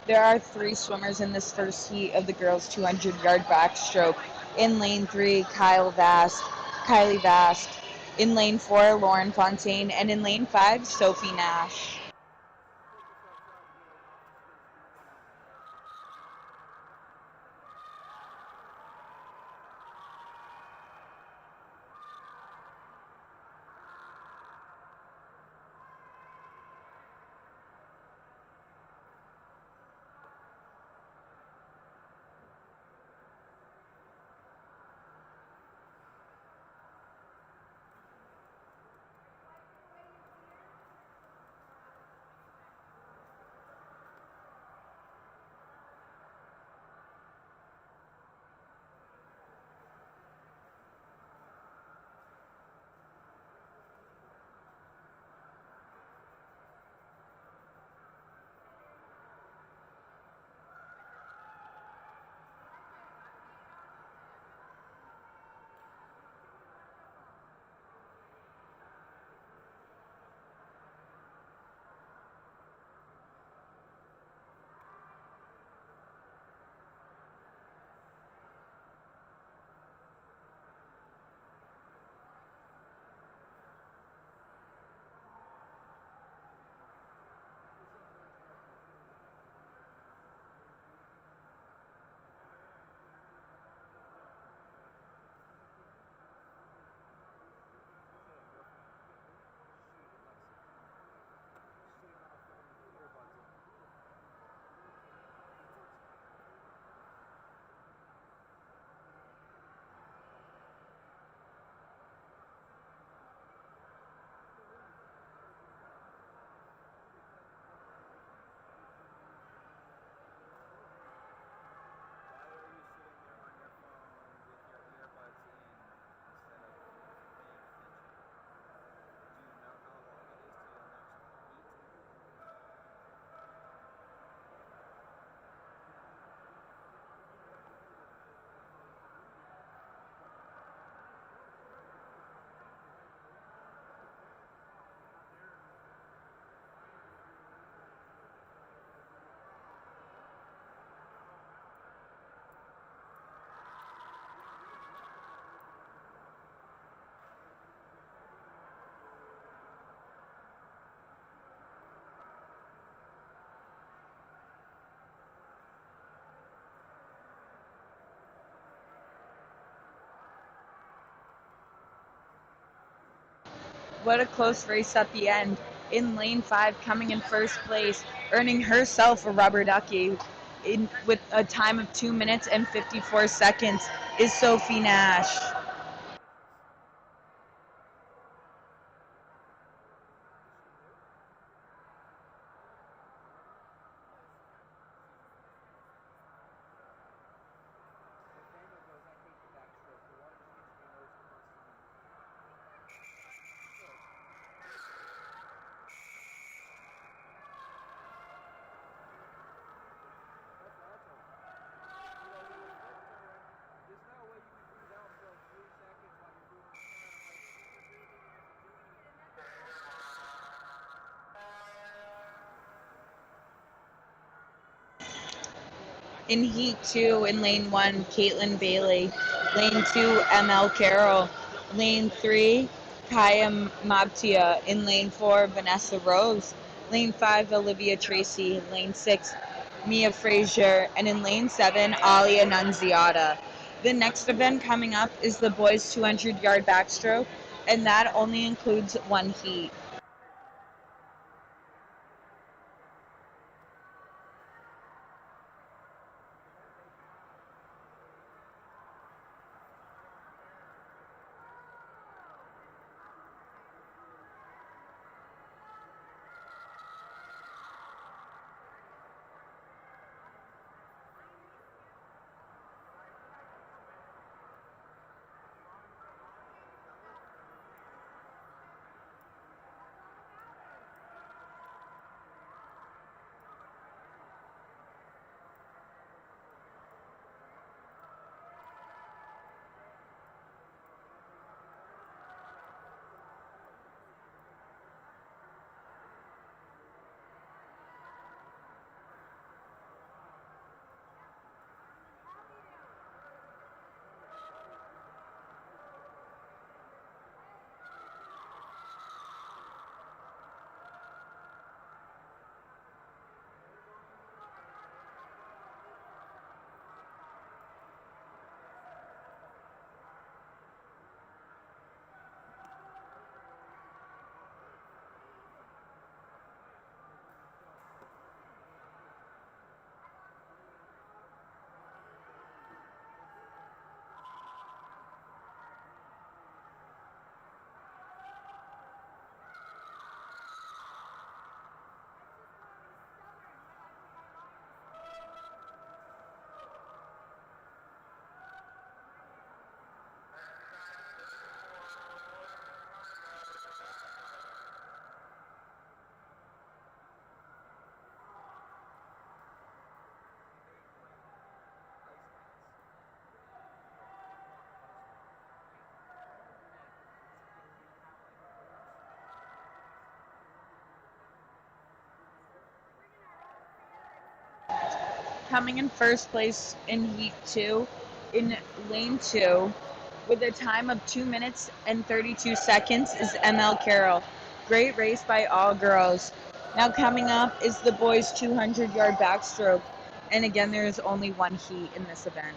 There are 3 swimmers in this first heat of the girls' 200-yard backstroke. In lane 3, Kylie Vast. In lane 4, Lauren Fontaine. And in lane 5, Sophie Nash. What a close race at the end. In lane 5, coming in first place, earning herself a rubber ducky with a time of 2 minutes and 54 seconds is Sophie Nash. In Heat 2, in Lane 1, Caitlin Bailey. Lane 2, ML Carroll. Lane 3, Kaya Mabtia. In Lane 4, Vanessa Rose. Lane 5, Olivia Tracy. Lane 6, Mia Frazier. And in Lane 7, Alia Nunziata. The next event coming up is the boys' 200-yard backstroke, and that only includes 1 heat. Coming in first place in Heat 2, in Lane 2, with a time of 2 minutes and 32 seconds, is ML Carroll. Great race by all girls. Now coming up is the boys' 200-yard backstroke. And again, there is only one heat in this event.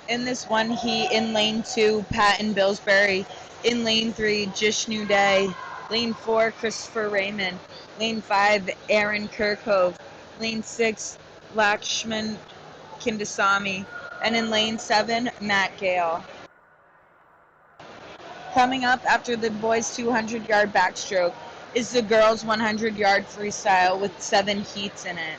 In this one heat, in Lane 2, Patton Billsbury. In Lane 3, Jish New Day. Lane 4, Christopher Raymond. Lane 5, Aaron Kirkhope. Lane 6, Lakshman Kindasamy. And in Lane 7, Matt Gale. Coming up after the boys' 200-yard backstroke is the girls' 100-yard freestyle with 7 heats in it.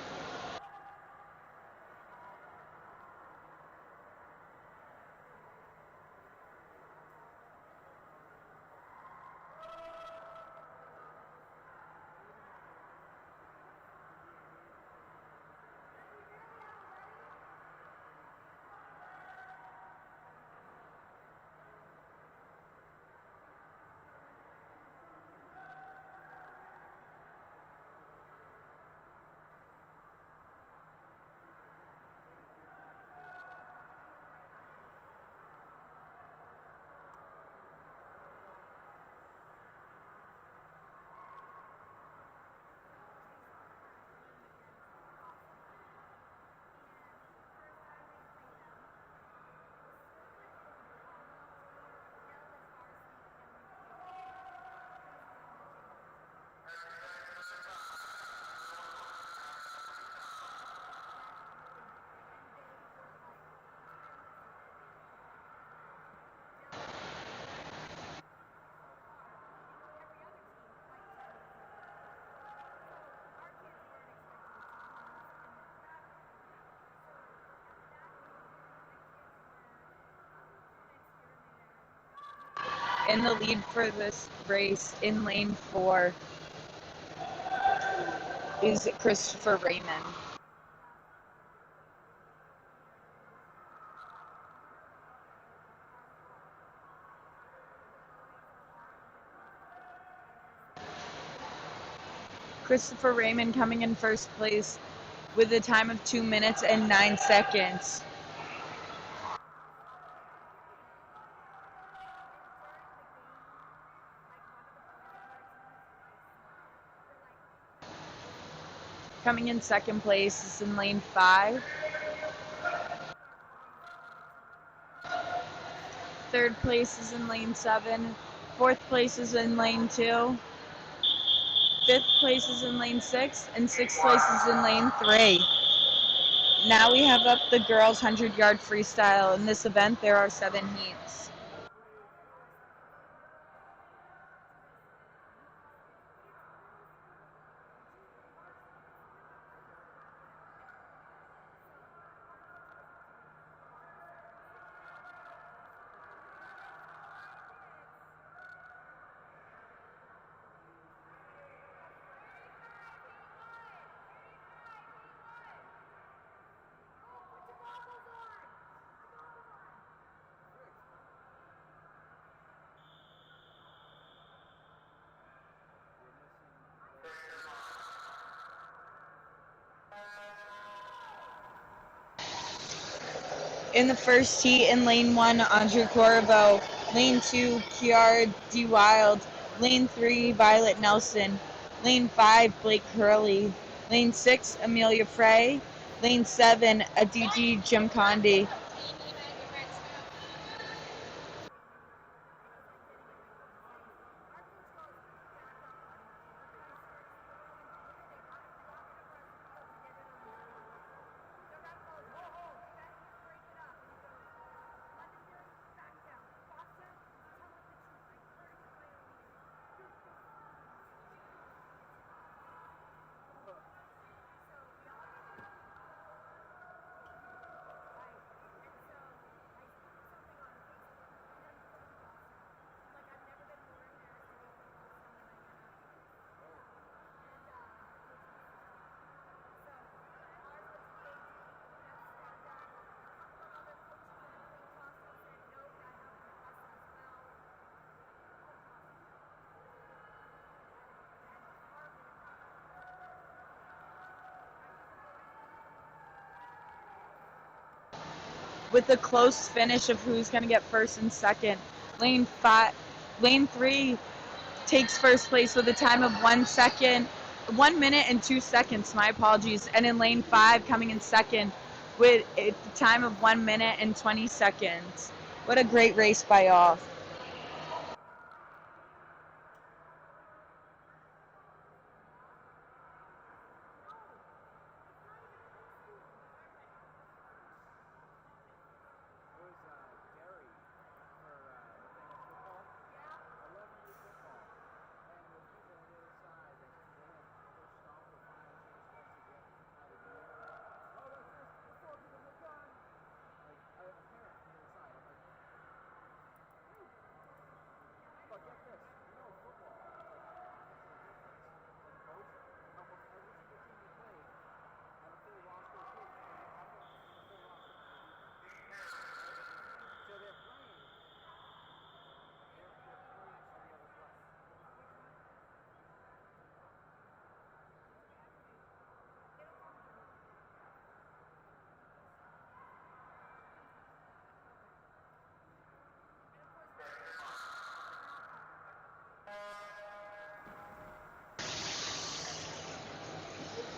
In the lead for this race, in Lane 4, is Christopher Raymond. Christopher Raymond coming in first place with a time of 2 minutes and 9 seconds. Coming in second place is in Lane 5. Third place is in Lane 7. Fourth place is in Lane 2. Fifth place is in Lane 6. And sixth place is in Lane 3. Now we have up the girls' 100-yard freestyle. In this event, there are 7 heats. In the first heat, in Lane 1, Andrew Corvo. Lane 2, Kiara D. Wild. Lane 3, Violet Nelson. Lane 5, Blake Hurley. Lane 6, Amelia Frey. Lane 7, Aditi Jimkondi. with a close finish of who's going to get first and second. Lane 3 takes first place with a time of 1 minute and 2 seconds. My apologies. And in lane 5, coming in second with a time of 1 minute and 20 seconds. What a great race by all.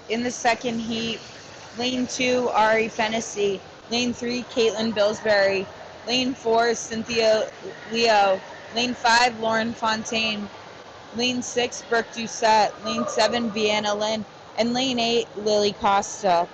In the second heat, lane 2, Ari Fennessy. Lane 3, Caitlin Billsbury. Lane 4, Cynthia Leo. Lane 5, Lauren Fontaine. Lane 6, Brooke Doucette. Lane 7, Vienna Lynn. And lane 8, Lily Costa.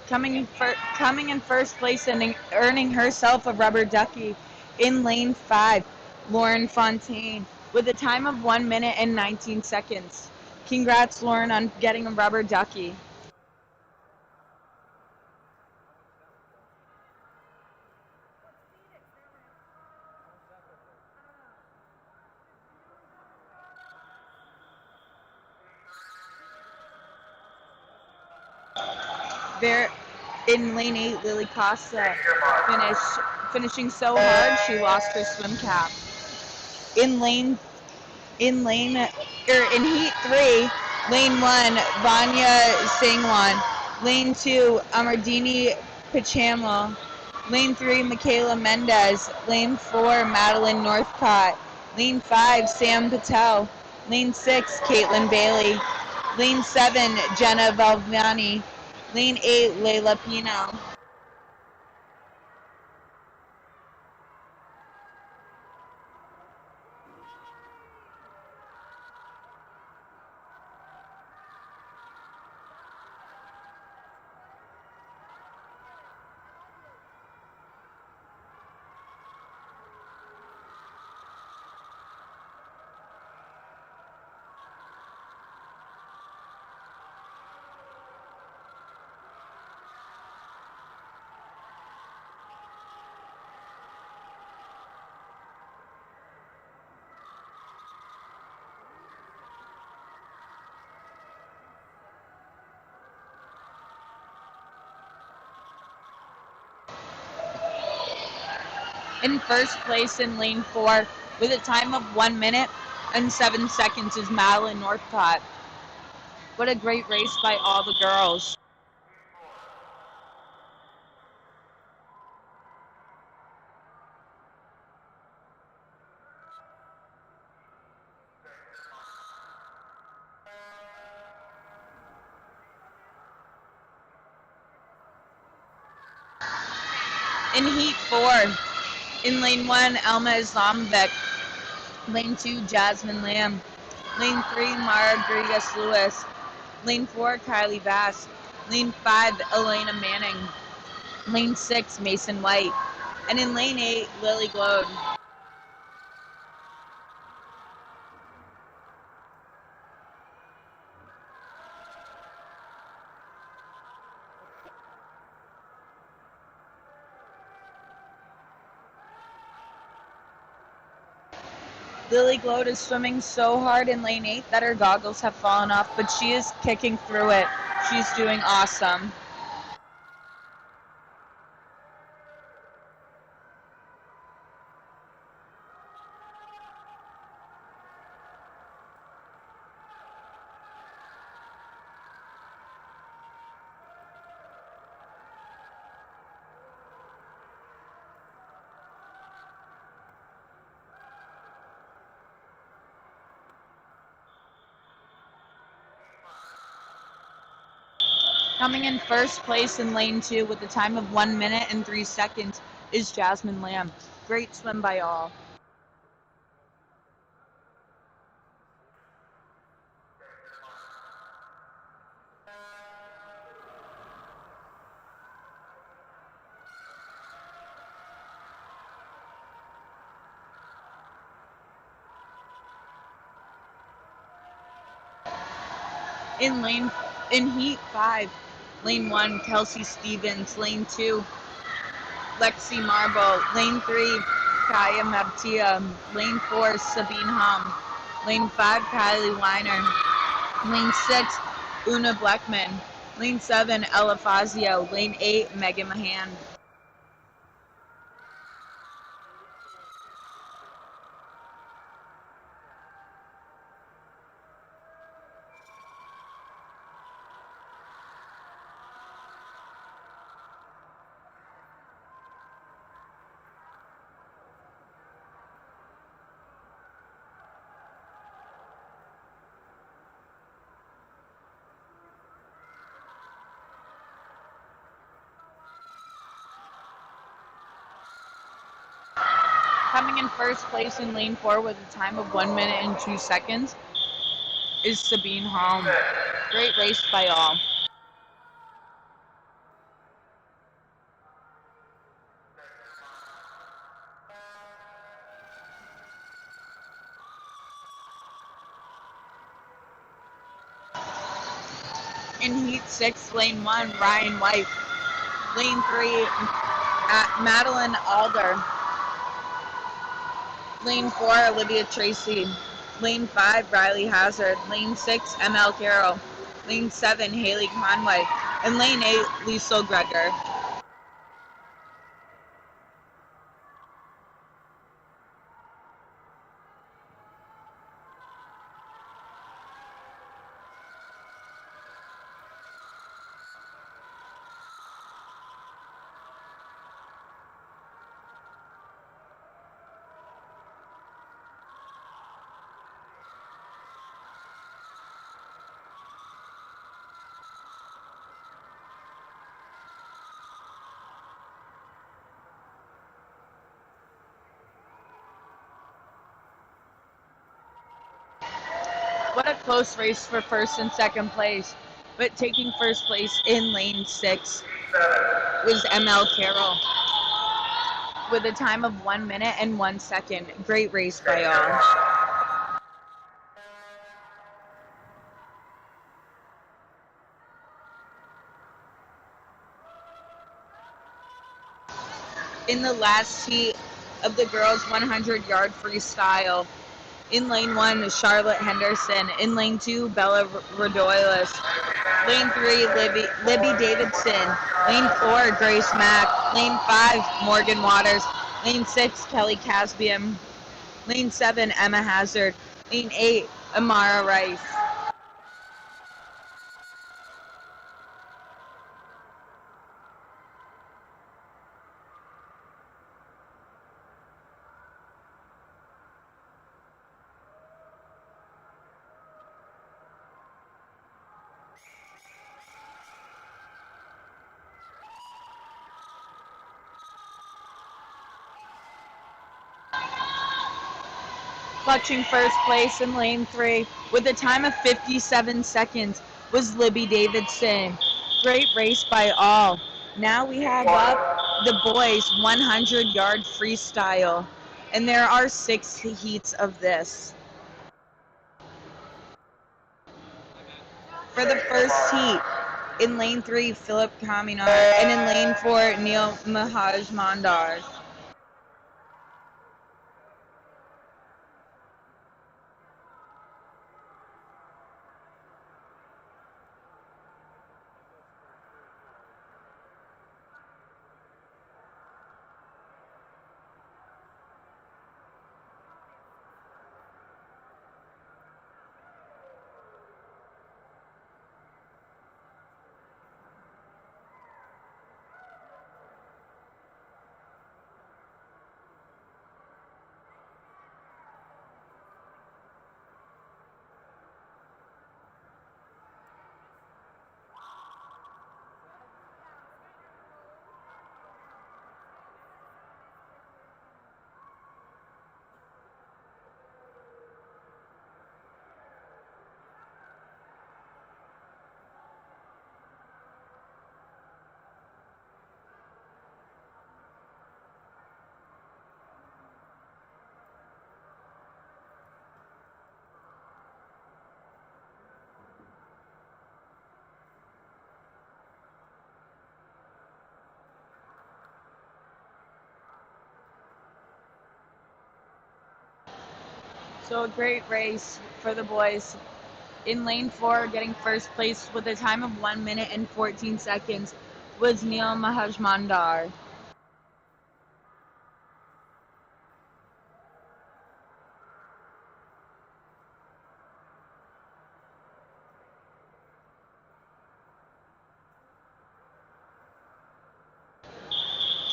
Coming in first place and earning herself a rubber ducky in lane 5, Lauren Fontaine, with a time of 1 minute and 19 seconds. Congrats, Lauren, on getting a rubber ducky. There, in lane 8, Lily Costa finishing so hard she lost her swim cap. In heat 3, lane 1, Vanya Sangwan. Lane 2, Amardini Pachamlo. Lane 3, Michaela Mendez. Lane 4, Madeline Northcott. Lane 5, Sam Patel. Lane 6, Caitlin Bailey. Lane 7, Jenna Valvani. Lane 8, Layla Pino. In first place in lane 4 with a time of 1 minute and 7 seconds is Madeline Northcott. What a great race by all the girls. In heat 4, In lane 1, Elma Islamvik. Lane 2, Jasmine Lamb. Lane 3, Mara Rodriguez Lewis. Lane 4, Kylie Bass. Lane 5, Elena Manning. Lane 6, Mason White. And in lane 8, Lily Glode. Lily Glode is swimming so hard in lane 8 that her goggles have fallen off, but she is kicking through it. She's doing awesome. Coming in first place in lane 2 with a time of 1 minute and 3 seconds is Jasmine Lamb. Great swim by all. In heat 5, lane 1, Kelsey Stevens. Lane 2, Lexi Marble. Lane 3, Kaya Mabtia. Lane 4, Sabine Hom. Lane 5, Kylie Weiner. Lane 6, Una Bleckman. Lane 7, Ella Fazio. Lane 8, Megan Mahan. Coming in first place in lane 4 with a time of 1 minute and 2 seconds is Sabine Holm. Great race by all. In heat 6, lane 1, Ryan White. Lane 3, Madeline Alder. Lane 4, Olivia Tracy. Lane 5, Riley Hazard. Lane 6, ML Carroll. Lane 7, Haley Conway. And lane 8, Liesl Gregor. What a close race for first and second place. But taking first place in lane 6 was ML Carroll with a time of 1 minute and 1 second. Great race by all. In the last heat of the girls 100-yard freestyle, in lane 1 is Charlotte Henderson. In lane 2, Bella Rodoilis. Lane 3, Libby Davidson. Lane 4, Grace Mack. Lane 5, Morgan Waters. Lane 6, Kelly Caspian. Lane 7, Emma Hazard. Lane 8, Amara Rice. Clutching first place in lane 3 with a time of 57 seconds was Libby Davidson. Great race by all. Now we have up the boys 100-yard freestyle, and there are 6 heats of this. For the first heat, in lane 3, Philip Kaminar, and in lane 4, Neil Mahajmandar. So a great race for the boys. In lane 4, getting first place with a time of 1 minute and 14 seconds was Neil Mahajmandar.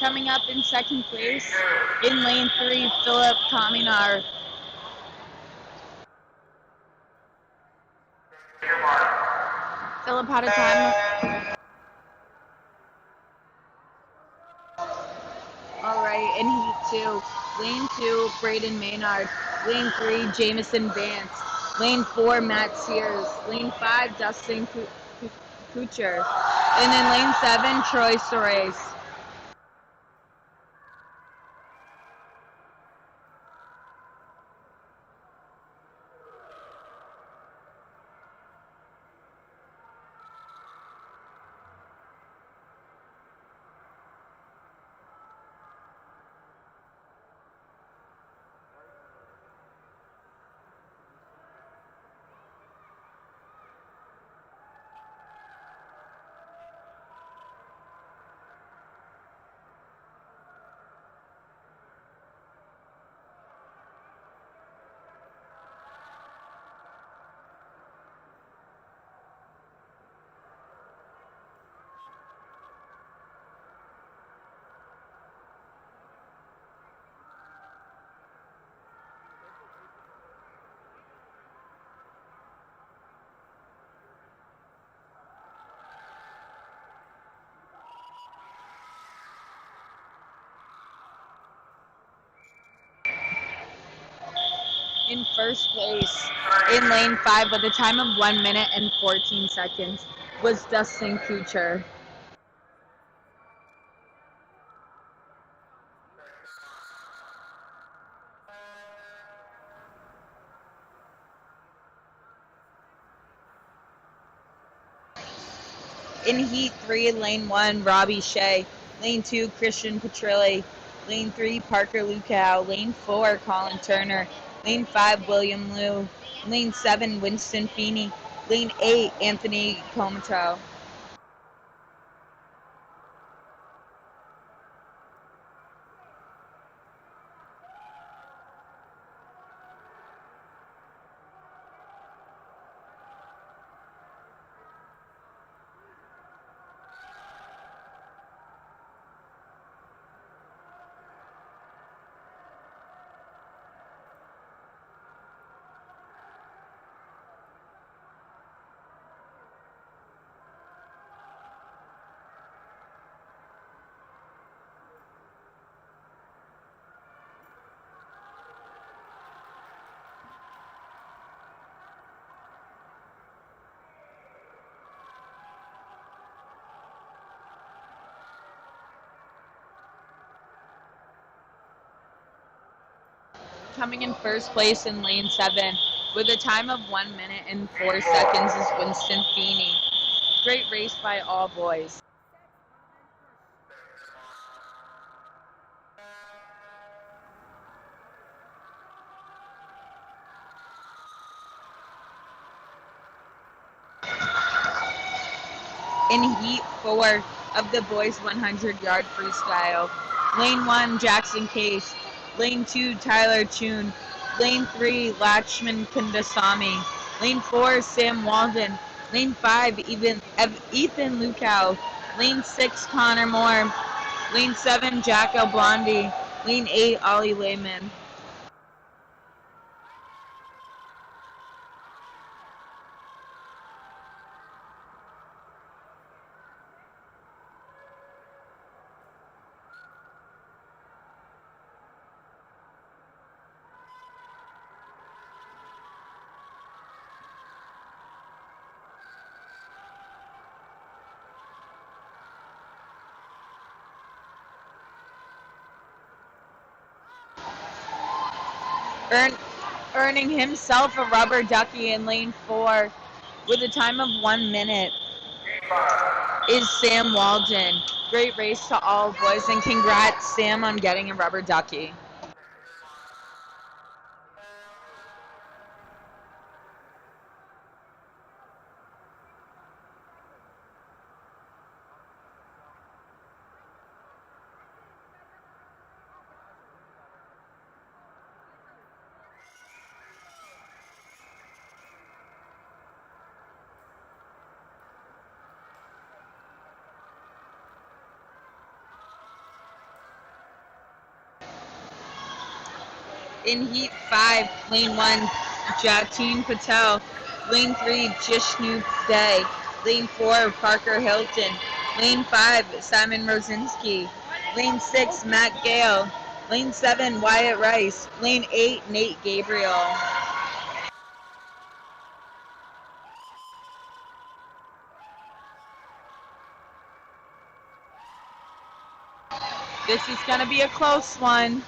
Coming up in second place, in lane 3, Philip Kaminar. Philip had a time. All right, in heat 2, lane 2, Braden Maynard. Lane 3, Jamison Vance. Lane 4, Matt Sears. Lane 5, Dustin Kucher. And in lane 7, Troy Soares. In first place, in lane 5 with a time of 1 minute and 14 seconds was Dustin Kucher. In heat 3, lane 1, Robbie Shea. Lane 2, Christian Petrilli. Lane 3, Parker Lukow. Lane 4, Colin Turner. Lane 5, William Liu. Lane 7, Winston Feeney. Lane 8, Anthony Comato. Coming in first place in lane 7 with a time of 1 minute and 4 seconds is Winston Feeney. Great race by all boys. In heat 4 of the boys 100-yard freestyle, lane 1 Jackson Case, lane 2 Tyler Chun, lane 3 Lakshman Kandasamy, lane 4 Sam Walden, lane 5 Ethan Lukow, lane 6 Connor Moore, lane 7 Jacko Blondie, lane 8 Ollie Lehman. Earning himself a rubber ducky in lane 4 with a time of 1 minute is Sam Walden. Great race to all boys, and congrats, Sam, on getting a rubber ducky. In heat 5, lane 1, Jatin Patel, lane 3, Jishnu Day, lane 4, Parker Hilton, lane 5, Simon Rosinski, lane 6, Matt Gale, lane 7, Wyatt Rice, lane 8, Nate Gabriel. This is going to be a close one.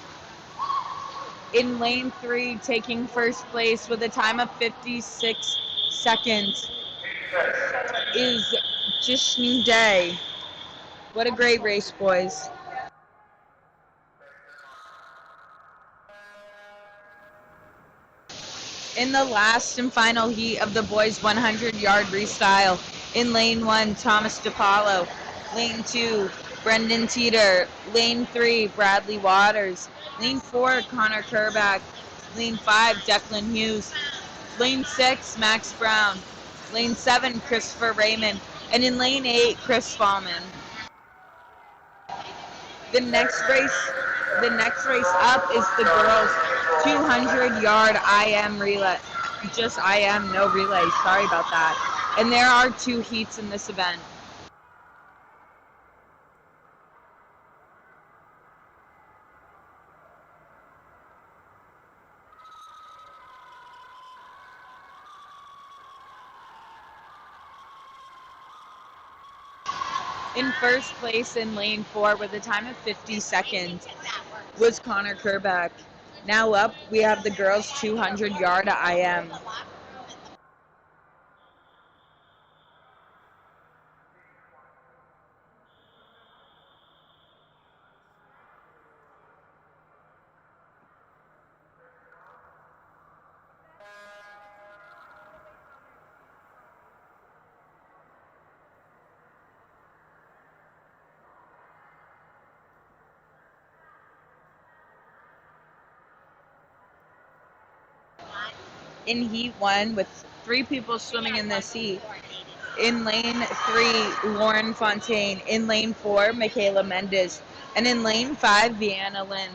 In lane 3, taking first place with a time of 56 seconds is Jishnu Day. What a great race, boys. In the last and final heat of the boys 100-yard freestyle, in lane 1, Thomas DePaulo, lane 2, Brendan Teeter, lane 3, Bradley Waters, lane 4, Connor Kerback, lane 5, Declan Hughes, lane 6, Max Brown, lane 7, Christopher Raymond, and in lane 8, Chris Fallman. The next race up is the girls 200-yard IM relay. Just IM, no relay. Sorry about that. And there are 2 heats in this event. In first place in lane 4 with a time of 50 seconds was Connor Kerback. Now up, we have the girls 200-yard IM. In heat 1, with 3 people swimming in this heat. In lane 3, Lauren Fontaine. In lane 4, Michaela Mendez. And in lane 5, Vienna Lynn.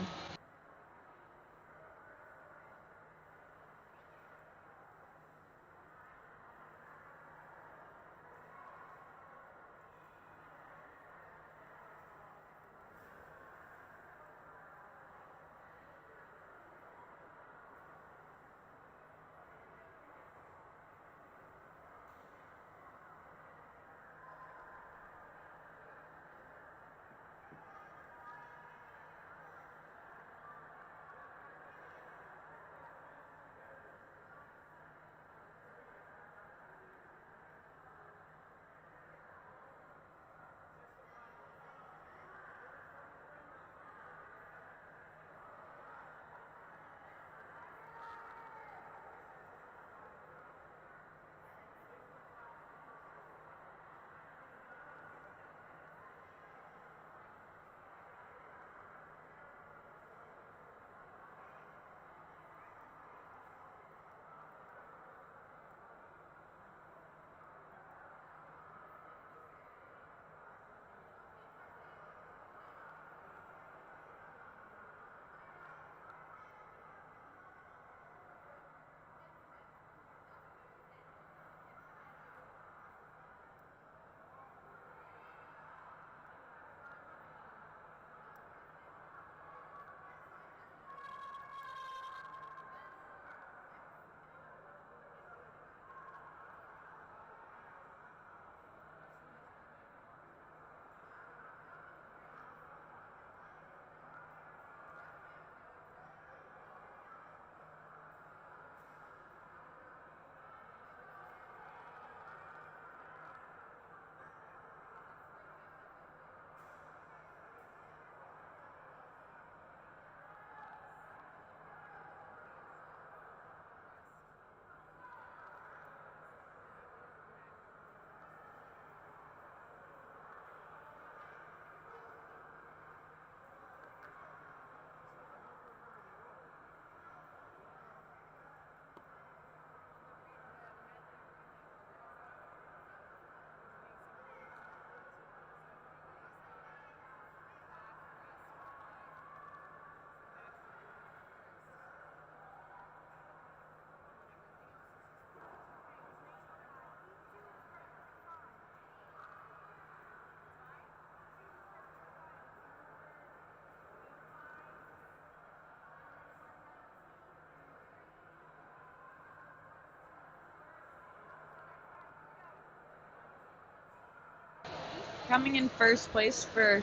Coming in first place for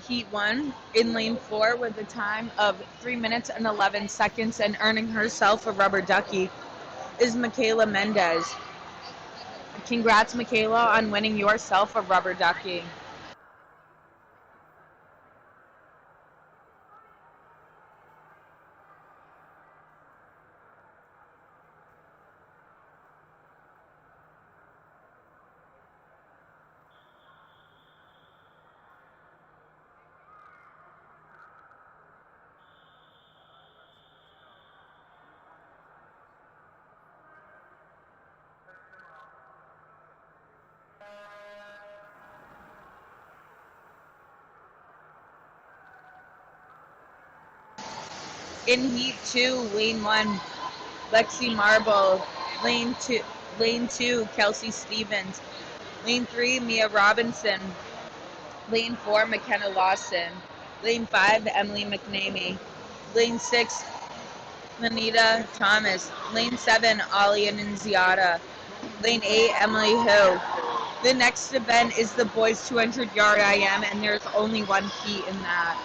Heat 1 in lane 4 with a time of 3 minutes and 11 seconds and earning herself a rubber ducky is Michaela Mendez. Congrats, Michaela, on winning yourself a rubber ducky. In Heat 2, Lane 1, Lexi Marble. Lane 2, Kelsey Stevens. Lane 3, Mia Robinson. Lane 4, McKenna Lawson. Lane 5, Emily McNamee. Lane 6, Lanita Thomas. Lane 7, Ollie Annunziata. Lane 8, Emily Hu. The next event is the boys 200-yard IM, and there's only one heat in that.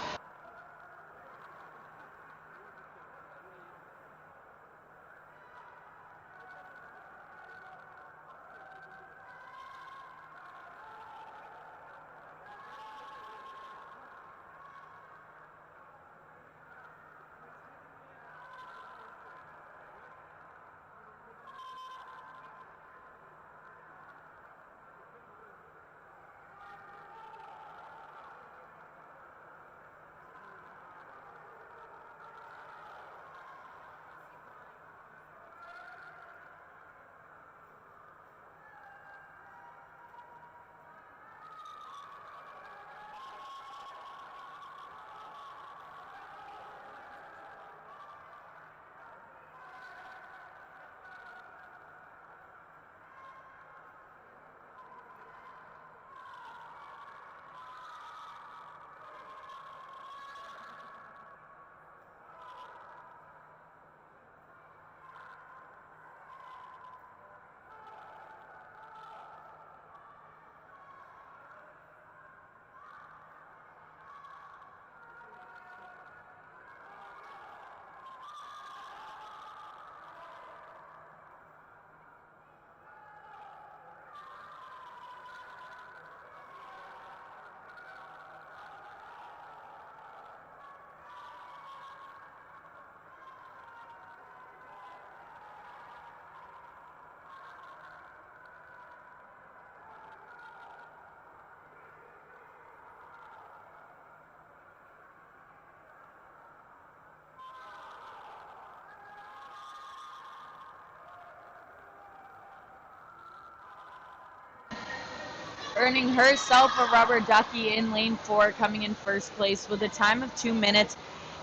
Earning herself a rubber ducky in lane 4, coming in first place with a time of 2 minutes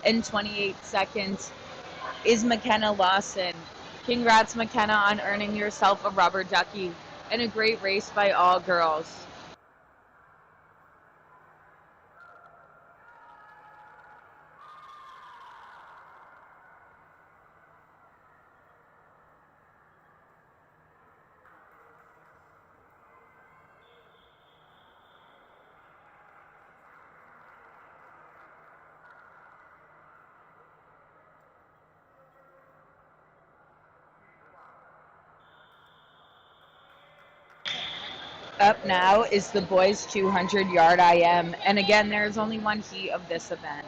and 28 seconds is McKenna Lawson. Congrats, McKenna, on earning yourself a rubber ducky, and a great race by all girls. Up now is the boys 200-yard IM, and again, there is only one heat of this event.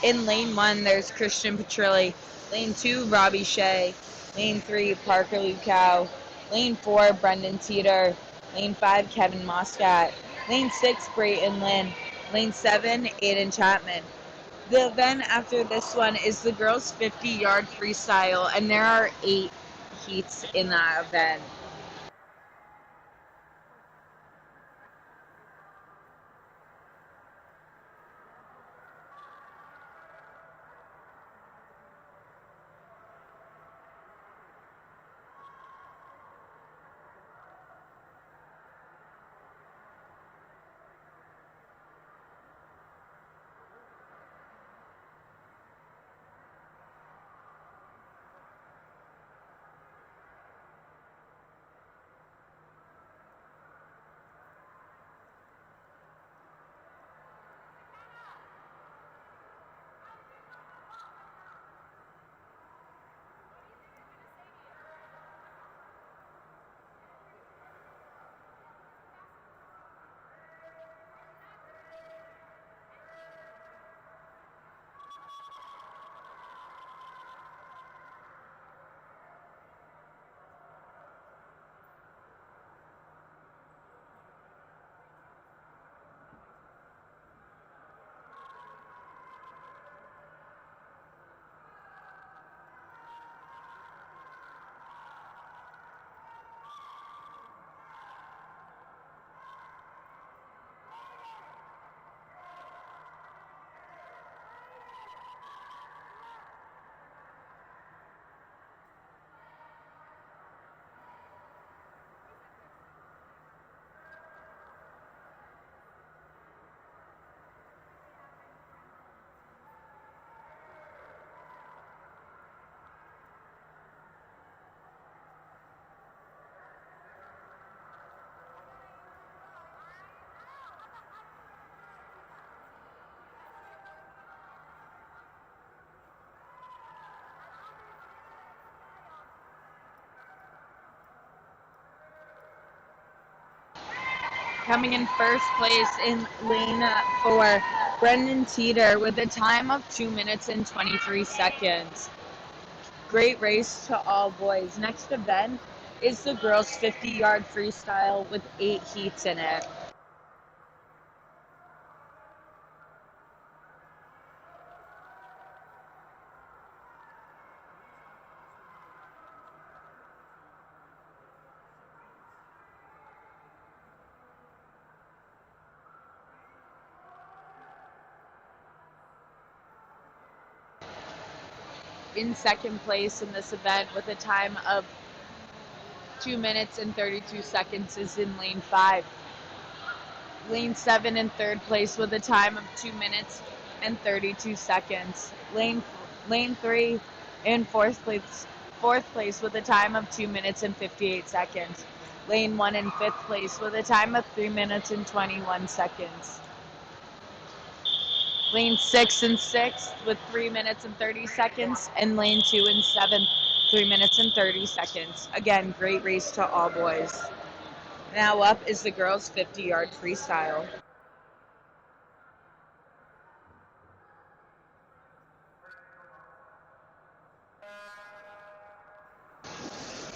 In lane 1, there's Christian Petrilli. Lane 2, Robbie Shea. Lane 3, Parker Lucow. Lane 4, Brendan Teeter. Lane 5, Kevin Moscat. Lane 6, Brayton Lynn. Lane 7, Aiden Chapman. The event after this one is the girls' 50-yard freestyle, and there are 8 heats in that event. Coming in first place in lane 4, Brendan Teeter with a time of 2 minutes and 23 seconds. Great race to all boys. Next event is the girls 50-yard freestyle with 8 heats in it. In second place in this event with a time of 2 minutes and 32 seconds is in lane 5. Lane 7 in third place with a time of 2 minutes and 32 seconds. Lane 3 in fourth place with a time of 2 minutes and 58 seconds. Lane 1 in fifth place with a time of 3 minutes and 21 seconds. Lane 6 in sixth with 3 minutes and 30 seconds, and lane 2 in seventh, 3 minutes and 30 seconds. Again, great race to all boys. Now up is the girls' 50-yard freestyle.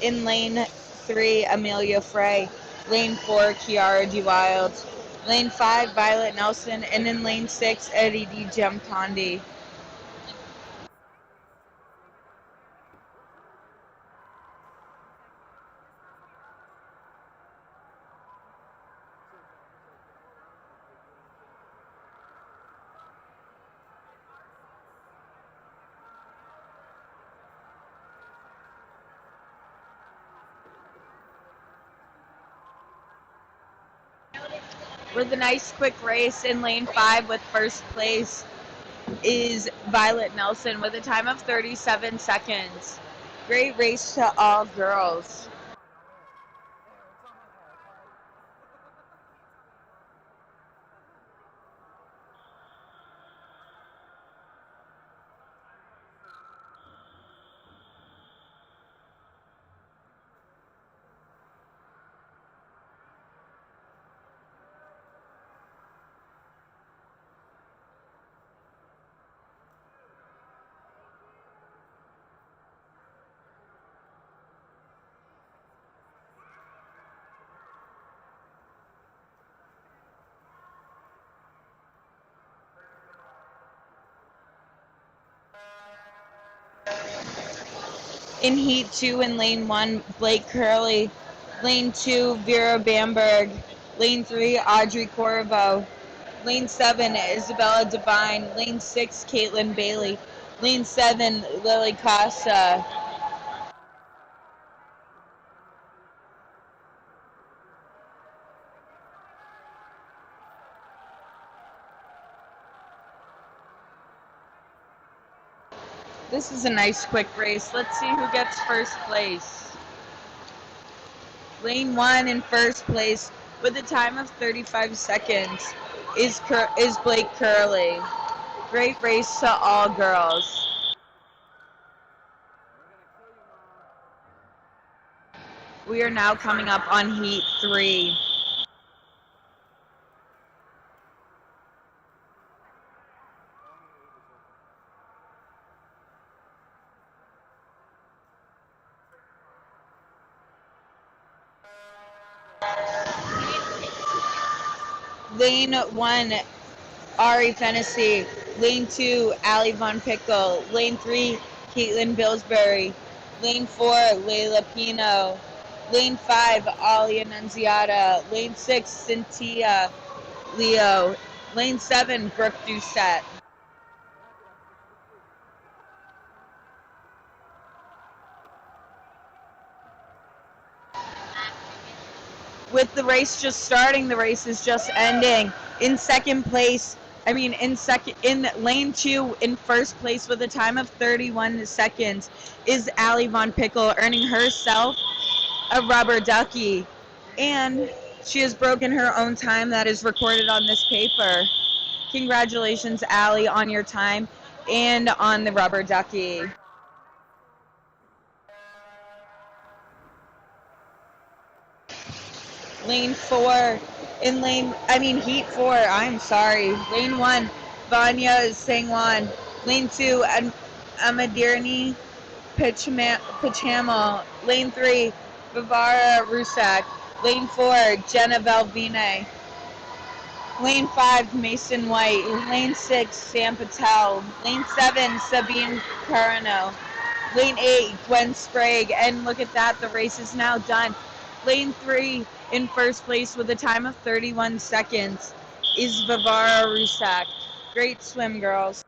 In lane 3, Amelia Frey. Lane 4, Kiara DeWild. Lane 5, Violet Nelson. And in lane 6, Eddie D. Jamtondi. With a nice quick race in lane 5 with first place is Violet Nelson with a time of 37 seconds. Great race to all girls. In Heat 2 in Lane 1, Blake Curley. Lane 2, Vera Bamberg. Lane 3, Audrey Corvo. Lane 7, Isabella Devine. Lane 6, Caitlin Bailey. Lane 7, Lily Costa. This is a nice quick race. Let's see who gets first place. Lane 1 in first place with a time of 35 seconds is Blake Curley. Great race to all girls. We are now coming up on Heat 3. Lane 1, Ari Fennessy. Lane 2, Allie Von Pickle. Lane 3, Caitlin Billsbury. Lane 4, Layla Pino. Lane 5, Ollie Annunziata. Lane 6, Cynthia Leo. Lane 7, Brooke Doucette. With the race just starting, the race is just ending. In lane 2, in first place with a time of 31 seconds is Allie Von Pickle, earning herself a rubber ducky. And she has broken her own time that is recorded on this paper. Congratulations, Allie, on your time and on the rubber ducky. Lane 4 Heat 4, I'm sorry. Lane 1, Vanya Sangwan. Lane 2, Amadirni Pachama. Lane 3, Vivara Rusak. Lane 4, Jenna Valvine. Lane 5, Mason White. Lane 6, Sam Patel. Lane 7, Sabine Carano. Lane 8, Gwen Sprague. And look at that, the race is now done. Lane 3, in first place with a time of 31 seconds, is Vivara Rusak. Great swim, girls.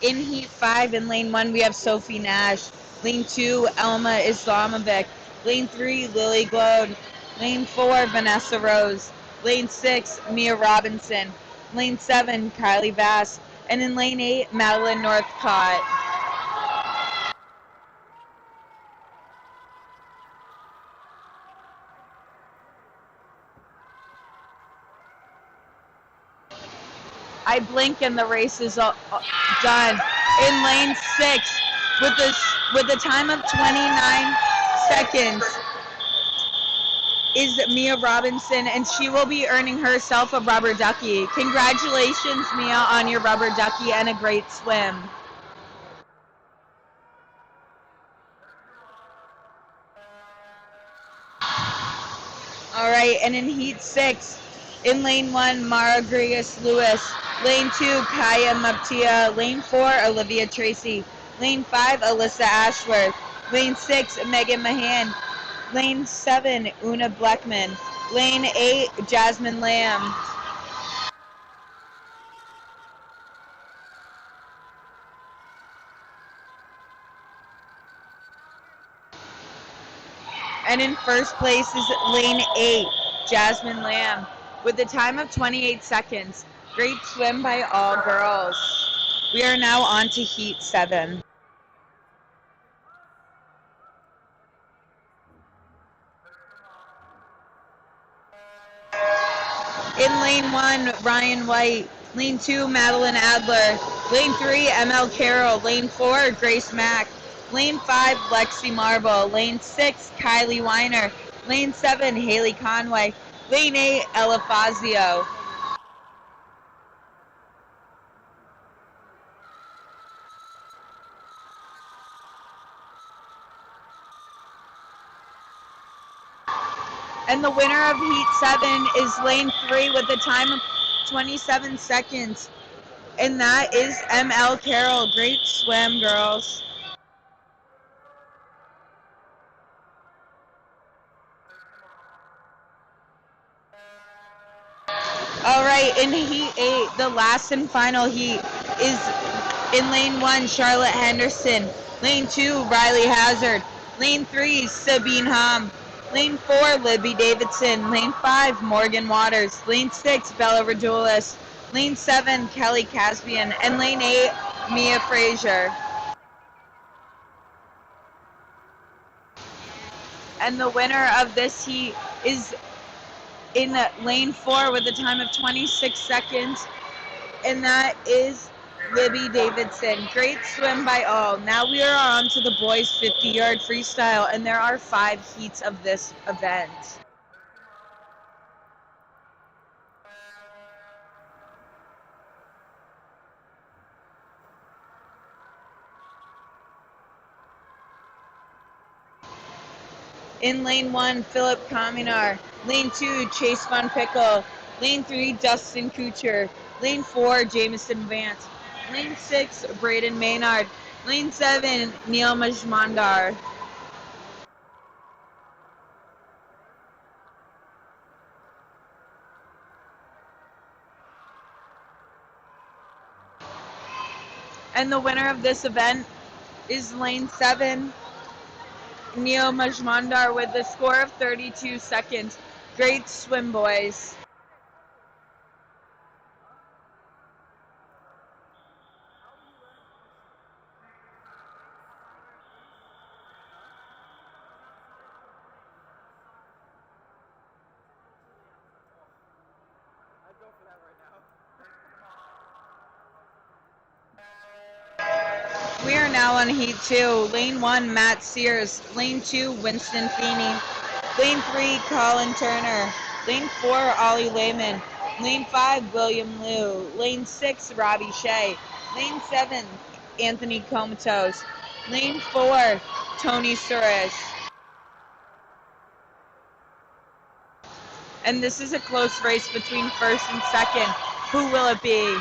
In Heat 5, in Lane 1, we have Sophie Nash. Lane 2, Elma Islamovic. Lane 3, Lily Glode. Lane 4, Vanessa Rose. Lane 6, Mia Robinson. Lane 7, Kylie Bass. And in Lane 8, Madeline Northcott. I blink and the race is done. In Lane 6, with a time of 29 seconds, is Mia Robinson, and she will be earning herself a rubber ducky. Congratulations, Mia, on your rubber ducky and a great swim. All right, and in Heat 6, in Lane 1, Mara Grigas Lewis. Lane 2, Kaya Maptia. Lane 4, Olivia Tracy. Lane 5, Alyssa Ashworth. Lane 6, Megan Mahan. Lane 7, Una Blackman. Lane 8, Jasmine Lamb. And in first place is Lane 8, Jasmine Lamb, with a time of 28 seconds. Great swim by all girls. We are now on to Heat 7. In Lane 1, Ryan White. Lane 2, Madeline Adler. Lane 3, ML Carroll. Lane 4, Grace Mack. Lane 5, Lexi Marble. Lane 6, Kylie Weiner. Lane 7, Haley Conway. Lane 8, Ella Fazio. And the winner of Heat 7 is Lane 3 with a time of 27 seconds. And that is ML Carroll. Great swim, girls. All right, in Heat 8, the last and final heat is in Lane 1, Charlotte Henderson. Lane 2, Riley Hazard. Lane 3, Sabine Hom. Lane 4, Libby Davidson. Lane 5, Morgan Waters. Lane 6, Bella Radulis. Lane 7, Kelly Caspian. And Lane 8, Mia Frazier. And the winner of this heat is in Lane 4 with a time of 26 seconds, and that is Libby Davidson. Great swim by all. Now we are on to the boys 50-yard freestyle, and there are 5 heats of this event. In Lane 1, Philip Kaminar. Lane 2, Chase Von Pickle. Lane 3, Dustin Kucher. Lane 4, Jamison Vance. Lane 6, Braden Maynard. Lane 7, Neil Majmandar. And the winner of this event is Lane 7, Neil Majmandar, with a score of 32 seconds. Great swim, boys. We are now on Heat 2. Lane 1, Matt Sears. Lane 2, Winston Feeney. Lane 3, Colin Turner. Lane 4, Ollie Lehman. Lane 5, William Liu. Lane 6, Robbie Shea. Lane 7, Anthony Comatos. Lane 4, Tony Suris. And this is a close race between first and second. Who will it be?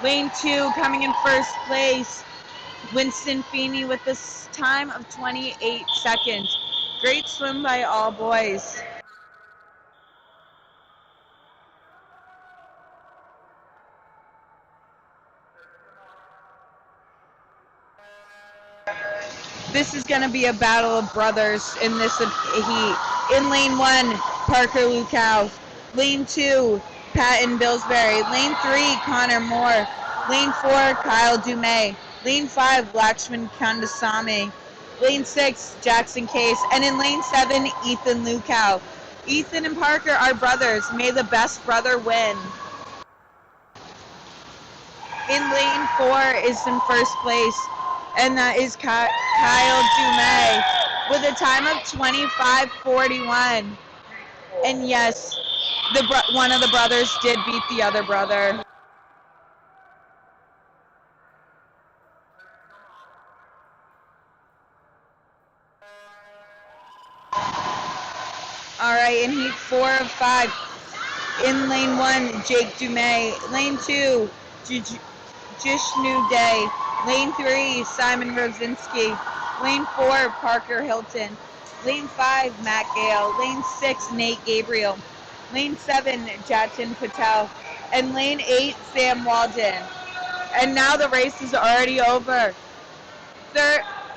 Lane 2 coming in first place. Winston Feeney with this time of 28 seconds. Great swim by all boys. This is going to be a battle of brothers in this heat. In lane 1, Parker Lukow. Lane 2, Patton Billsbury. Lane 3, Connor Moore. Lane 4, Kyle Dumais. Lane 5, Lakshman Kandasamy. Lane 6, Jackson Case. And in lane 7, Ethan Lukow. Ethan and Parker are brothers. May the best brother win. In lane 4 is in first place, and that is Kyle Dumais with a time of 25:41. And yes, one of the brothers did beat the other brother. All right, in heat 4 of 5, in lane 1, Jake Dumais. Lane 2, Jishnu Day. Lane 3, Simon Rosinski. Lane 4, Parker Hilton. Lane 5, Matt Gale. Lane 6, Nate Gabriel. Lane 7, Jatin Patel. And lane 8, Sam Walden. And now the race is already over.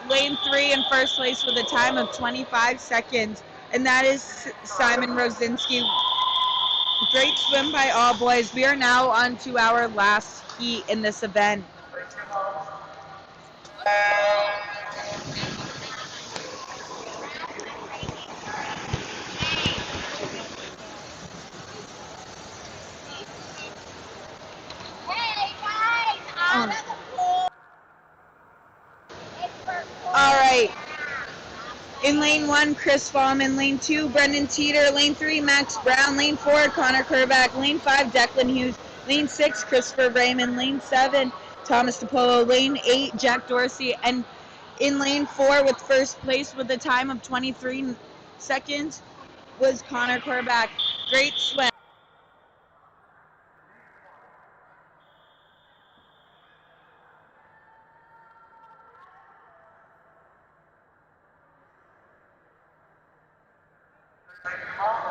Lane 3 in first place with a time of 25 seconds. And that is Simon Rosinski. Great swim by all boys. We are now on to our last heat in this event. All right. In lane 1, Chris Baum. In lane 2, Brendan Teeter. Lane 3, Max Brown. Lane 4, Connor Kerback. Lane 5, Declan Hughes. Lane 6, Christopher Raymond. Lane 7, Thomas DePolo. Lane 8, Jack Dorsey. And in lane 4 with first place with a time of 23 seconds was Connor Kerback. Great swim.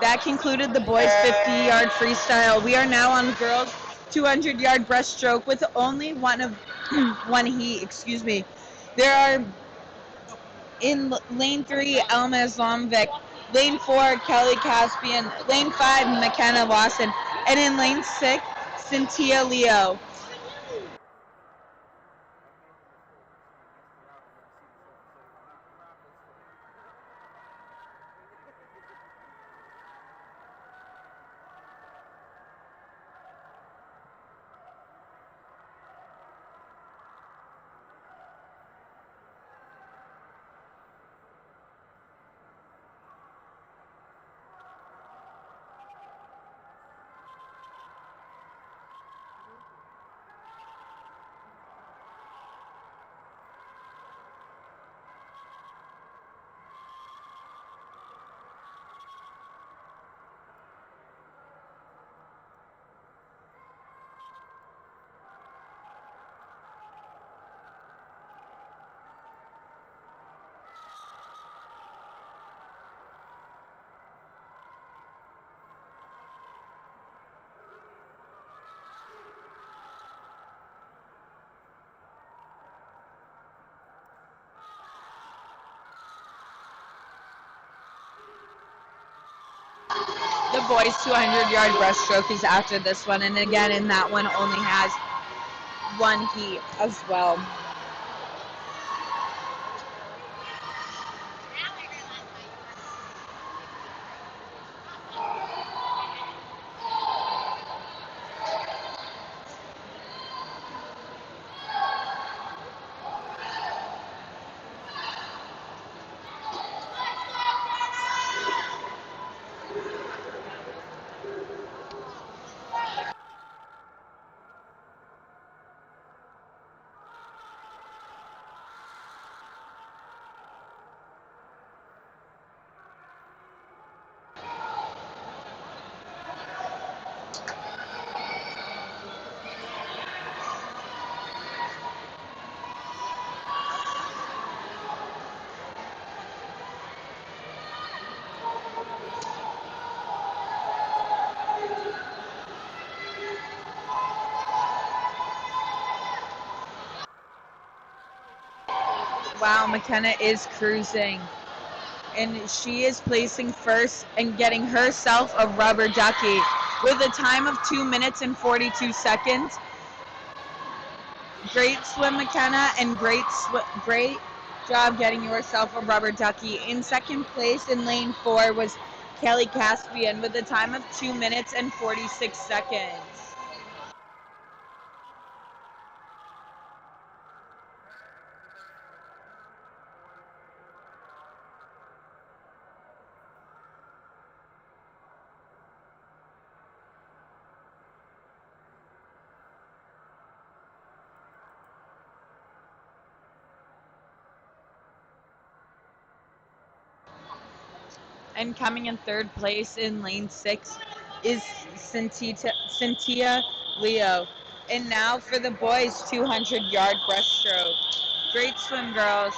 That concluded the boys' 50-yard freestyle. We are now on girls' 200-yard breaststroke with only one heat. There are in lane 3, Elma Zlomvik. Lane 4, Kelly Caspian. Lane 5, McKenna Lawson. And in lane 6, Cynthia Leo. The boys' 200-yard breaststroke is after this one, and again, in that one only has one heat as well. Wow, McKenna is cruising. And she is placing first and getting herself a rubber ducky with a time of 2 minutes and 42 seconds. Great swim, McKenna, and great job getting yourself a rubber ducky. In second place in lane 4 was Kelly Caspian with a time of 2 minutes and 46 seconds. And coming in third place in lane 6 is Cynthia Leo. And now for the boys 200-yard breaststroke. Great swim, girls.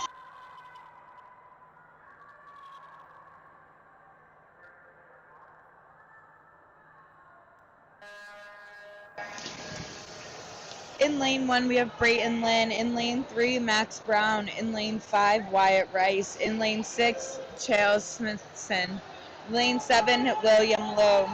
In lane 1, we have Brayton Lynn. In lane 3, Max Brown. In lane 5, Wyatt Rice. In lane 6, Charles Smithson. Lane 7, William Lowe.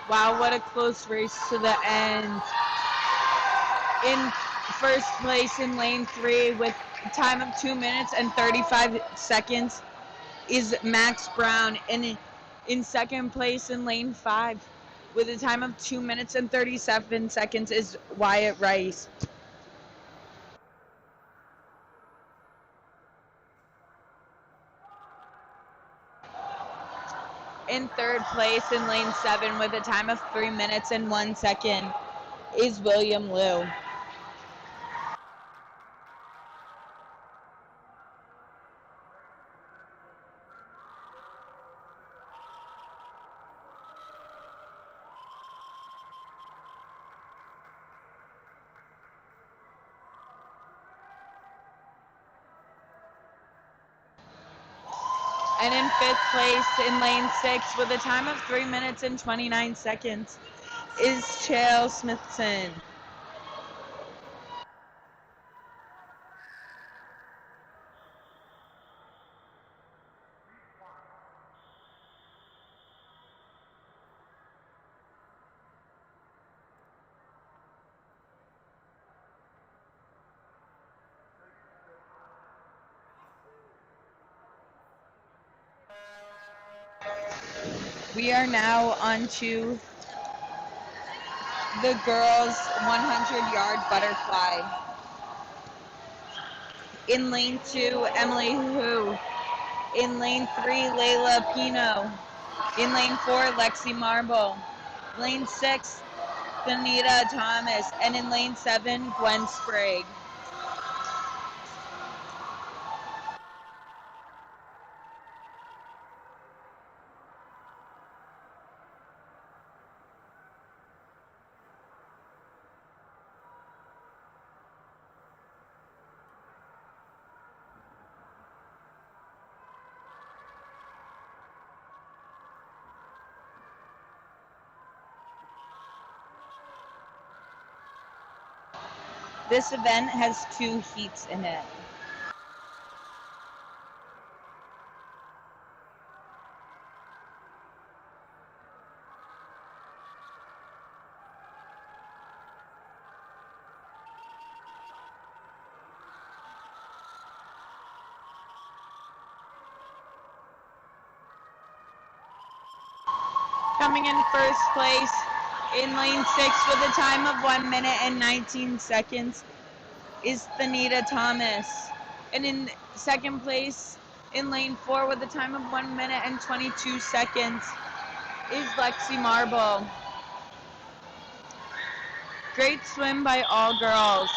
Wow, what a close race to the end. In first place in lane 3 with a time of 2 minutes and 35 seconds is Max Brown. And in second place in lane 5 with a time of 2 minutes and 37 seconds is Wyatt Rice. In third place in lane 7 with a time of 3 minutes and 1 second is William Liu. And in fifth place in lane 6 with a time of 3 minutes and 29 seconds is Charles Smithson. We are now on to the girls 100-yard butterfly. In lane 2, Emily Hu. In lane 3, Layla Pino. In lane 4, Lexi Marble. Lane 6, Thanita Thomas. And in lane 7, Gwen Sprague. This event has 2 heats in it. Coming in first place in lane 6 with a time of 1 minute and 19 seconds is Thanita Thomas. And in second place in lane 4 with a time of 1 minute and 22 seconds is Lexi Marble. Great swim by all girls.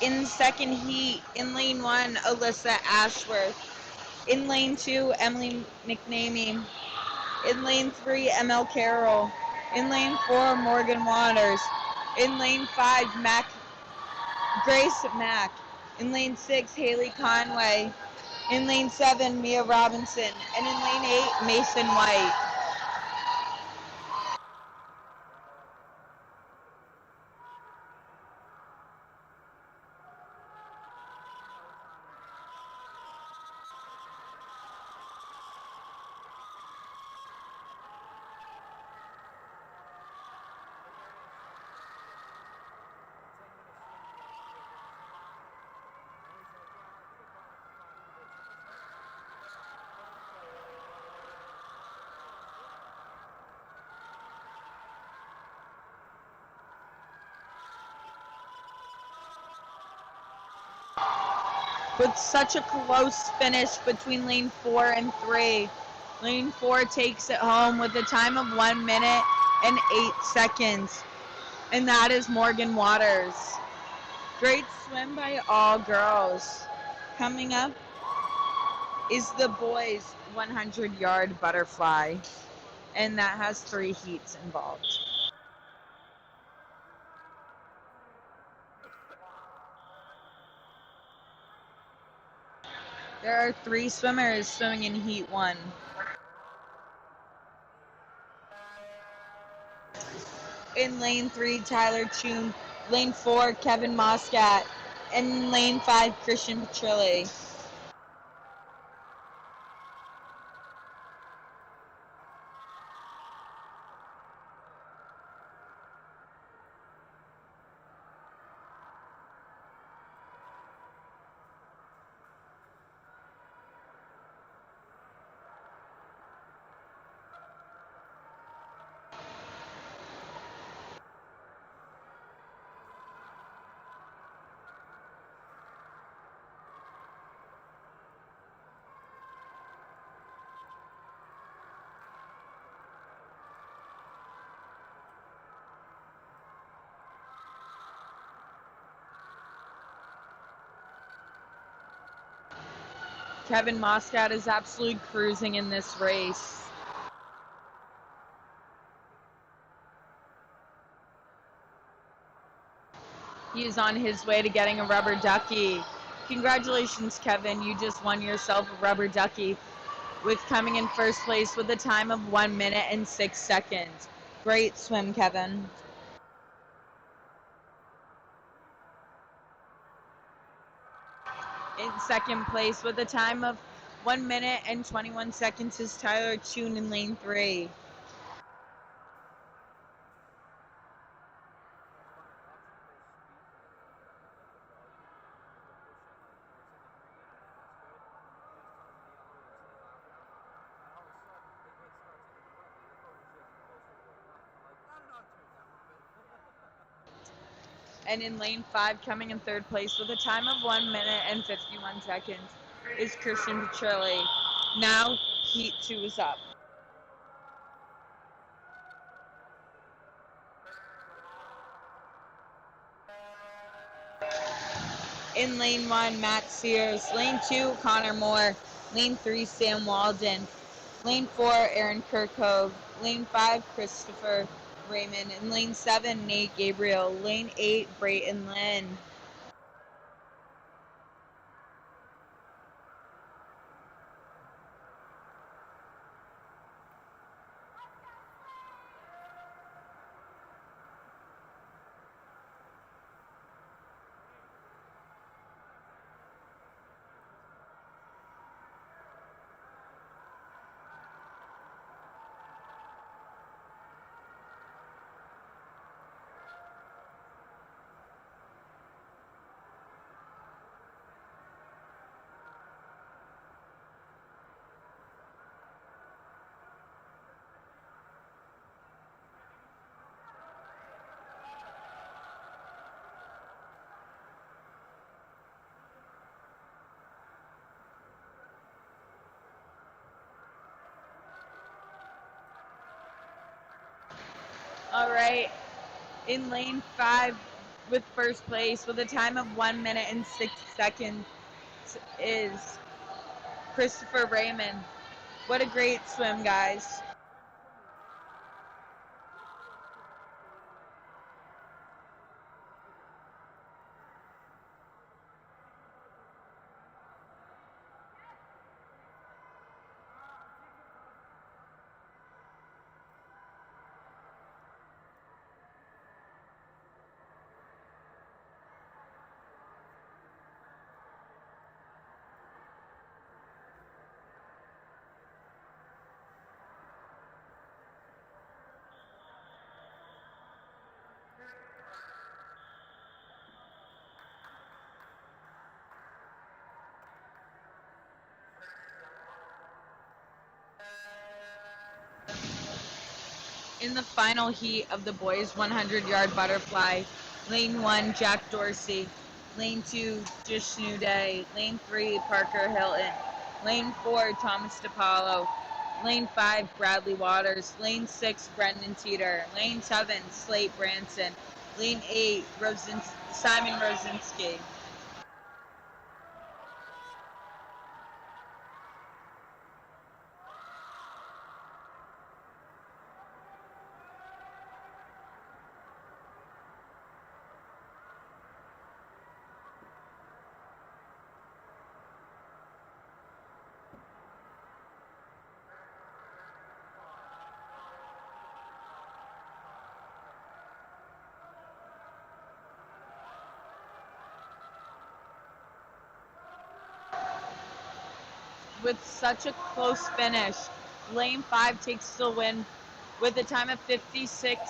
In second heat, in lane 1, Alyssa Ashworth. In lane 2, Emily McNamee. In lane 3, ML Carroll. In lane 4, Morgan Waters. In lane 5, Grace Mack. In lane 6, Haley Conway. In lane 7, Mia Robinson. And in lane 8, Mason White. With such a close finish between lane 4 and 3. Lane 4 takes it home with a time of 1 minute and 8 seconds. And that is Morgan Waters. Great swim by all girls. Coming up is the boys 100-yard butterfly. And that has 3 heats involved. There are 3 swimmers swimming in heat 1. In lane 3, Tyler Choon. Lane 4, Kevin Moscat. And in lane 5, Christian Petrilli. Kevin Moscat is absolutely cruising in this race. He is on his way to getting a rubber ducky. Congratulations, Kevin. You just won yourself a rubber ducky with coming in first place with a time of 1 minute and 6 seconds. Great swim, Kevin. In second place with a time of 1 minute and 21 seconds is Tyler Tune in lane 3. And in lane 5, coming in 3rd place with a time of 1 minute and 51 seconds, is Christian Petrilli. Now, Heat 2 is up. In lane 1, Matt Sears. Lane 2, Connor Moore. Lane 3, Sam Walden. Lane 4, Aaron Kirkhope. Lane 5, Christopher Raymond. In lane 7, Nate Gabriel. Lane 8, Brayton Lynn. All right, in lane 5 with first place with a time of 1 minute and 6 seconds is Christopher Raymond. What a great swim, guys. In the final heat of the boys 100-yard butterfly, lane 1, Jack Dorsey. Lane 2, Jishnu Day. Lane 3, Parker Hilton. Lane 4, Thomas DePaulo. Lane 5, Bradley Waters. Lane 6, Brendan Teeter. Lane 7, Slate Branson. Lane 8, Simon Rosinski. With such a close finish, lane 5 takes the win with a time of 56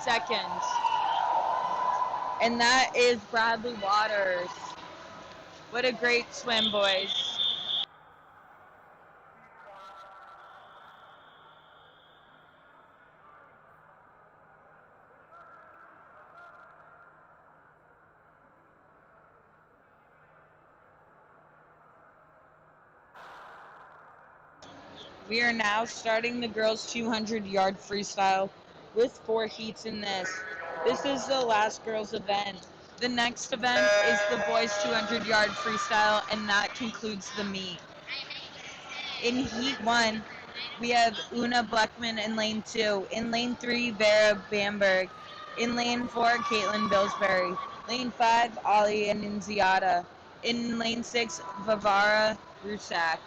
seconds. And that is Bradley Waters. What a great swim, boys. We are now starting the girls' 200-yard freestyle with 4 heats in this. This is the last girls' event. The next event is the boys' 200-yard freestyle, and that concludes the meet. In Heat 1, we have Una Bleckman in Lane 2. In Lane 3, Vera Bamberg. In Lane 4, Caitlin Billsbury. Lane 5, Ollie Annunziata. In Lane 6, Vavara Rusak.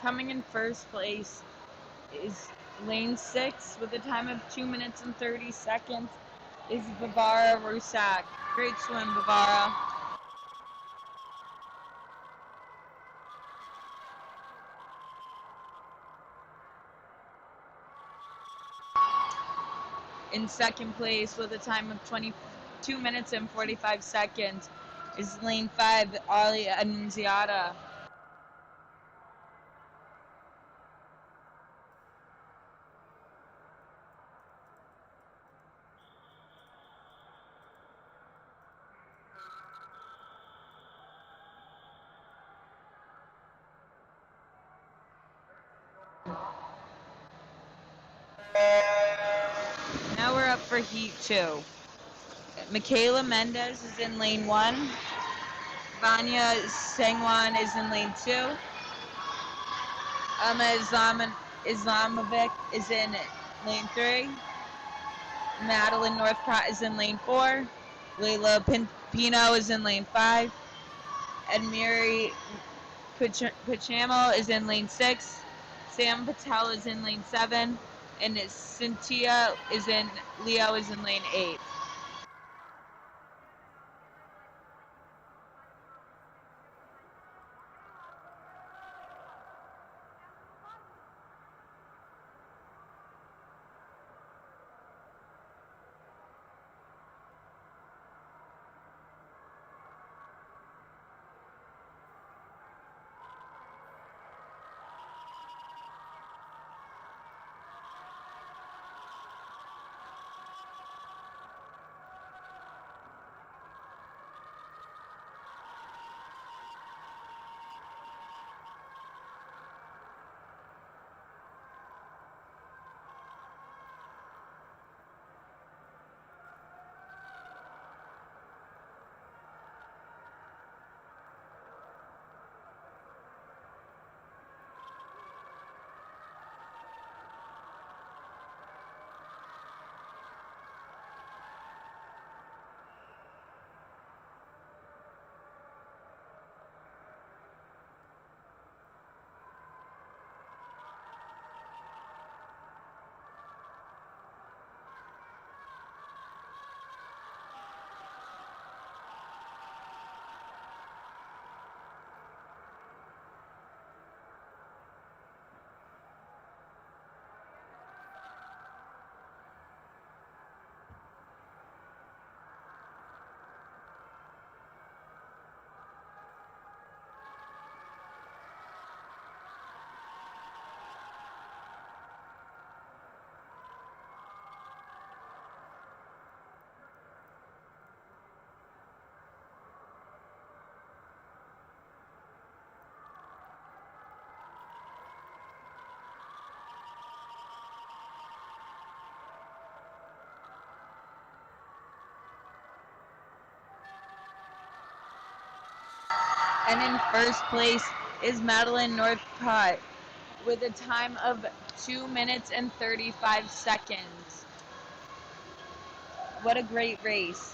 Coming in first place is lane 6 with a time of 2 minutes and 30 seconds is Bavara Rusak. Great swim, Bavara. In second place with a time of 22 minutes and 45 seconds is lane 5, Ali Annunziata. Now we're up for Heat 2. Michaela Mendez is in lane 1. Vanya Sangwan is in lane 2. Islamovic is in lane 3. Madeline Northcott is in lane 4. Layla Pino is in lane 5. And Miri Pachamo is in lane 6. Sam Patel is in lane 7. And Cynthia Leo is in lane 8. And in first place is Madeline Northcott with a time of 2 minutes and 35 seconds. What a great race.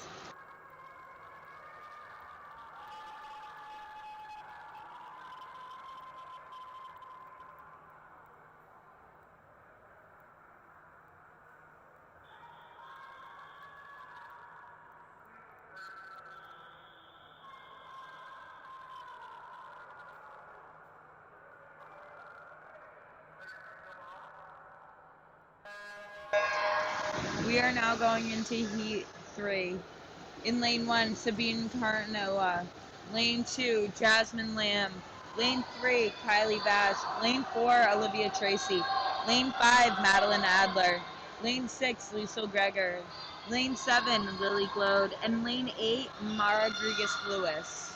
We are now going into Heat 3. In lane 1, Sabine Carnoa. Lane 2, Jasmine Lamb. Lane 3, Kylie Bash. Lane 4, Olivia Tracy. Lane 5, Madeline Adler. Lane 6, Lisa Gregor. Lane 7, Lily Glode. And lane 8, Mara Rodriguez Lewis.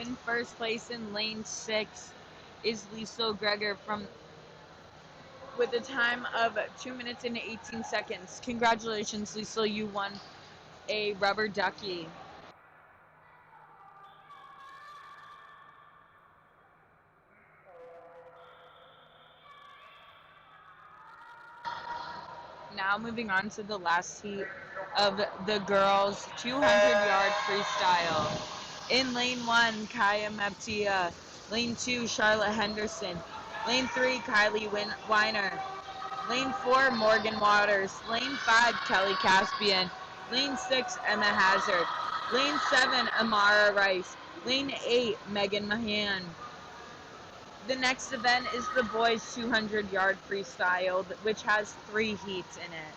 In first place in lane 6 is Liesl Greger with a time of 2 minutes and 18 seconds. Congratulations, Liesl, you won a rubber ducky. Now moving on to the last heat of the girls 200-yard freestyle. In lane 1, Kaya Maptia. Lane 2, Charlotte Henderson. Lane 3, Kylie Weiner. Lane 4, Morgan Waters. Lane 5, Kelly Caspian. Lane 6, Emma Hazard. Lane 7, Amara Rice. Lane 8, Megan Mahan. The next event is the boys 200-yard freestyle, which has 3 heats in it.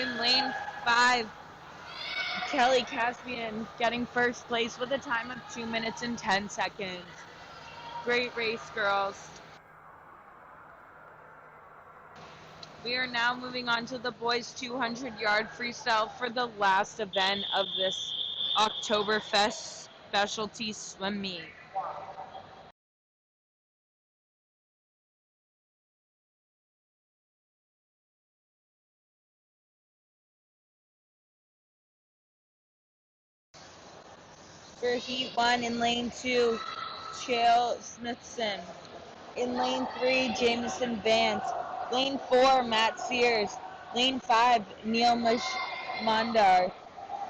In lane 5, Kelly Caspian getting first place with a time of 2 minutes and 10 seconds. Great race, girls. We are now moving on to the boys 200-yard freestyle for the last event of this Octoberfest specialty swim meet. For heat 1 in lane 2, Chael Smithson. In lane 3, Jameson Vance. Lane 4, Matt Sears. Lane 5, Neil Mandar.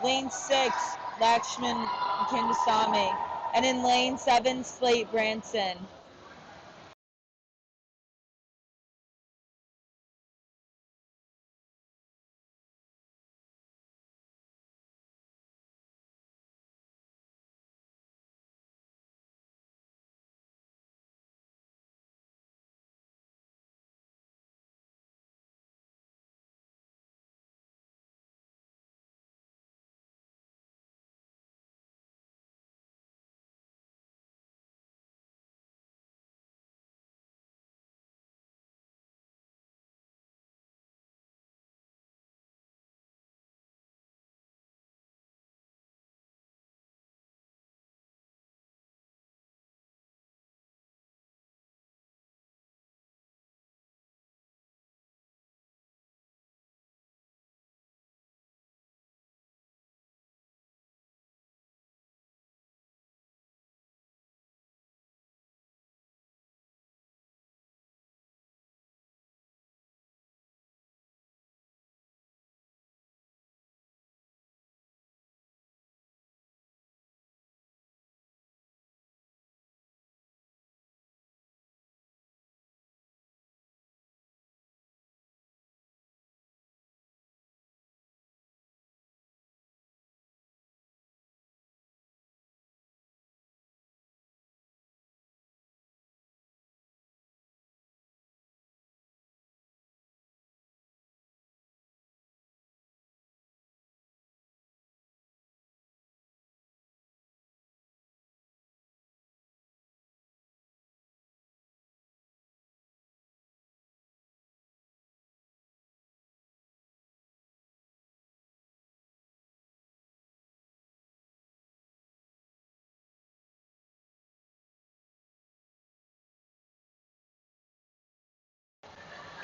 Lane 6, Lakshman Kindasamy. And in lane 7, Slate Branson.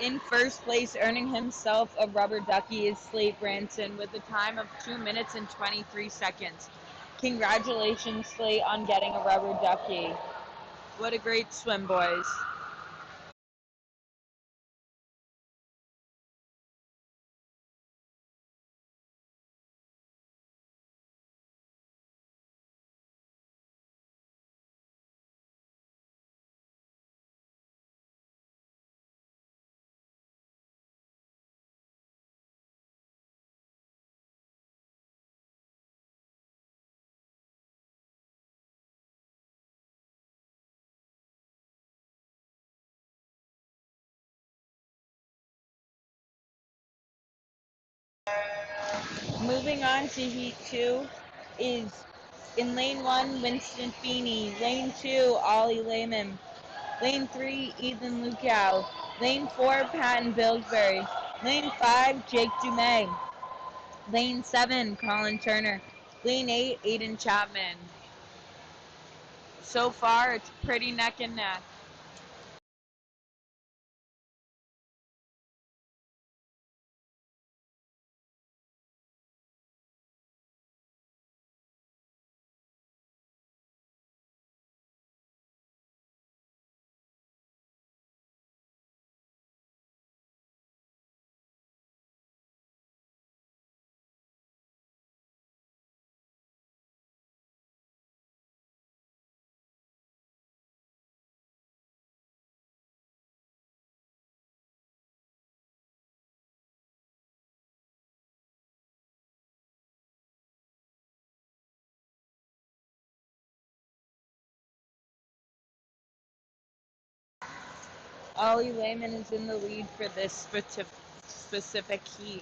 In first place, earning himself a rubber ducky, is Slate Branson with a time of 2 minutes and 23 seconds. Congratulations, Slate, on getting a rubber ducky. What a great swim, boys. Moving on to Heat 2 is in Lane 1, Winston Feeney. Lane 2, Ollie Lehman. Lane 3, Ethan Lukow. Lane 4, Patton Billsbury. Lane 5, Jake Dumais. Lane 7, Colin Turner. Lane 8, Aiden Chapman. So far, it's pretty neck and neck. Ollie Lehman is in the lead for this specific heat.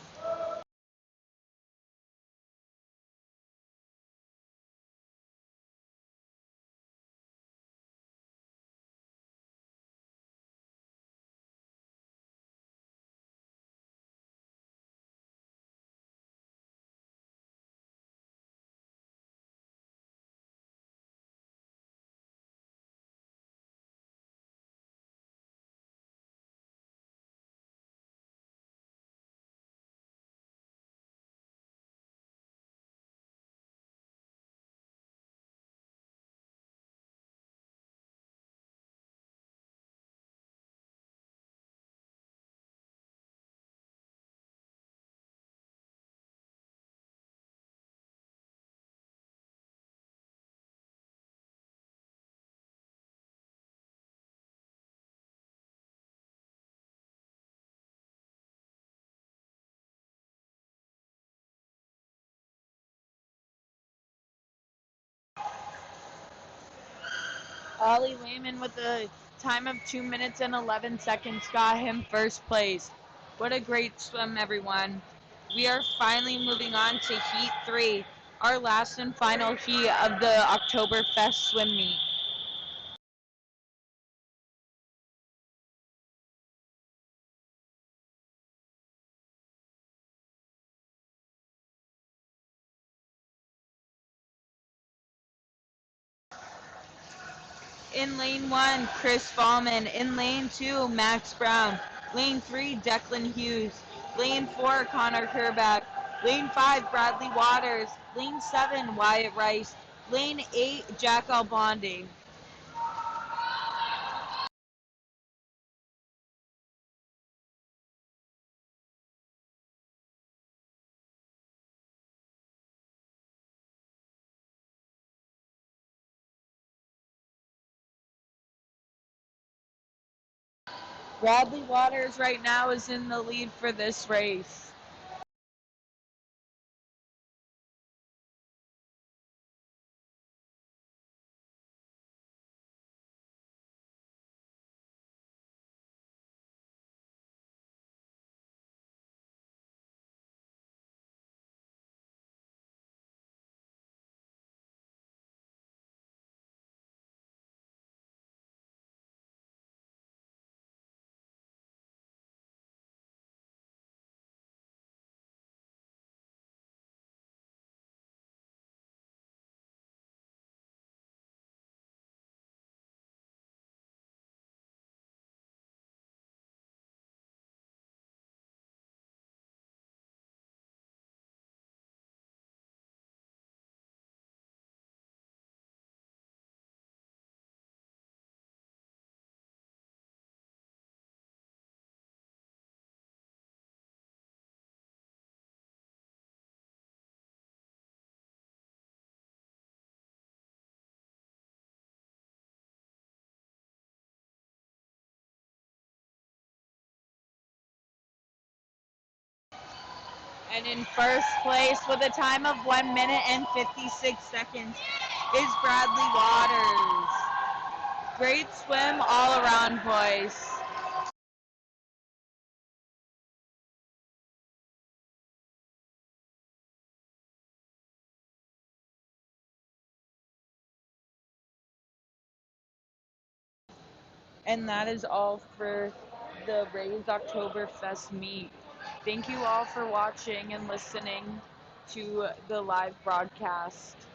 Ollie Lehman with a time of 2 minutes and 11 seconds got him first place. What a great swim, everyone. We are finally moving on to Heat 3, our last and final heat of the Octoberfest Swim meet. In lane 1, Chris Fallman. In lane 2, Max Brown. Lane 3, Declan Hughes. Lane 4, Connor Kerback. Lane 5, Bradley Waters. Lane 7, Wyatt Rice. Lane 8, Jack Albondi. Bradley Waters right now is in the lead for this race. And in first place with a time of 1 minute and 56 seconds is Bradley Waters. Great swim all around, boys. And that is all for the Rays Octoberfest meet. Thank you all for watching and listening to the live broadcast.